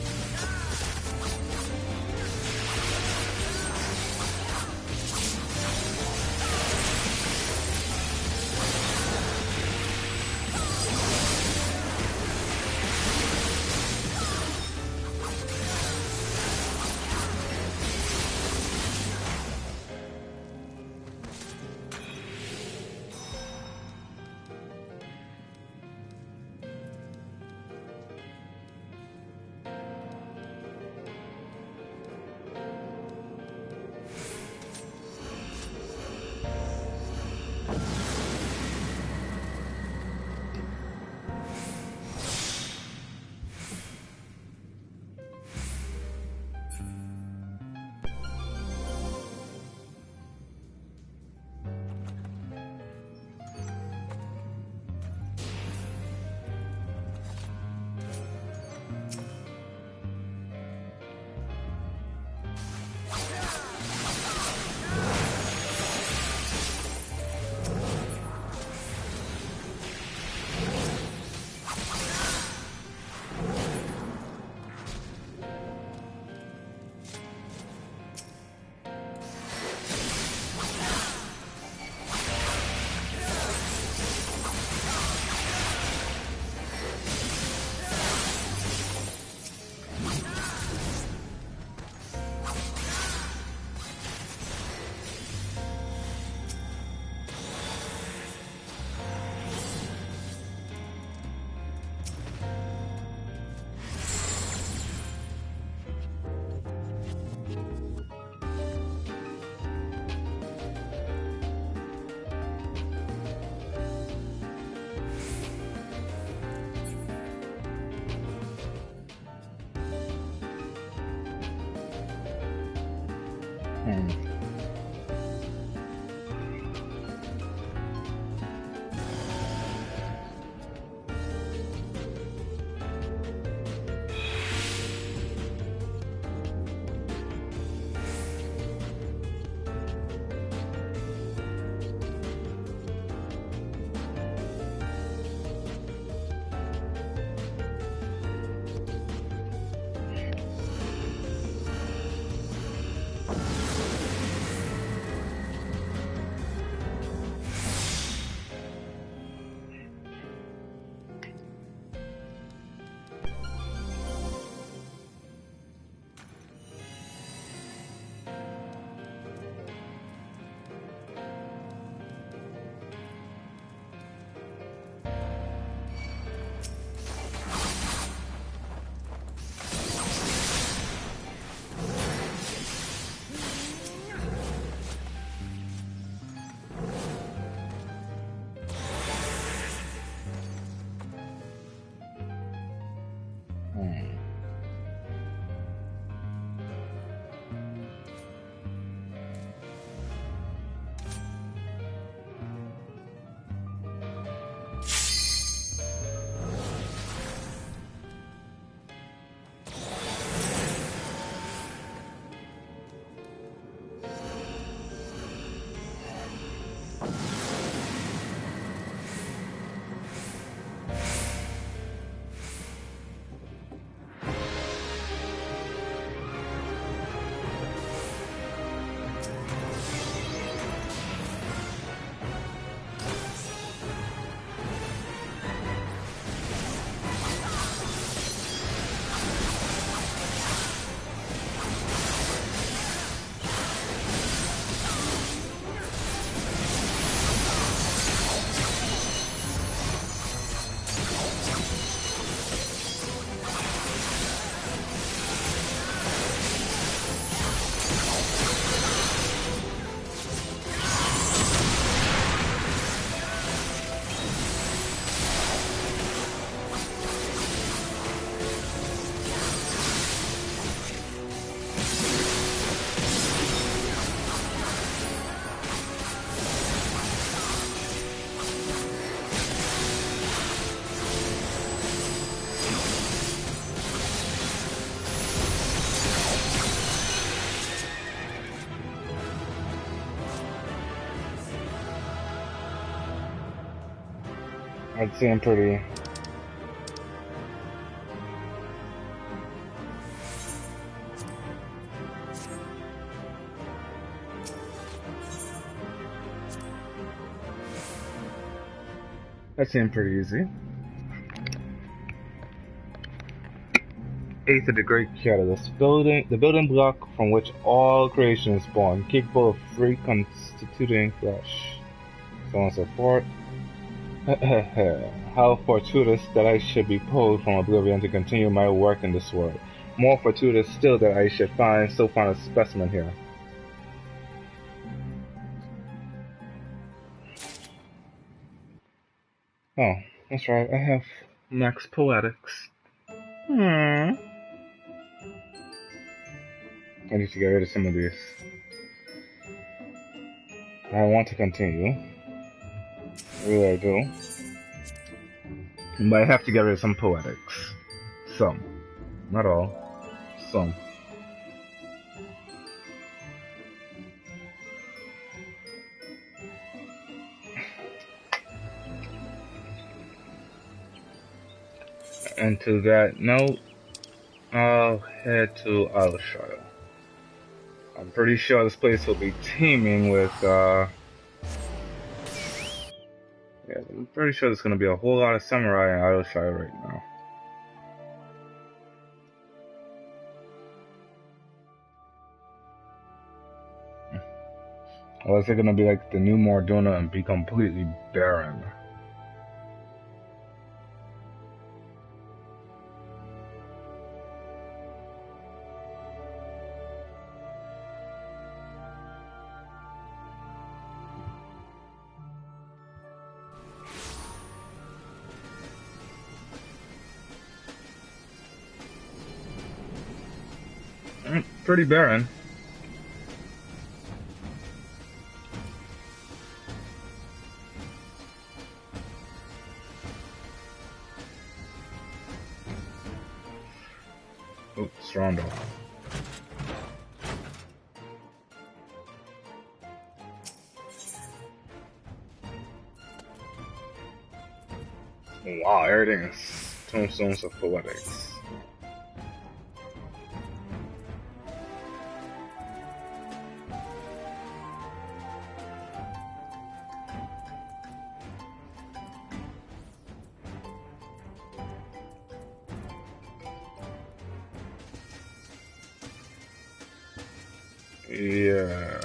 I'd say I'm pretty That seemed pretty easy. 8th of the Great Catalyst. The building block from which all creation is born, capable of free constituting flesh. So on and so forth. How fortuitous that I should be pulled from oblivion to continue my work in this world. More fortuitous still that I should find a specimen here. Oh, that's right, I have Max Poetics. I need to get rid of some of these. I want to continue. Really, I do. But I have to get rid of some poetics. Some. Not all. Some. And to that note, I'll head to SHROUD. I'm pretty sure this place will be teeming with, yeah, I'm pretty sure there's gonna be a whole lot of samurai in SHROUD right now. Or is it gonna be like the new Morduna and be completely barren? Pretty barren. Oh, Stormblood. Wow, everything is tombstones of poetics. Yeah.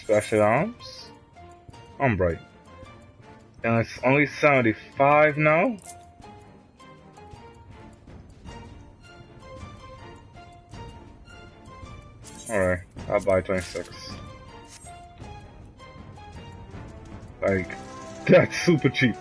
Special arms? I'm bright. And it's only 75 now? Alright, I'll buy 26. Like, that's super cheap.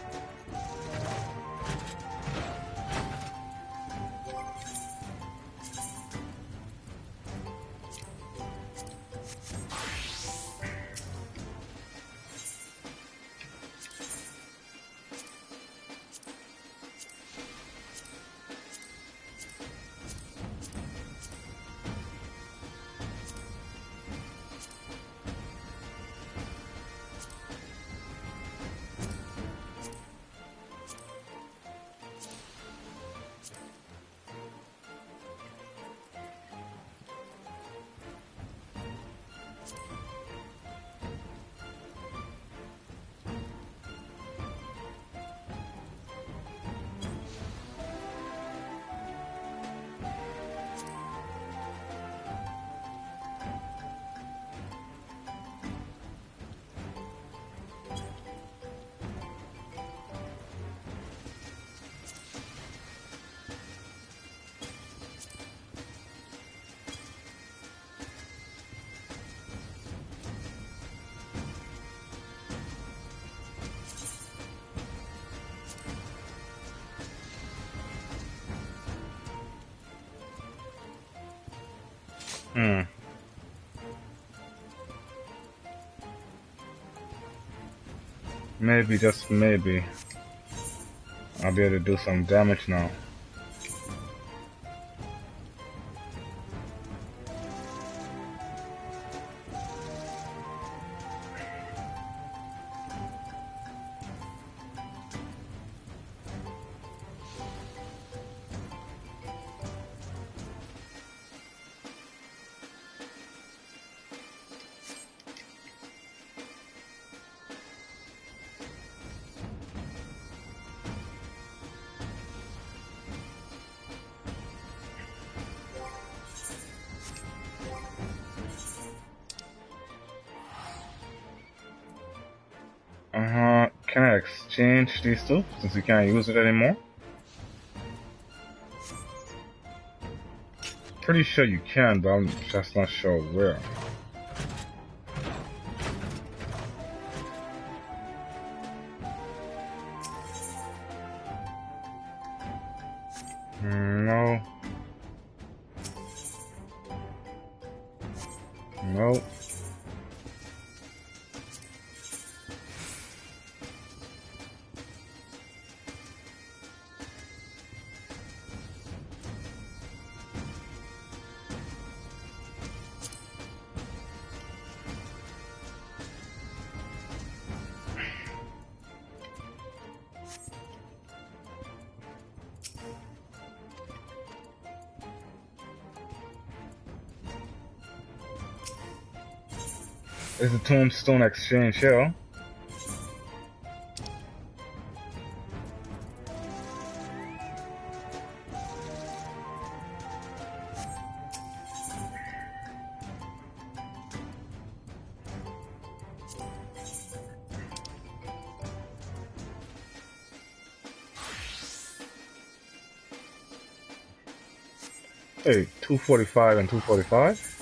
Maybe, just maybe, I'll be able to do some damage now. exchange these two since we can't use it anymore? Pretty sure you can, but I'm just not sure where. No. Nope. Is the tombstone exchange here? Hey, 245 and 245?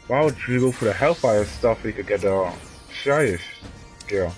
Why would you go for the Hellfire stuff if you could get the Shyish girl?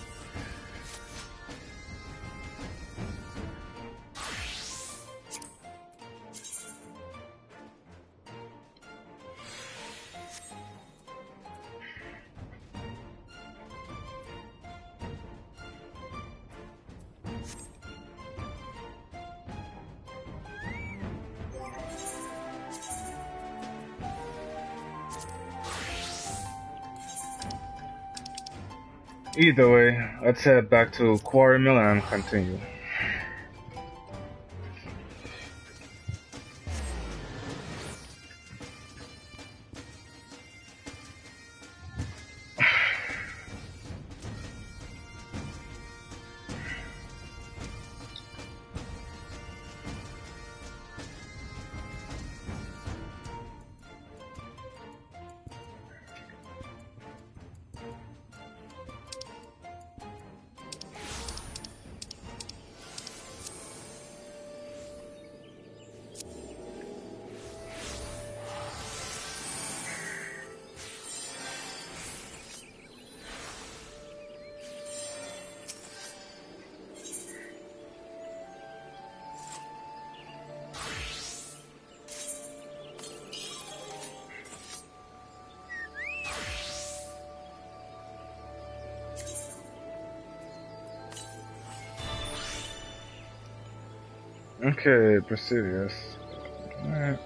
Either way, let's head back to Quarry Mill and continue. Okay, Presidius. Alright.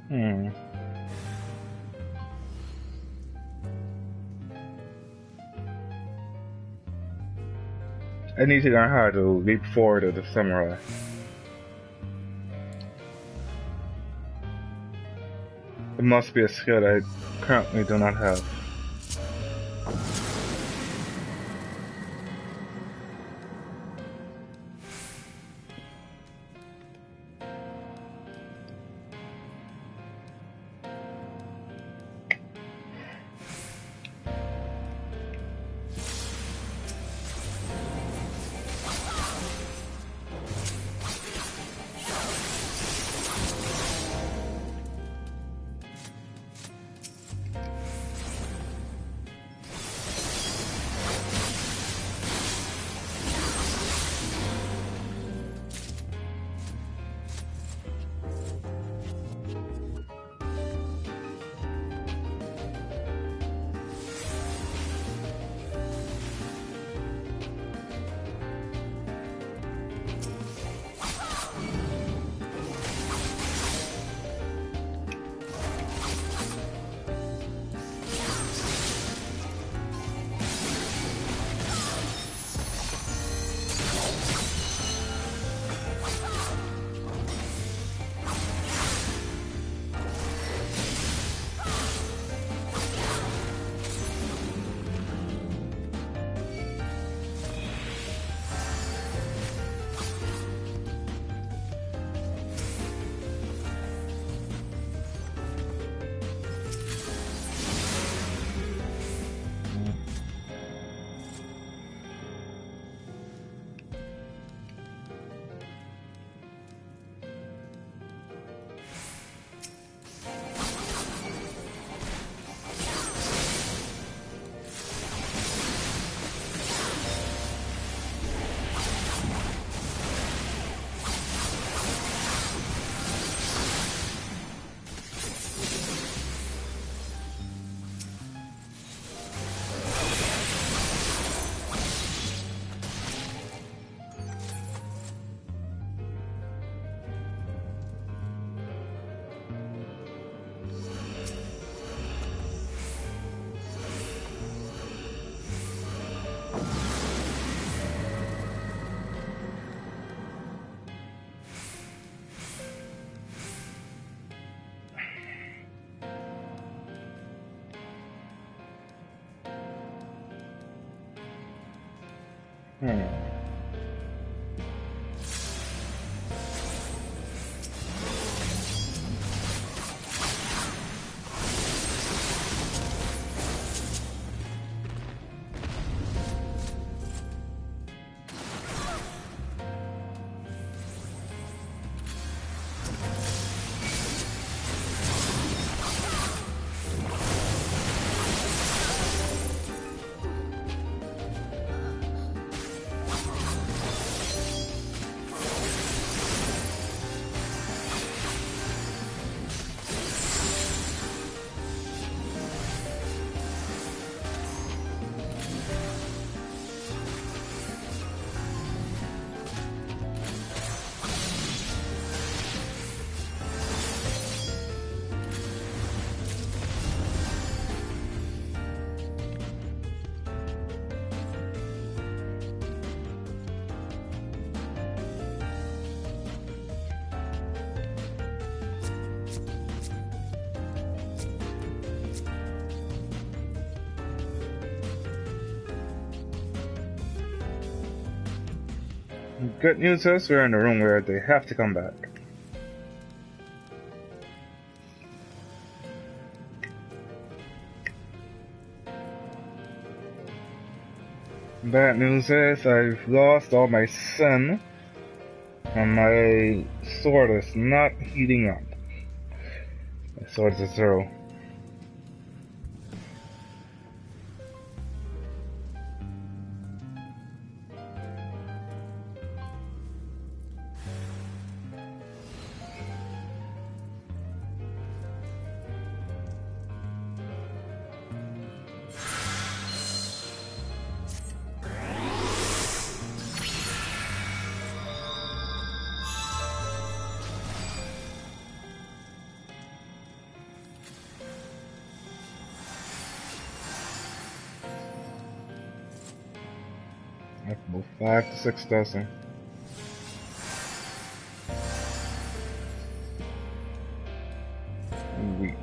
Hmm. I need to learn how to leap forward as a samurai. It must be a skill that I currently do not have. Good news is we're in the room where they have to come back. Bad news is I've lost all my sun and my sword is not heating up. My sword is a 0. I can move 5 to 6 dozen. Weak.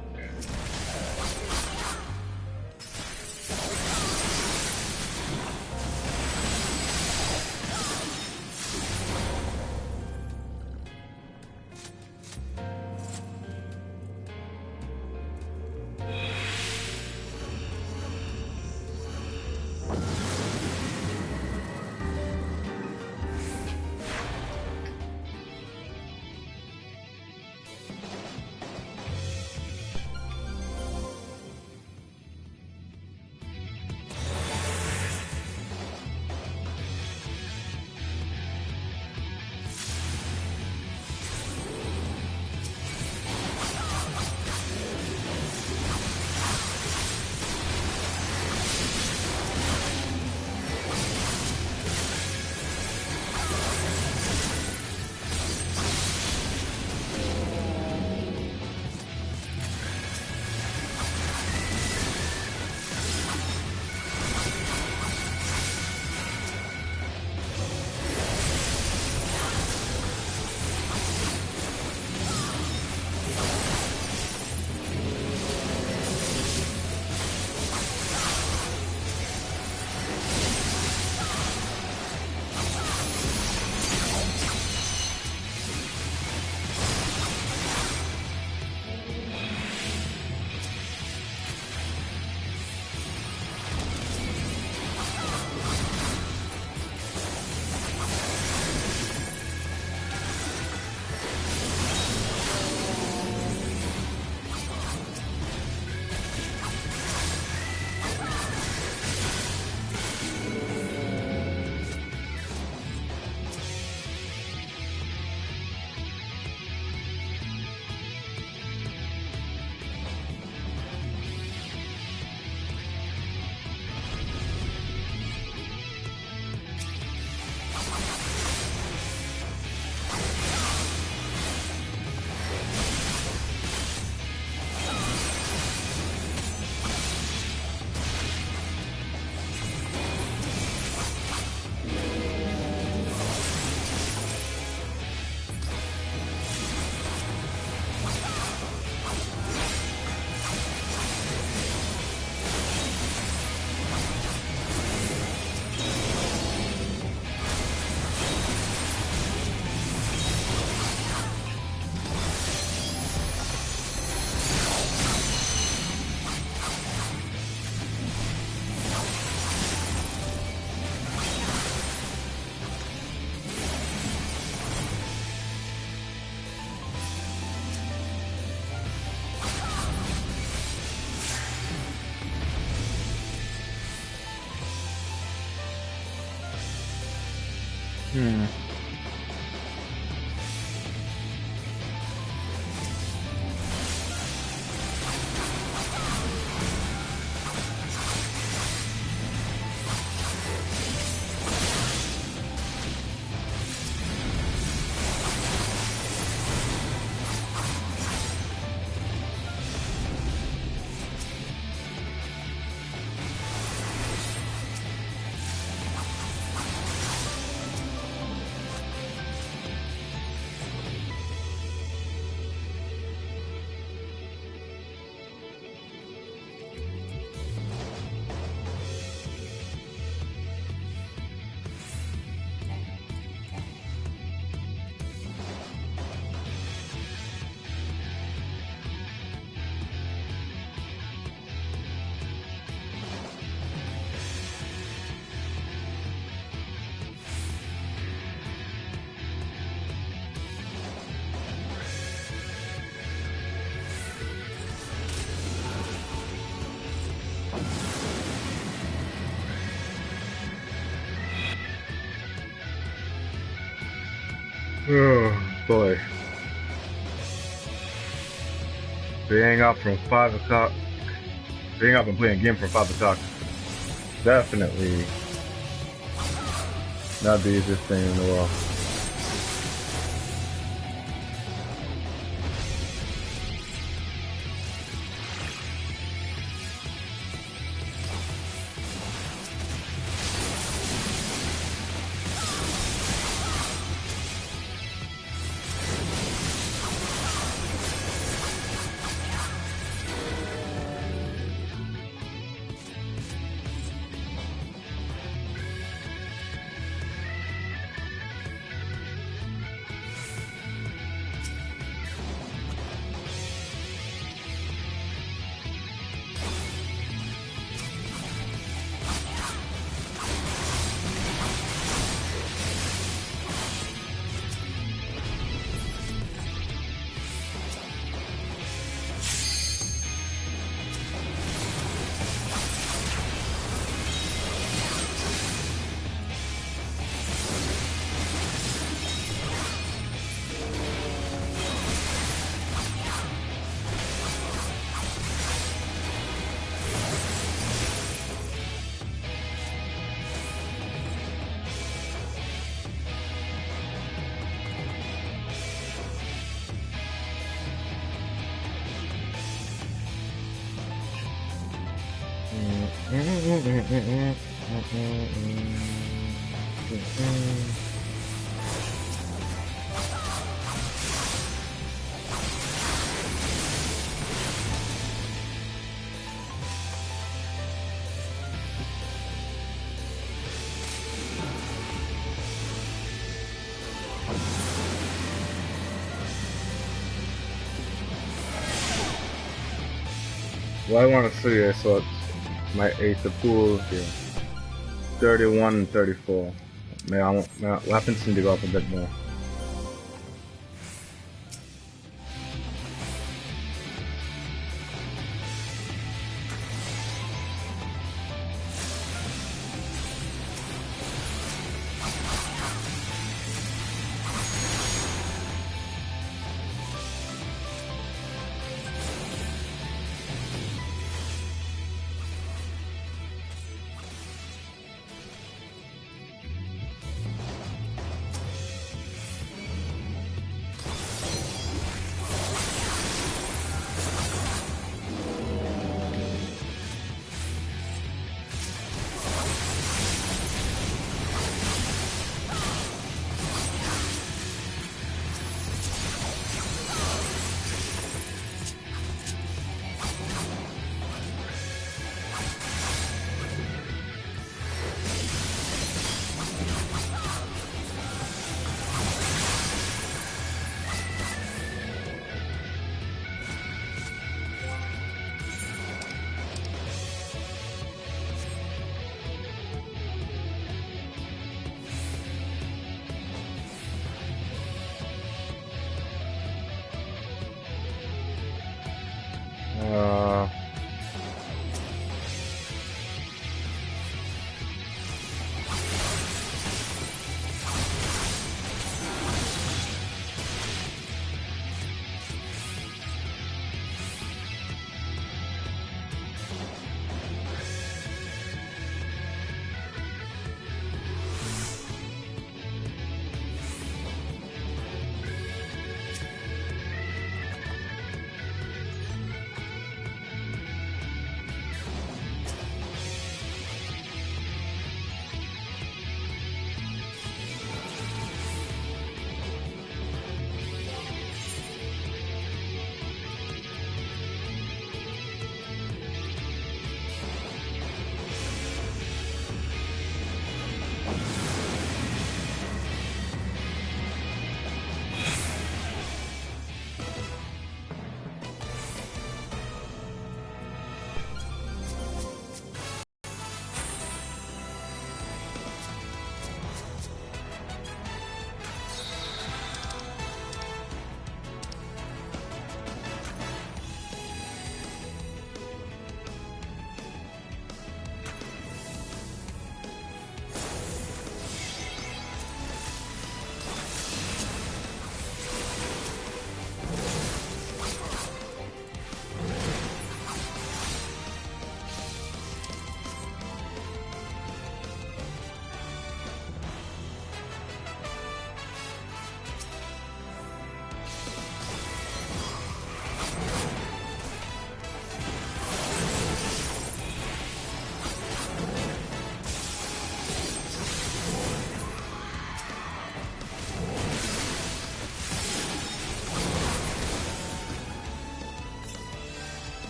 Oh boy. Being up from 5 o'clock. Being up and playing a game from 5 o'clock. Definitely not the easiest thing in the world. What I want to see is what my 8 the pool here. 31 and 34. Weapons need to go up a bit more.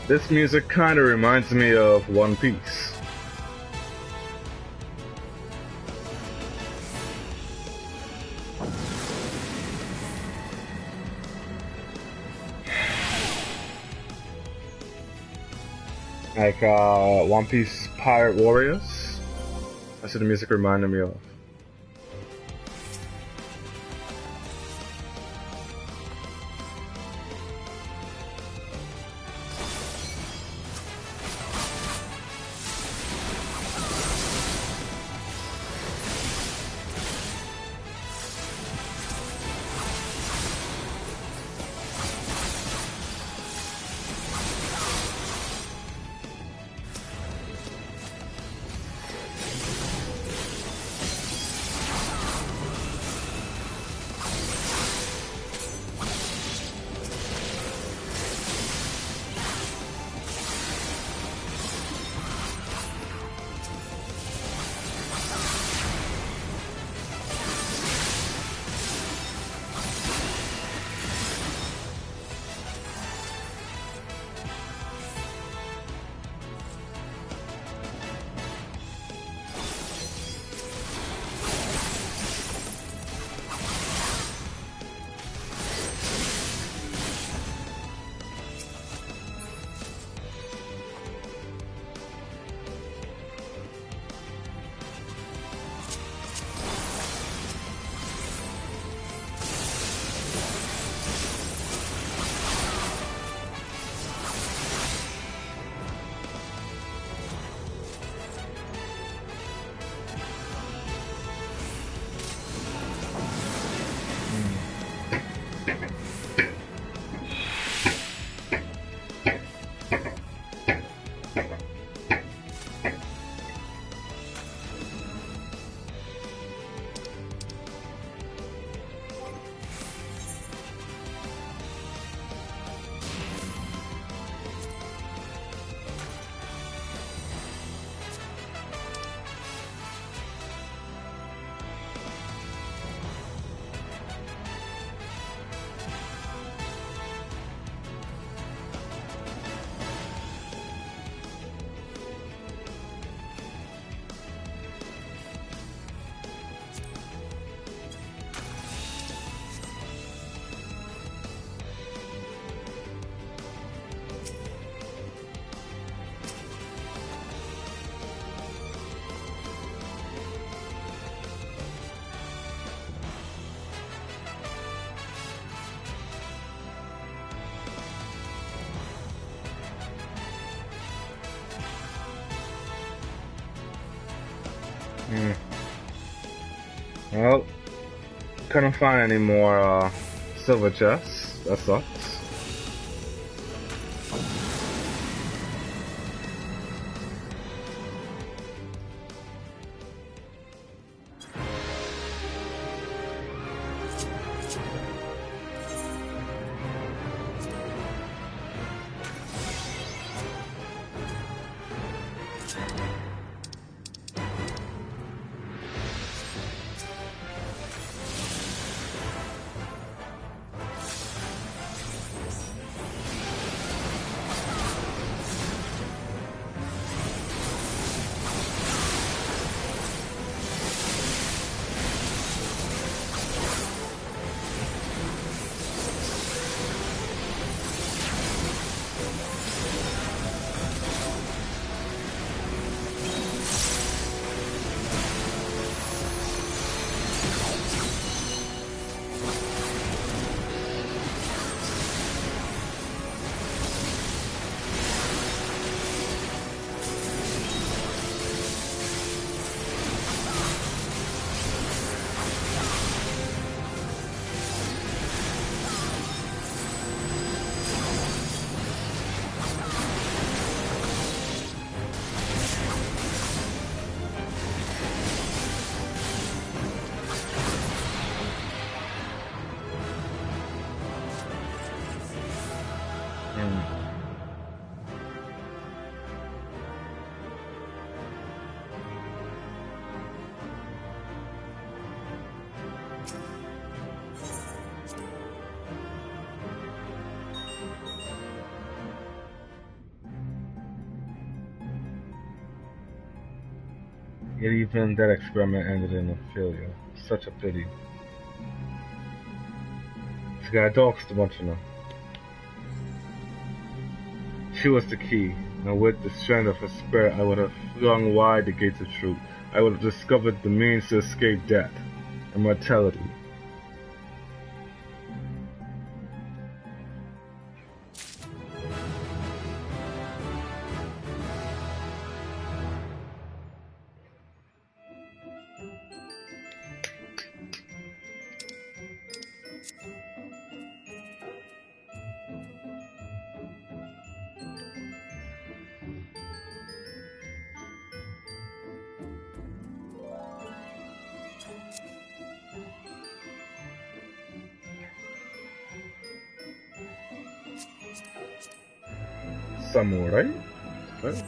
This music kind of reminds me of One Piece. like One Piece Pirate Warriors. That's what the music reminded me of. Well, couldn't find any more silver chests. That sucks. Yet even that experiment ended in a failure. Such a pity. This guy talks too much, you know. She was the key. And with the strength of a spirit, I would have flung wide the gates of truth. I would have discovered the means to escape death, immortality. Samurai? Right?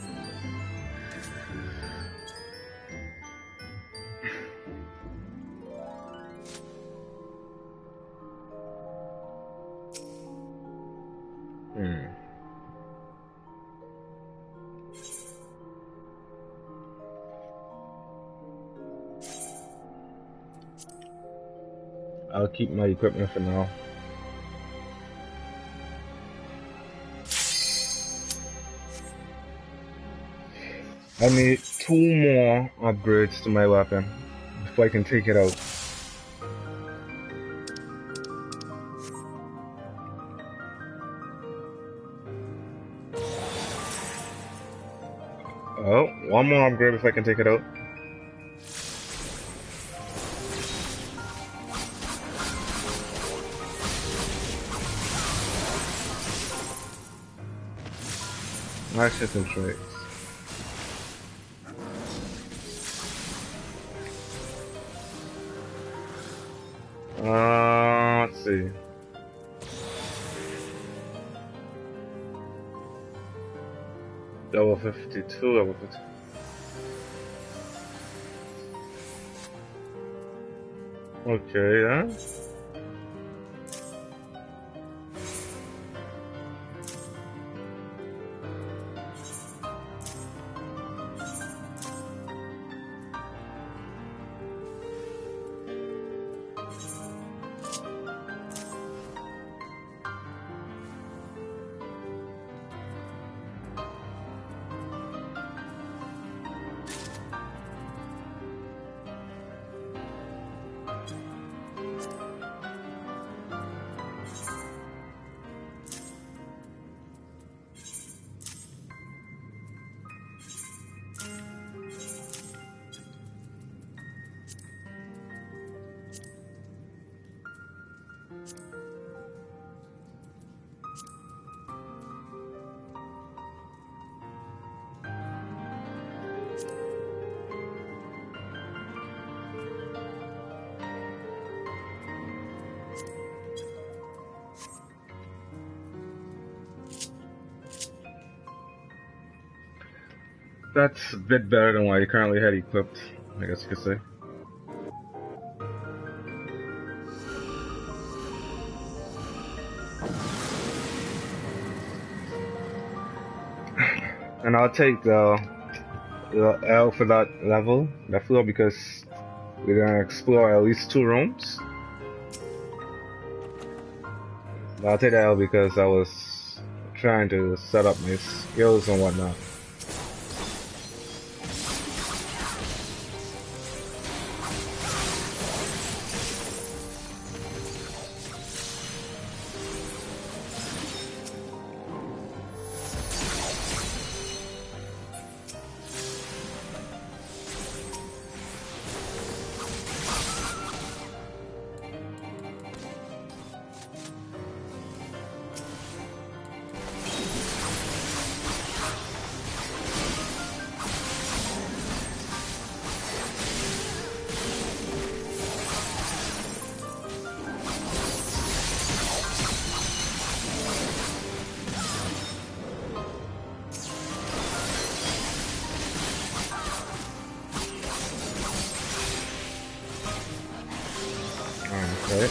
I'll keep my equipment for now. I need 2 more upgrades to my weapon before I can take it out. Oh, 1 more upgrade before I can take it out. Nice hit and traits. Let's see. Level 52, level 50. Okay, then. That's a bit better than what you currently had equipped, I guess you could say. And I'll take the L for that level, that floor, because we're gonna explore at least 2 rooms. But I'll take the L because I was trying to set up my skills and whatnot. Okay.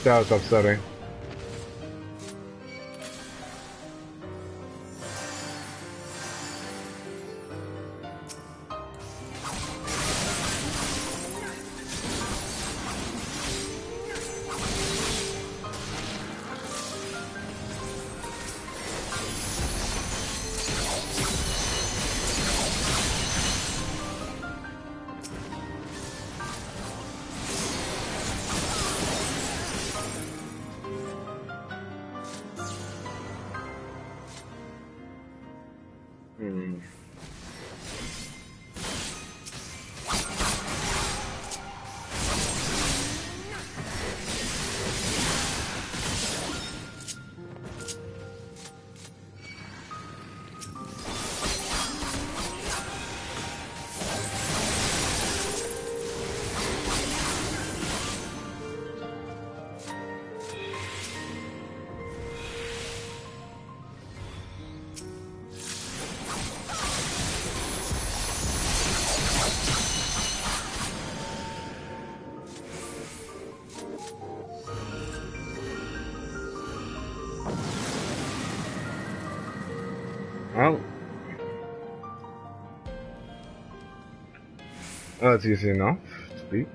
That was upsetting. Well, that's easy enough to beat.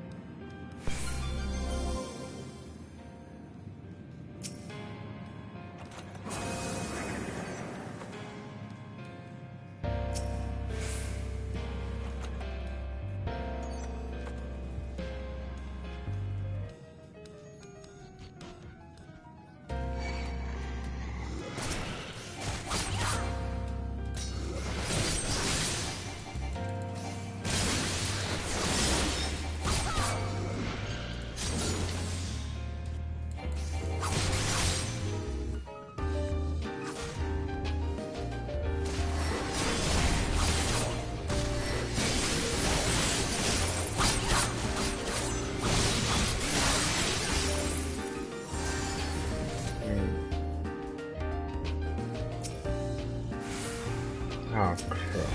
Oh, crap.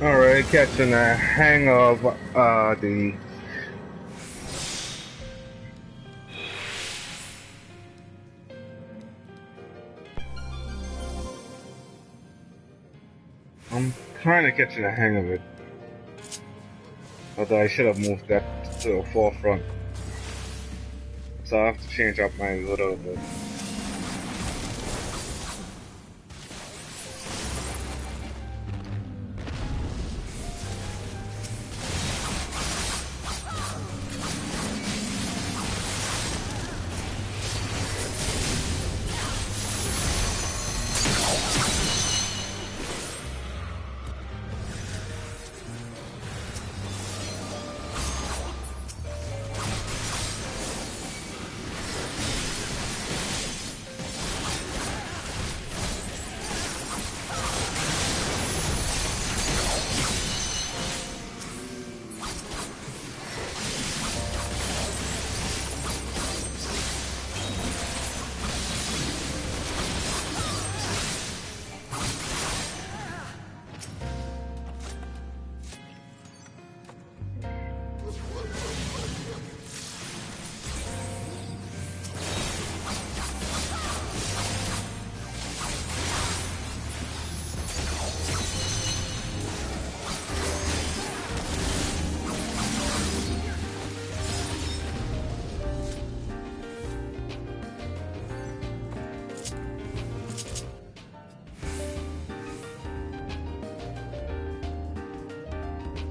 Alright, catching the hang of the I'm kind of catching the hang of it. Although I should have moved that to the forefront. So I have to change up mine a little bit.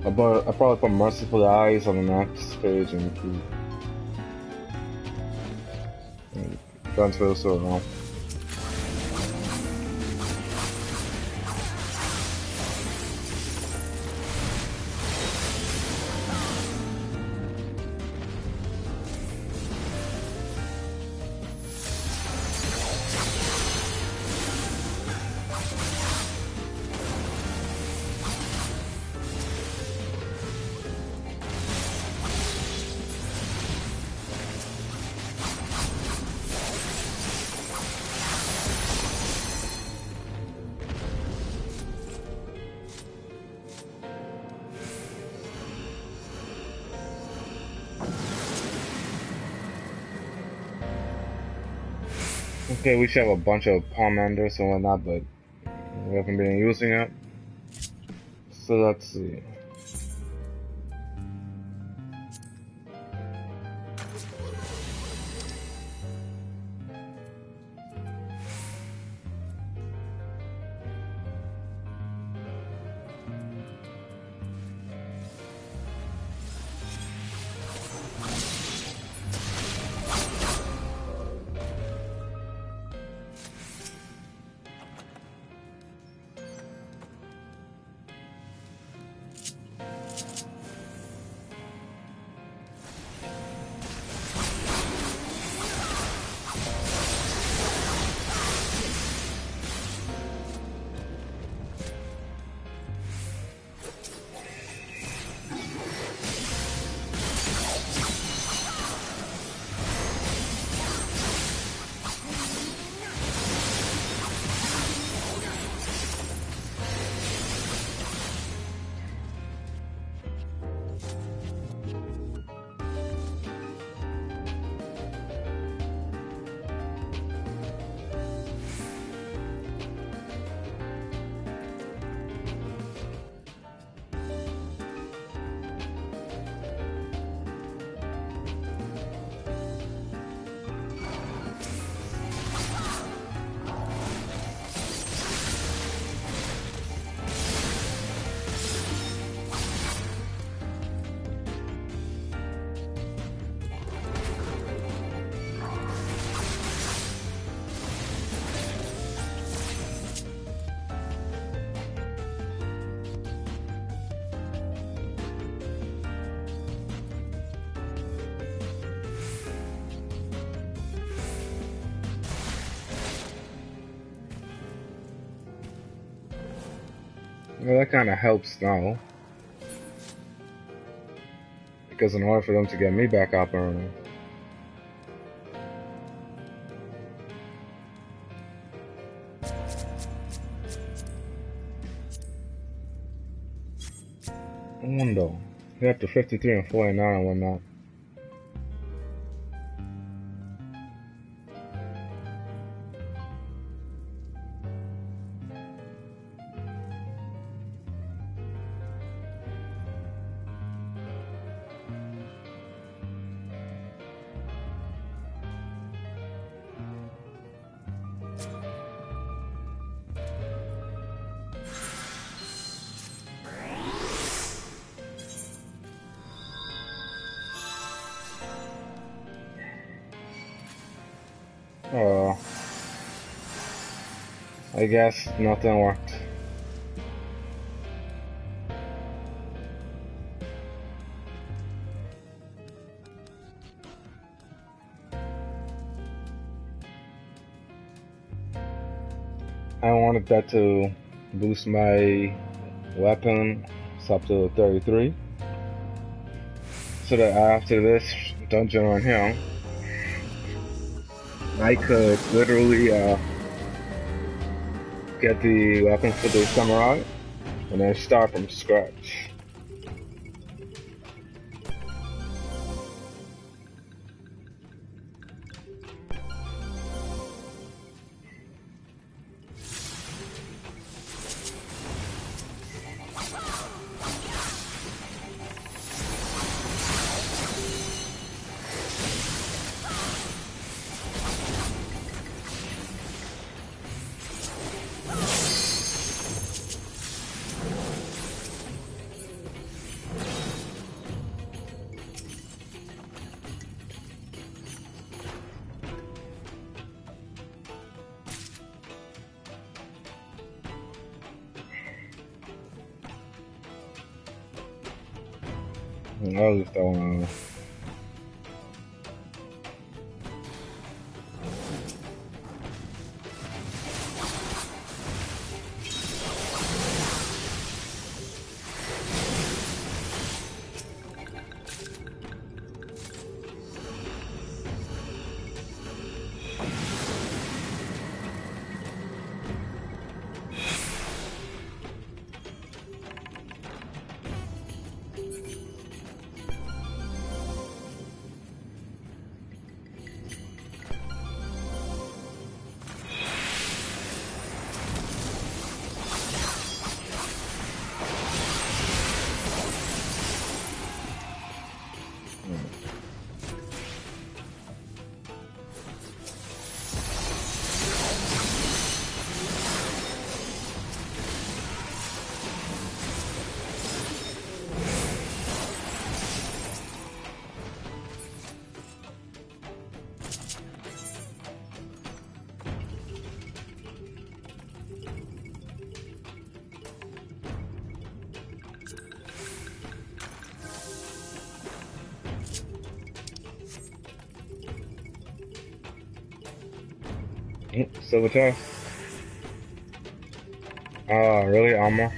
I probably put Merciful Eyes on the next page and transfer this around. Okay, we should have a bunch of Palmanders and whatnot, but we haven't been using it. So let's see. Well, that kind of helps now. Because in order for them to get me back up and running, Mundo. You're up to 53 and 49 and whatnot. I guess nothing worked. I wanted that to boost my weapon up to 33, so that after this dungeon run here, I could literally get the weapon for the samurai and then start from scratch. I'll leave that one on. Silver chest. Really? Armor?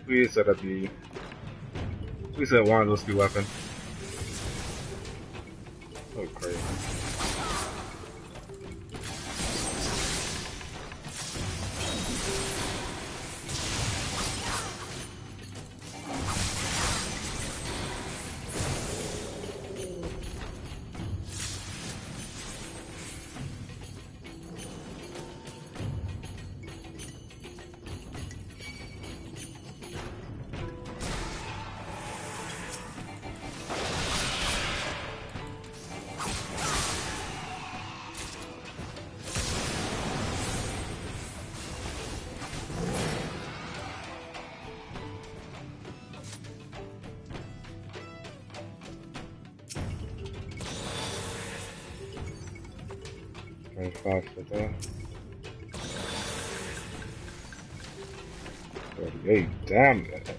Please let that be. Please let one of those be weapon. Oh, great. $25 for that. 38, damn it.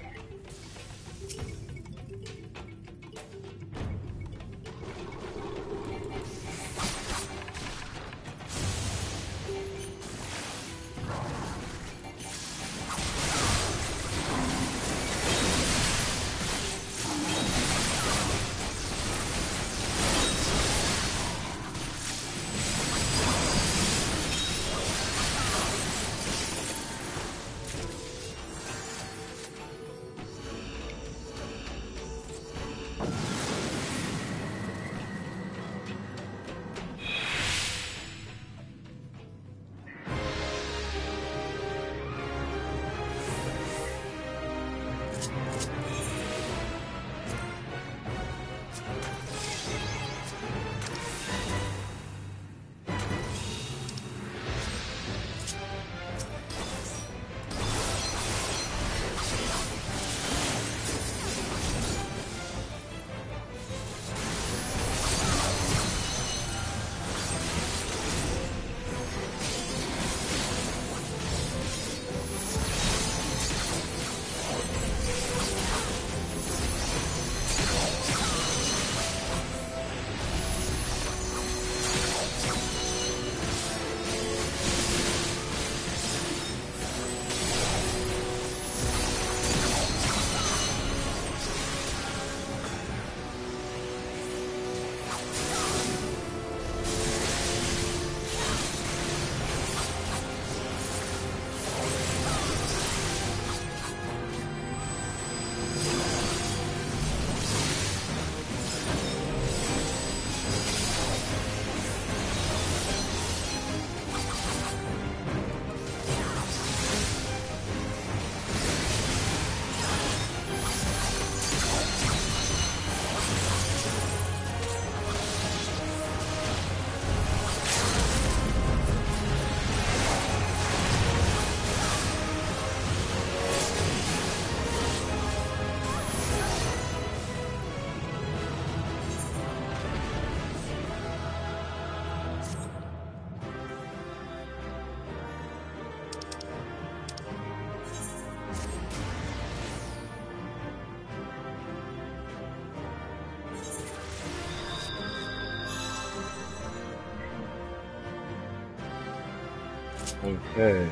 Okay.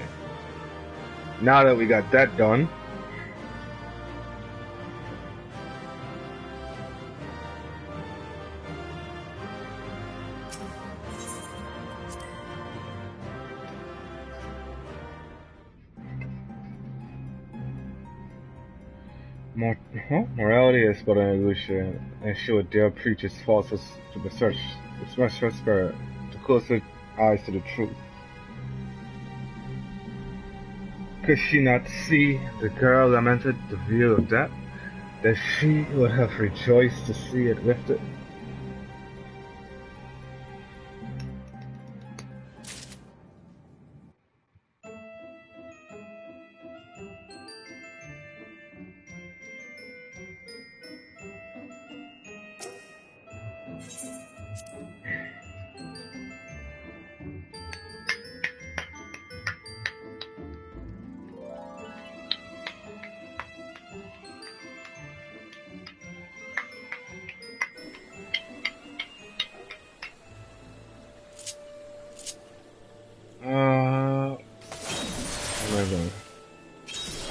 Now that we got that done, morality is but an illusion, and she would dare preach its falsehoods to the search spirit, to close her eyes to the truth. Could she not see the girl lamented the view of death, that she would have rejoiced to see it lifted?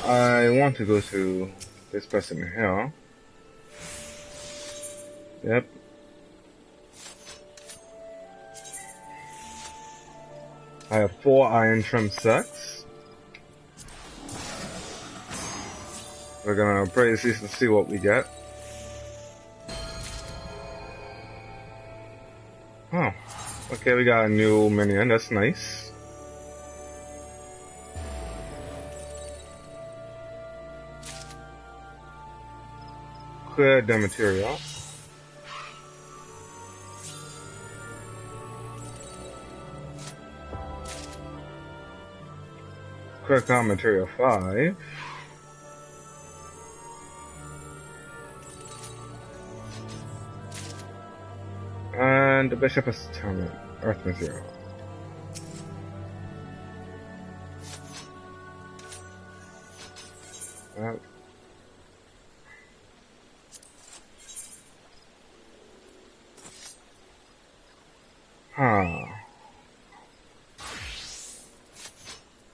I want to go to this person here. Yep. I have 4 iron trim sets. We're gonna praise these and see what we get. Oh, okay, we got a new minion. That's nice. Clear the material. Click on material 5. And the bishop is determined. Earth material.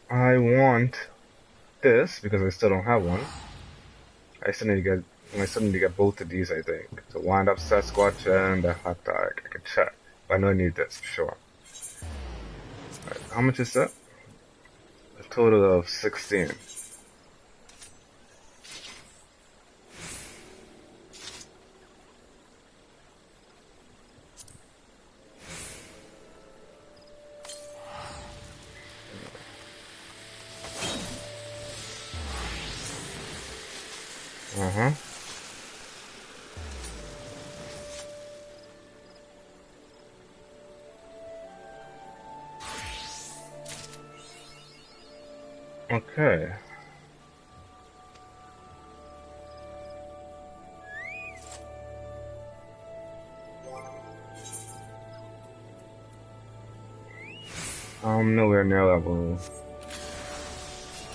I want this because I still don't have one. I still need to get both of these, I think. So wind up Sasquatch and the hot dog. I can check. But I know I need this for sure. Right, how much is that? A total of 16. Okay. I'm nowhere near level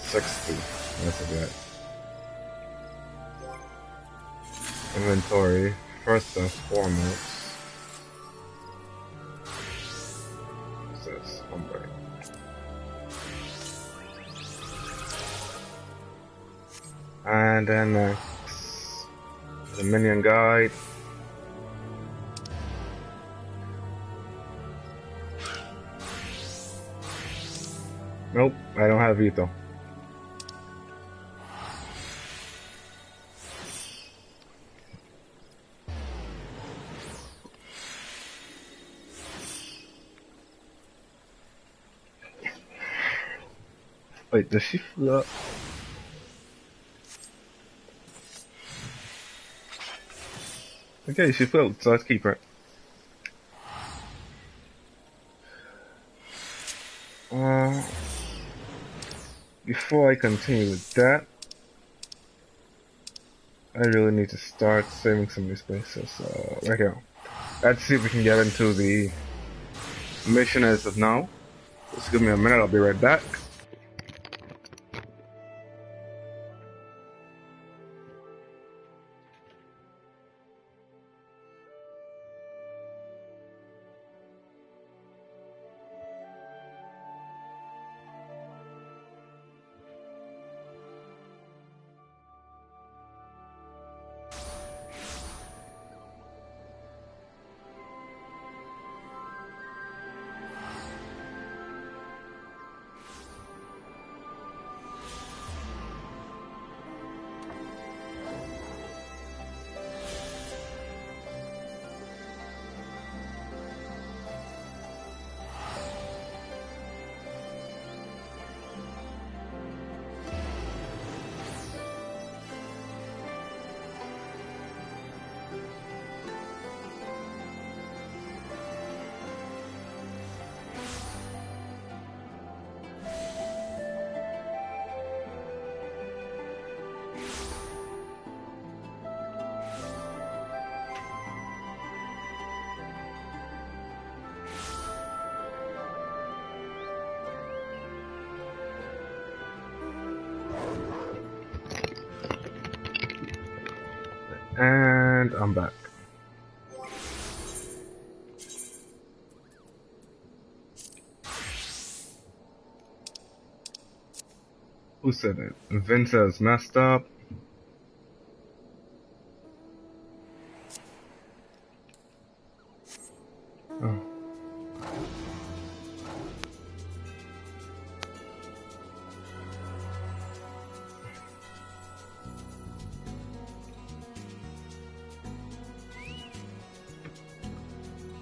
60. That's a bit. Inventory, first and foremost. What's this? Hombre. And then next, the minion guide. Nope, I don't have Vito. Wait, does she float? Okay, she floats, so let's keep her. Before I continue with that, I really need to start saving some of these places. Right here. Let's see if we can get into the mission as of now. Just give me a minute, I'll be right back. I'm back. Who said it? Vince has messed up. Oh.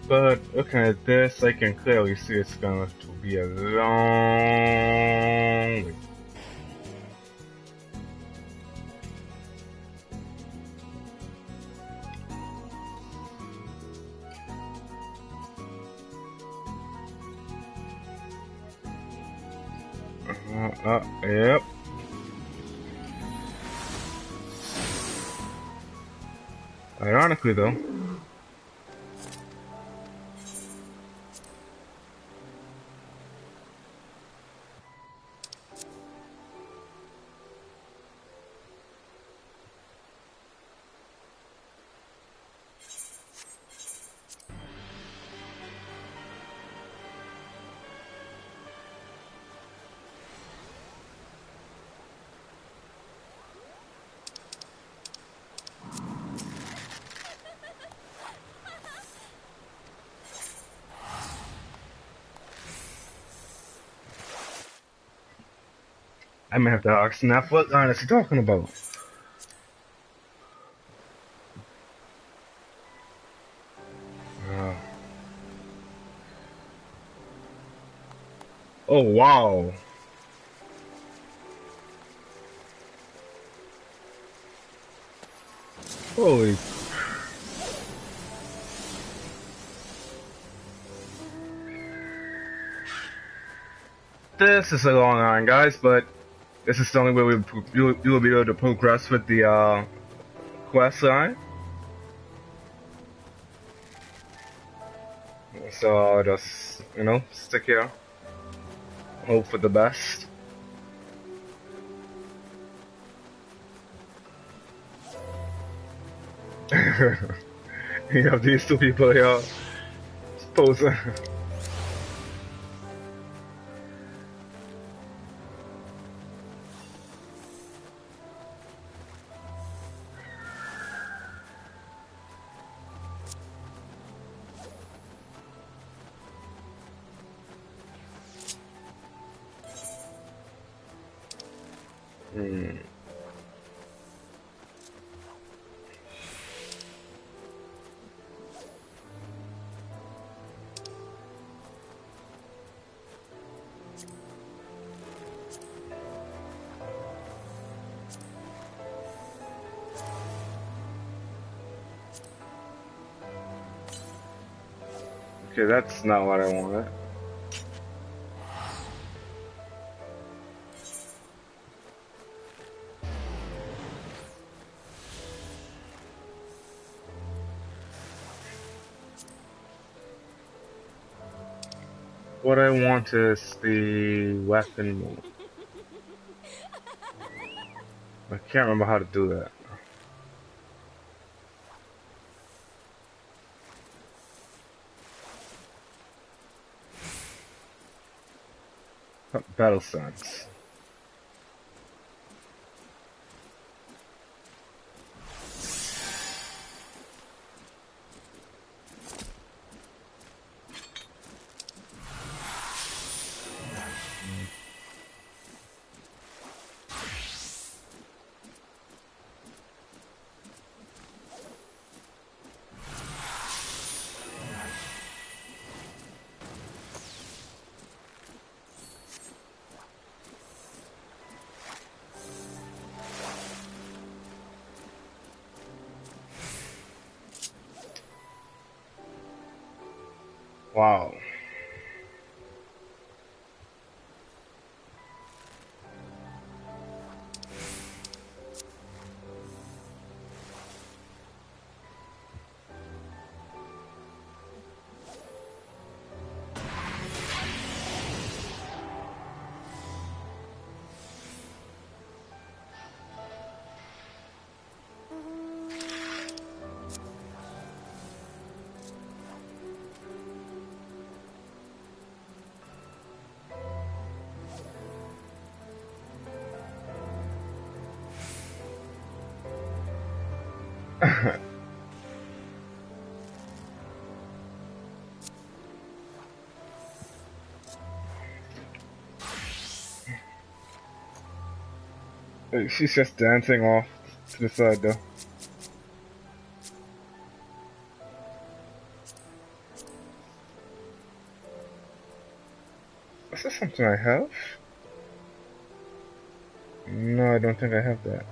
But looking at this, I can clearly see it's going to be a long wait. Yep. Ironically, though, I may have to ask Snap what line is he talking about. Oh wow. Holy. This is a long line, guys, but this is the only way you will be able to progress with the quest line. So I'll just, you know, stick here. Hope for the best. You have these two people here posing. Okay, that's not what I wanted. What I want is the weapon mode. I can't remember how to do that. Battle sense. Wow. She's just dancing off to the side though. Is this something I have? No, I don't think I have that.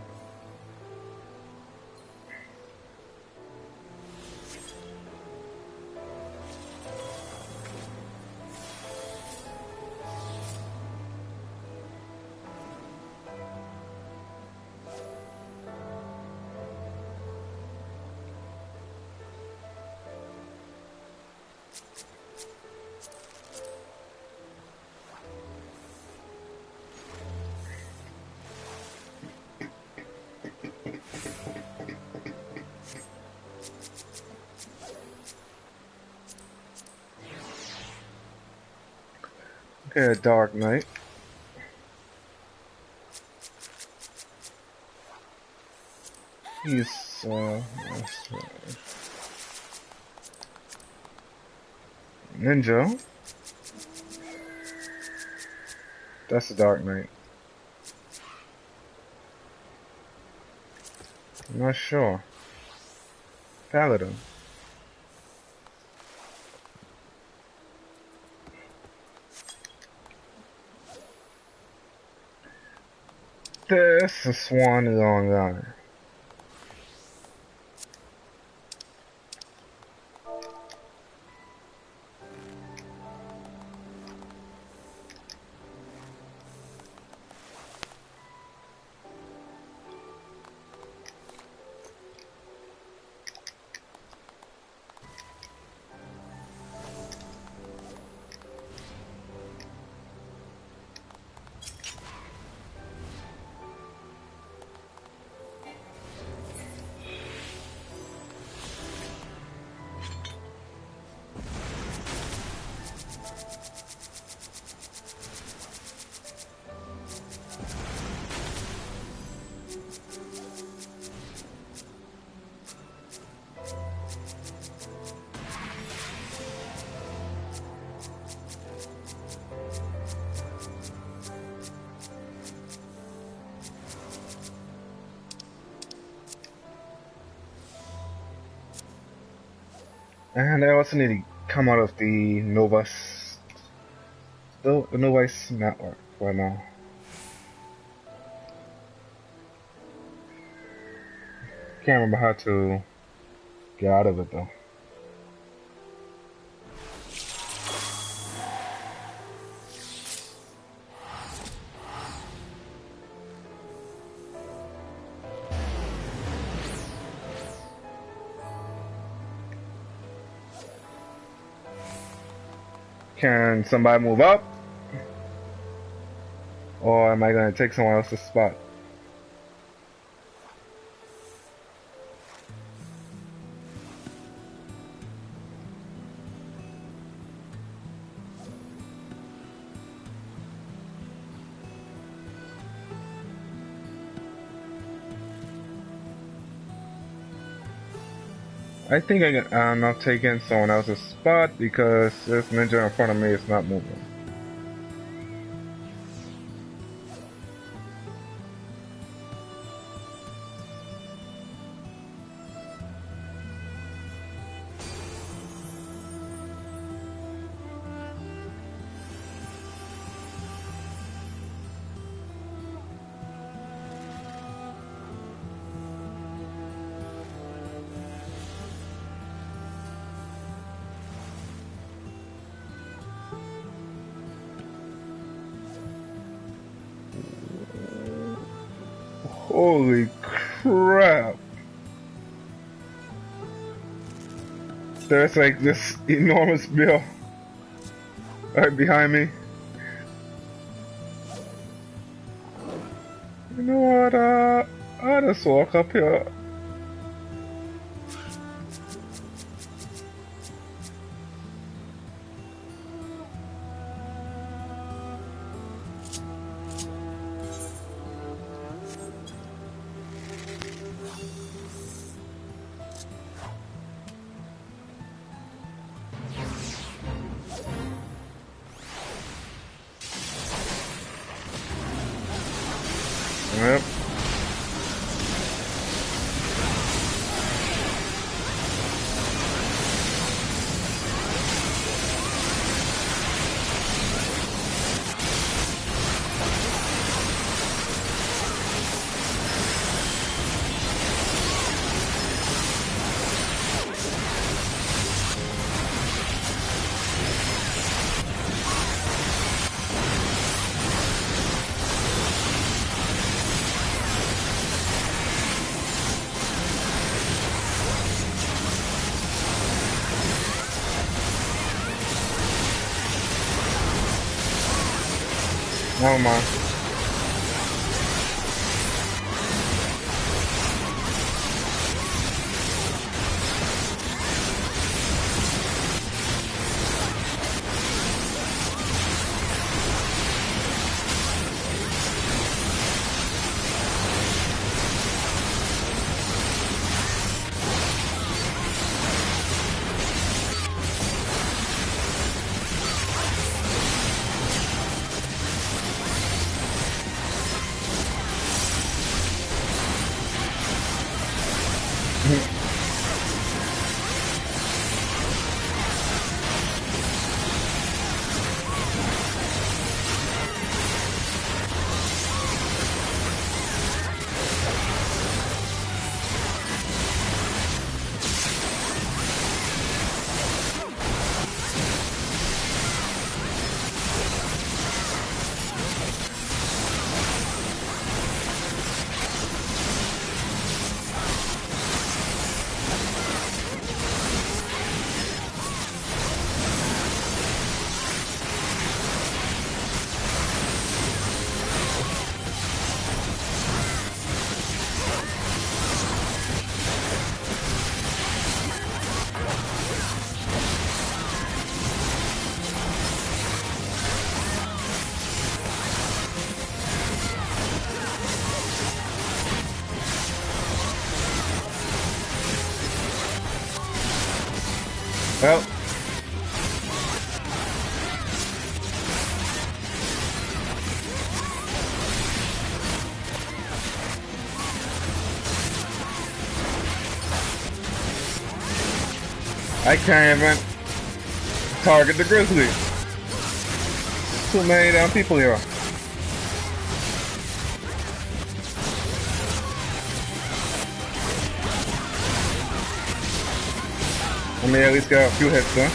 Okay, a dark knight. He's ninja. That's a dark knight. I'm not sure. Paladin. This is Swan Long Eye. And I also need to come out of the Novus, the Novus network right now. Can't remember how to get out of it though. Can somebody move up? Or am I going to take someone else's spot? I think I'm not taking someone else's spot because this ninja in front of me is not moving. Holy crap! There's like this enormous bill right behind me. You know what, I'll just walk up here. Yep. Oh my. Well. I can't even target the grizzly. Too many damn people here. Let me at least get a few hits then.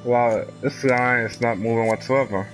Wow, this line is not moving whatsoever.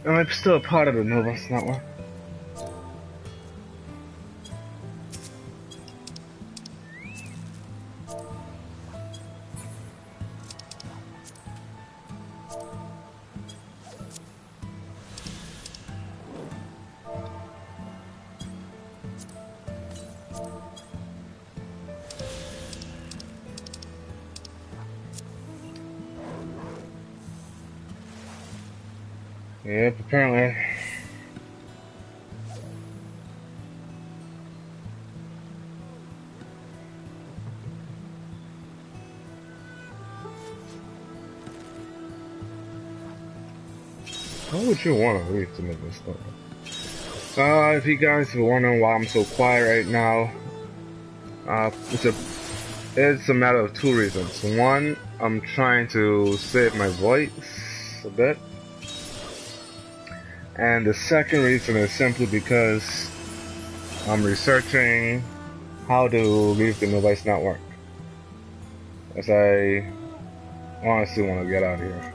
I'm still a part of the Novus Network. Yep, apparently. Why would you want to leave to make this stuff? If you guys are wondering why I'm so quiet right now, it's a matter of two reasons. One, I'm trying to save my voice a bit. And the second reason is simply because I'm researching how to leave the Novus Network, as I honestly want to get out of here.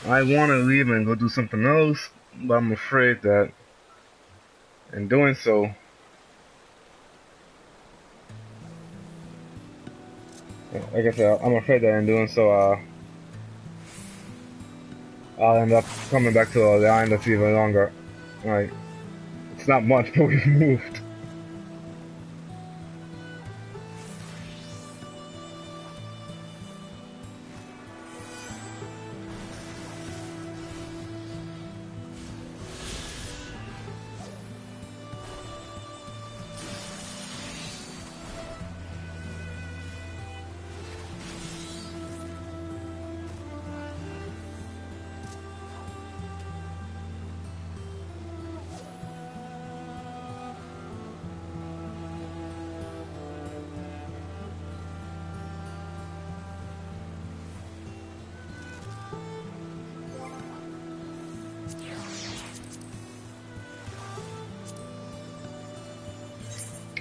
I want to leave and go do something else, but I'm afraid that in doing so, like I said, I'm afraid that in doing so, I'll end up coming back to the island that's even longer. Like, it's not much, but we've moved.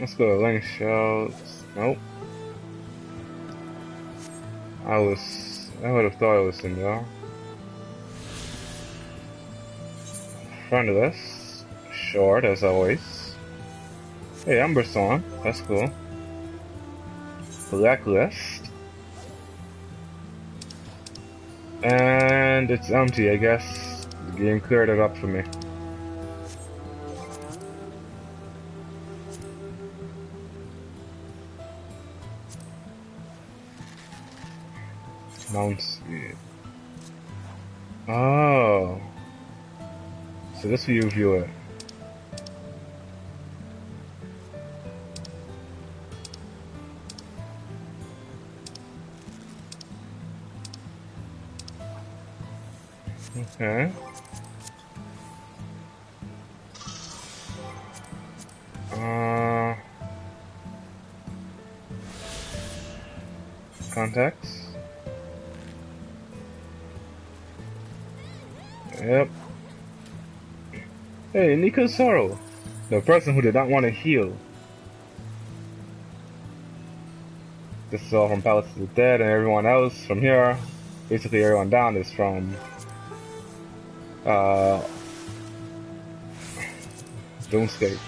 Let's go to link shows. Nope. I would have thought it was in there. Front of this. Short as always. Hey, Umbersong. That's cool. Blacklist. And it's empty, I guess. The game cleared it up for me. Mount Speed. Oh. So this will you view it. Okay. Contacts. Yep. Hey, Nico Sorrow, the person who did not want to heal. This is all from Palace of the Dead, and everyone else from here, basically everyone down is from Doomscape.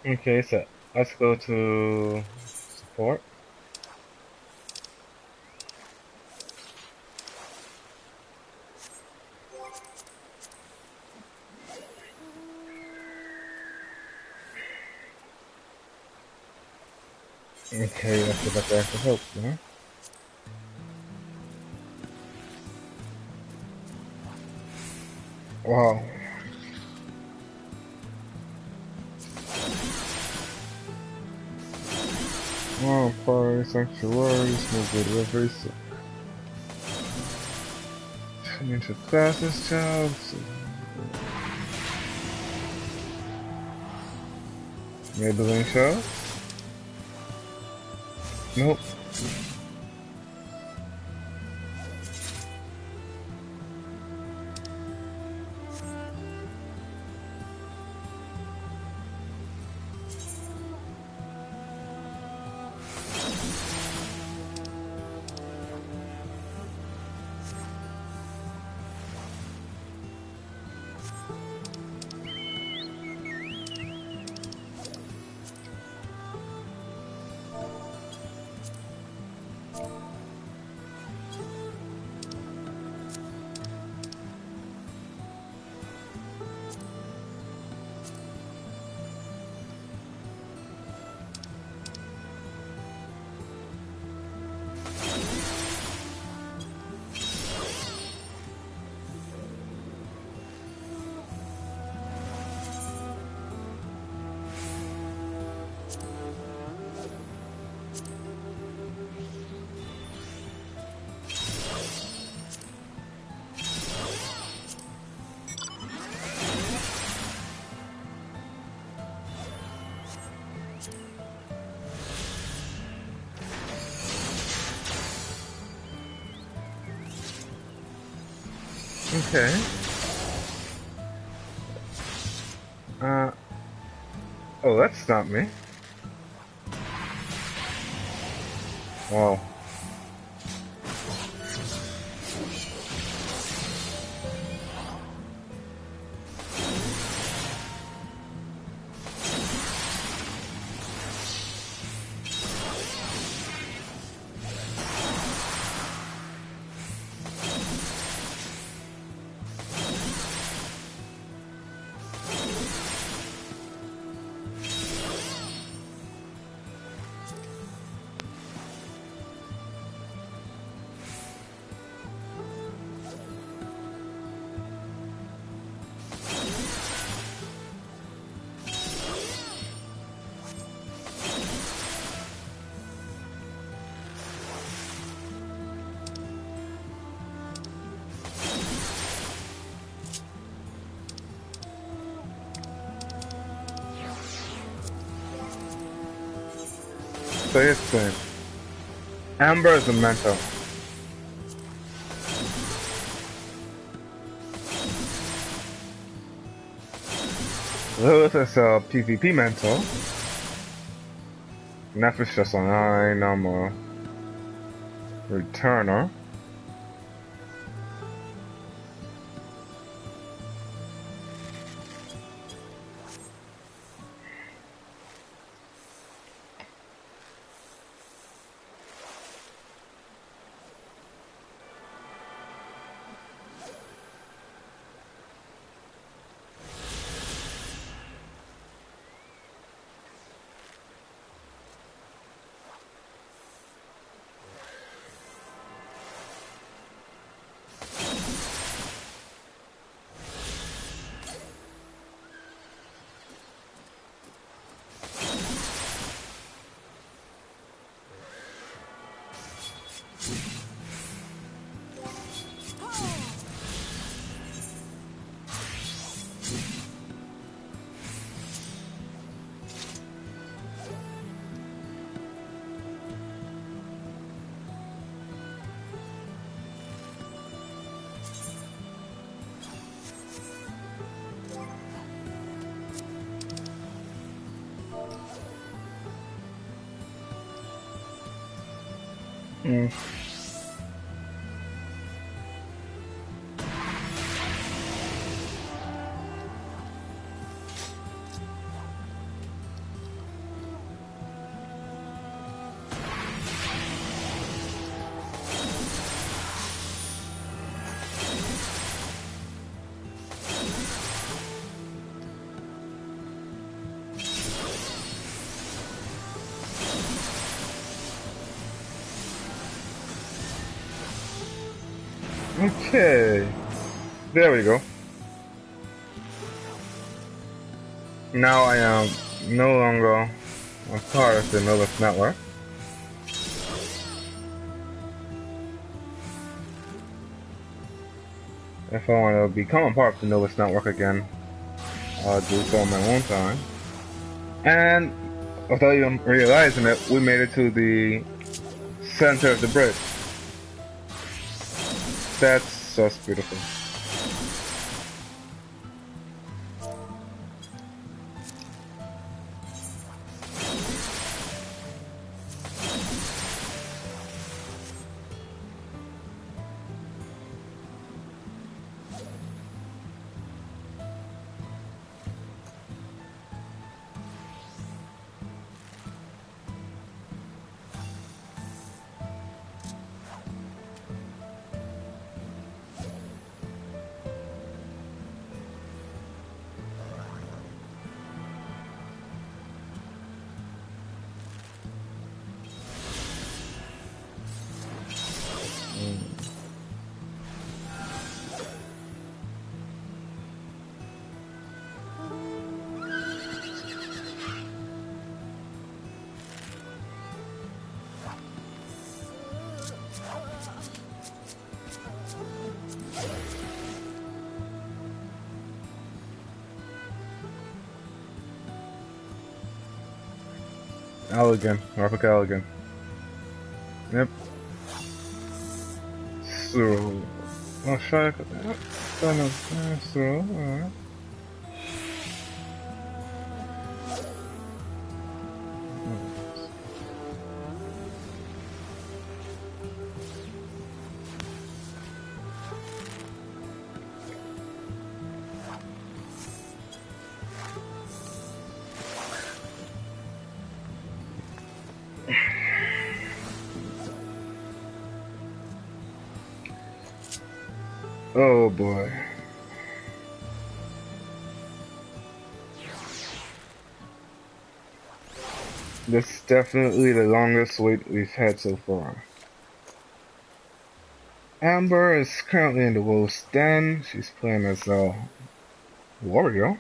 Okay, so let's go to support. Okay, let's see if I can help, huh? Wow. Wow, fire sanctuaries, no good rivers. Into classes, jobs. Maybelline show? Nope. Okay. Oh, that's not me. Wow. So it's thing. Amber is a mentor. Lilith is a PvP mentor. Neff is just an I'm a returner. Mm. Okay. There we go. Now I am no longer a part of the Novus network. If I want to become a part of the Novus network again, I'll do so on my own time. And without even realizing it, we made it to the center of the bridge. That's just beautiful. Elegant, Norfolk Elegant. Yep. So, I'll try so, alright. Oh boy. This is definitely the longest wait we've had so far. Amber is currently in the Wolf's Den. She's playing as a warrior.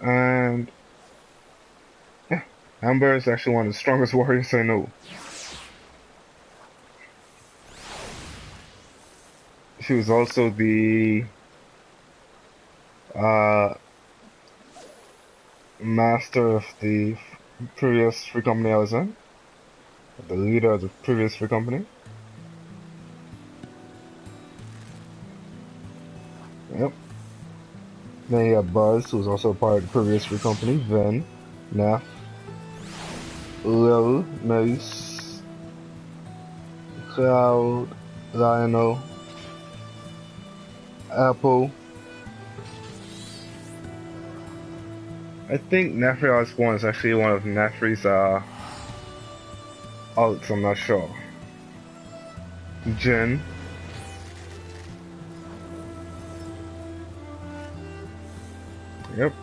And yeah, Amber is actually one of the strongest warriors I know. She was also the master of the previous free company I was in. The leader of the previous free company. Yep. Then you have Buzz, who's also a part of the previous free company. Ven, Neff, Lil, Mace, Cloud, Lionel, Apple. I think Nefri Osborne is actually one of Nefri's alts, I'm not sure. Jin. Yep.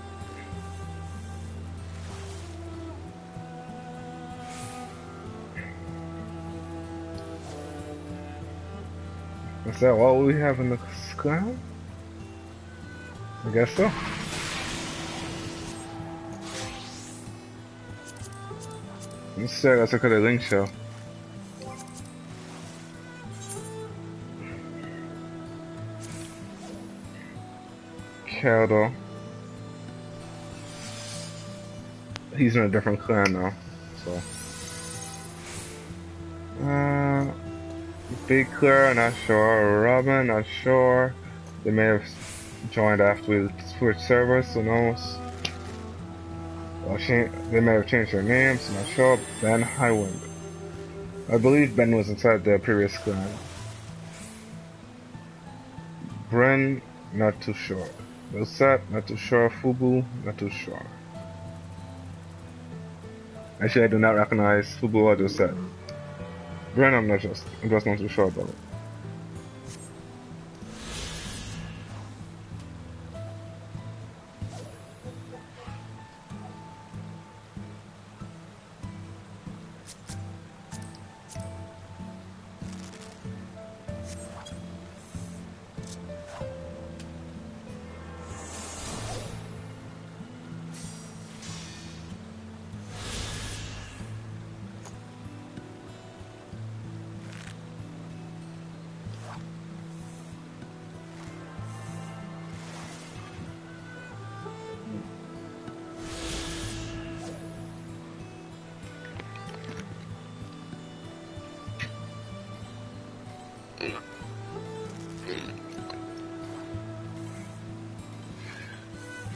Is that all we have in the clan? I guess so. Let's look at the link show. Keldo. He's in a different clan now, so. Big Claire, not sure. Robin, not sure. They may have joined after we switched servers, who knows? They may have changed their names, not sure. Ben Highwind. I believe Ben was inside the previous clan. Bren, not too sure. Milsat, not too sure. Fubu, not too sure. Actually, I do not recognize Fubu or Milsat. Bren, I'm just not too sure about it.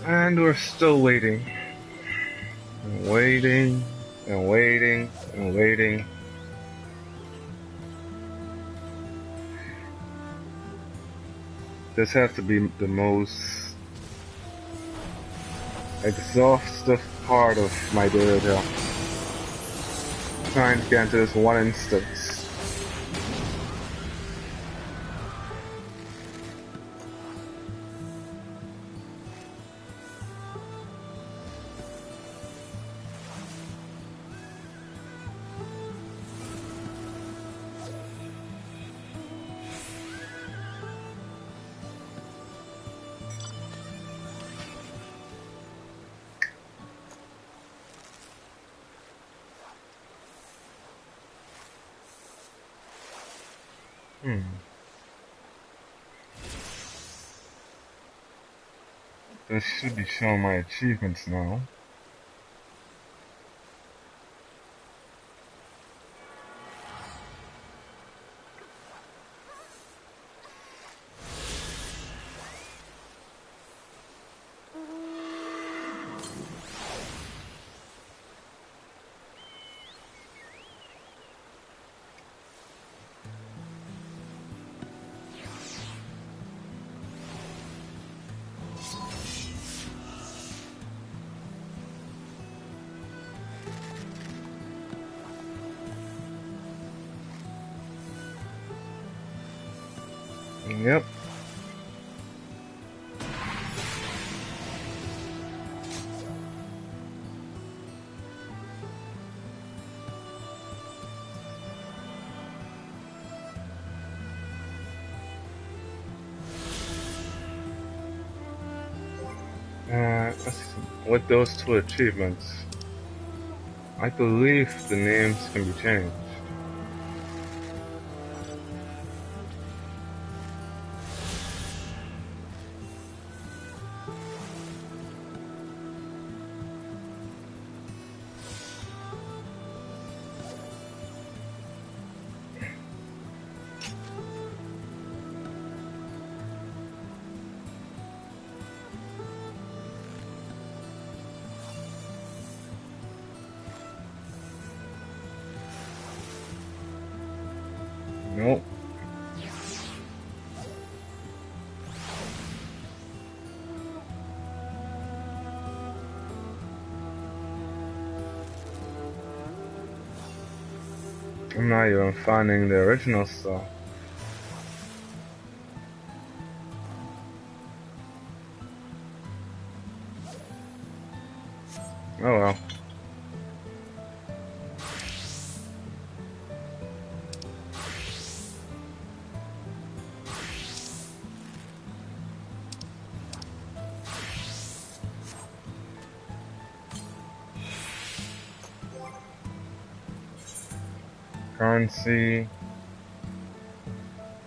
And we're still waiting. And waiting, and waiting, and waiting. This has to be the most exhaustive part of my day here. Trying to get into this one instance. This should be showing my achievements now. Yep. Let's see. With those two achievements, I believe the names can be changed. Nope. I'm not even finding the original stuff. Oh well. Currency.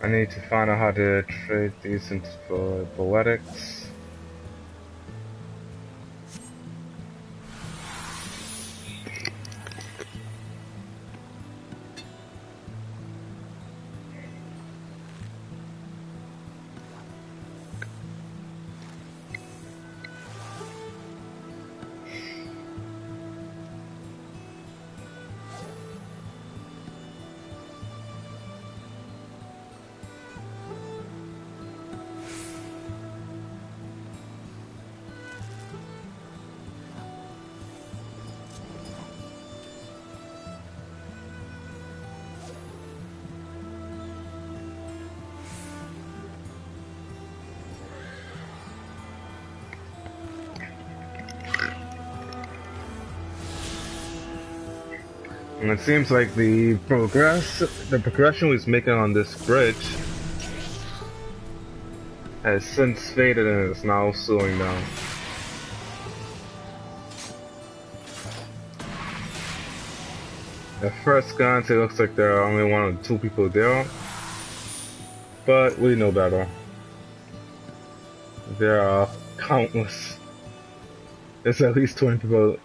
I need to find out how to trade these into poetics. And it seems like the progression was making on this bridge has since faded and is now slowing down. At first glance, it looks like there are only one or two people there, but we know better. There are countless. There's at least 20 people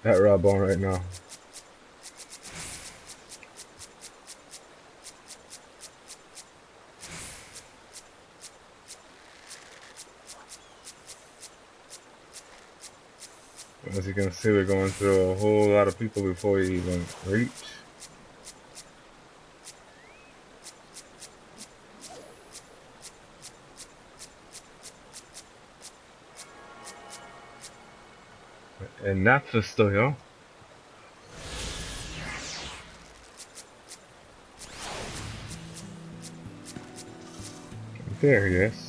at Rabon right now. As you can see, we're going through a whole lot of people before we even reach. And that's the still here. There he is.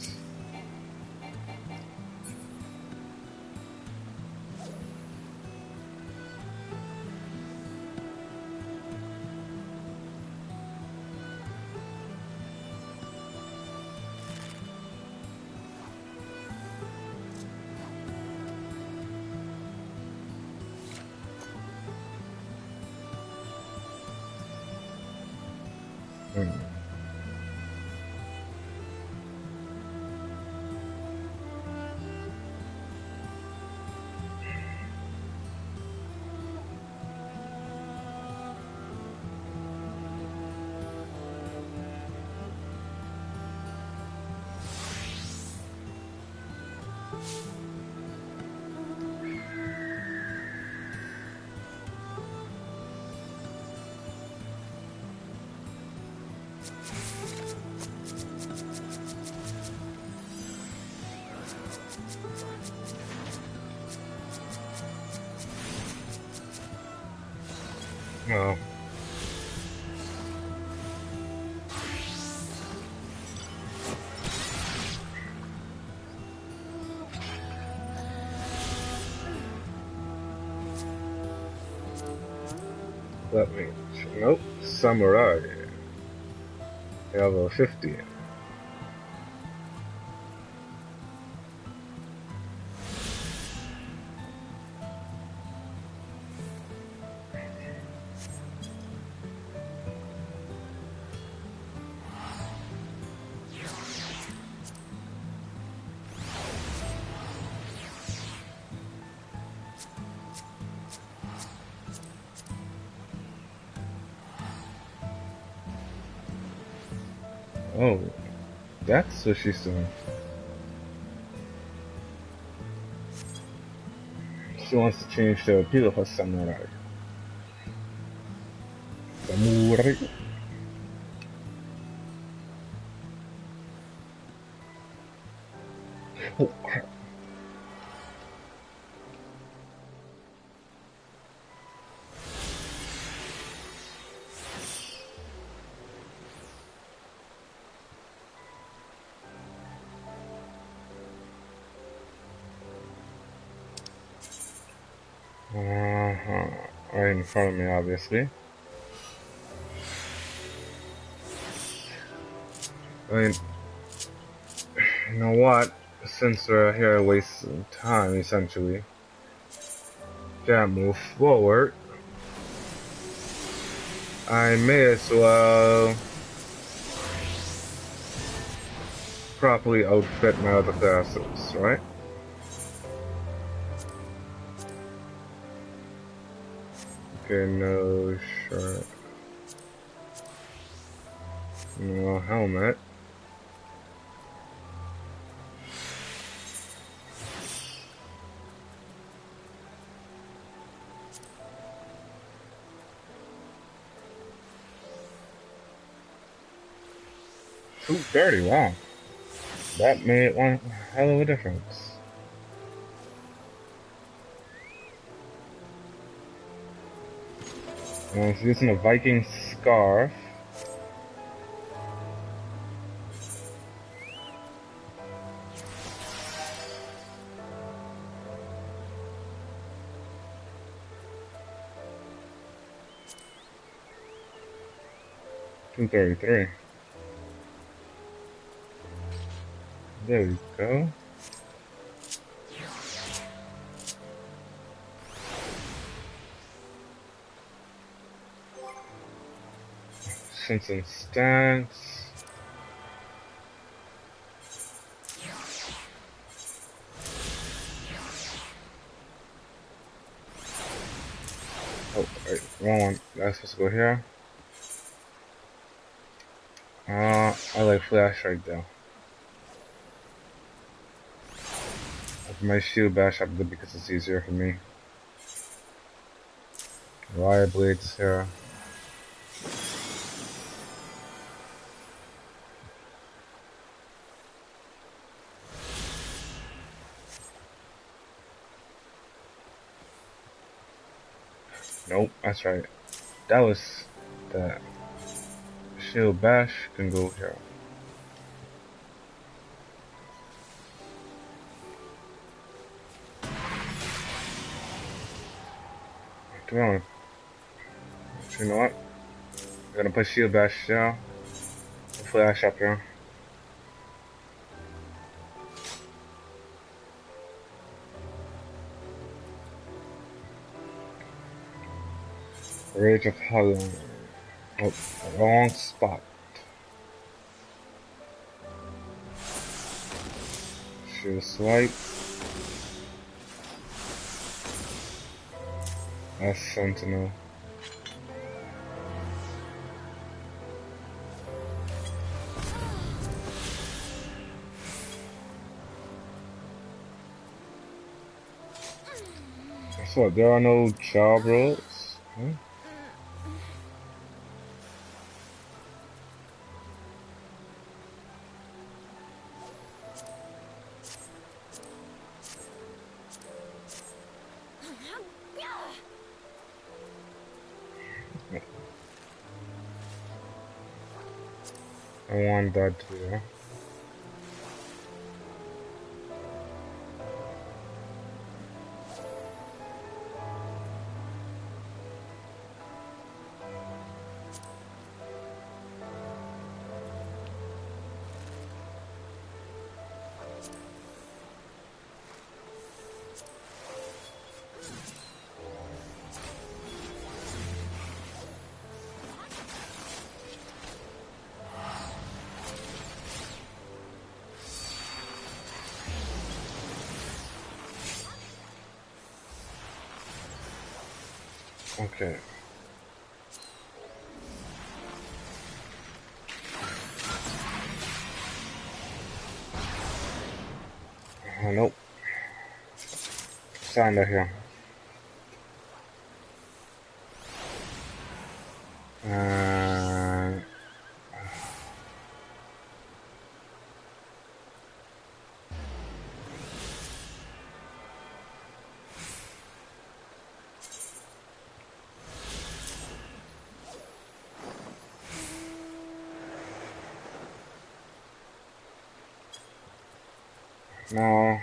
Oh. That means, nope, samurai. Level 50. Oh, that's what she's doing. She wants to change the appeal of her samurai. Samurai. Oh crap. Right in front of me, obviously. I mean, you know what? Since we're here wasting time, essentially, can't move forward. I may as well properly outfit my other classes, right? Okay, no shirt. No helmet. $230, wow. That made one hell of a difference. And she's using a Viking scarf. $233. There we go. Some stats. Oh, wait, wrong one. That's supposed to go here. I like flash right there. My shield bash up because it's easier for me. Wire blades here. Nope, that's right. That was the shield bash can go here. Come on. You know what? I'm gonna put shield bash down. Flash up here. Rage of Hollow. Oh, wrong spot. Shield swipe. That's Sentinel. Guess what? There are no job roles. Huh? I want that here. Okay. Nope. Sign that here. Now,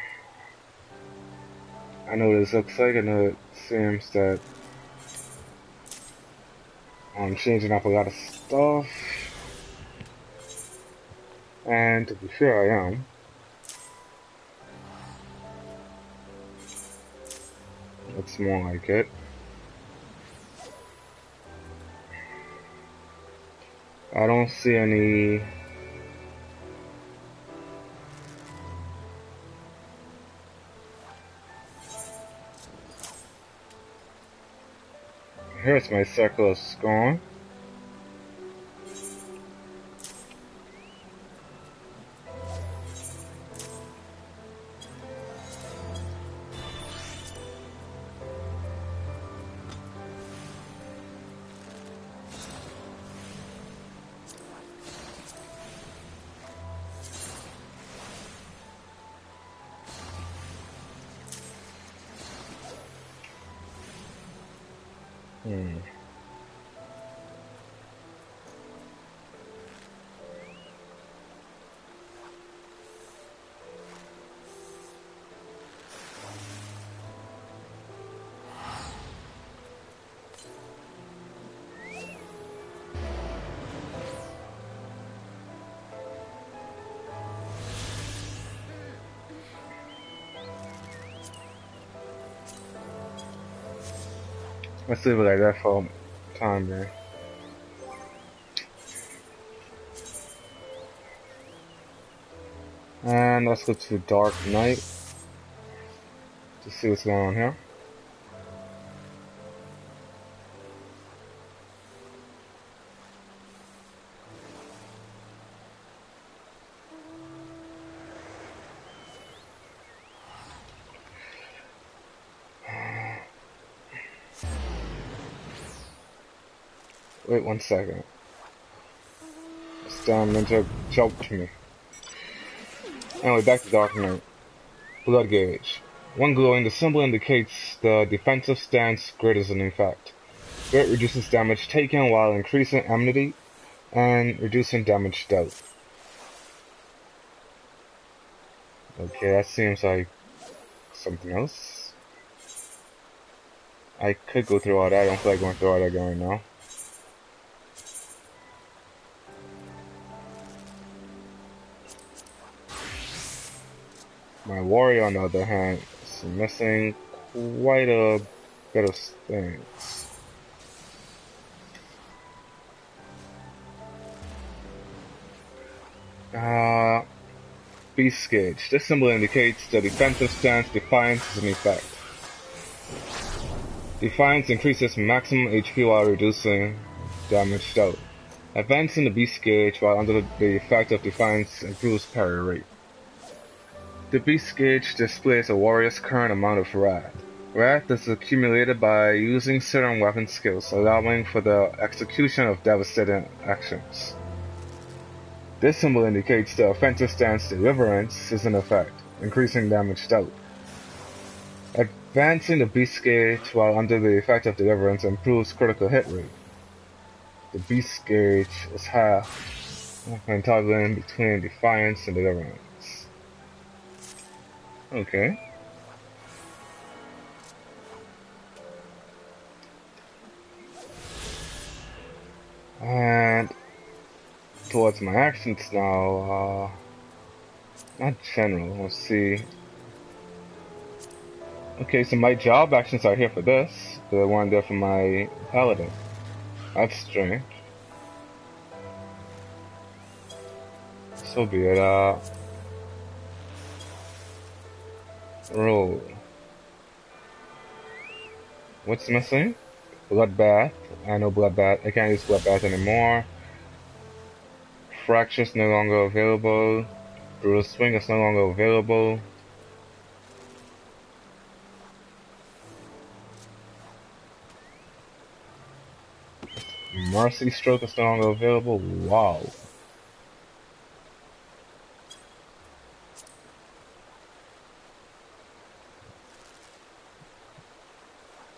I know what this looks like. I know it seems that I'm changing up a lot of stuff. And to be fair, I am. Looks more like it. I don't see any here's my circle of scorn. Let's leave it like that for time, man. And let's go to Dark Knight to see what's going on here. Wait 1 second. Storm Ninja choked me. Anyway, back to Dark Knight. Blood gauge. When glowing, the symbol indicates the defensive stance grid is in effect. Grid reduces damage taken while increasing enmity and reducing damage dealt. Okay, that seems like something else. I could go through all that. I don't feel like going through all that again right now. My warrior, on the other hand, is missing quite a bit of things. Beast gauge. This symbol indicates the defensive stance Defiance is in effect. Defiance increases maximum HP while reducing damage dealt. Advancing the Beast gauge while under the effect of Defiance improves parry rate. The Beast gauge displays a warrior's current amount of wrath. Wrath is accumulated by using certain weapon skills, allowing for the execution of devastating actions. This symbol indicates the offensive stance Deliverance is in effect, increasing damage dealt. Advancing the Beast gauge while under the effect of Deliverance improves critical hit rate. The Beast gauge is half when toggling between Defiance and Deliverance. Okay. And towards my actions now, not general, let's see. Okay, so my job actions are here for this, but I weren't there for my paladin. That's strange. So be it, roll. What's missing? Bloodbath. I know Bloodbath. I can't use Bloodbath anymore. Fracture's no longer available. Brutal Swing is no longer available. Mercy Stroke is no longer available. Wow.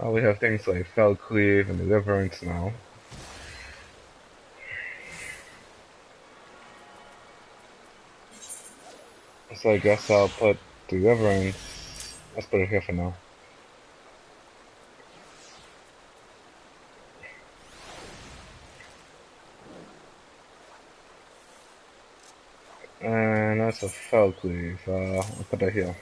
Oh, we have things like Ffxiv and Deliverance now. So I guess I'll put Deliverance. Let's put it here for now. And that's a Ffxiv. I'll put that here.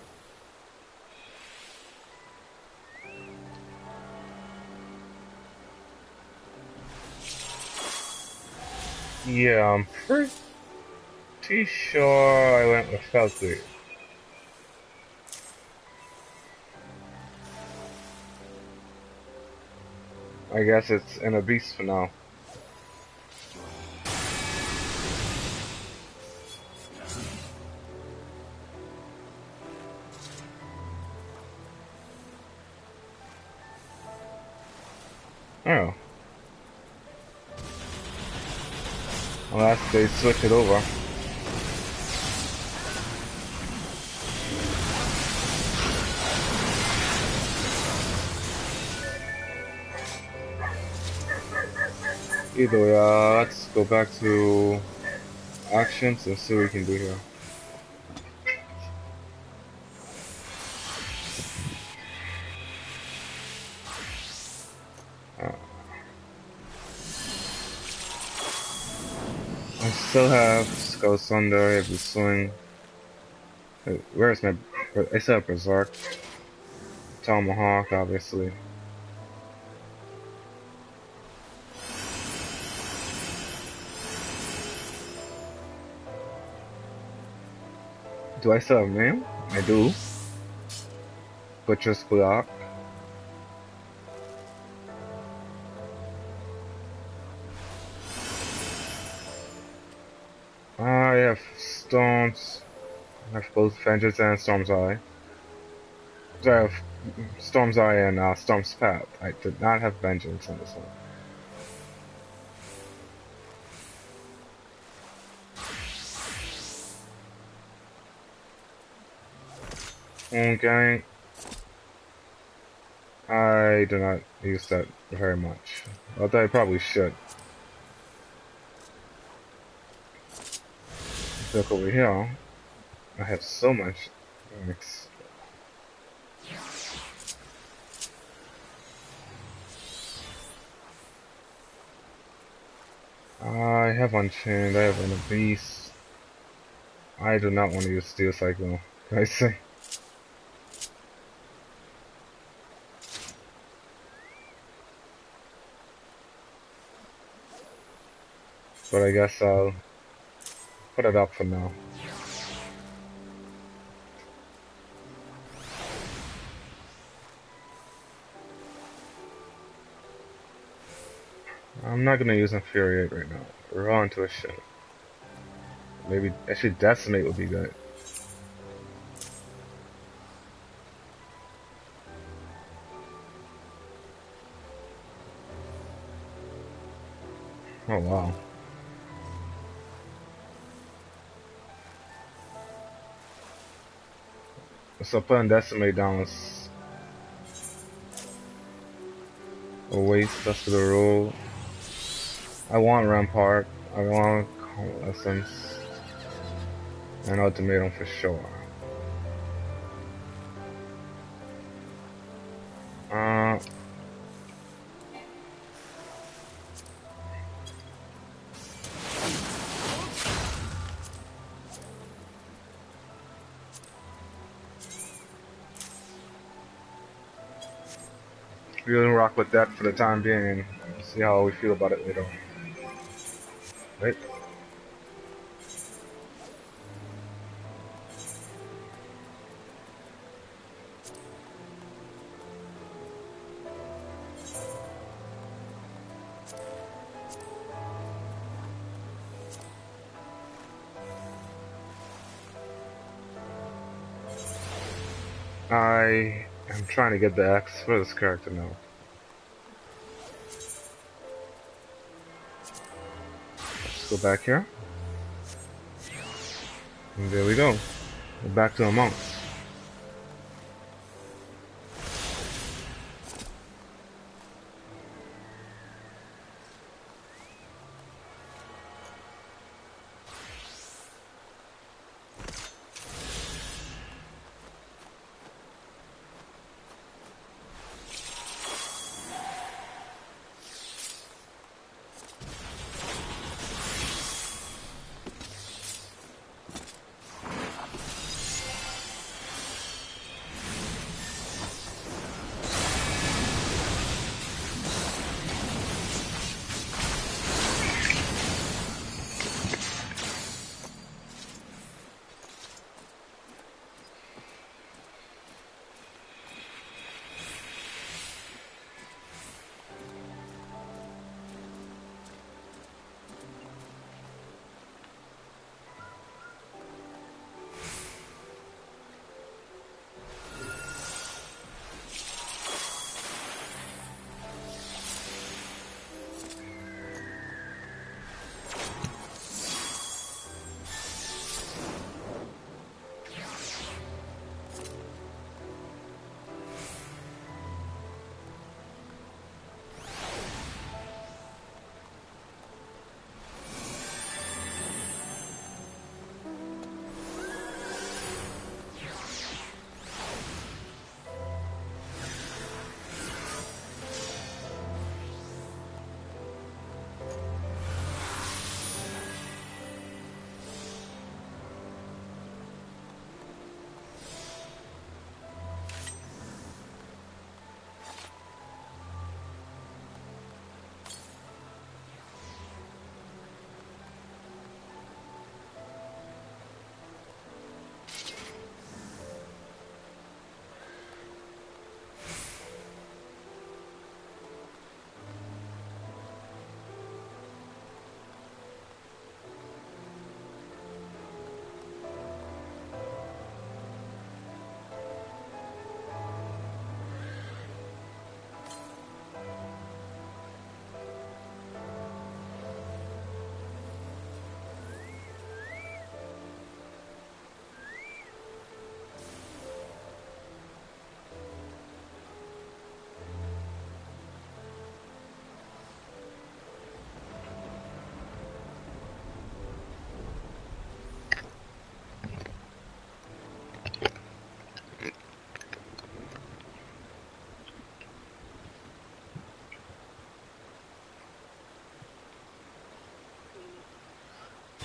Yeah, I'm pretty sure I went with Ffxiv. I guess it's in a beast for now. Oh. Unless they switch it over. Either way, let's go back to actions and see what we can do here. I still have Skull Thunder, Heavy Swing. Wait, where's my... I still have Berserk. Tomahawk, obviously. Do I still have name? I do. Butcher's Block. I have Storms. I have both Vengeance and Storm's Eye. So I have Storm's Eye and Storm's Path. I did not have Vengeance on this one. Okay. I do not use that very much. Although I probably should. Look over here. I have so much. I have Unchained, I have Inner Beast. I do not want to use Steel Cycle. Can I say? But I guess I'll put it up for now. I'm not gonna use Infuriate right now. We're on to a ship. Maybe actually Decimate would be good. Oh wow. So putting Decimate down is a waste. That's the rule. I want Rampart. I want Coalescence. And Ultimatum for sure. We're gonna rock with that for the time being and see how we feel about it later on. Right? I am trying to get the X for this character now. Let's go back here. And there we go. We're back to a monk.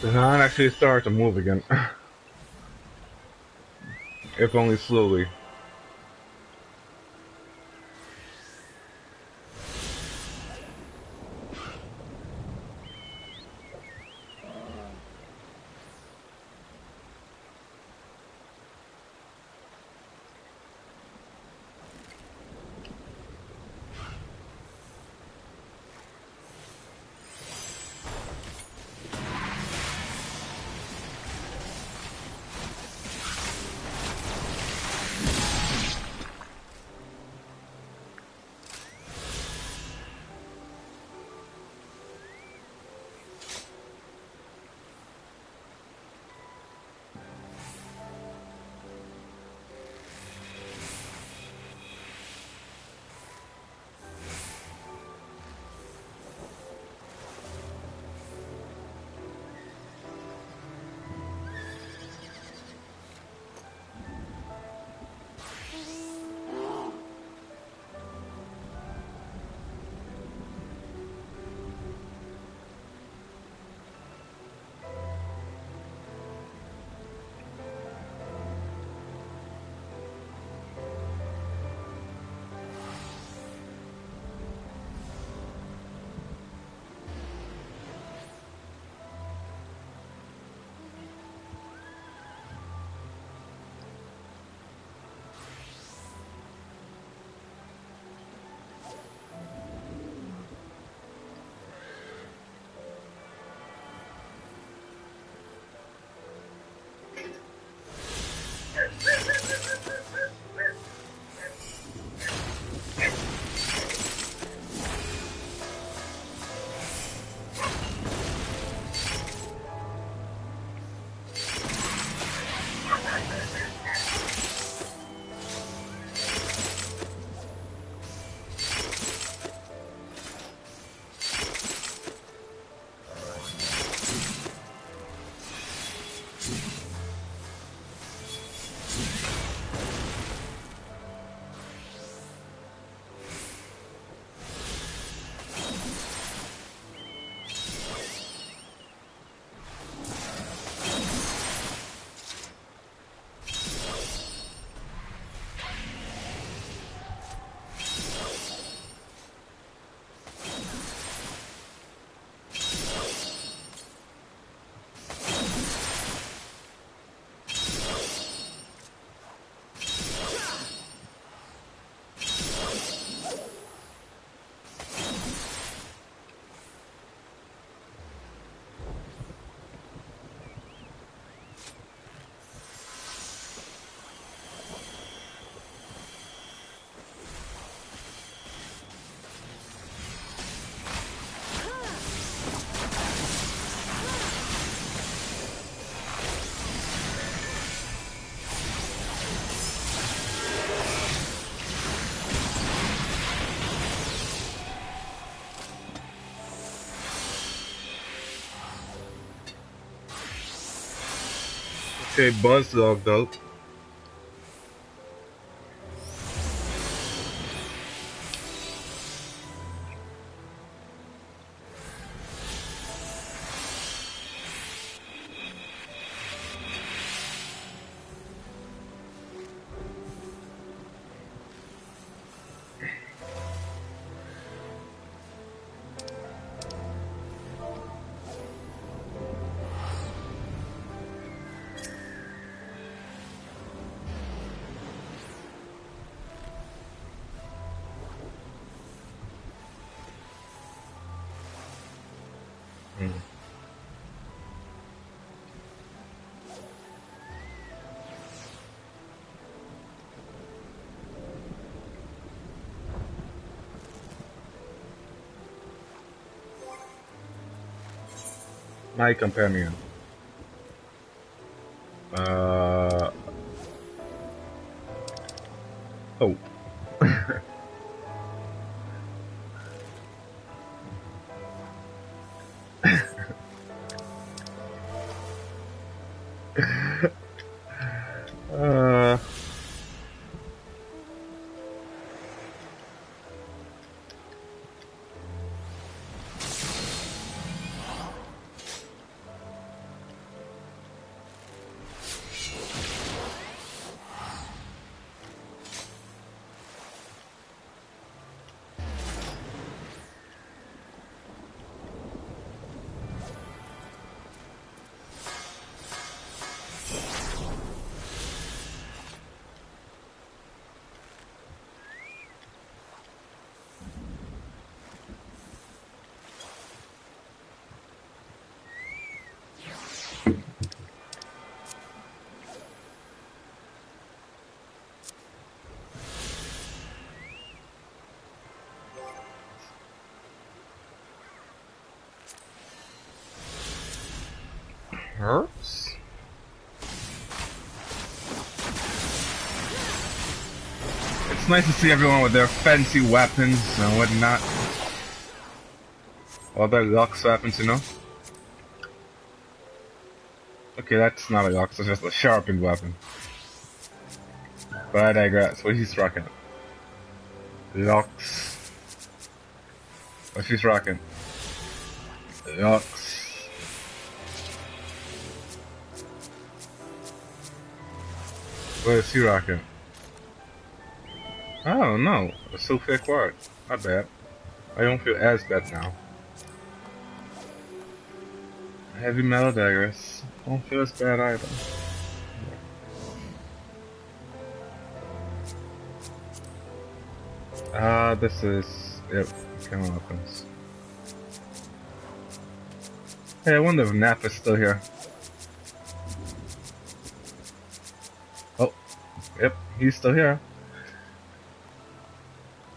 The hand actually started to move again. If only slowly. Okay, Buzzsaw though. My companion. Oh. hurts. It's nice to see everyone with their fancy weapons and whatnot. All their Lux weapons, you know? Okay, that's not a Lux, it's just a sharpened weapon. But I digress. What he's rocking? Lux. What she's rocking? Lux. What is he rocking? I don't know. A Sulfate Quartz. Not bad. I don't feel as bad now. Heavy metal daggers. Don't feel as bad either. This is... Yep, camera weapons. Hey, I wonder if Nap is still here. Oh, yep, he's still here.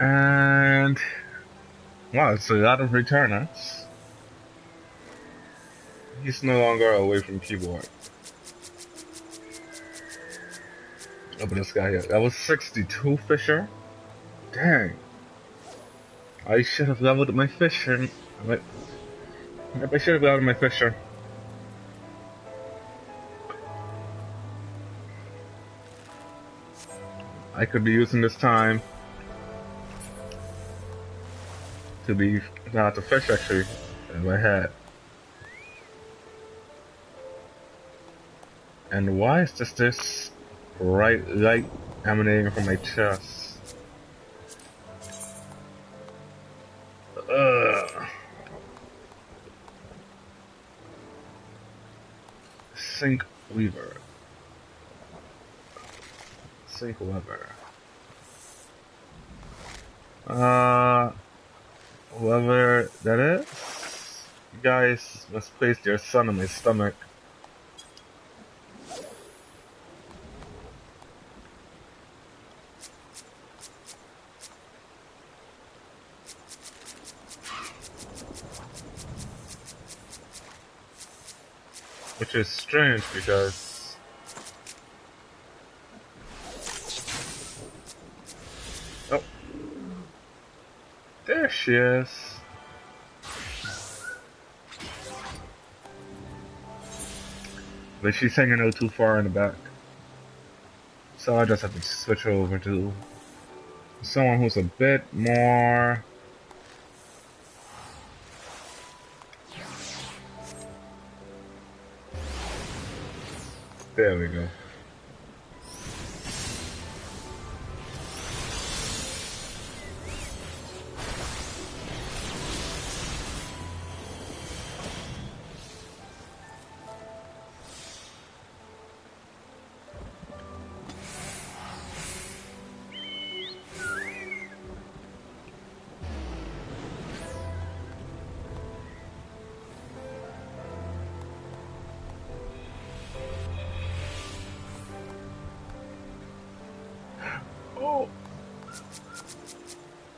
And... wow, it's a lot of returners. He's no longer away from keyboard. Oh, but this guy here. That was 62 Fisher? Dang. I should have leveled my Fisher. I should have leveled my Fisher. I could be using this time to fish actually in my head. And why is just this bright light emanating from my chest? Sink Weaver. Sink Weaver. Whoever that is, you guys must place your son on my stomach. Which is strange because oh, there she is. But she's hanging out too far in the back, so I just have to switch her over to someone who's a bit more. There we go.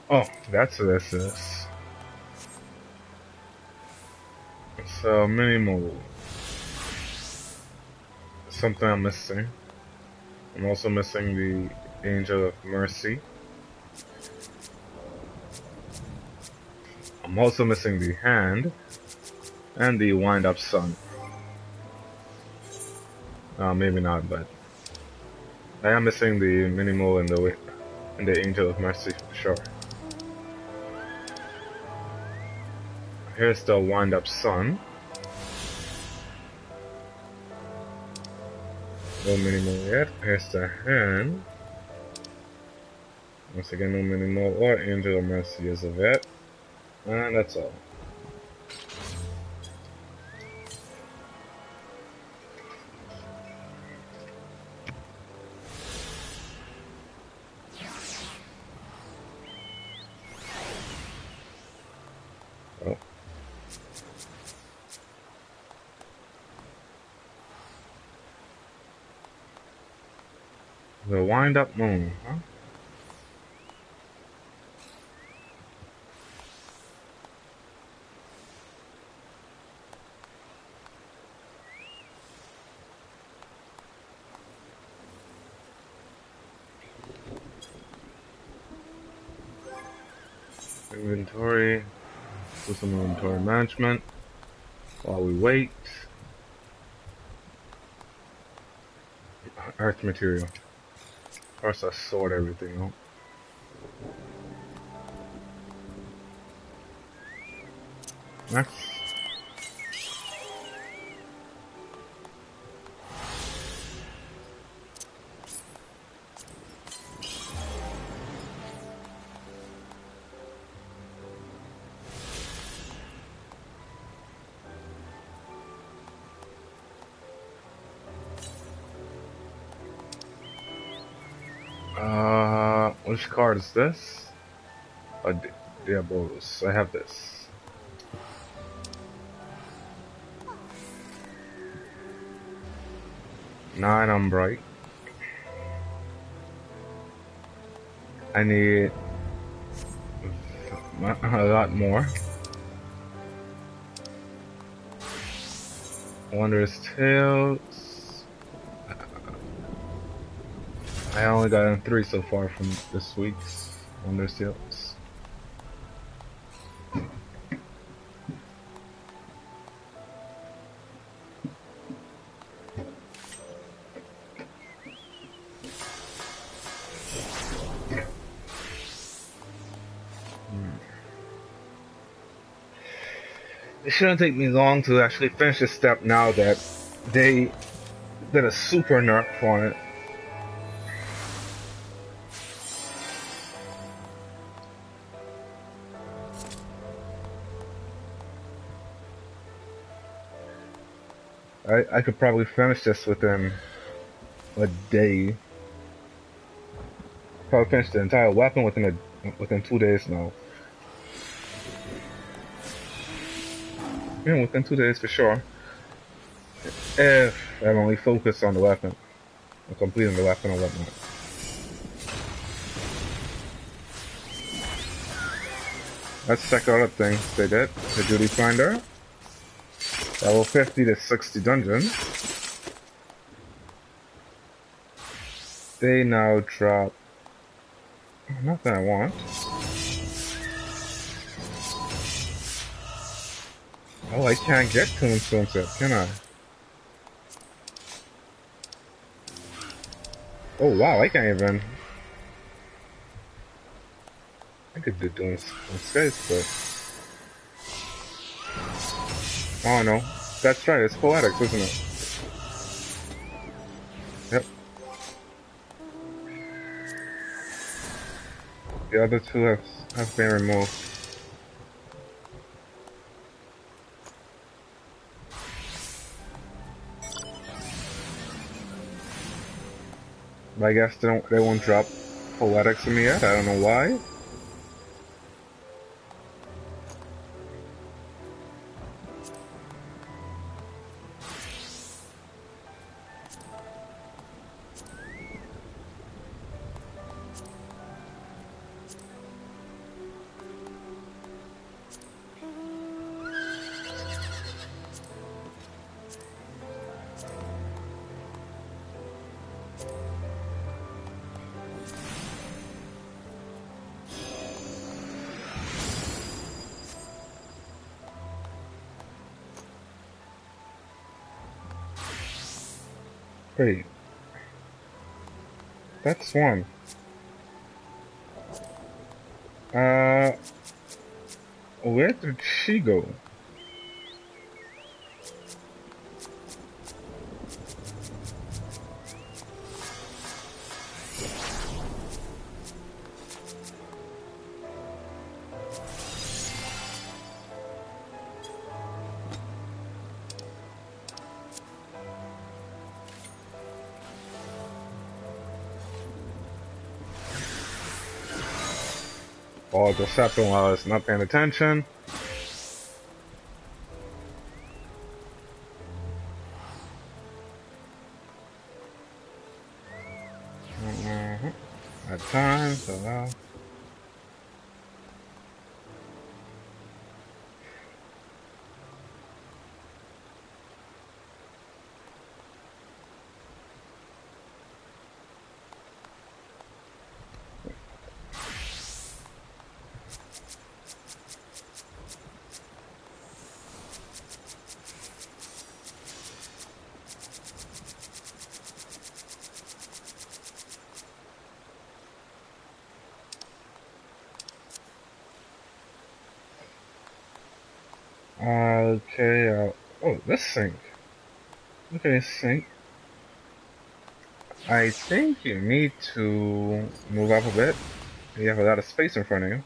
Oh, that's what this is. It's a mini mole. Something I'm missing. I'm also missing the Angel of Mercy. I'm also missing the hand and the wind up sun. Maybe not, but I am missing the mini mole and the Angel of Mercy for sure. Here's the wind up sun. No mini mole yet. Here's the hand. Once again, no mini mole or Angel of Mercy as of yet. And that's all. Oh. The wind up moon, huh? inventory. Do some inventory management while we wait. Earth material. First, I sort everything out. Next. Which card is this? Diabolos. I have this. Nine Umbright. I need a lot more. Wondrous Tales. I only got 3 so far from this week's Wondrous Tales. It shouldn't take me long to actually finish this step now that they did a super nerf on it. I could probably finish this within a day. Probably finish the entire weapon within 2 days now. Yeah, within 2 days for sure. If I only focus on the weapon, or completing the weapon or whatnot. Let's check out other things they did. The Duty Finder. Level 50 to 60 dungeons. They now drop... Nothing I want. Oh, I can't get Tombstones yet, can I? Oh wow, I can't even... I could do doing skates, but... Oh no, that's right, it's Poetics, isn't it? Yep. The other two have been removed. But I guess they won't drop Poetics in me yet, I don't know why. Wait. That's one. Where did she go? Oh, just happened while I was not paying attention. At times, allow. Okay, oh, let's sync. Okay, sync. I think you need to move up a bit. You have a lot of space in front of you.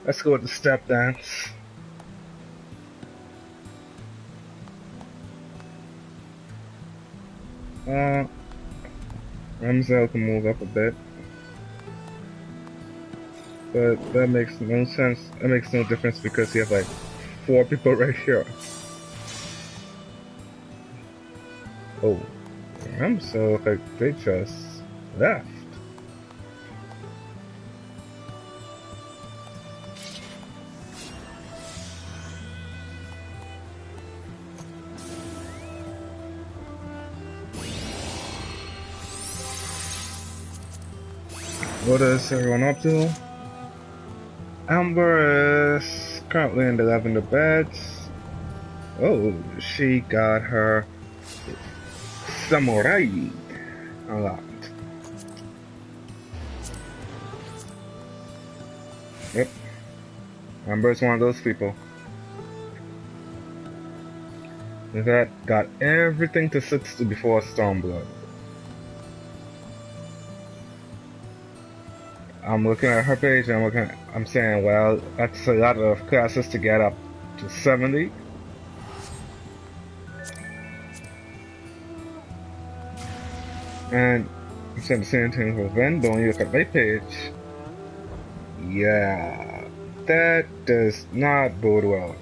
Let's go with the step dance. Ramsel can move up a bit. But that makes no sense. That makes no difference because you have like 4 people right here. Oh, Ramsel, like they just left. What is everyone up to? Amber is currently in the lavender beds. Oh, she got her samurai unlocked. Yep, Amber is one of those people that got everything to 60 before Stormblood. I'm looking at her page and I'm saying, well, that's a lot of classes to get up to 70. And I'm saying the same thing for Ven, but when you look at my page, yeah, that does not bode well.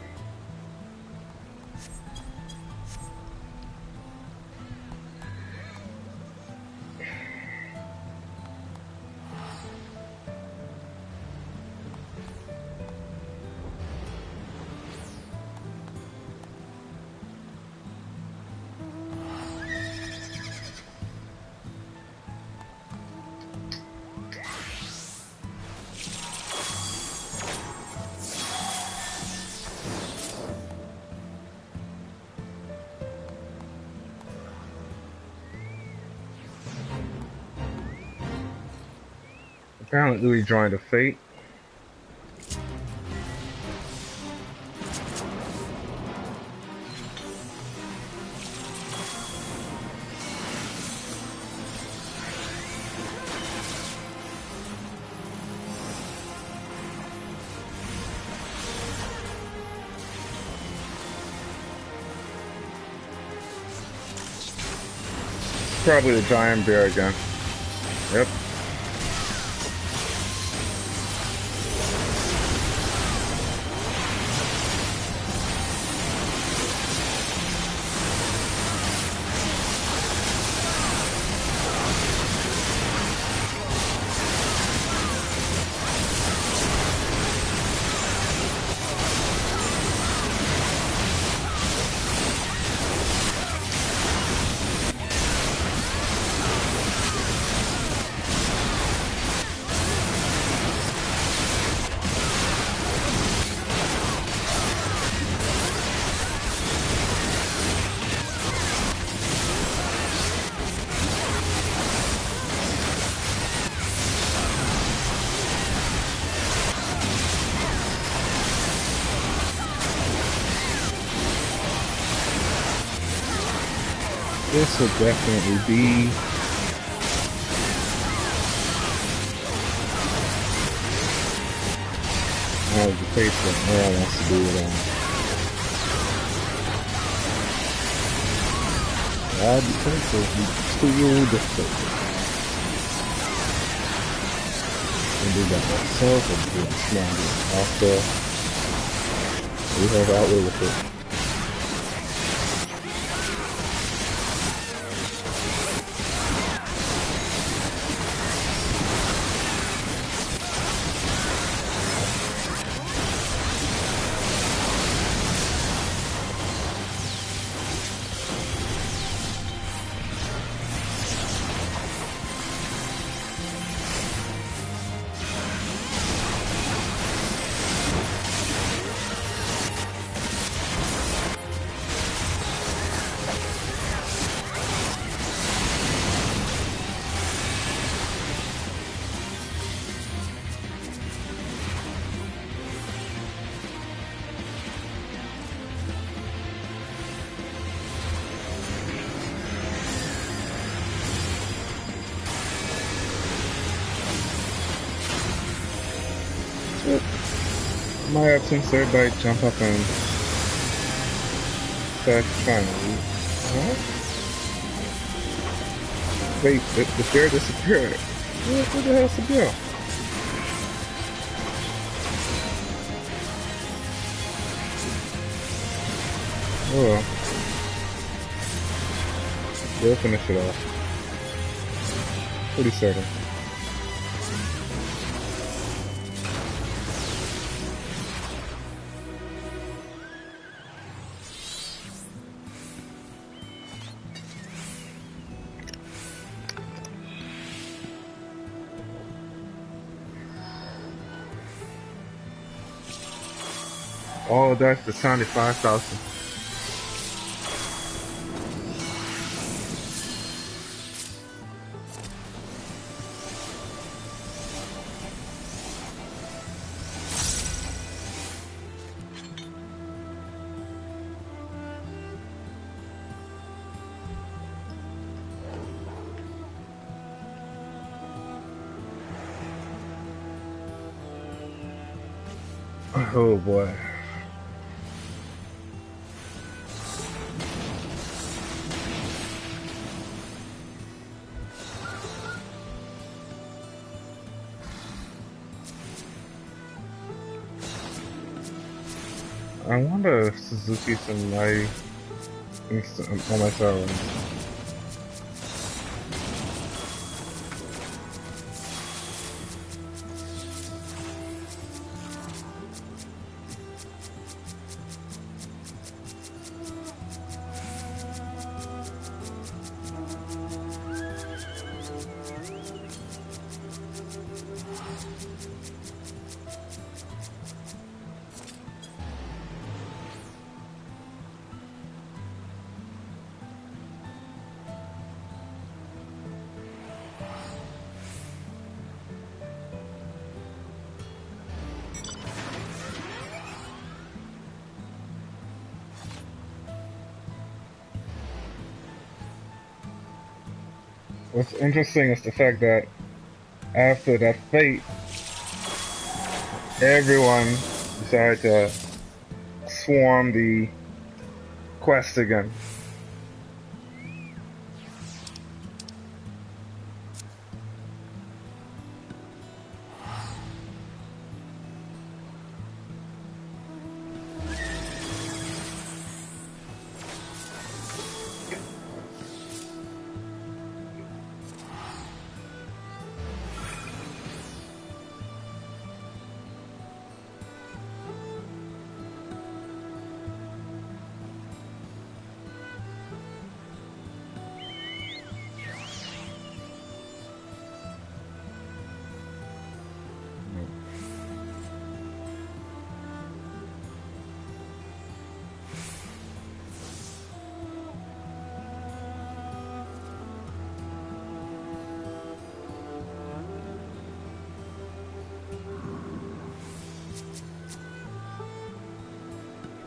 Apparently we joined a fate. Probably the giant bear again. Yep. This will definitely be the place that Mara wants to do it on. I'll be careful if you too difficult. And do that myself and do it smarter after we have outward with it. My absence, everybody jump up and start trying. What? Wait, the bear disappeared. Where the hell's the bear? Oh. We'll finish it off. Pretty certain. Oh, that's the 75,000. Oh boy. I wonder if Suzuki's in my on my server. What's interesting is the fact that after that fate, everyone decided to swarm the quest again.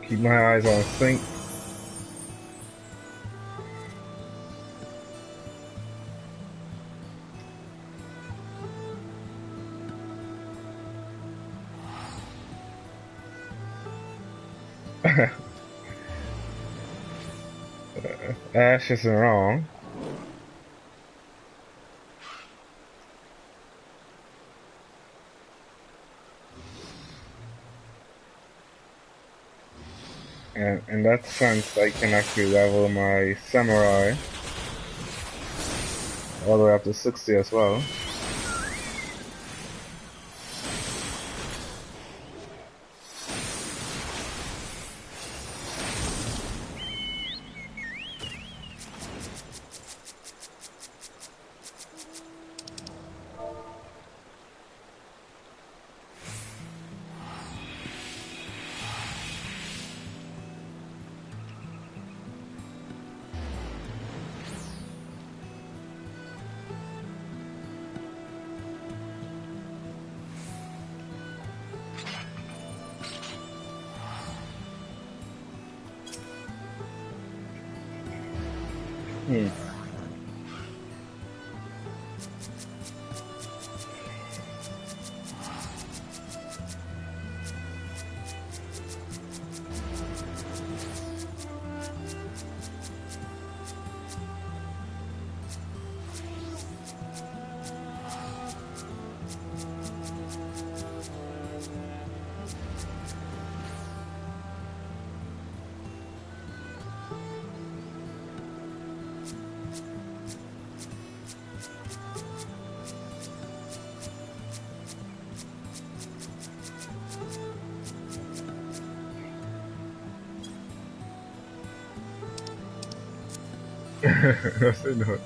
Keep my eyes on sync. Ash isn't wrong. And in that sense, I can actually level my samurai all the way up to 60 as well. Yes, I know.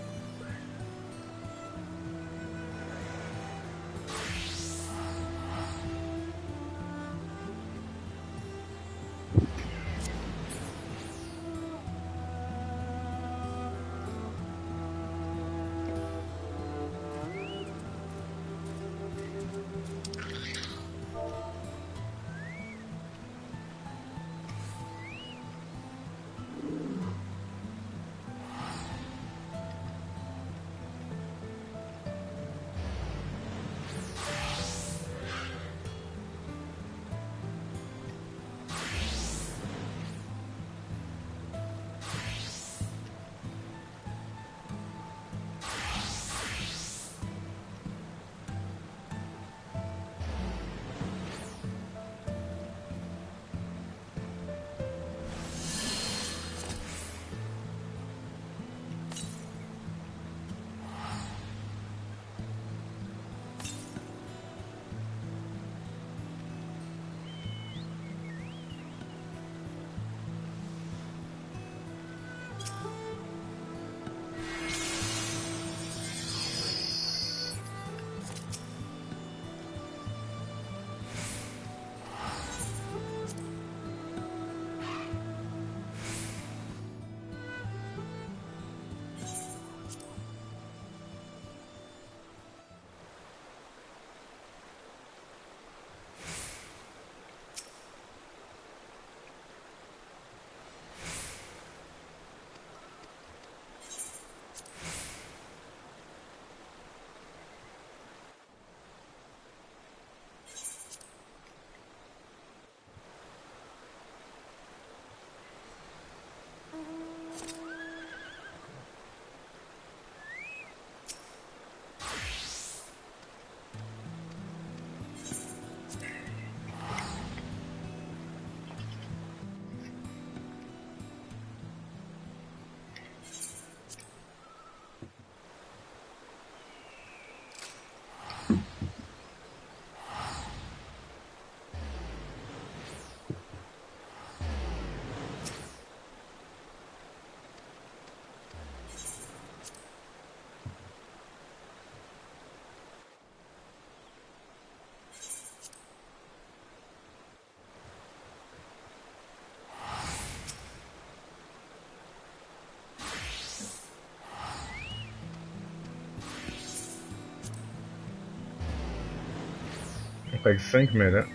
Like sync made it.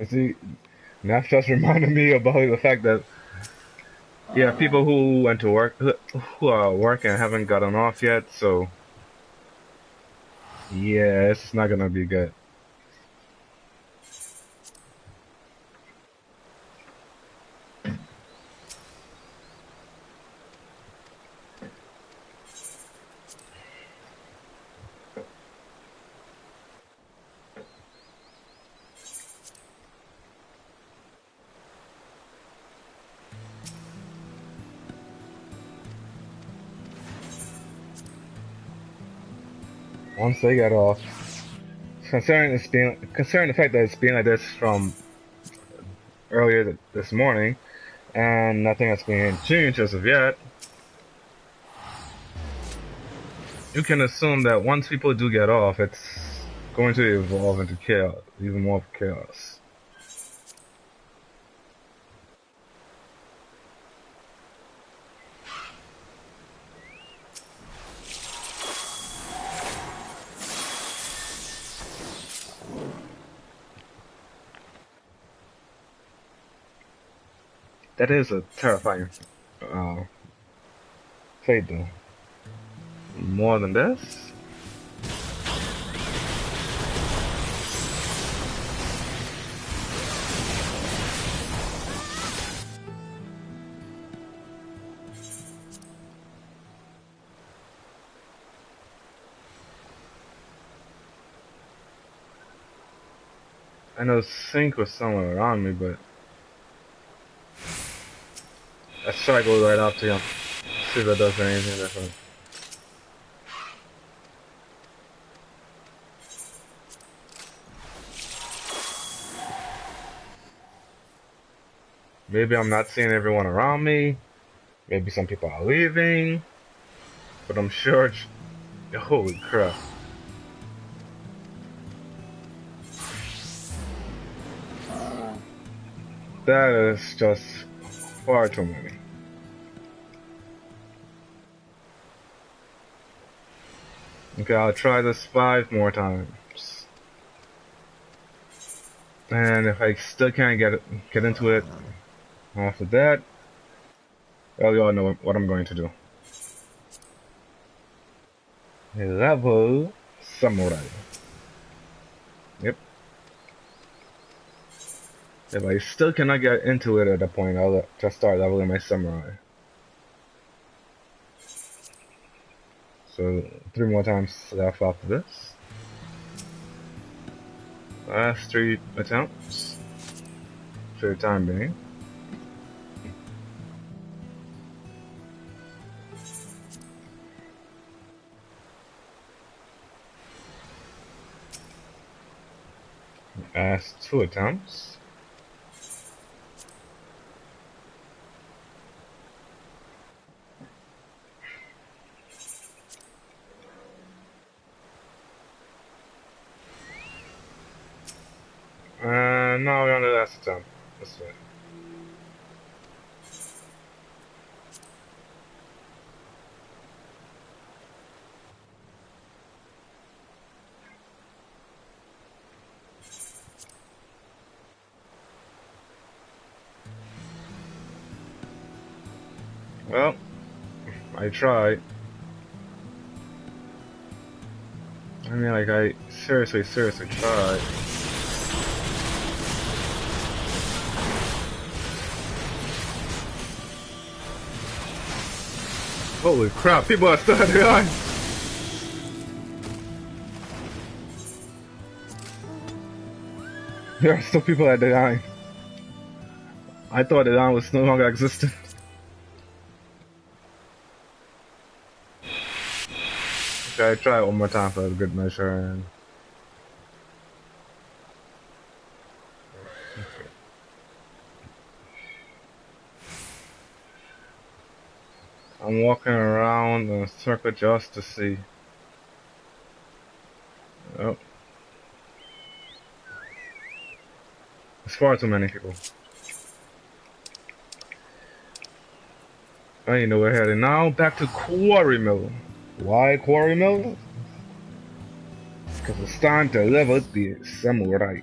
You see, that just reminded me about the fact that yeah, people who went to work, who are working haven't gotten off yet, so yeah, it's not gonna be good. Once they get off, considering the fact that it's been like this from earlier this morning, and nothing has been changed as of yet, you can assume that once people do get off, it's going to evolve into chaos, even more chaos. That is a terrifying fate, though. more than this. I know Sync was somewhere around me, but let's try to go right up to him. See if that does anything different. Maybe I'm not seeing everyone around me. Maybe some people are leaving. But I'm sure holy crap. That is just far too many. Okay, I'll try this 5 more times. And if I still can't get into it after that, well, you all know what I'm going to do. A level samurai. Yep. If I still cannot get into it at that point, I'll just start leveling my samurai. So 3 more times left after this. Last 3 attempts for the time being. Last 2 attempts. Now we're on the last attempt. This way. Well, I tried. I mean, like, I seriously tried. Holy crap, people are still dying! There are still people that are dying. I thought the line was no longer existent. Okay, try it one more time for a good measure. I'm walking around in a circle just to see. Oh. There's far too many people. Oh, you know we're heading now back to Quarry Mill. Why Quarry Mill? It's because it's time to level the samurai.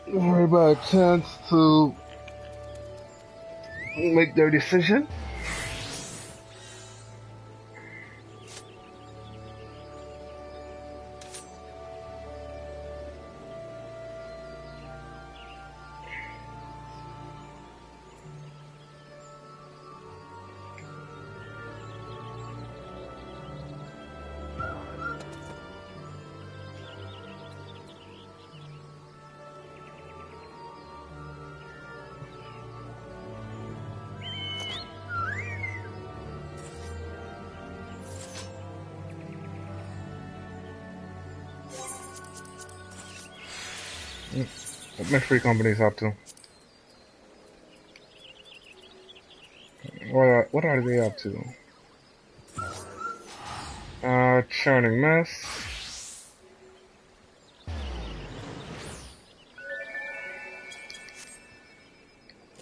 worry about a chance to make their decision. What my free companies up to? What are they up to? Churning mess.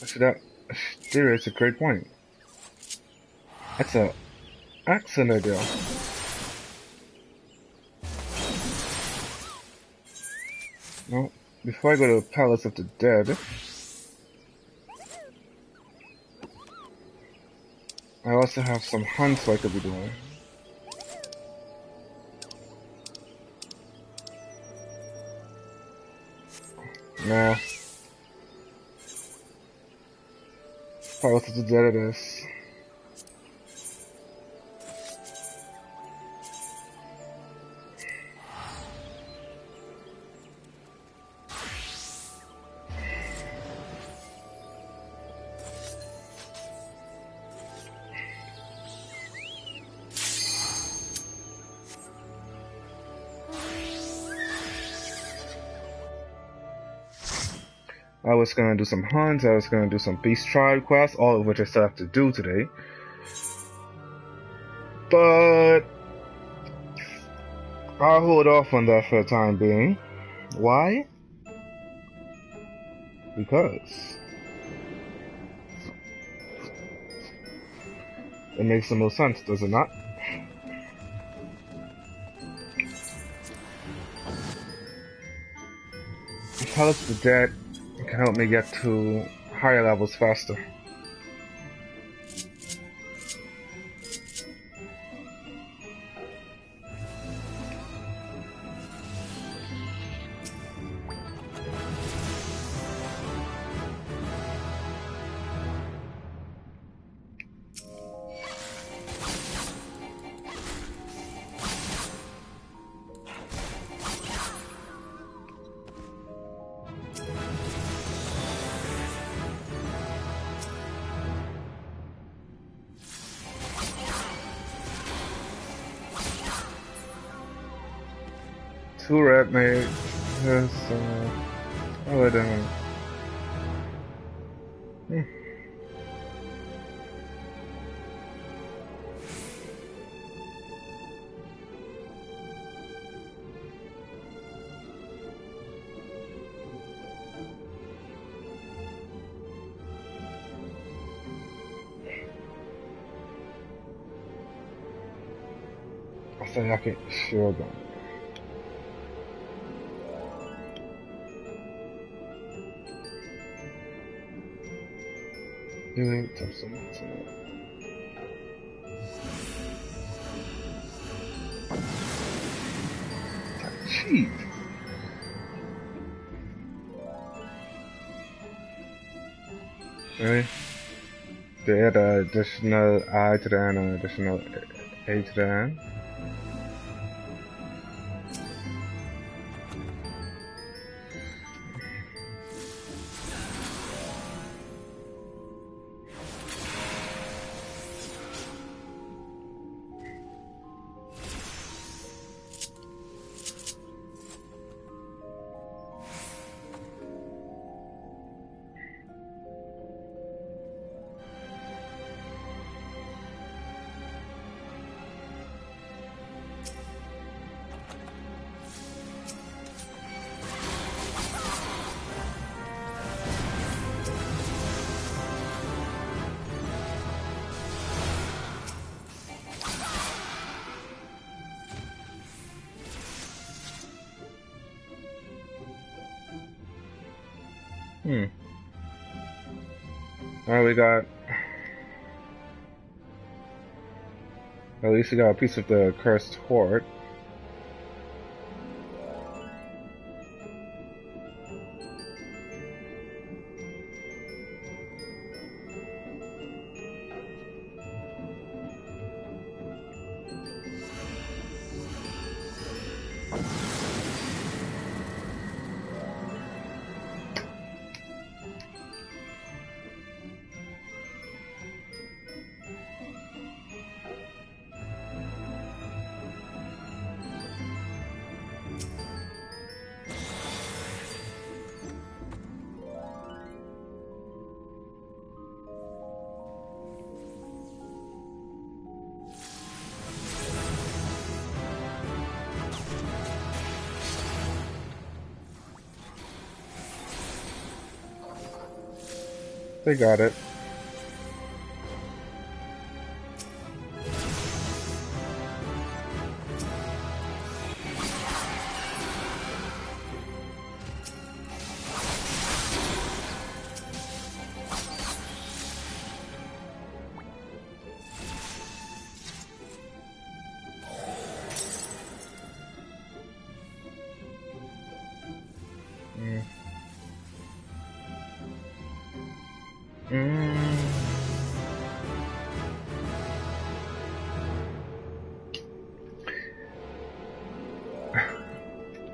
Actually, that there is a great point. That's a excellent idea. Well, before I go to the Palace of the Dead, I also have some hunts I could be doing. Nah. Palace of the Dead it is. I was gonna do some hunts, I was gonna do some Beast Tribe quests, all of which I still have to do today. But I'll hold off on that for the time being. Why? Because it makes the most sense, does it not? The Palace of the Dead can help me get to higher levels faster. Two red mage. Yes, oh, I don't know. I say I can sure go. Doing something. Cheap. Really? They add an additional I to the N and an additional A to the N. Alright, we got... At least we got a piece of the cursed hoard. They got it.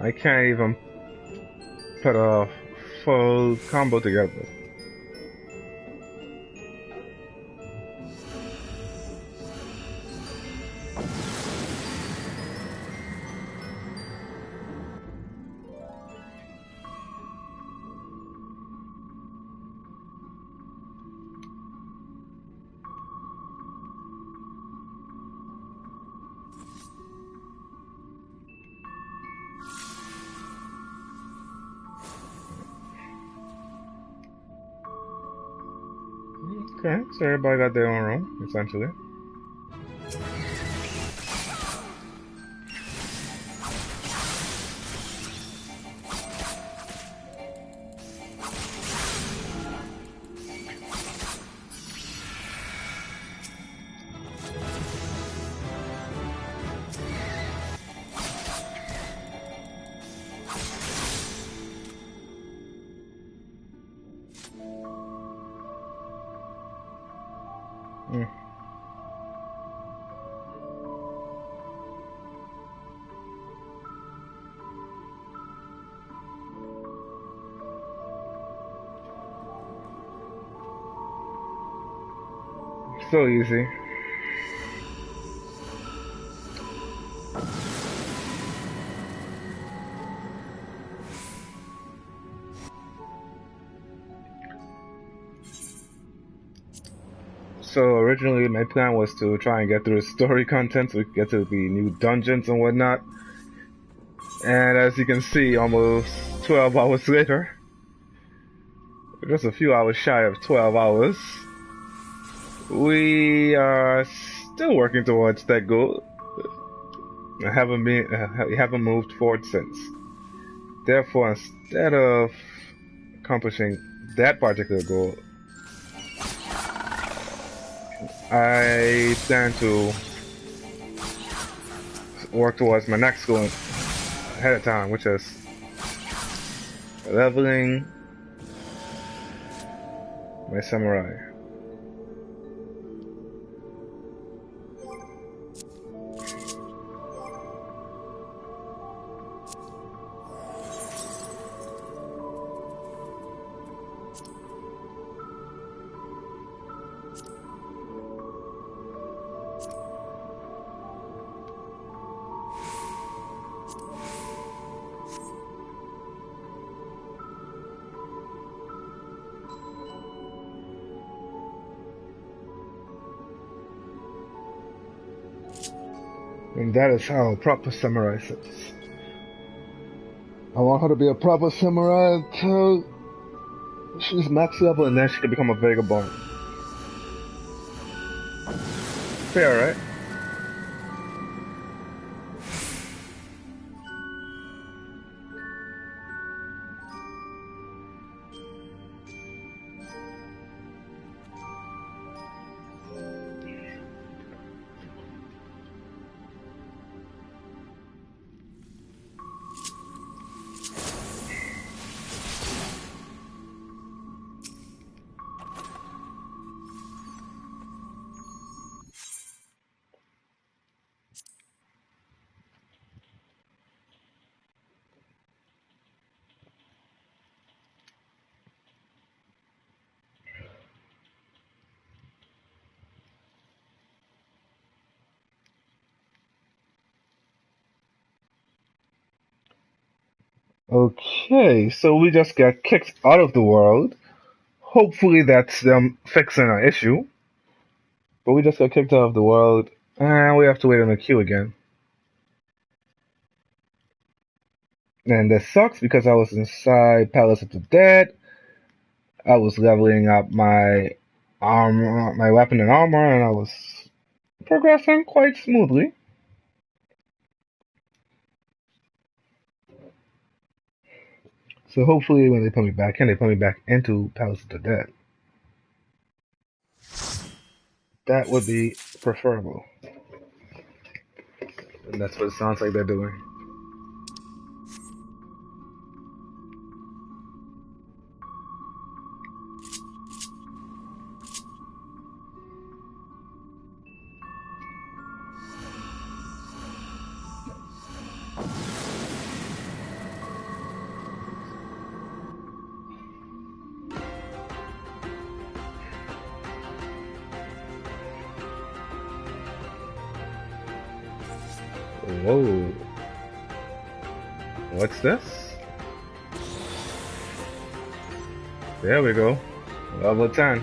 I can't even put a full combo together. Okay, so everybody got their own room, essentially. So easy. So originally my plan was to try and get through the story content so we could get to the new dungeons and whatnot. And as you can see, almost 12 hours later, just a few hours shy of 12 hours, we are still working towards that goal. I haven't moved forward since. Therefore, instead of accomplishing that particular goal, I plan to work towards my next goal ahead of time, which is leveling my samurai. And that is how a proper samurai sits. I want her to be a proper samurai until she's max level, and then she can become a vagabond. Fair, right? Okay, so we just got kicked out of the world. Hopefully that's them fixing our issue. But we just got kicked out of the world, and we have to wait on the queue again. And this sucks because I was inside Palace of the Dead. I was leveling up my armor, my weapon and armor, and I was progressing quite smoothly. So hopefully when they put me back in, they put me back into Palace of the Dead. That would be preferable. And that's what it sounds like they're doing. Whoa. What's this? There we go. Level 10.